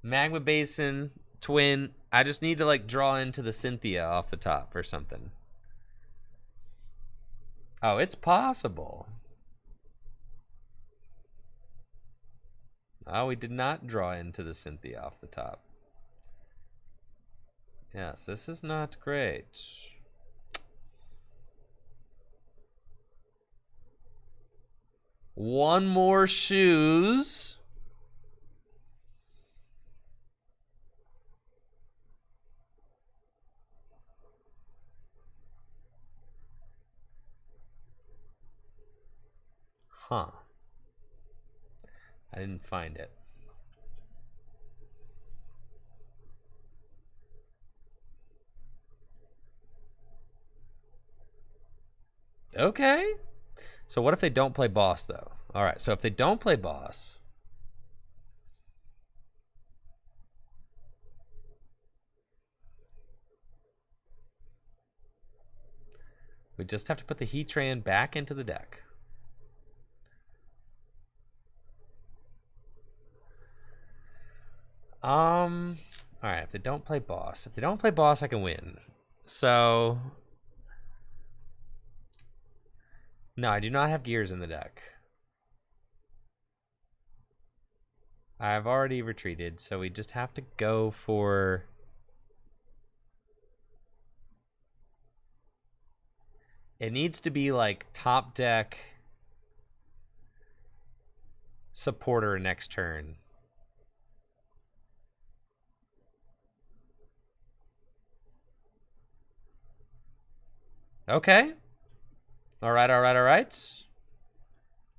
Magma Basin, Twin. I just need to like draw into the Cynthia off the top or something. Oh, it's possible. Oh, we did not draw into the Cynthia off the top. Yes, this is not great. One more shoes. Huh. I didn't find it. Okay. So what if they don't play boss, though? All right, so if they don't play boss... we just have to put the Heatran back into the deck. All right, if they don't play boss. If they don't play boss, I can win. So... no, I do not have gears in the deck. I've already retreated, so we just have to go for... it needs to be like top deck supporter next turn. Okay. All right, all right, all right.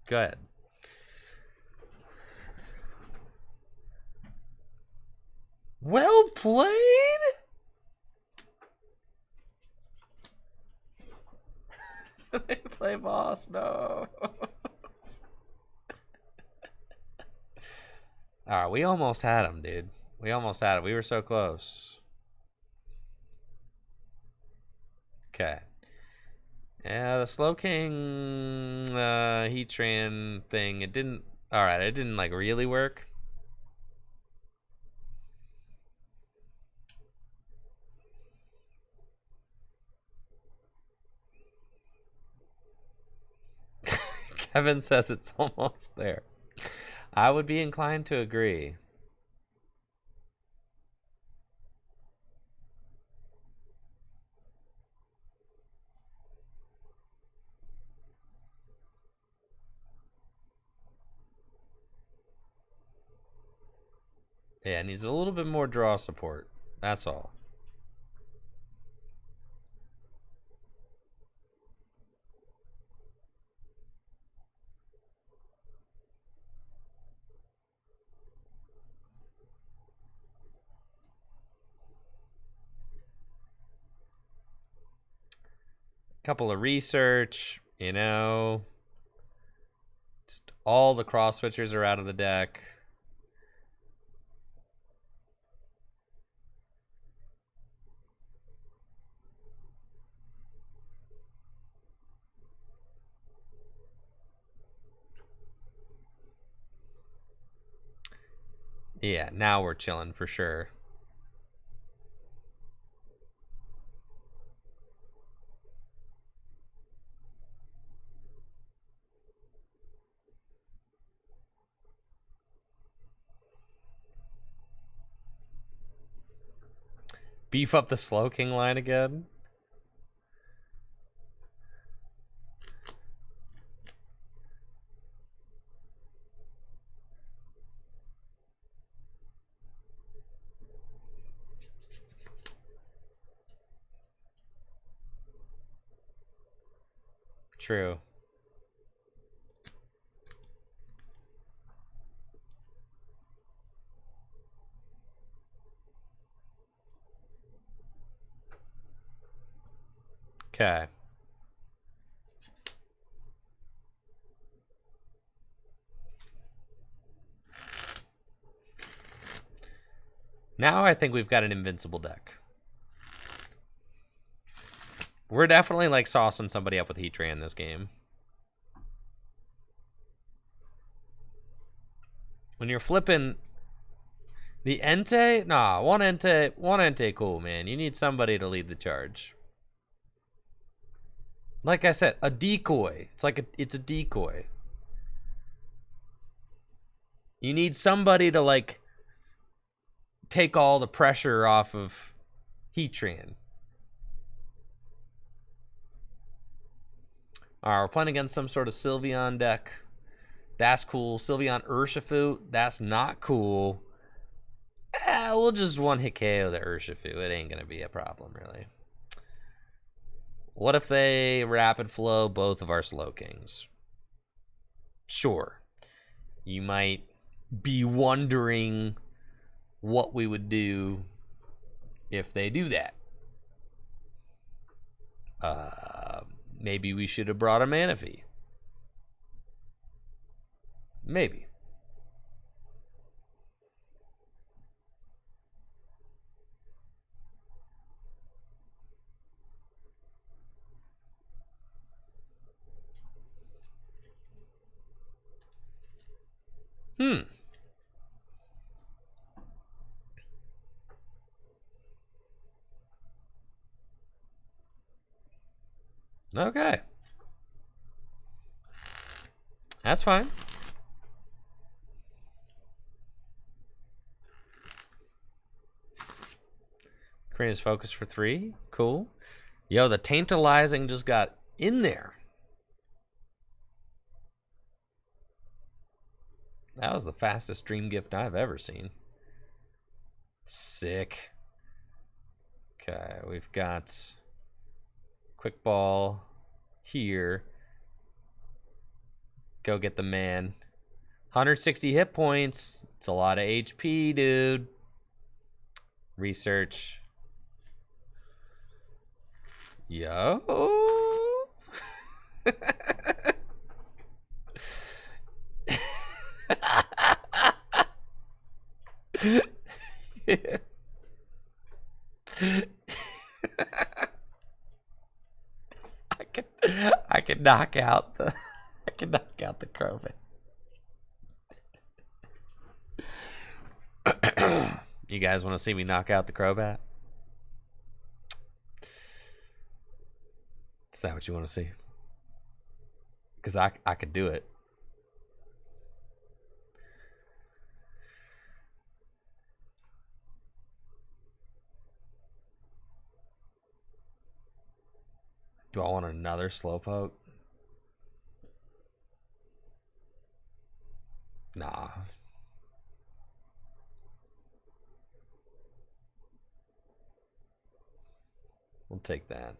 Good. Well played. They play boss, no. All right, we almost had him, dude. We almost had him. We were so close. Okay. Yeah, the Slowking Heatran thing, it didn't... all right, it didn't, like, really work. Evan says it's almost there. I would be inclined to agree. Yeah, it needs a little bit more draw support. That's all. Couple of research, you know. Just all the cross switchers are out of the deck. Yeah, now we're chilling for sure. Beef up the Slow King line again. True. Okay. Now I think we've got an invincible deck. We're definitely like saucing somebody up with Heatran this game. When you're flipping the Entei, nah, one Entei cool, man. You need somebody to lead the charge. Like I said, a decoy. It's a decoy. You need somebody to like take all the pressure off of Heatran. Alright, we're playing against some sort of Sylveon deck. That's cool. Sylveon Urshifu, that's not cool. We'll just one-hit KO the Urshifu. It ain't gonna be a problem, really. What if they rapid flow both of our Slow Kings? Sure. You might be wondering what we would do if they do that. Maybe we should have brought a Manaphy. Maybe. Okay. That's fine. Karina's focus for 3. Cool. Yo, the Tantalizing just got in there. That was the fastest dream gift I've ever seen. Sick. Okay, we've got Quick Ball here. Go get the man. 160 hit points. It's a lot of HP, dude. Research. Yo. I can knock out the Crobat. You guys want to see me knock out the Crobat? Is that what you want to see? Because I could do it. Do I want another Slowpoke? Nah. We'll take that.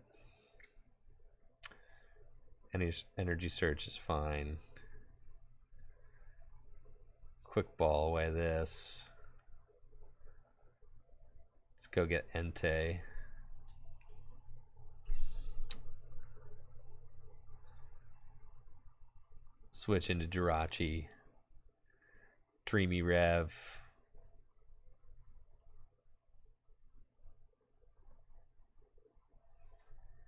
Energy Search is fine. Quick Ball away this. Let's go get Entei. Switch into Jirachi. Dreamy Rev.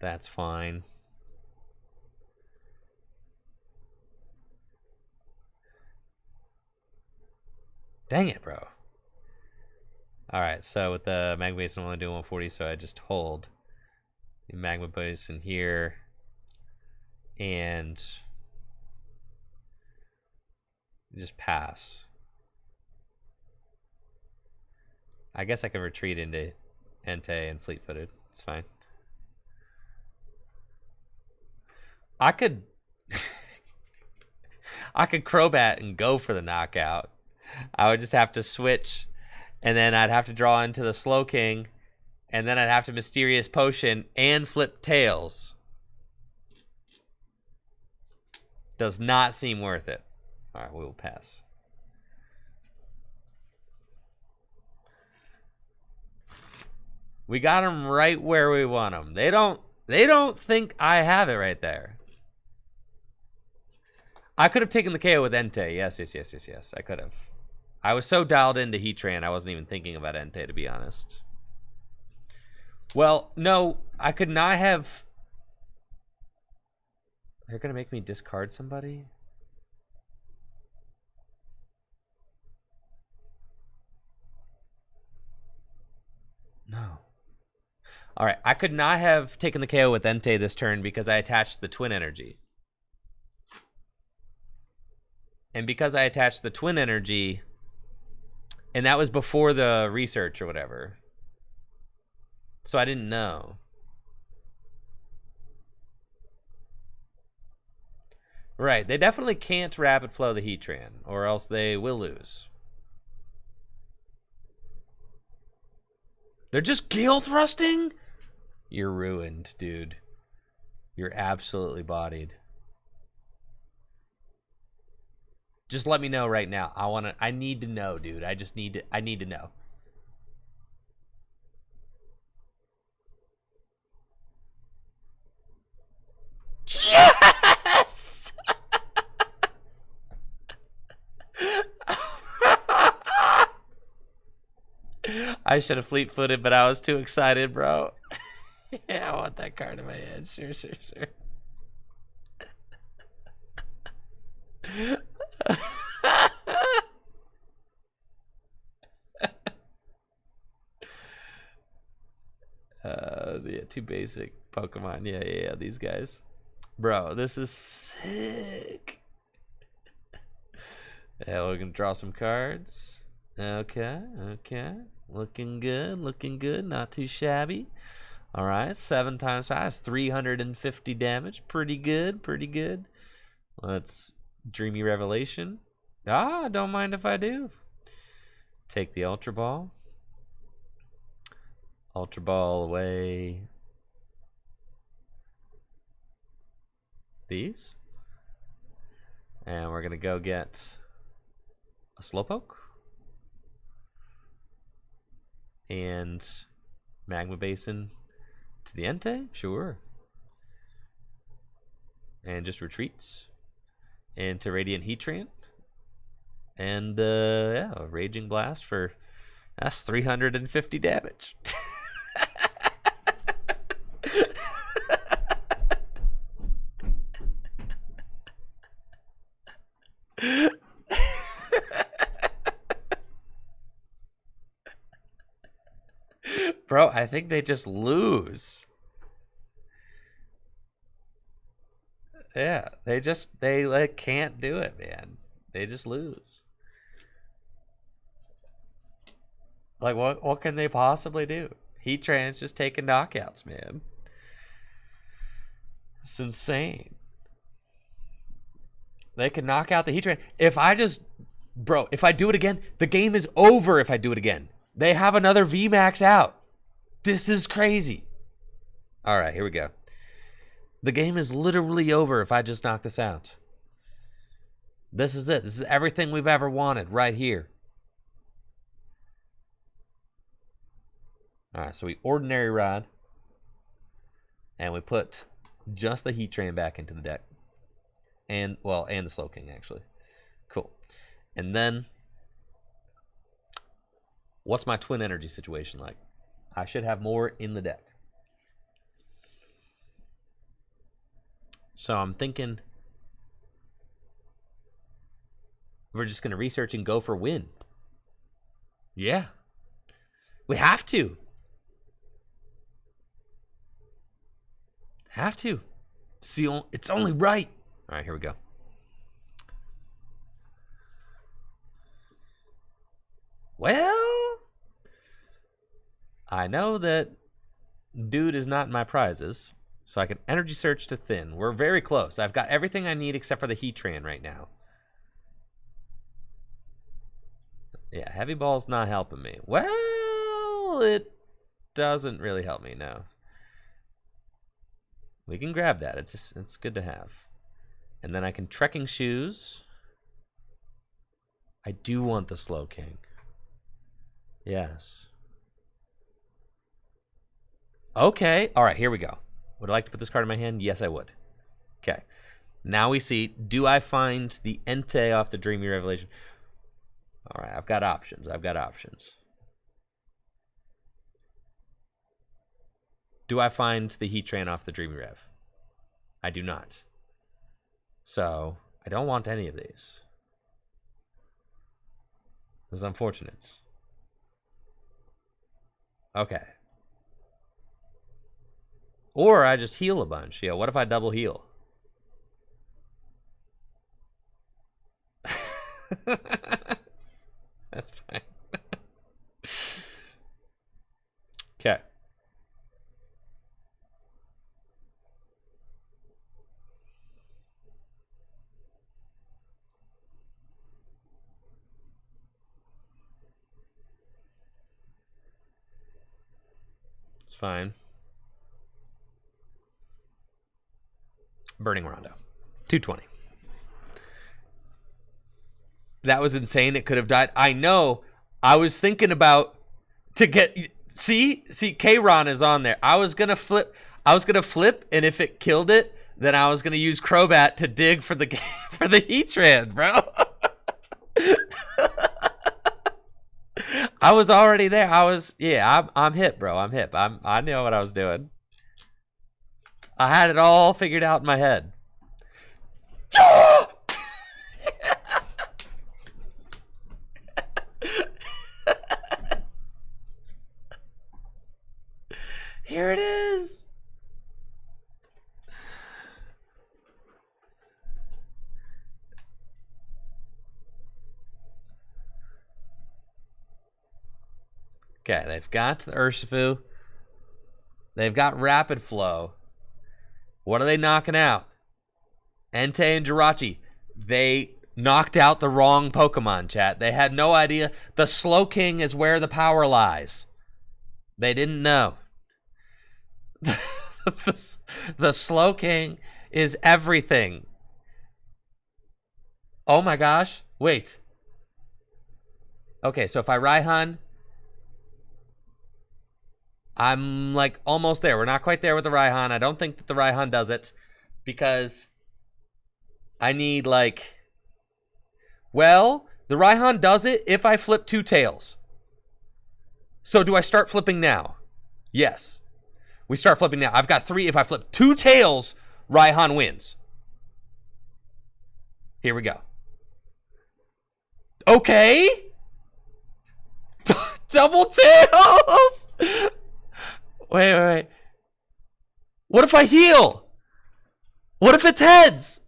That's fine. Dang it, bro. Alright, so with the Magma Basin, I'm only doing 140, so I just hold the Magma Basin here. And just pass. I guess I can retreat into Entei and Fleet-Footed. It's fine. I could I could Crobat and go for the knockout. I would just have to switch, and then I'd have to draw into the Slowking, and then I'd have to Mysterious Potion and flip Tails. Does not seem worth it. All right, we will pass. We got them right where we want them. They don't think I have it right there. I could have taken the KO with Entei. Yes. I could have. I was so dialed into Heatran, I wasn't even thinking about Entei, to be honest. Well, no, I could not have. They're gonna make me discard somebody? No. All right, I could not have taken the KO with Entei this turn because I attached the Twin Energy. And because I attached the Twin Energy, and that was before the research or whatever, so I didn't know. Right, they definitely can't Rapid Flow the Heatran, or else they will lose. They're just Gale Thrusting? You're ruined, dude. You're absolutely bodied. Just let me know right now. I need to know, dude. I need to know. Yes! I should have fleet-footed, but I was too excited, bro. Yeah, I want that card in my hand. Sure. Yeah, too basic Pokemon. Yeah, these guys. Bro, this is sick. Yeah, we're gonna draw some cards. Okay. Looking good, not too shabby. All right, 7 times 5 is 350 damage. Pretty good. Let's Dreamy Revelation. Don't mind if I do. Take the Ultra Ball. Ultra Ball away. These. And we're going to go get a Slowpoke. And Magma Basin to the Entei? Sure. And just retreats. Into Radiant Heatran. And, yeah, a Raging Blast for... That's 350 damage. Bro, I think they just lose. Yeah, they like can't do it, man. They just lose. Like what can they possibly do? Heatran's just taking knockouts, man. It's insane. They can knock out the Heatran. If I do it again, the game is over if I do it again. They have another VMAX out. This is crazy. All right, here we go. The game is literally over if I just knock this out. This is it. This is everything we've ever wanted right here. All right, so we ordinary rod. And we put just the Heatran back into the deck. And the Slowking, actually. Cool. And then, what's my twin energy situation like? I should have more in the deck. So I'm thinking we're just going to research and go for win. Yeah. We have to. Have to. See, it's only right. All right, here we go. Well, I know that dude is not in my prizes, so I can energy search to thin. We're very close. I've got everything I need except for the Heatran right now. Yeah, heavy ball's not helping me. Well, it doesn't really help me, no. We can grab that. It's good to have. And then I can trekking shoes. I do want the Slowking. Yes. Okay. All right, here we go. Would I like to put this card in my hand? Yes, I would. Okay. Now we see, do I find the Entei off the Dreamy Revelation? All right, I've got options. Do I find the Heatran off the Dreamy Rev? I do not. So, I don't want any of these. This is unfortunate. Okay. Or I just heal a bunch. Yeah, what if I double heal? That's fine. Okay. It's fine. Burning Rondo. 220. That was insane. It could have died. I know. I was thinking about to get... See, K-Ron is on there. I was going to flip, and if it killed it, then I was going to use Crobat to dig for the Heatran, bro. I was already there. I'm hip, bro. I'm hip. I knew what I was doing. I had it all figured out in my head. Here it is. Okay, they've got the Urshifu. They've got Rapid Flow. What are they knocking out? Entei and Jirachi. They knocked out the wrong Pokemon, chat. They had no idea. The Slowking is where the power lies. They didn't know. The Slowking is everything. Oh my gosh. Wait. Okay, so if I Raihan, I'm like almost there. We're not quite there with the Raihan. I don't think that the Raihan does it because I need like... Well, the Raihan does it if I flip 2 tails. So do I start flipping now? Yes. We start flipping now. I've got 3. If I flip 2 tails, Raihan wins. Here we go. Okay. Double tails. Wait. What if I heal? What if it's heads?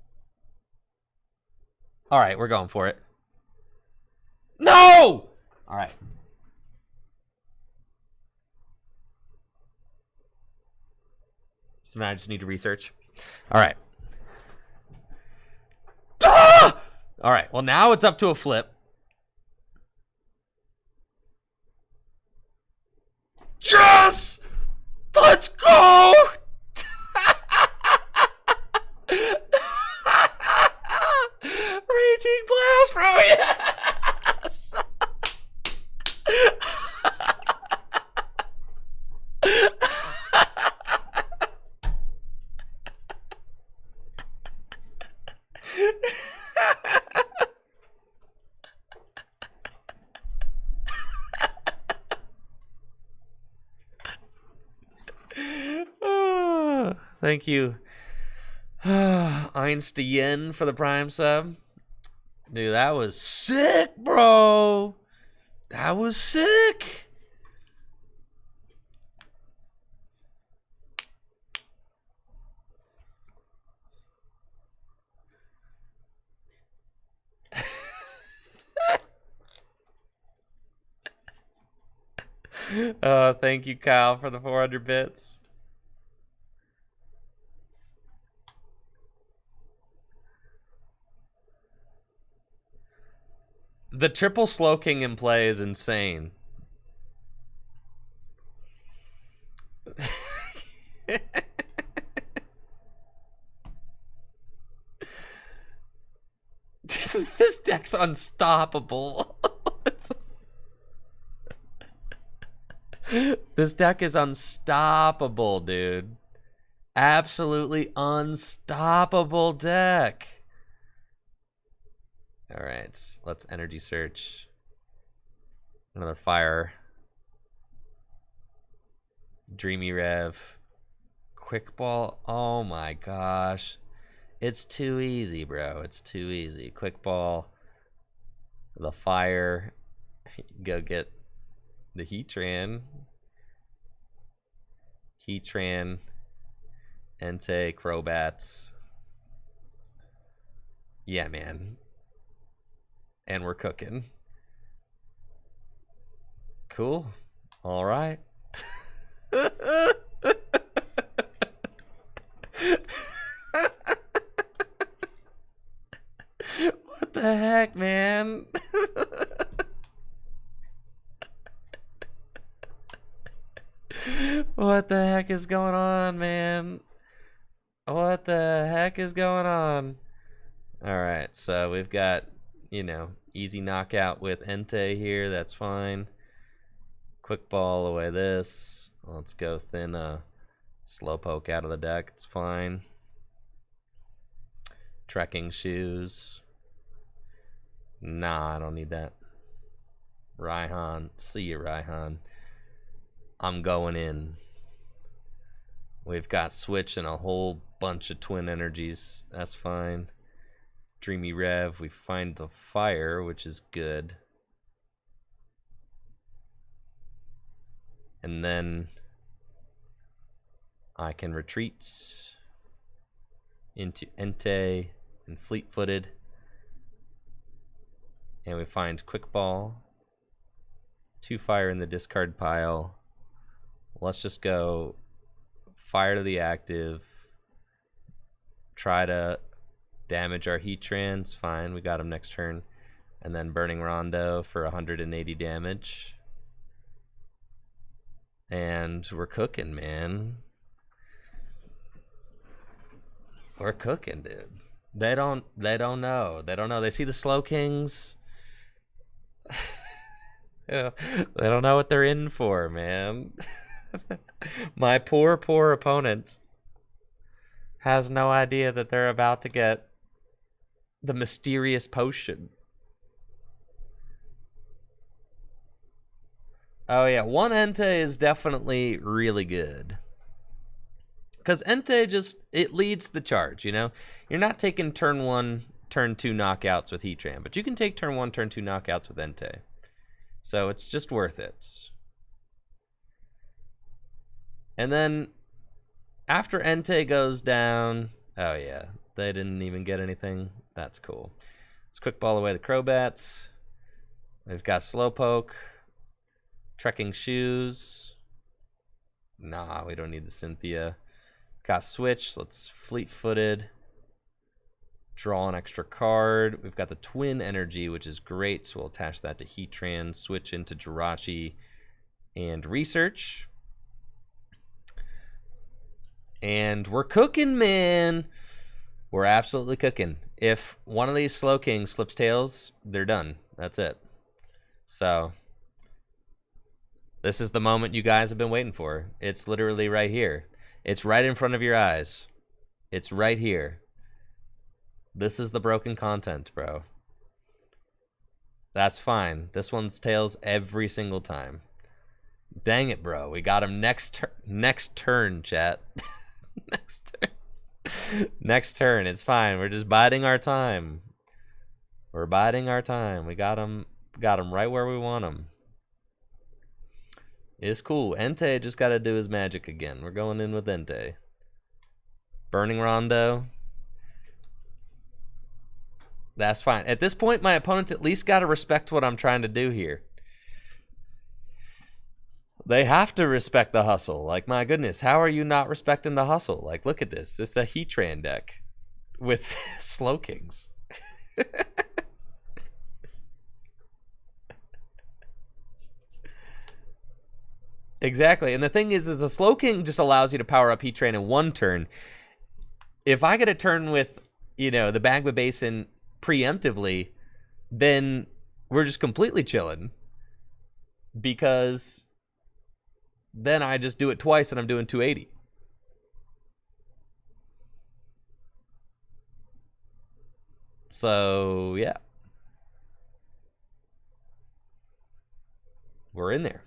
All right, we're going for it. No! All right. So now I just need to research. All right. Ah! All right, well, now it's up to a flip. Yes! Let's go! Raging blast, bro! Yes! Thank you, Einstein, for the Prime sub. Dude, that was sick, bro. That was sick. Thank you, Kyle, for the 400 bits. The triple Slowking in play is insane. This deck's unstoppable. This deck is unstoppable, dude. Absolutely unstoppable deck. All right, let's energy search. Another fire. Dreamy Rev. Quick Ball. Oh my gosh. It's too easy, bro. It's too easy. Quick Ball. The fire. Go get the Heatran. Heatran. Entei, Crobats. Yeah, man. And we're cooking. Cool. All right. What the heck, man? What the heck is going on, man? What the heck is going on? All right, so we've got, you know, easy knockout with Entei here. That's fine. Quick Ball away this. Let's go thin Slowpoke out of the deck. It's fine. Trekking Shoes. Nah, I don't need that. Raihan. See you, Raihan. I'm going in. We've got Switch and a whole bunch of Twin Energies. That's fine. Dreamy Rev. We find the fire, which is good. And then I can retreat into Entei and Fleet-Footed. And we find Quick Ball. 2 fire in the discard pile. Let's just go fire to the active. Try to damage our Heatrans. Fine, we got him next turn. And then Burning Rondo for 180 damage. And we're cooking, man. We're cooking, dude. They don't know. They don't know. They see the Slowkings. Yeah, they don't know what they're in for, man. My poor opponent has no idea that they're about to get the mysterious potion. Oh yeah, one Entei is definitely really good. Because Entei just, it leads the charge, you know? You're not taking turn 1, turn 2 knockouts with Heatran, but you can take turn 1, turn 2 knockouts with Entei. So it's just worth it. And then after Entei goes down, Oh yeah, they didn't even get anything. That's cool. Let's quick ball away the Crobats. We've got Slowpoke, Trekking Shoes. Nah, we don't need the Cynthia. Got Switch. Let's Fleet-Footed. Draw an extra card. We've got the Twin Energy, which is great, so we'll attach that to Heatran, switch into Jirachi and Research. And we're cooking, man. We're absolutely cooking. If one of these Slowkings flips tails, they're done. That's it. So this is the moment you guys have been waiting for. It's literally right here. It's right in front of your eyes. It's right here. This is the broken content, bro. That's fine. This one's tails every single time. Dang it, bro. We got him next turn, chat. Next turn. Next turn. It's fine. We're just biding our time. We're biding our time. We got him right where we want him. It's cool. Entei just got to do his magic again. We're going in with Entei. Burning Rondo. That's fine. At this point, my opponents at least got to respect what I'm trying to do here. They have to respect the hustle. Like, my goodness, how are you not respecting the hustle? Like, look at this. It's a Heatran deck with Slowkings. Exactly. And the thing is the Slowking just allows you to power up Heatran in one turn. If I get a turn with, you know, the Magma Basin preemptively, then we're just completely chilling. Because then I just do it twice and I'm doing 280. So, yeah. We're in there.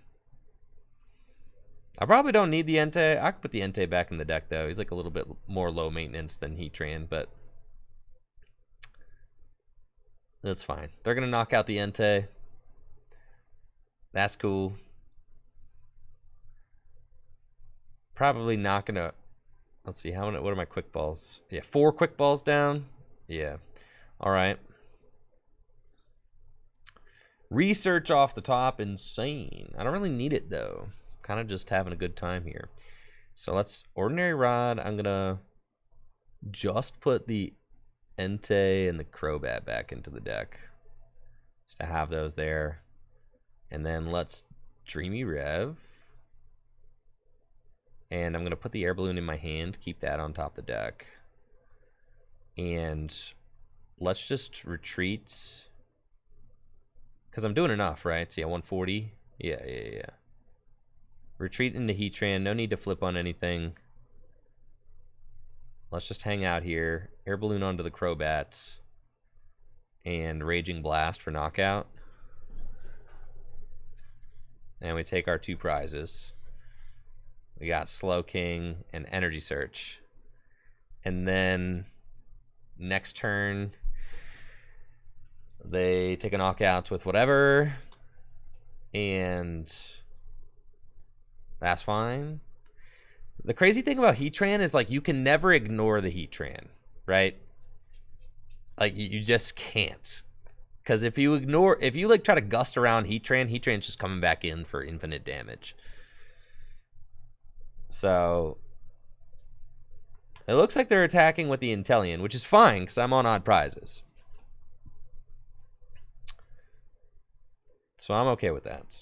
I probably don't need the Entei. I could put the Entei back in the deck, though. He's like a little bit more low maintenance than Heatran, but that's fine. They're going to knock out the Entei. That's cool. Probably not going to... Let's see, what are my quick balls? Yeah, 4 quick balls down. Yeah. All right. Research off the top. Insane. I don't really need it, though. Kind of just having a good time here. So let's Ordinary Rod. I'm going to just put the Entei and the Crobat back into the deck. Just to have those there. And then let's Dreamy Rev. And I'm going to put the Air Balloon in my hand. Keep that on top of the deck. And let's just retreat. Because I'm doing enough, right? So yeah, 140. Yeah. Retreat into Heatran. No need to flip on anything. Let's just hang out here. Air Balloon onto the Crobats. And Raging Blast for knockout. And we take our 2 prizes. We got Slowking and Energy Search. And then next turn, they take a knockout with whatever. And that's fine. The crazy thing about Heatran is, like, you can never ignore the Heatran, right? Like, you just can't. Because if you like try to gust around Heatran's just coming back in for infinite damage. So it looks like they're attacking with the Inteleon, which is fine because I'm on odd prizes. So I'm okay with that.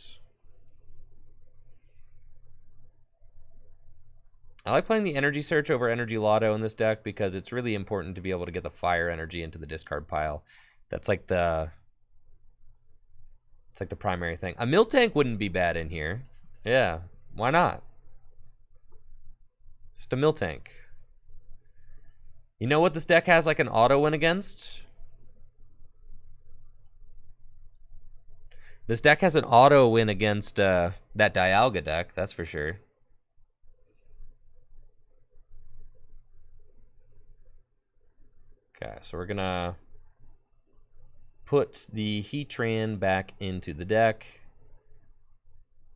I like playing the Energy Search over Energy Lotto in this deck because it's really important to be able to get the fire energy into the discard pile. That's like the primary thing. A Miltank wouldn't be bad in here. Yeah, why not? Just a Miltank. You know what this deck has like an auto win against? This deck has an auto win against that Dialga deck, that's for sure. Okay, so we're gonna put the Heatran back into the deck,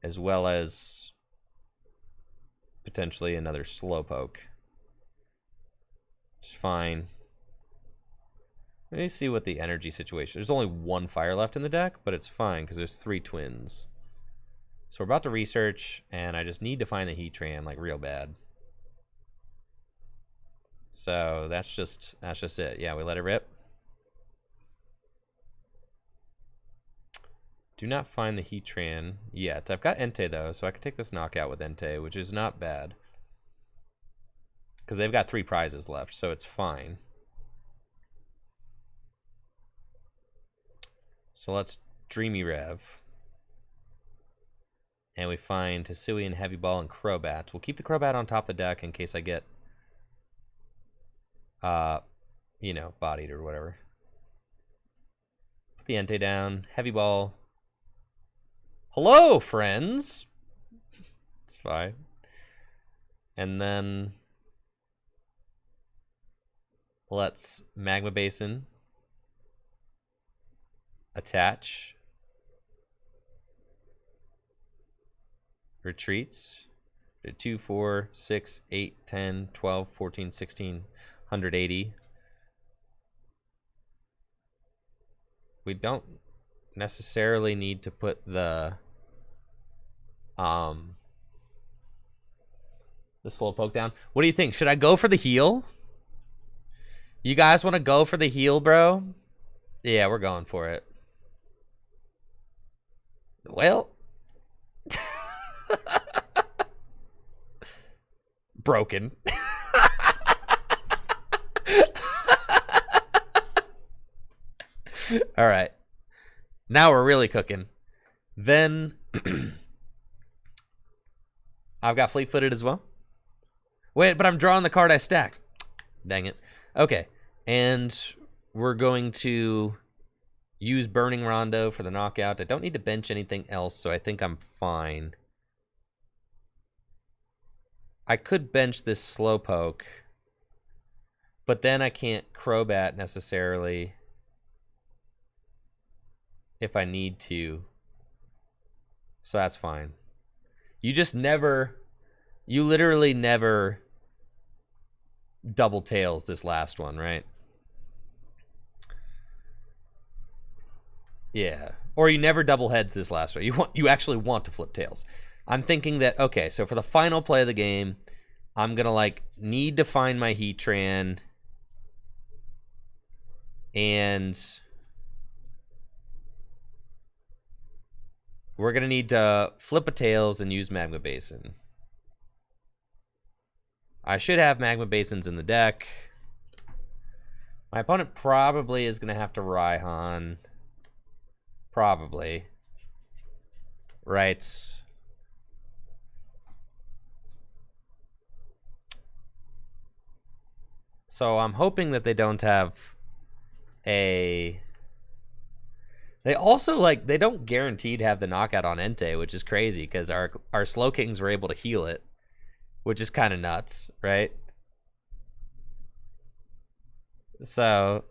as well as potentially another Slowpoke. Which is fine. Let me see what the energy situation. There's only one fire left in the deck, but it's fine because there's 3 twins. So we're about to research, and I just need to find the Heatran like real bad. So that's just it. Yeah, we let it rip. Do not find the Heatran yet. I've got Entei though, so I can take this knockout with Entei, which is not bad. Because they've got 3 prizes left, so it's fine. So let's Dreamy Rev. And we find Hisuian, Heavy Ball, and Crobat. We'll keep the Crobat on top of the deck in case I get, you know, bodied or whatever. Put the Entei down. Heavy Ball. Hello, friends! It's fine. And then let's Magma Basin. Attach. Retreats. 2, 4, 6, 8, 10, 12, 14, 16, 180. We don't necessarily need to put the Slowpoke down. What do you think? Should I go for the heal? You guys want to go for the heal, bro? Yeah, we're going for it. Well, broken. All right. Now we're really cooking. Then I've got Fleet-Footed as well. Wait, but I'm drawing the card I stacked. Dang it. Okay. And we're going to use Burning Rondo for the knockout. I don't need to bench anything else, so I think I'm fine. I could bench this Slowpoke, but then I can't Crobat necessarily if I need to. So that's fine. You just never, you literally never double tails this last one, right? Yeah. Or you never double heads this last one. You actually want to flip tails. I'm thinking that, okay, so for the final play of the game, I'm gonna like need to find my Heatran, and we're gonna need to flip a tails and use Magma Basin. I should have Magma Basins in the deck. My opponent probably is gonna have to Raihan. Probably. Right. So I'm hoping that they don't have a... They also, like, they don't guaranteed have the knockout on Entei, which is crazy, because our Slowkings were able to heal it, which is kind of nuts, right? So,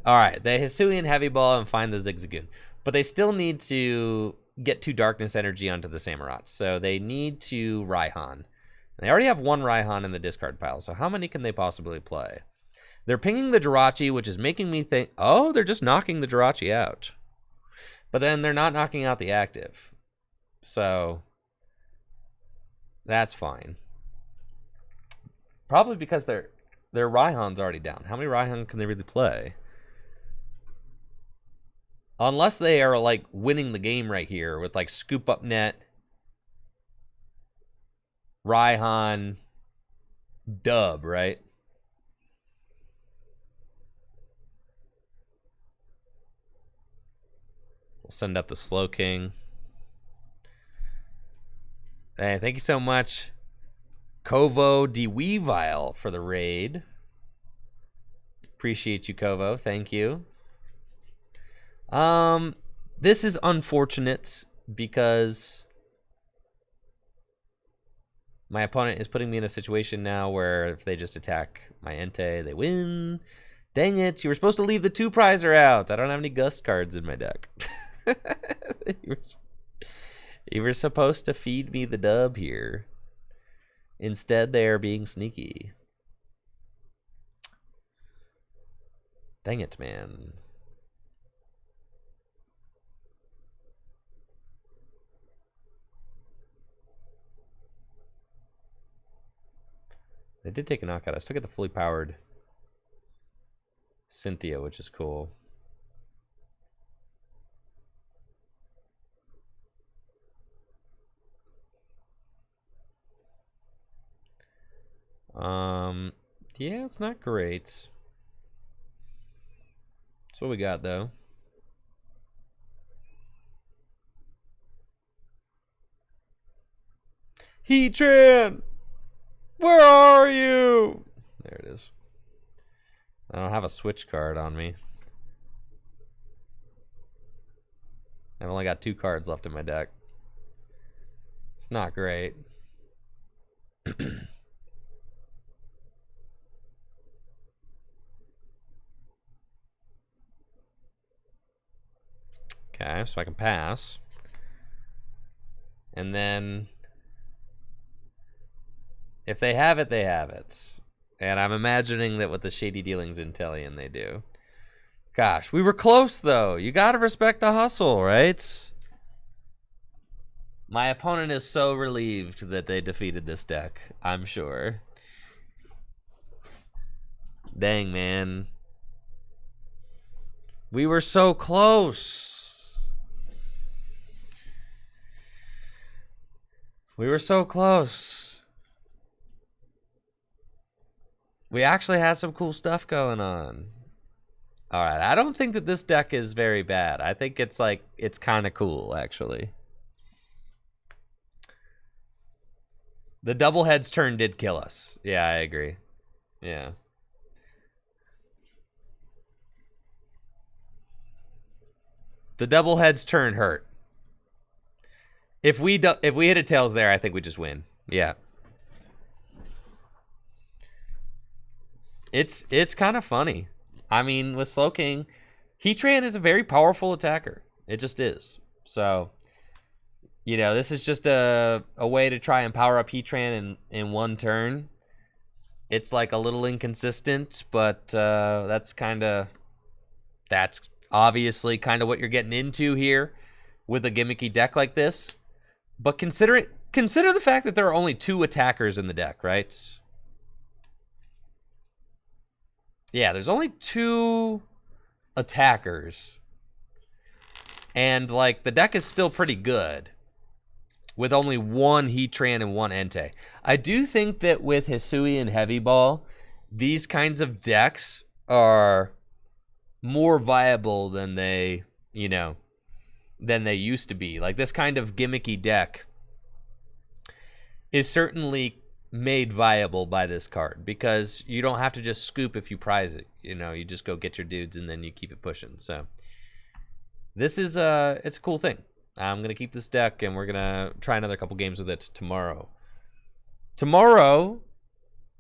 alright, they Hisuian Heavy Ball and find the Zigzagoon. But they still need to get 2 Darkness Energy onto the Samurats, so they need to Raihan. They already have 1 Raihan in the discard pile, so how many can they possibly play? They're pinging the Jirachi, which is making me think, oh, they're just knocking the Jirachi out. But then they're not knocking out the active. So that's fine. Probably because their Raihan's already down. How many Raihan can they really play? Unless they are like winning the game right here with like Scoop Up Net, Raihan, dub, right? We'll send up the Slowking. Hey, thank you so much, Kovo de Weavile, for the raid. Appreciate you, Kovo. Thank you. This is unfortunate because my opponent is putting me in a situation now where if they just attack my Entei, they win. Dang it, you were supposed to leave the 2-prizer out. I don't have any Gust cards in my deck. You were supposed to feed me the dub here. Instead, they are being sneaky. Dang it, man. They did take a knockout. I still get the fully powered Cynthia, which is cool. Yeah, it's not great. That's what we got, though. Heatran! Where are you? There it is. I don't have a switch card on me. I've only got 2 cards left in my deck. It's not great. Okay, so I can pass. And then if they have it, they have it. And I'm imagining that with the Shady Dealings Intellion, they do. Gosh, we were close, though. You gotta respect the hustle, right? My opponent is so relieved that they defeated this deck, I'm sure. Dang, man. We were so close. We were so close. We actually had some cool stuff going on. All right, I don't think that this deck is very bad. I think it's like, it's kind of cool, actually. The double heads turn did kill us. Yeah, I agree. Yeah. The double heads turn hurt. If we hit a tails there, I think we just win. Yeah. It's kind of funny. I mean, with Slowking, Heatran is a very powerful attacker. It just is. So, you know, this is just a way to try and power up Heatran in one turn. It's like a little inconsistent, but that's obviously kind of what you're getting into here with a gimmicky deck like this. But consider the fact that there are only 2 attackers in the deck, right? Yeah, there's only 2 attackers. And, like, the deck is still pretty good with only 1 Heatran and 1 Entei. I do think that with Hisui and Heavy Ball, these kinds of decks are more viable than they, you know, than they used to be. Like, this kind of gimmicky deck is certainly made viable by this card because you don't have to just scoop if you prize it. You know, you just go get your dudes and then you keep it pushing. So this is it's a cool thing. I'm gonna keep this deck and we're gonna try another couple games with it tomorrow. Tomorrow,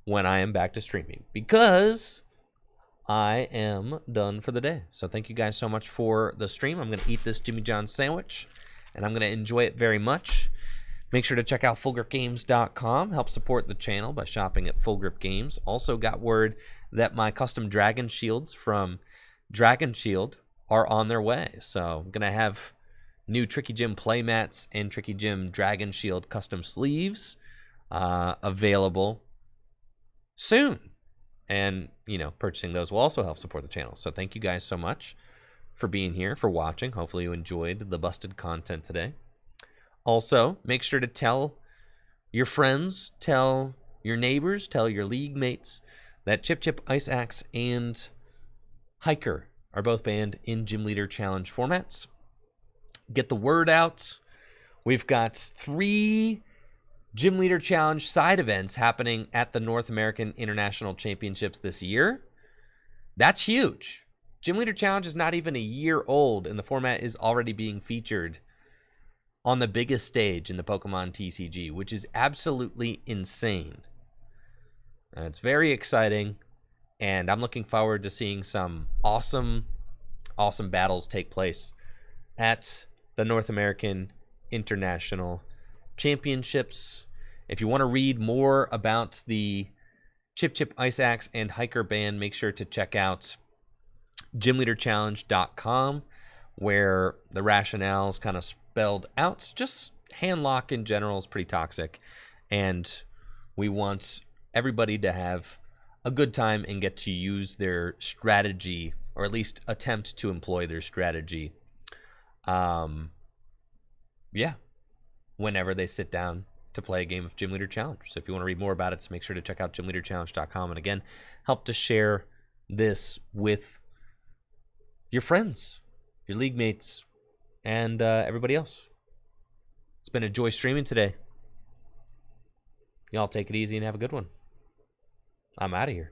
when I am back to streaming, because I am done for the day. So thank you guys so much for the stream. I'm gonna eat this Jimmy John's sandwich and I'm gonna enjoy it very much. Make sure to check out fullgripgames.com. Help support the channel by shopping at Full Grip Games. Also got word that my custom Dragon Shields from Dragon Shield are on their way. So I'm going to have new Tricky Gym playmats and Tricky Gym Dragon Shield custom sleeves available soon. And, you know, purchasing those will also help support the channel. So thank you guys so much for being here, for watching. Hopefully you enjoyed the busted content today. Also, make sure to tell your friends, tell your neighbors, tell your league mates that Chip Chip, Ice Axe, and Hiker are both banned in Gym Leader Challenge formats. Get the word out. We've got 3 Gym Leader Challenge side events happening at the North American International Championships this year. That's huge. Gym Leader Challenge is not even a year old, and the format is already being featured on the biggest stage in the Pokemon TCG, which is absolutely insane. It's very exciting, and I'm looking forward to seeing some awesome battles take place at the North American International Championships. If you want to read more about the Chip Chip, Ice Axe, and Hiker ban, make sure to check out gymleaderchallenge.com, where the rationale is kind of spelled out. Just hand lock in general is pretty toxic, and we want everybody to have a good time and get to use their strategy, or at least attempt to employ their strategy. Yeah, whenever they sit down to play a game of Gym Leader Challenge. So if you want to read more about it, so make sure to check out gymleaderchallenge.com. And again, help to share this with your friends, your league mates, and everybody else. It's been a joy streaming today. Y'all take it easy and have a good one. I'm out of here.